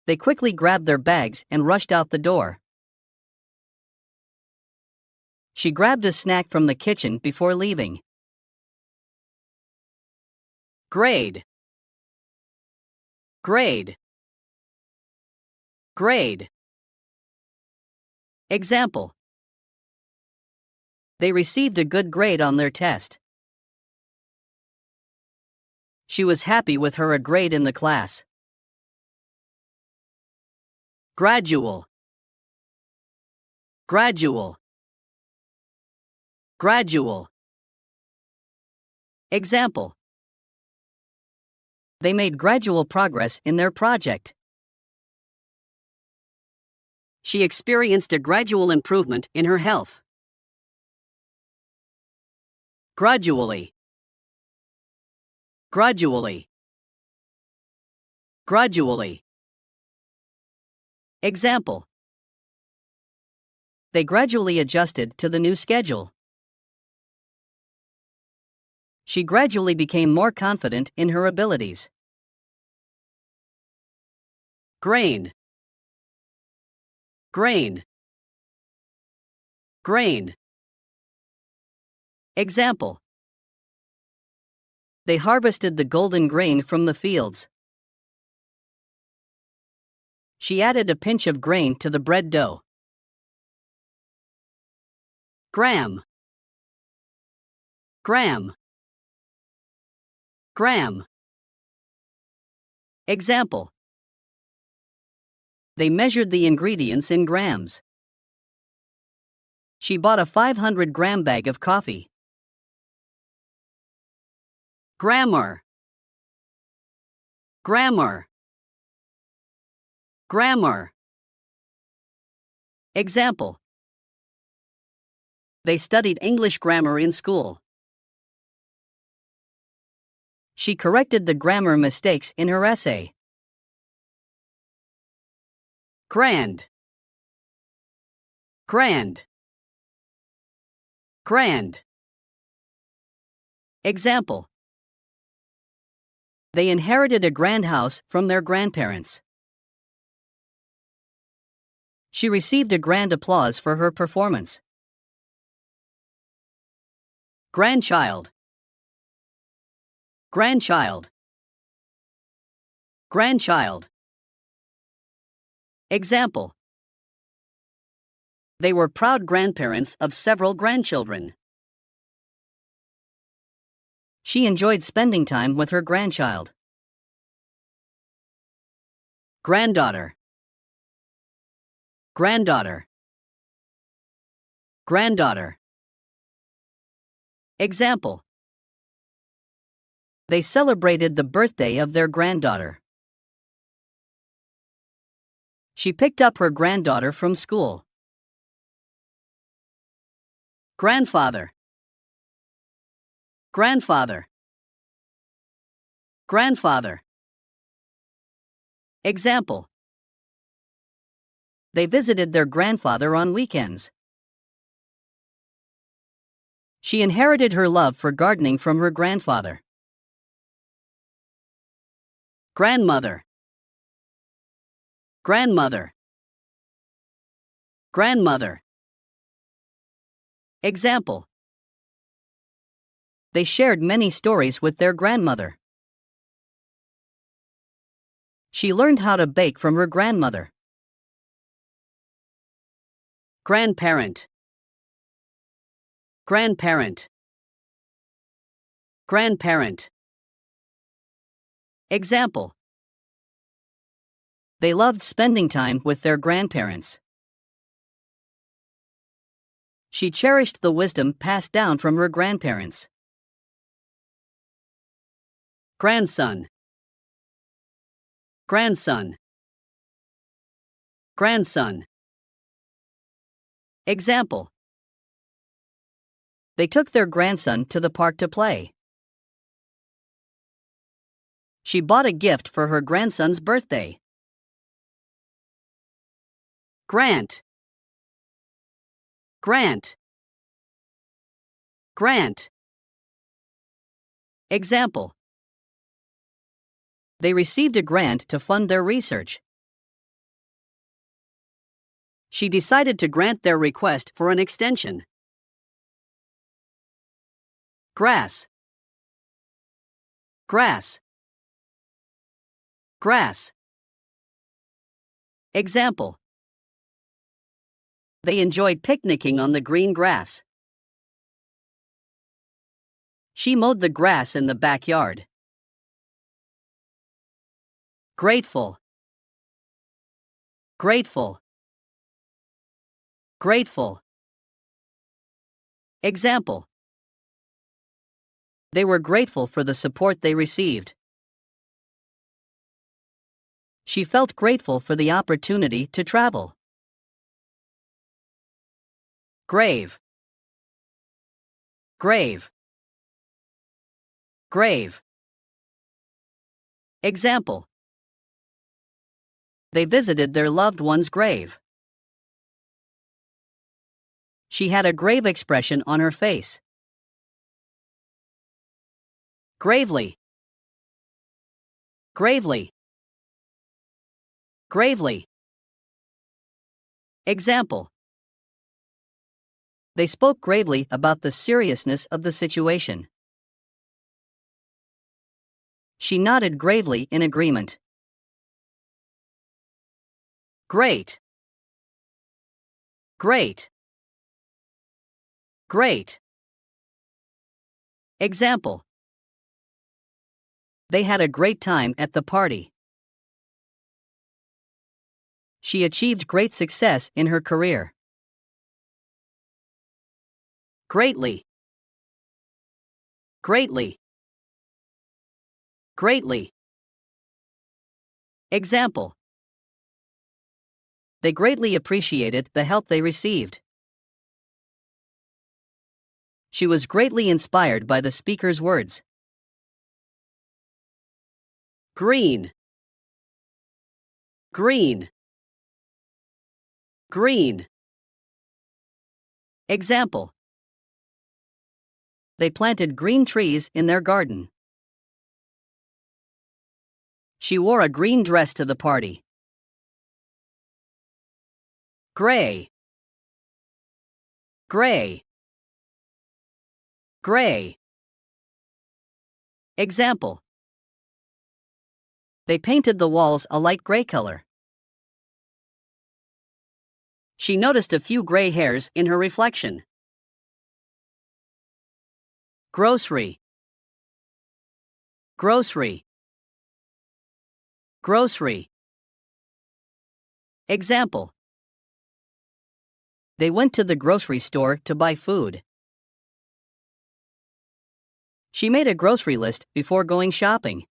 They quickly grabbed their bags and rushed out the door. She grabbed a snack from the kitchen before leaving. Grade. Grade. Grade. Example. They received a good grade on their test. She was happy with her grade in the class. Gradual. Gradual. Gradual. Example. They made gradual progress in their project. She experienced a gradual improvement in her health. Gradually. Gradually. Gradually. Example. They gradually adjusted to the new schedule. She gradually became more confident in her abilities. Grain. Grain. Grain. Example. They harvested the golden grain from the fields. She added a pinch of grain to the bread dough. Gram. Gram. Gram. Example. They measured the ingredients in grams. She bought a 500-gram bag of coffee. Grammar. Grammar. Grammar. Example. They studied English grammar in school. She corrected the grammar mistakes in her essay. Grand. Grand. Grand. Example. They inherited a grand house from their grandparents. She received a grand applause for her performance. Grandchild. Grandchild. Grandchild. Example. They were proud grandparents of several grandchildren. She enjoyed spending time with her grandchild. Granddaughter. Granddaughter. Granddaughter. Example. They celebrated the birthday of their granddaughter. She picked up her granddaughter from school. Grandfather. Grandfather. Grandfather. Example. They visited their grandfather on weekends. She inherited her love for gardening from her grandfather. Grandmother. Grandmother. Grandmother. Example. They shared many stories with their grandmother. She learned how to bake from her grandmother. Grandparent. Grandparent. Grandparent. Example. They loved spending time with their grandparents. She cherished the wisdom passed down from her grandparents. Grandson. Grandson. Grandson. Example. They took their grandson to the park to play. She bought a gift for her grandson's birthday. Grant. Grant. Grant. Example. They received a grant to fund their research. She decided to grant their request for an extension. Grass. Grass. Grass. Example. They enjoyed picnicking on the green grass. She mowed the grass in the backyard. Grateful. Grateful. Grateful. Example. They were grateful for the support they received. She felt grateful for the opportunity to travel. Grave. Grave. Grave. Example. They visited their loved one's grave. She had a grave expression on her face. Gravely. Gravely. Gravely. Example. They spoke gravely about the seriousness of the situation. She nodded gravely in agreement. Great. Great. Great. Example. They had a great time at the party. She achieved great success in her career. Greatly. Greatly. Greatly. Example. They greatly appreciated the help they received. She was greatly inspired by the speaker's words. Green. Green. Green. Example. They planted green trees in their garden. She wore a green dress to the party. Gray. Gray. Gray. Example. They painted the walls a light gray color. She noticed a few gray hairs in her reflection. Grocery. Grocery. Grocery. Example. They went to the grocery store to buy food. She made a grocery list before going shopping.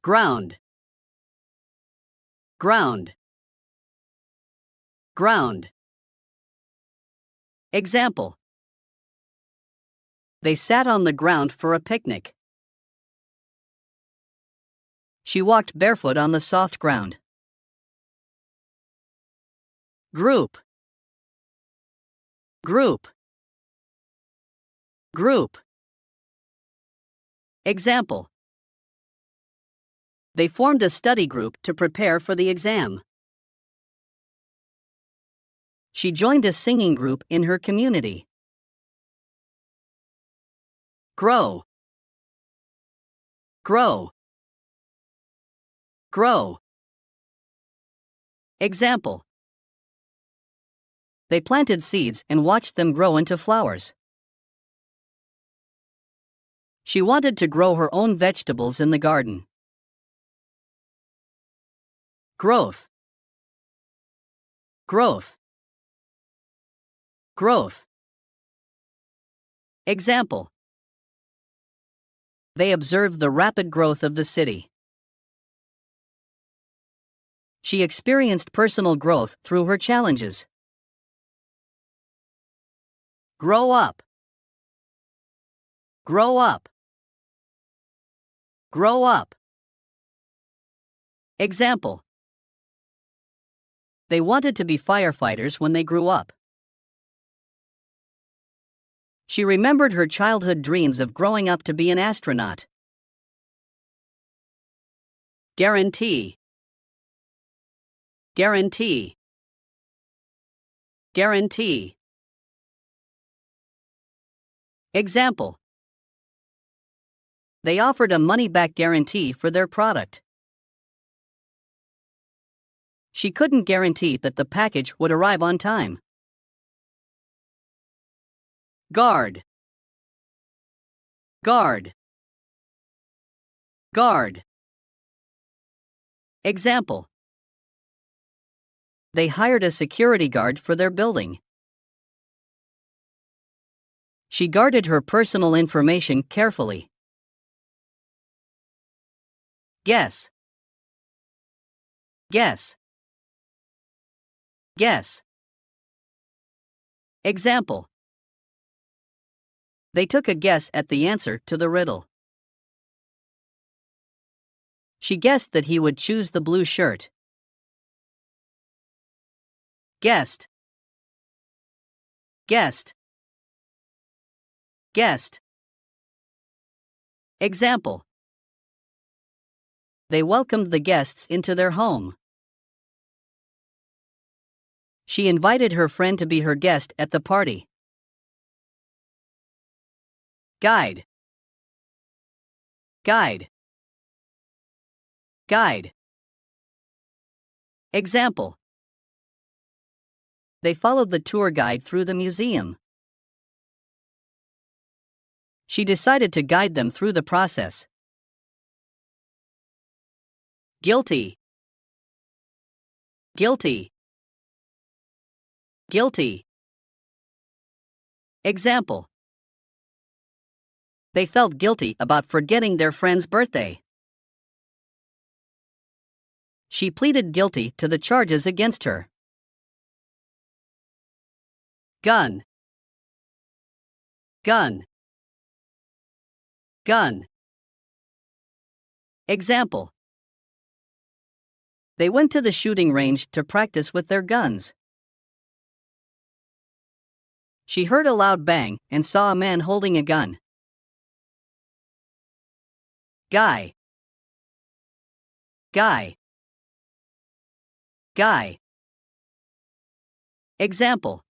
Ground. Ground. Ground. Example. They sat on the ground for a picnic. She walked barefoot on the soft ground. Group. Group. Group. Example. They formed a study group to prepare for the exam. She joined a singing group in her community. Grow. Grow. Grow. Example. They planted seeds and watched them grow into flowers. She wanted to grow her own vegetables in the garden. Growth. Growth. Growth. Example. They observed the rapid growth of the city. She experienced personal growth through her challenges. Grow up. Grow up. Grow up. Example. They wanted to be firefighters when they grew up. She remembered her childhood dreams of growing up to be an astronaut. Guarantee. Guarantee. Guarantee. Example. They offered a money-back guarantee for their product. She couldn't guarantee that the package would arrive on time. Guard. Guard. Guard. Example. They hired a security guard for their building. She guarded her personal information carefully. Guess. Guess. Guess. Example. They took a guess at the answer to the riddle. She guessed that he would choose the blue shirt. Guessed. Guessed. Guessed. Example. They welcomed the guests into their home. She invited her friend to be her guest at the party. Guide. Guide. Guide. Example. They followed the tour guide through the museum. She decided to guide them through the process. Guilty. Guilty. Guilty. Example. They felt guilty about forgetting their friend's birthday. She pleaded guilty to the charges against her. Gun. Gun. Gun. Example. They went to the shooting range to practice with their guns. She heard a loud bang and saw a man holding a gun. Guy. Guy. Guy. Example.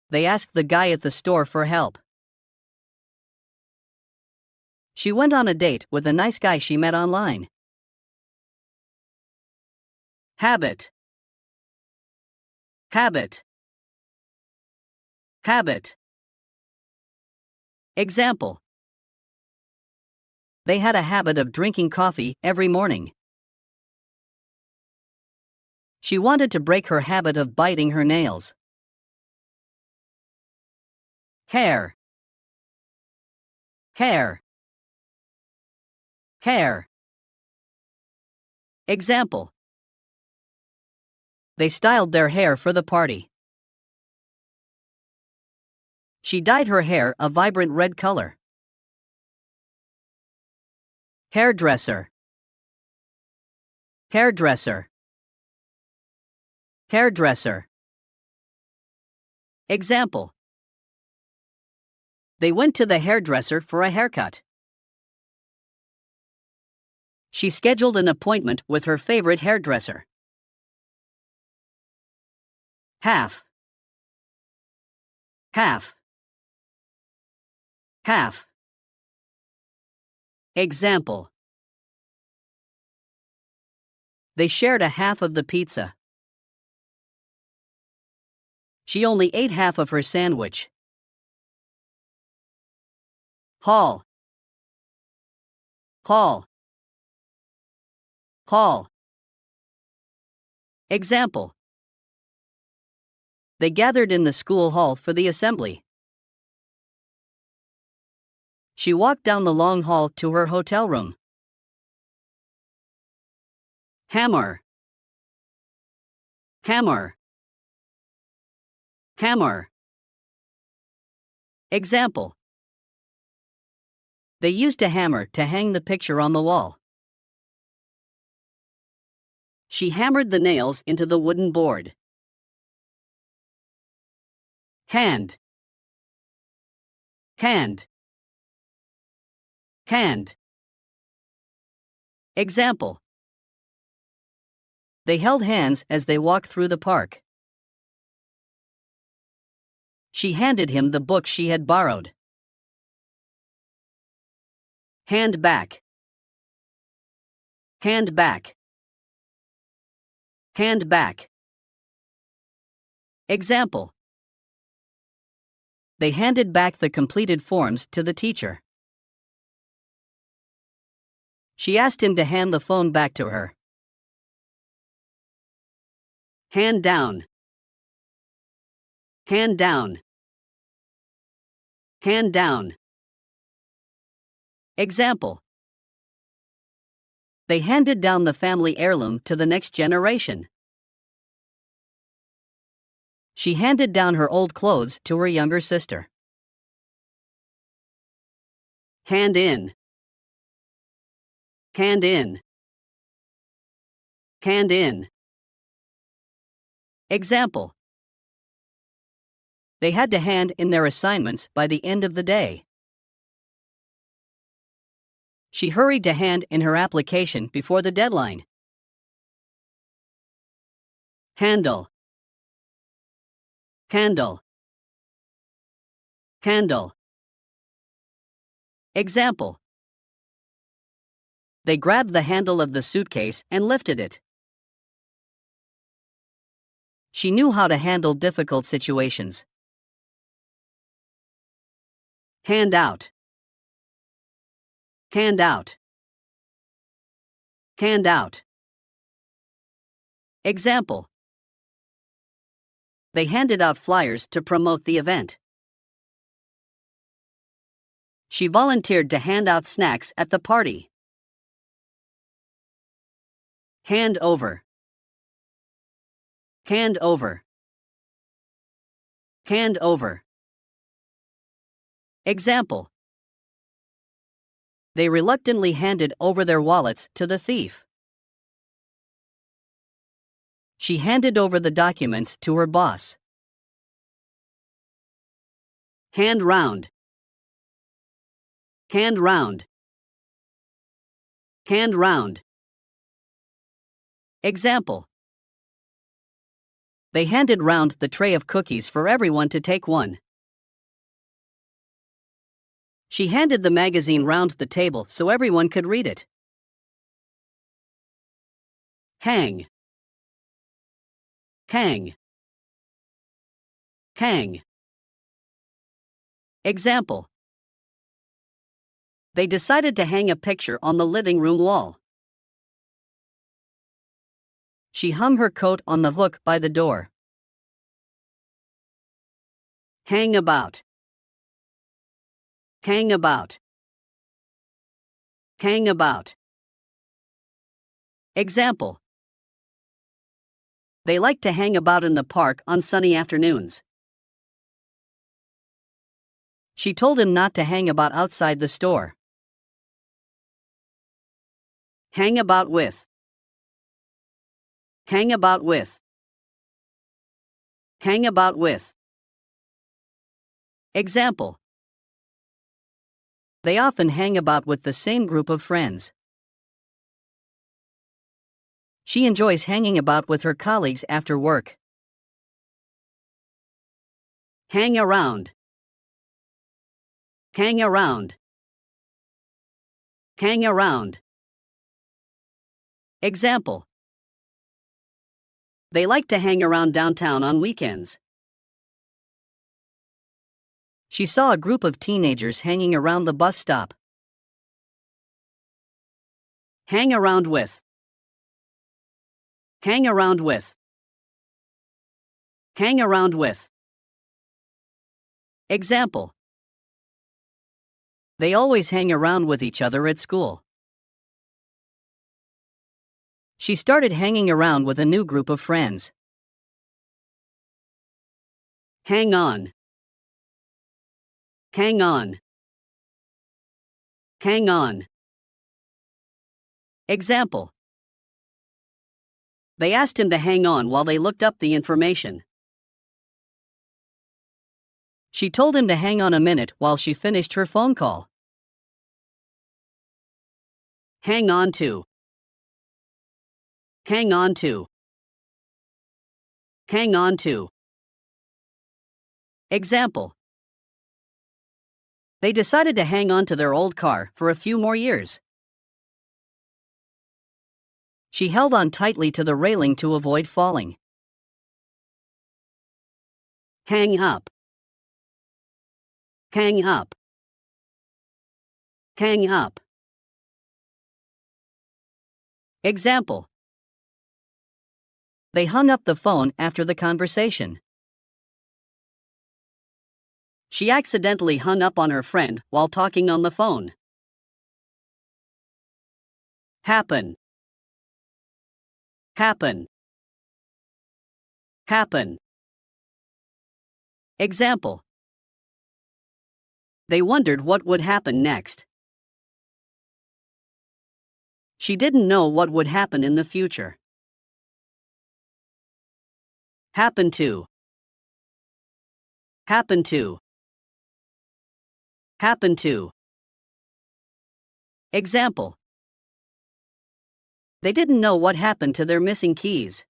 They asked the guy at the store for help. She went on a date with a nice guy she met online. Habit. Habit. Habit. Example. They had a habit of drinking coffee every morning. She wanted to break her habit of biting her nails. Hair. Hair. Hair. Example. They styled their hair for the party. She dyed her hair a vibrant red color. Hairdresser. Hairdresser. Hairdresser. Example. They went to the hairdresser for a haircut. She scheduled an appointment with her favorite hairdresser. Half. Half. Half. Example. They shared a half of the pizza. She only ate half of her sandwich. Haul. Haul. Haul. Example. They gathered in the school hall for the assembly. She walked down the long hall to her hotel room. Hammer. Hammer. Hammer. Example. They used a hammer to hang the picture on the wall. She hammered the nails into the wooden board. Hand. Hand. Hand. Example. They held hands as they walked through the park. She handed him the book she had borrowed. Hand back. Hand back. Hand back. Example. They handed back the completed forms to the teacher. She asked him to hand the phone back to her. Hand down. Hand down. Hand down. Example. They handed down the family heirloom to the next generation. She handed down her old clothes to her younger sister. Hand in. Hand in. Hand in. Example. They had to hand in their assignments by the end of the day. She hurried to hand in her application before the deadline. Handle. Handle. Handle. Example. They grabbed the handle of the suitcase and lifted it. She knew how to handle difficult situations. Hand out. Hand out. Hand out. Example. They handed out flyers to promote the event. She volunteered to hand out snacks at the party. Hand over. Hand over. Hand over. Example. They reluctantly handed over their wallets to the thief. She handed over the documents to her boss. Hand round. Hand round. Hand round. Example. They handed round the tray of cookies for everyone to take one. She handed the magazine round the table so everyone could read it. Hang. Hang. Hang. Example. They decided to hang a picture on the living room wall. She hung her coat on the hook by the door. Hang about. Hang about. Hang about. Example. They like to hang about in the park on sunny afternoons. She told him not to hang about outside the store. Hang about with. Hang about with. Hang about with. Example. They often hang about with the same group of friends. She enjoys hanging about with her colleagues after work. Hang around. Hang around. Hang around. Example. They like to hang around downtown on weekends. She saw a group of teenagers hanging around the bus stop. Hang around with. Hang around with. Hang around with. Example. They always hang around with each other at school. She started hanging around with a new group of friends. Hang on. Hang on. Hang on. Example. They asked him to hang on while they looked up the information. She told him to hang on a minute while she finished her phone call. Hang on to. Hang on to. Hang on to. Example. They decided to hang on to their old car for a few more years. She held on tightly to the railing to avoid falling. Hang up. Hang up. Hang up. Example. They hung up the phone after the conversation. She accidentally hung up on her friend while talking on the phone. Happen. Happen. Happen. Example. They wondered what would happen next. She didn't know what would happen in the future. Happen to. Happen to. Happen to. Example. They didn't know what happened to their missing keys.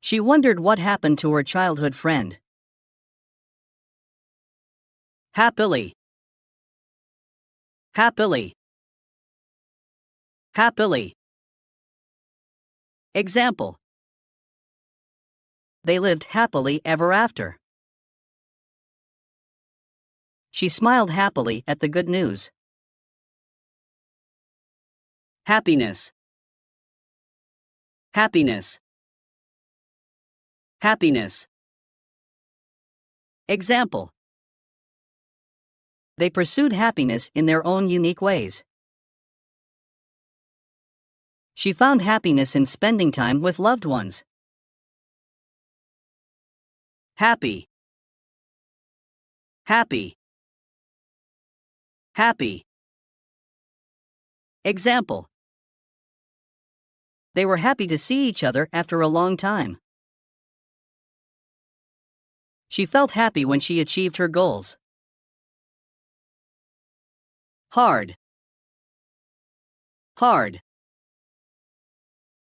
She wondered what happened to her childhood friend. Happily. Happily. Happily. Example. They lived happily ever after. She smiled happily at the good news. Happiness. Happiness. Happiness. Example. They pursued happiness in their own unique ways. She found happiness in spending time with loved ones. Happy. Happy. Happy. Example. They were happy to see each other after a long time. She felt happy when she achieved her goals. Hard. Hard.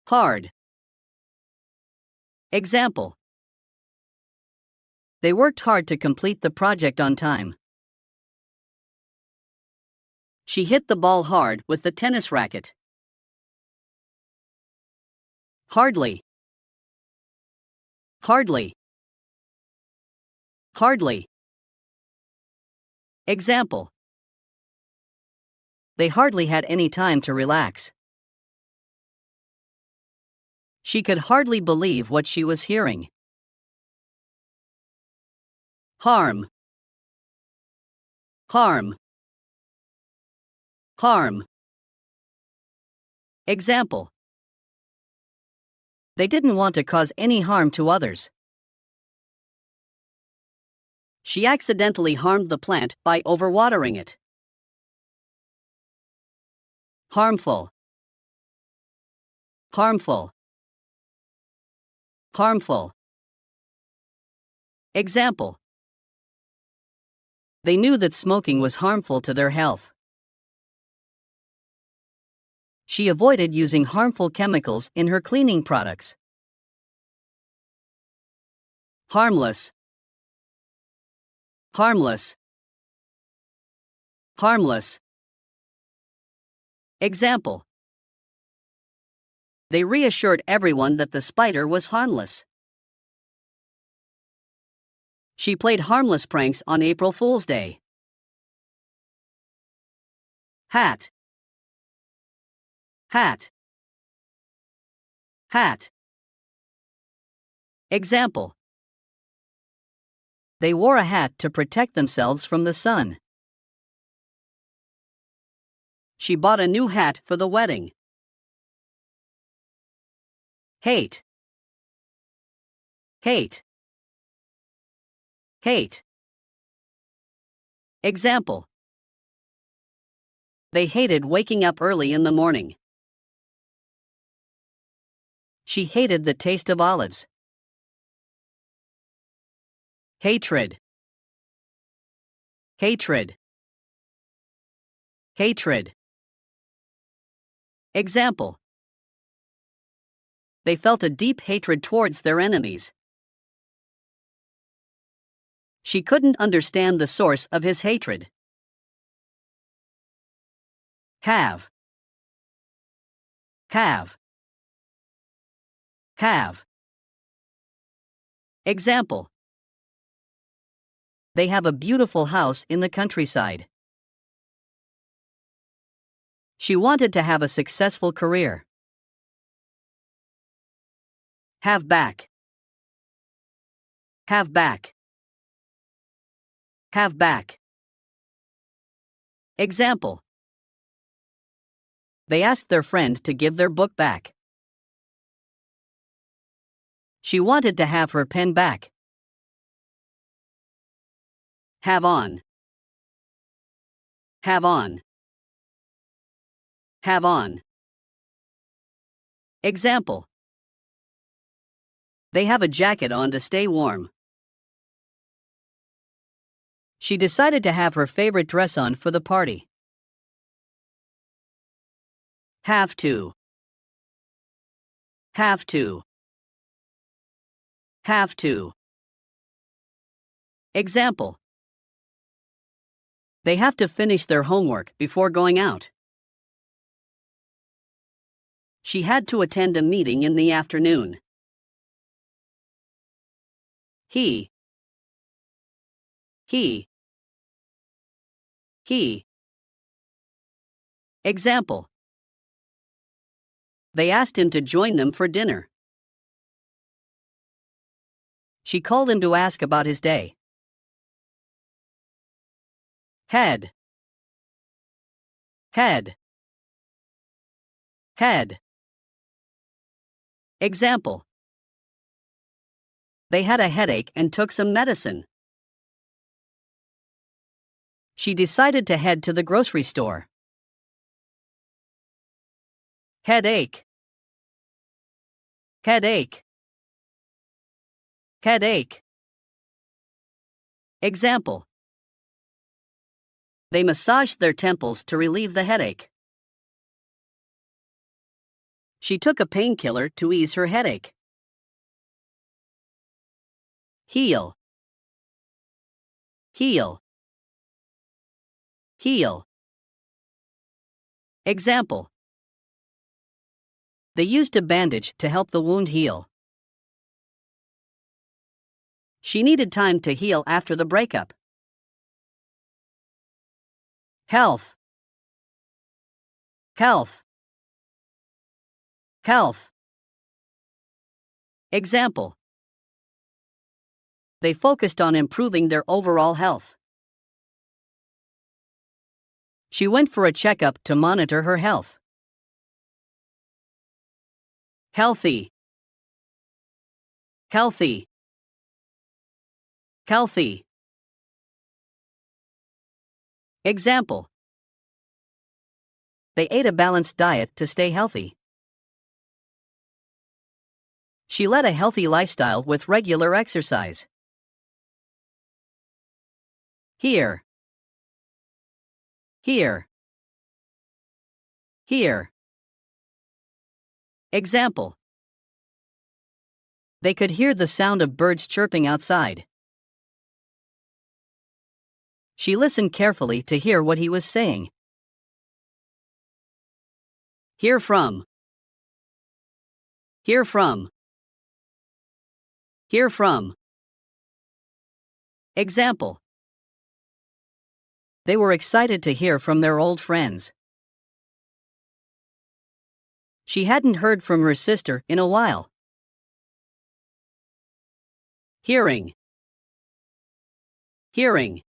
Hard. Example. They worked hard to complete the project on time. She hit the ball hard with the tennis racket. Hardly. Hardly. Hardly. Example. They hardly had any time to relax. She could hardly believe what she was hearing. Harm. Harm. Harm. Example. They didn't want to cause any harm to others. She accidentally harmed the plant by overwatering it. Harmful. Harmful. Harmful. Example. They knew that smoking was harmful to their health. She avoided using harmful chemicals in her cleaning products. Harmless. Harmless. Harmless. Example. They reassured everyone that the spider was harmless. She played harmless pranks on April Fool's Day. Hat. Hat. Hat. Example. They wore a hat to protect themselves from the sun. She bought a new hat for the wedding. Hate. Hate. Hate. Example. They hated waking up early in the morning. She hated the taste of olives. Hatred. Hatred. Hatred. Example. They felt a deep hatred towards their enemies. She couldn't understand the source of his hatred. Have. Have. Have. Example. They have a beautiful house in the countryside. She wanted to have a successful career. Have back. Have back. Have back. Example. They asked their friend to give their book back. She wanted to have her pen back. Have on. Have on. Have on. Example. They have a jacket on to stay warm. She decided to have her favorite dress on for the party. Have to. Have to. Have to. Example. They have to finish their homework before going out. She had to attend a meeting in the afternoon. He. He. He. Example. They asked him to join them for dinner. She called him to ask about his day. Head. Head. Head. Example. They had a headache and took some medicine. She decided to head to the grocery store. Headache. Headache. Headache. Example. They massaged their temples to relieve the headache. She took a painkiller to ease her headache. Heal. Heal. Heal. Example. They used a bandage to help the wound heal. She needed time to heal after the breakup. Health. Health. Health. Example. They focused on improving their overall health. She went for a checkup to monitor her health. Healthy. Healthy. Healthy. Example. They ate a balanced diet to stay healthy. She led a healthy lifestyle with regular exercise. Here. Here. Here. Example. They could hear the sound of birds chirping outside. She listened carefully to hear what he was saying. Hear from. Hear from. Hear from. Example. They were excited to hear from their old friends. She hadn't heard from her sister in a while. Hearing. Hearing.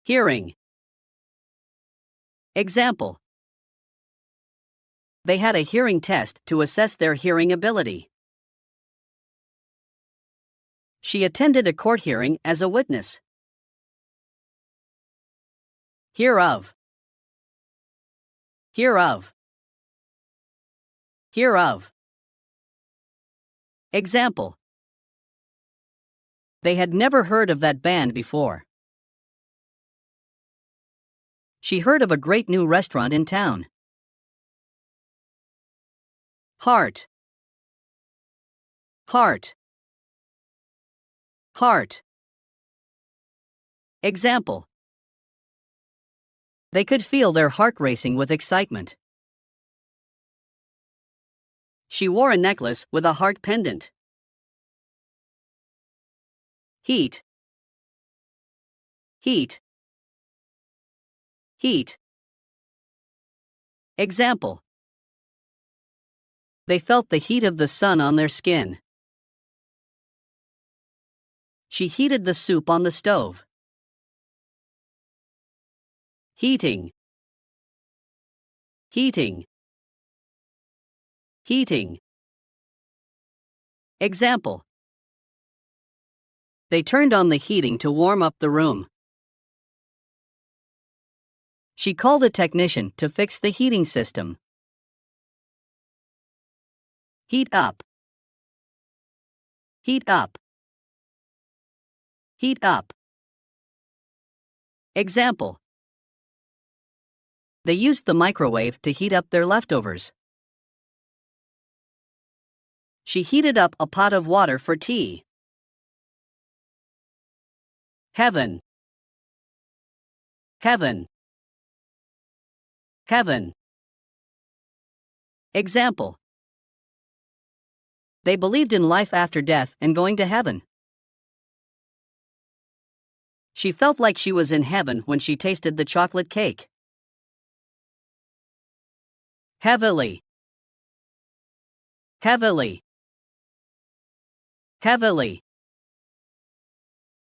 Hearing. Example. They had a hearing test to assess their hearing ability. She attended a court hearing as a witness. Hear of. Hear of. Hear of. Example. They had never heard of that band before. She heard of a great new restaurant in town. Heart. Heart. Heart. Example. They could feel their heart racing with excitement. She wore a necklace with a heart pendant. Heat. Heat. Heat. Example. They felt the heat of the sun on their skin. She heated the soup on the stove. Heating. Heating. Heating. Example. They turned on the heating to warm up the room. She called a technician to fix the heating system. Heat up. Heat up. Heat up. Example. They used the microwave to heat up their leftovers. She heated up a pot of water for tea. Heaven. Heaven. Heaven. Example. They believed in life after death and going to heaven. She felt like she was in heaven when she tasted the chocolate cake. Heavily. Heavily. Heavily.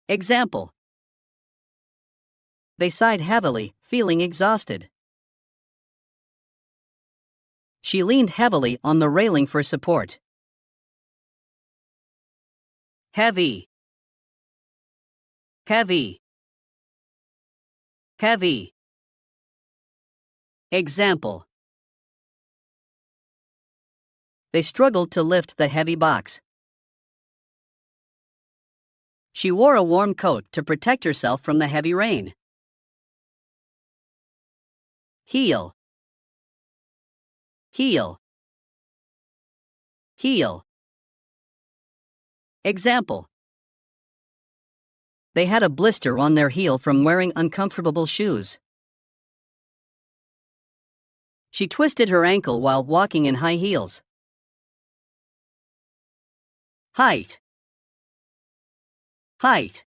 Example. They sighed heavily, feeling exhausted. She leaned heavily on the railing for support. Heavy. Heavy. Heavy. Example. They struggled to lift the heavy box. She wore a warm coat to protect herself from the heavy rain. Heel. Heel. Heel. Example. They had a blister on their heel from wearing uncomfortable shoes. She twisted her ankle while walking in high heels. Height. Height.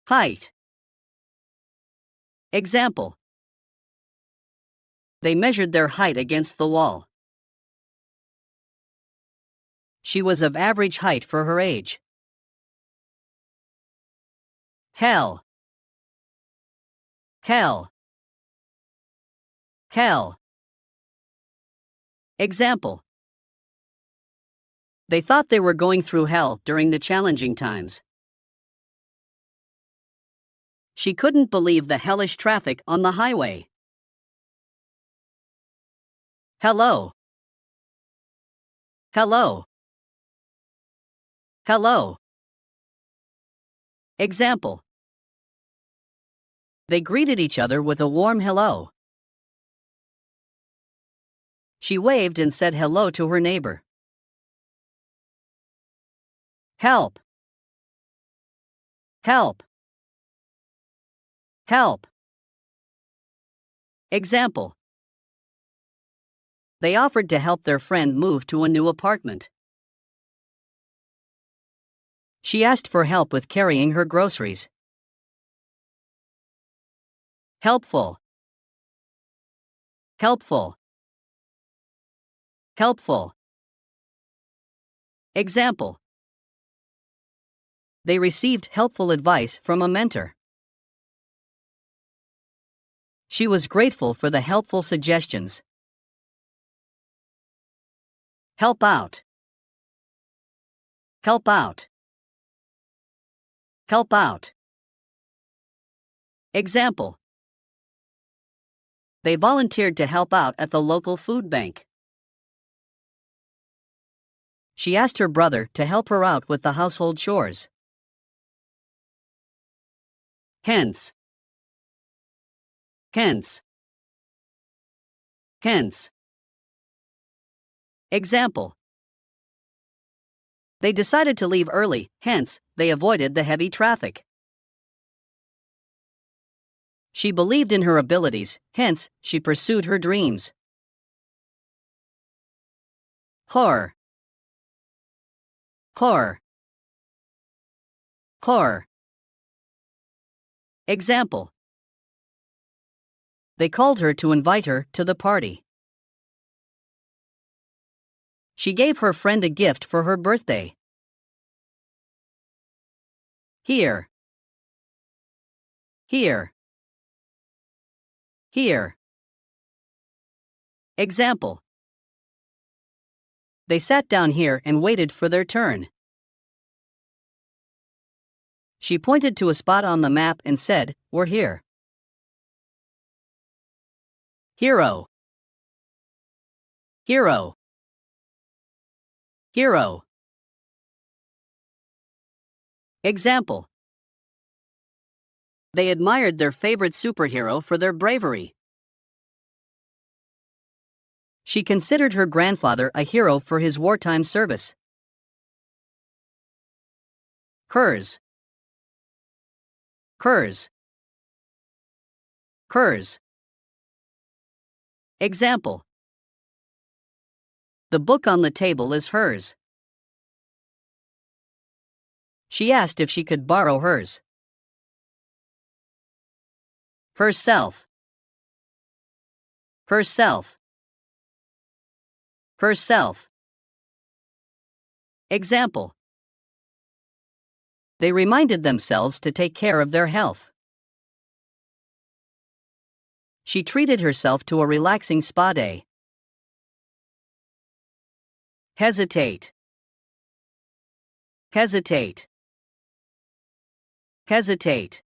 Height. Example. They measured their height against the wall. She was of average height for her age. Hell. Hell. Hell. Example. They thought they were going through hell during the challenging times. She couldn't believe the hellish traffic on the highway. Hello. Hello. Hello. Example. They greeted each other with a warm hello. She waved and said hello to her neighbor. Help. Help. Help. Example. They offered to help their friend move to a new apartment. She asked for help with carrying her groceries. Helpful. Helpful. Helpful. Example. They received helpful advice from a mentor. She was grateful for the helpful suggestions. Help out. Help out. Help out. Example. They volunteered to help out at the local food bank. She asked her brother to help her out with the household chores. Hence. Hence. Hence. Example. They decided to leave early, hence, they avoided the heavy traffic. She believed in her abilities, hence, she pursued her dreams. Horror. Horror. Horror. Example. They called her to invite her to the party. She gave her friend a gift for her birthday. Here. Here. Here. Example. They sat down here and waited for their turn. She pointed to a spot on the map and said, "We're here." Hero. Hero. Hero. Example. They admired their favorite superhero for their bravery. She considered her grandfather a hero for his wartime service. Curs. Curs. Curs. Example. The book on the table is hers. She asked if she could borrow hers. Herself. Herself. Herself. Example. They reminded themselves to take care of their health. She treated herself to a relaxing spa day. Hesitate. Hesitate. Hesitate.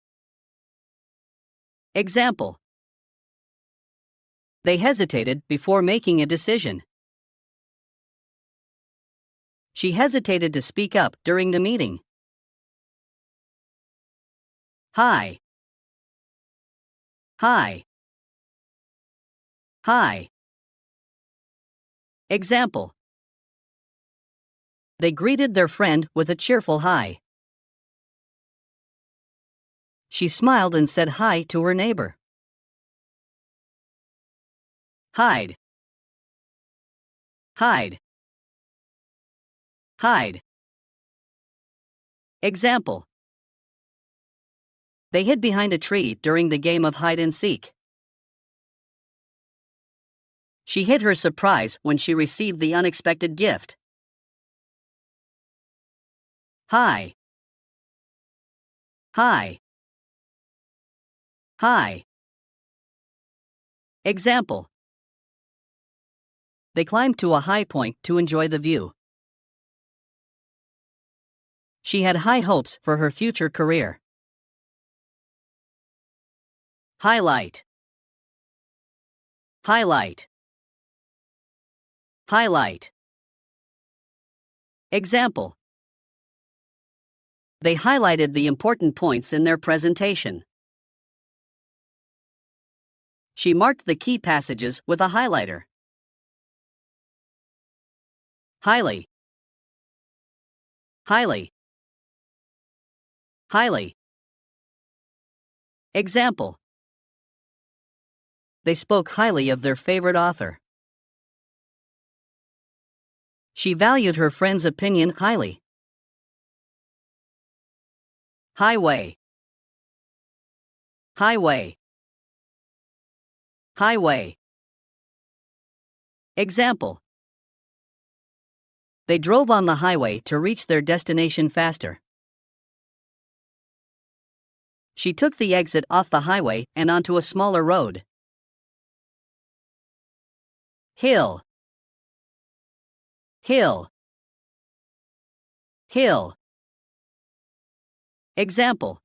Example. They hesitated before making a decision. She hesitated to speak up during the meeting. Hi. Hi. Hi. Example. They greeted their friend with a cheerful hi. She smiled and said hi to her neighbor. Hide. Hide. Hide. Example. They hid behind a tree during the game of hide and seek. She hid her surprise when she received the unexpected gift. Hi. Hi. Hi. Example. They climbed to a high point to enjoy the view. She had high hopes for her future career. Highlight. Highlight. Highlight. Example. They highlighted the important points in their presentation. She marked the key passages with a highlighter. Highly. Highly. Highly. Example. They spoke highly of their favorite author. She valued her friend's opinion highly. Highway. Highway. Highway. Example. They drove on the highway to reach their destination faster. She took the exit off the highway and onto a smaller road. Hill. Hill. Hill. Example.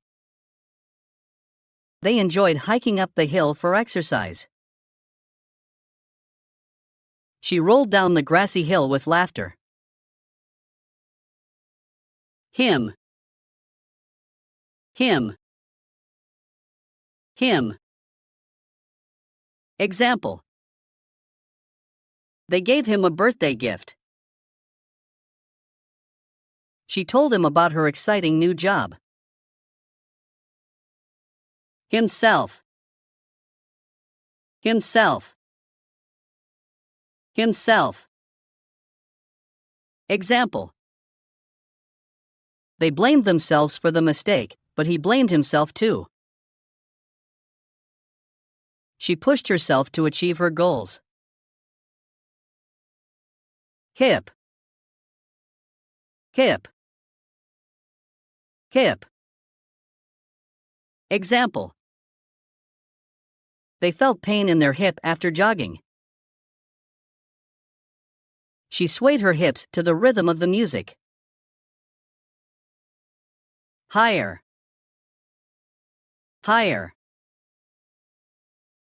They enjoyed hiking up the hill for exercise. She rolled down the grassy hill with laughter. Him. Him. Him. Example. They gave him a birthday gift. She told him about her exciting new job. Himself. Himself. Himself. Example. They blamed themselves for the mistake, but he blamed himself too. She pushed herself to achieve her goals. Hip. Hip. Hip. Example. They felt pain in their hip after jogging. She swayed her hips to the rhythm of the music. Higher. Higher.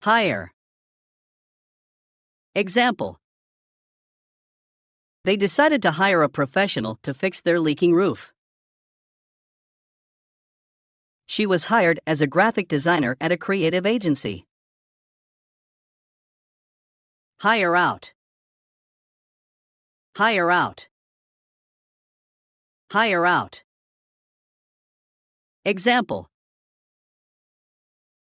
Higher. Example. They decided to hire a professional to fix their leaking roof. She was hired as a graphic designer at a creative agency. Hire out. Hire out. Hire out. Example.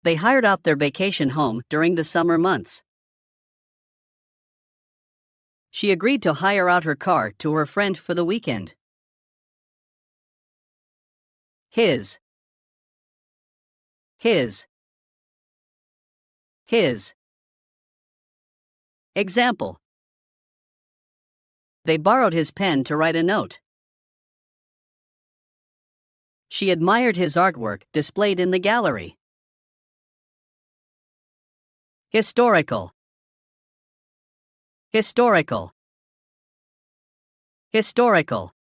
They hired out their vacation home during the summer months. She agreed to hire out her car to her friend for the weekend. His. His. His. Example. They borrowed his pen to write a note. She admired his artwork displayed in the gallery. Historical. Historical. Historical.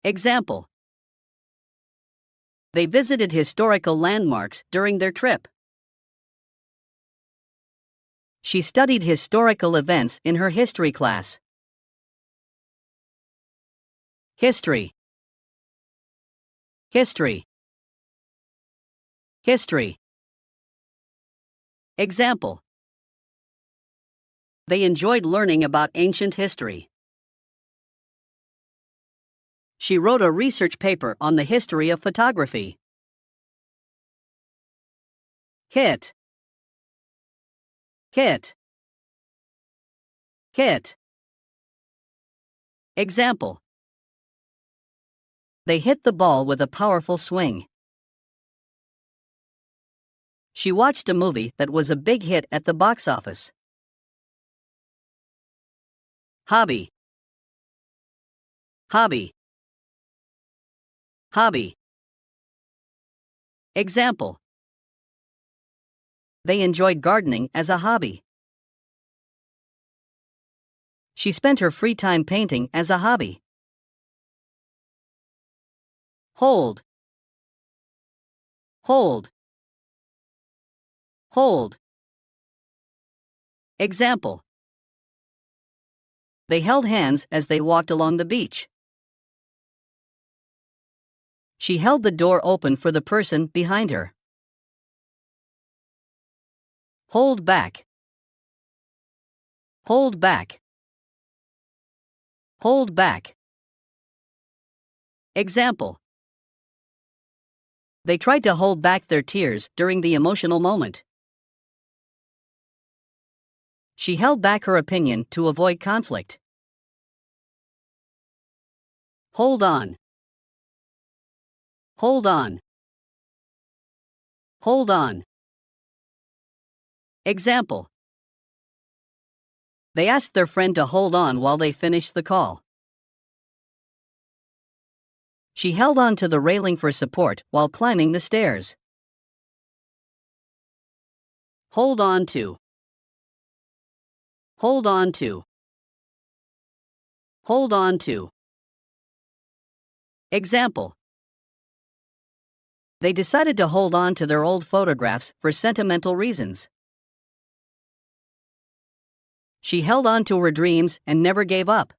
Example. They visited historical landmarks during their trip. She studied historical events in her history class. History. History. History. Example. They enjoyed learning about ancient history. She wrote a research paper on the history of photography. Hit. Hit. Hit. Example. They hit the ball with a powerful swing. She watched a movie that was a big hit at the box office. Hobby. Hobby. Hobby. Example. They enjoyed gardening as a hobby. She spent her free time painting as a hobby. Hold. Hold. Hold. Example. They held hands as they walked along the beach. She held the door open for the person behind her. Hold back. Hold back. Hold back. Example. They tried to hold back their tears during the emotional moment. She held back her opinion to avoid conflict. Hold on. Hold on. Hold on. Example. They asked their friend to hold on while they finished the call. She held on to the railing for support while climbing the stairs. Hold on to. Hold on to. Hold on to. Example. They decided to hold on to their old photographs for sentimental reasons. She held on to her dreams and never gave up.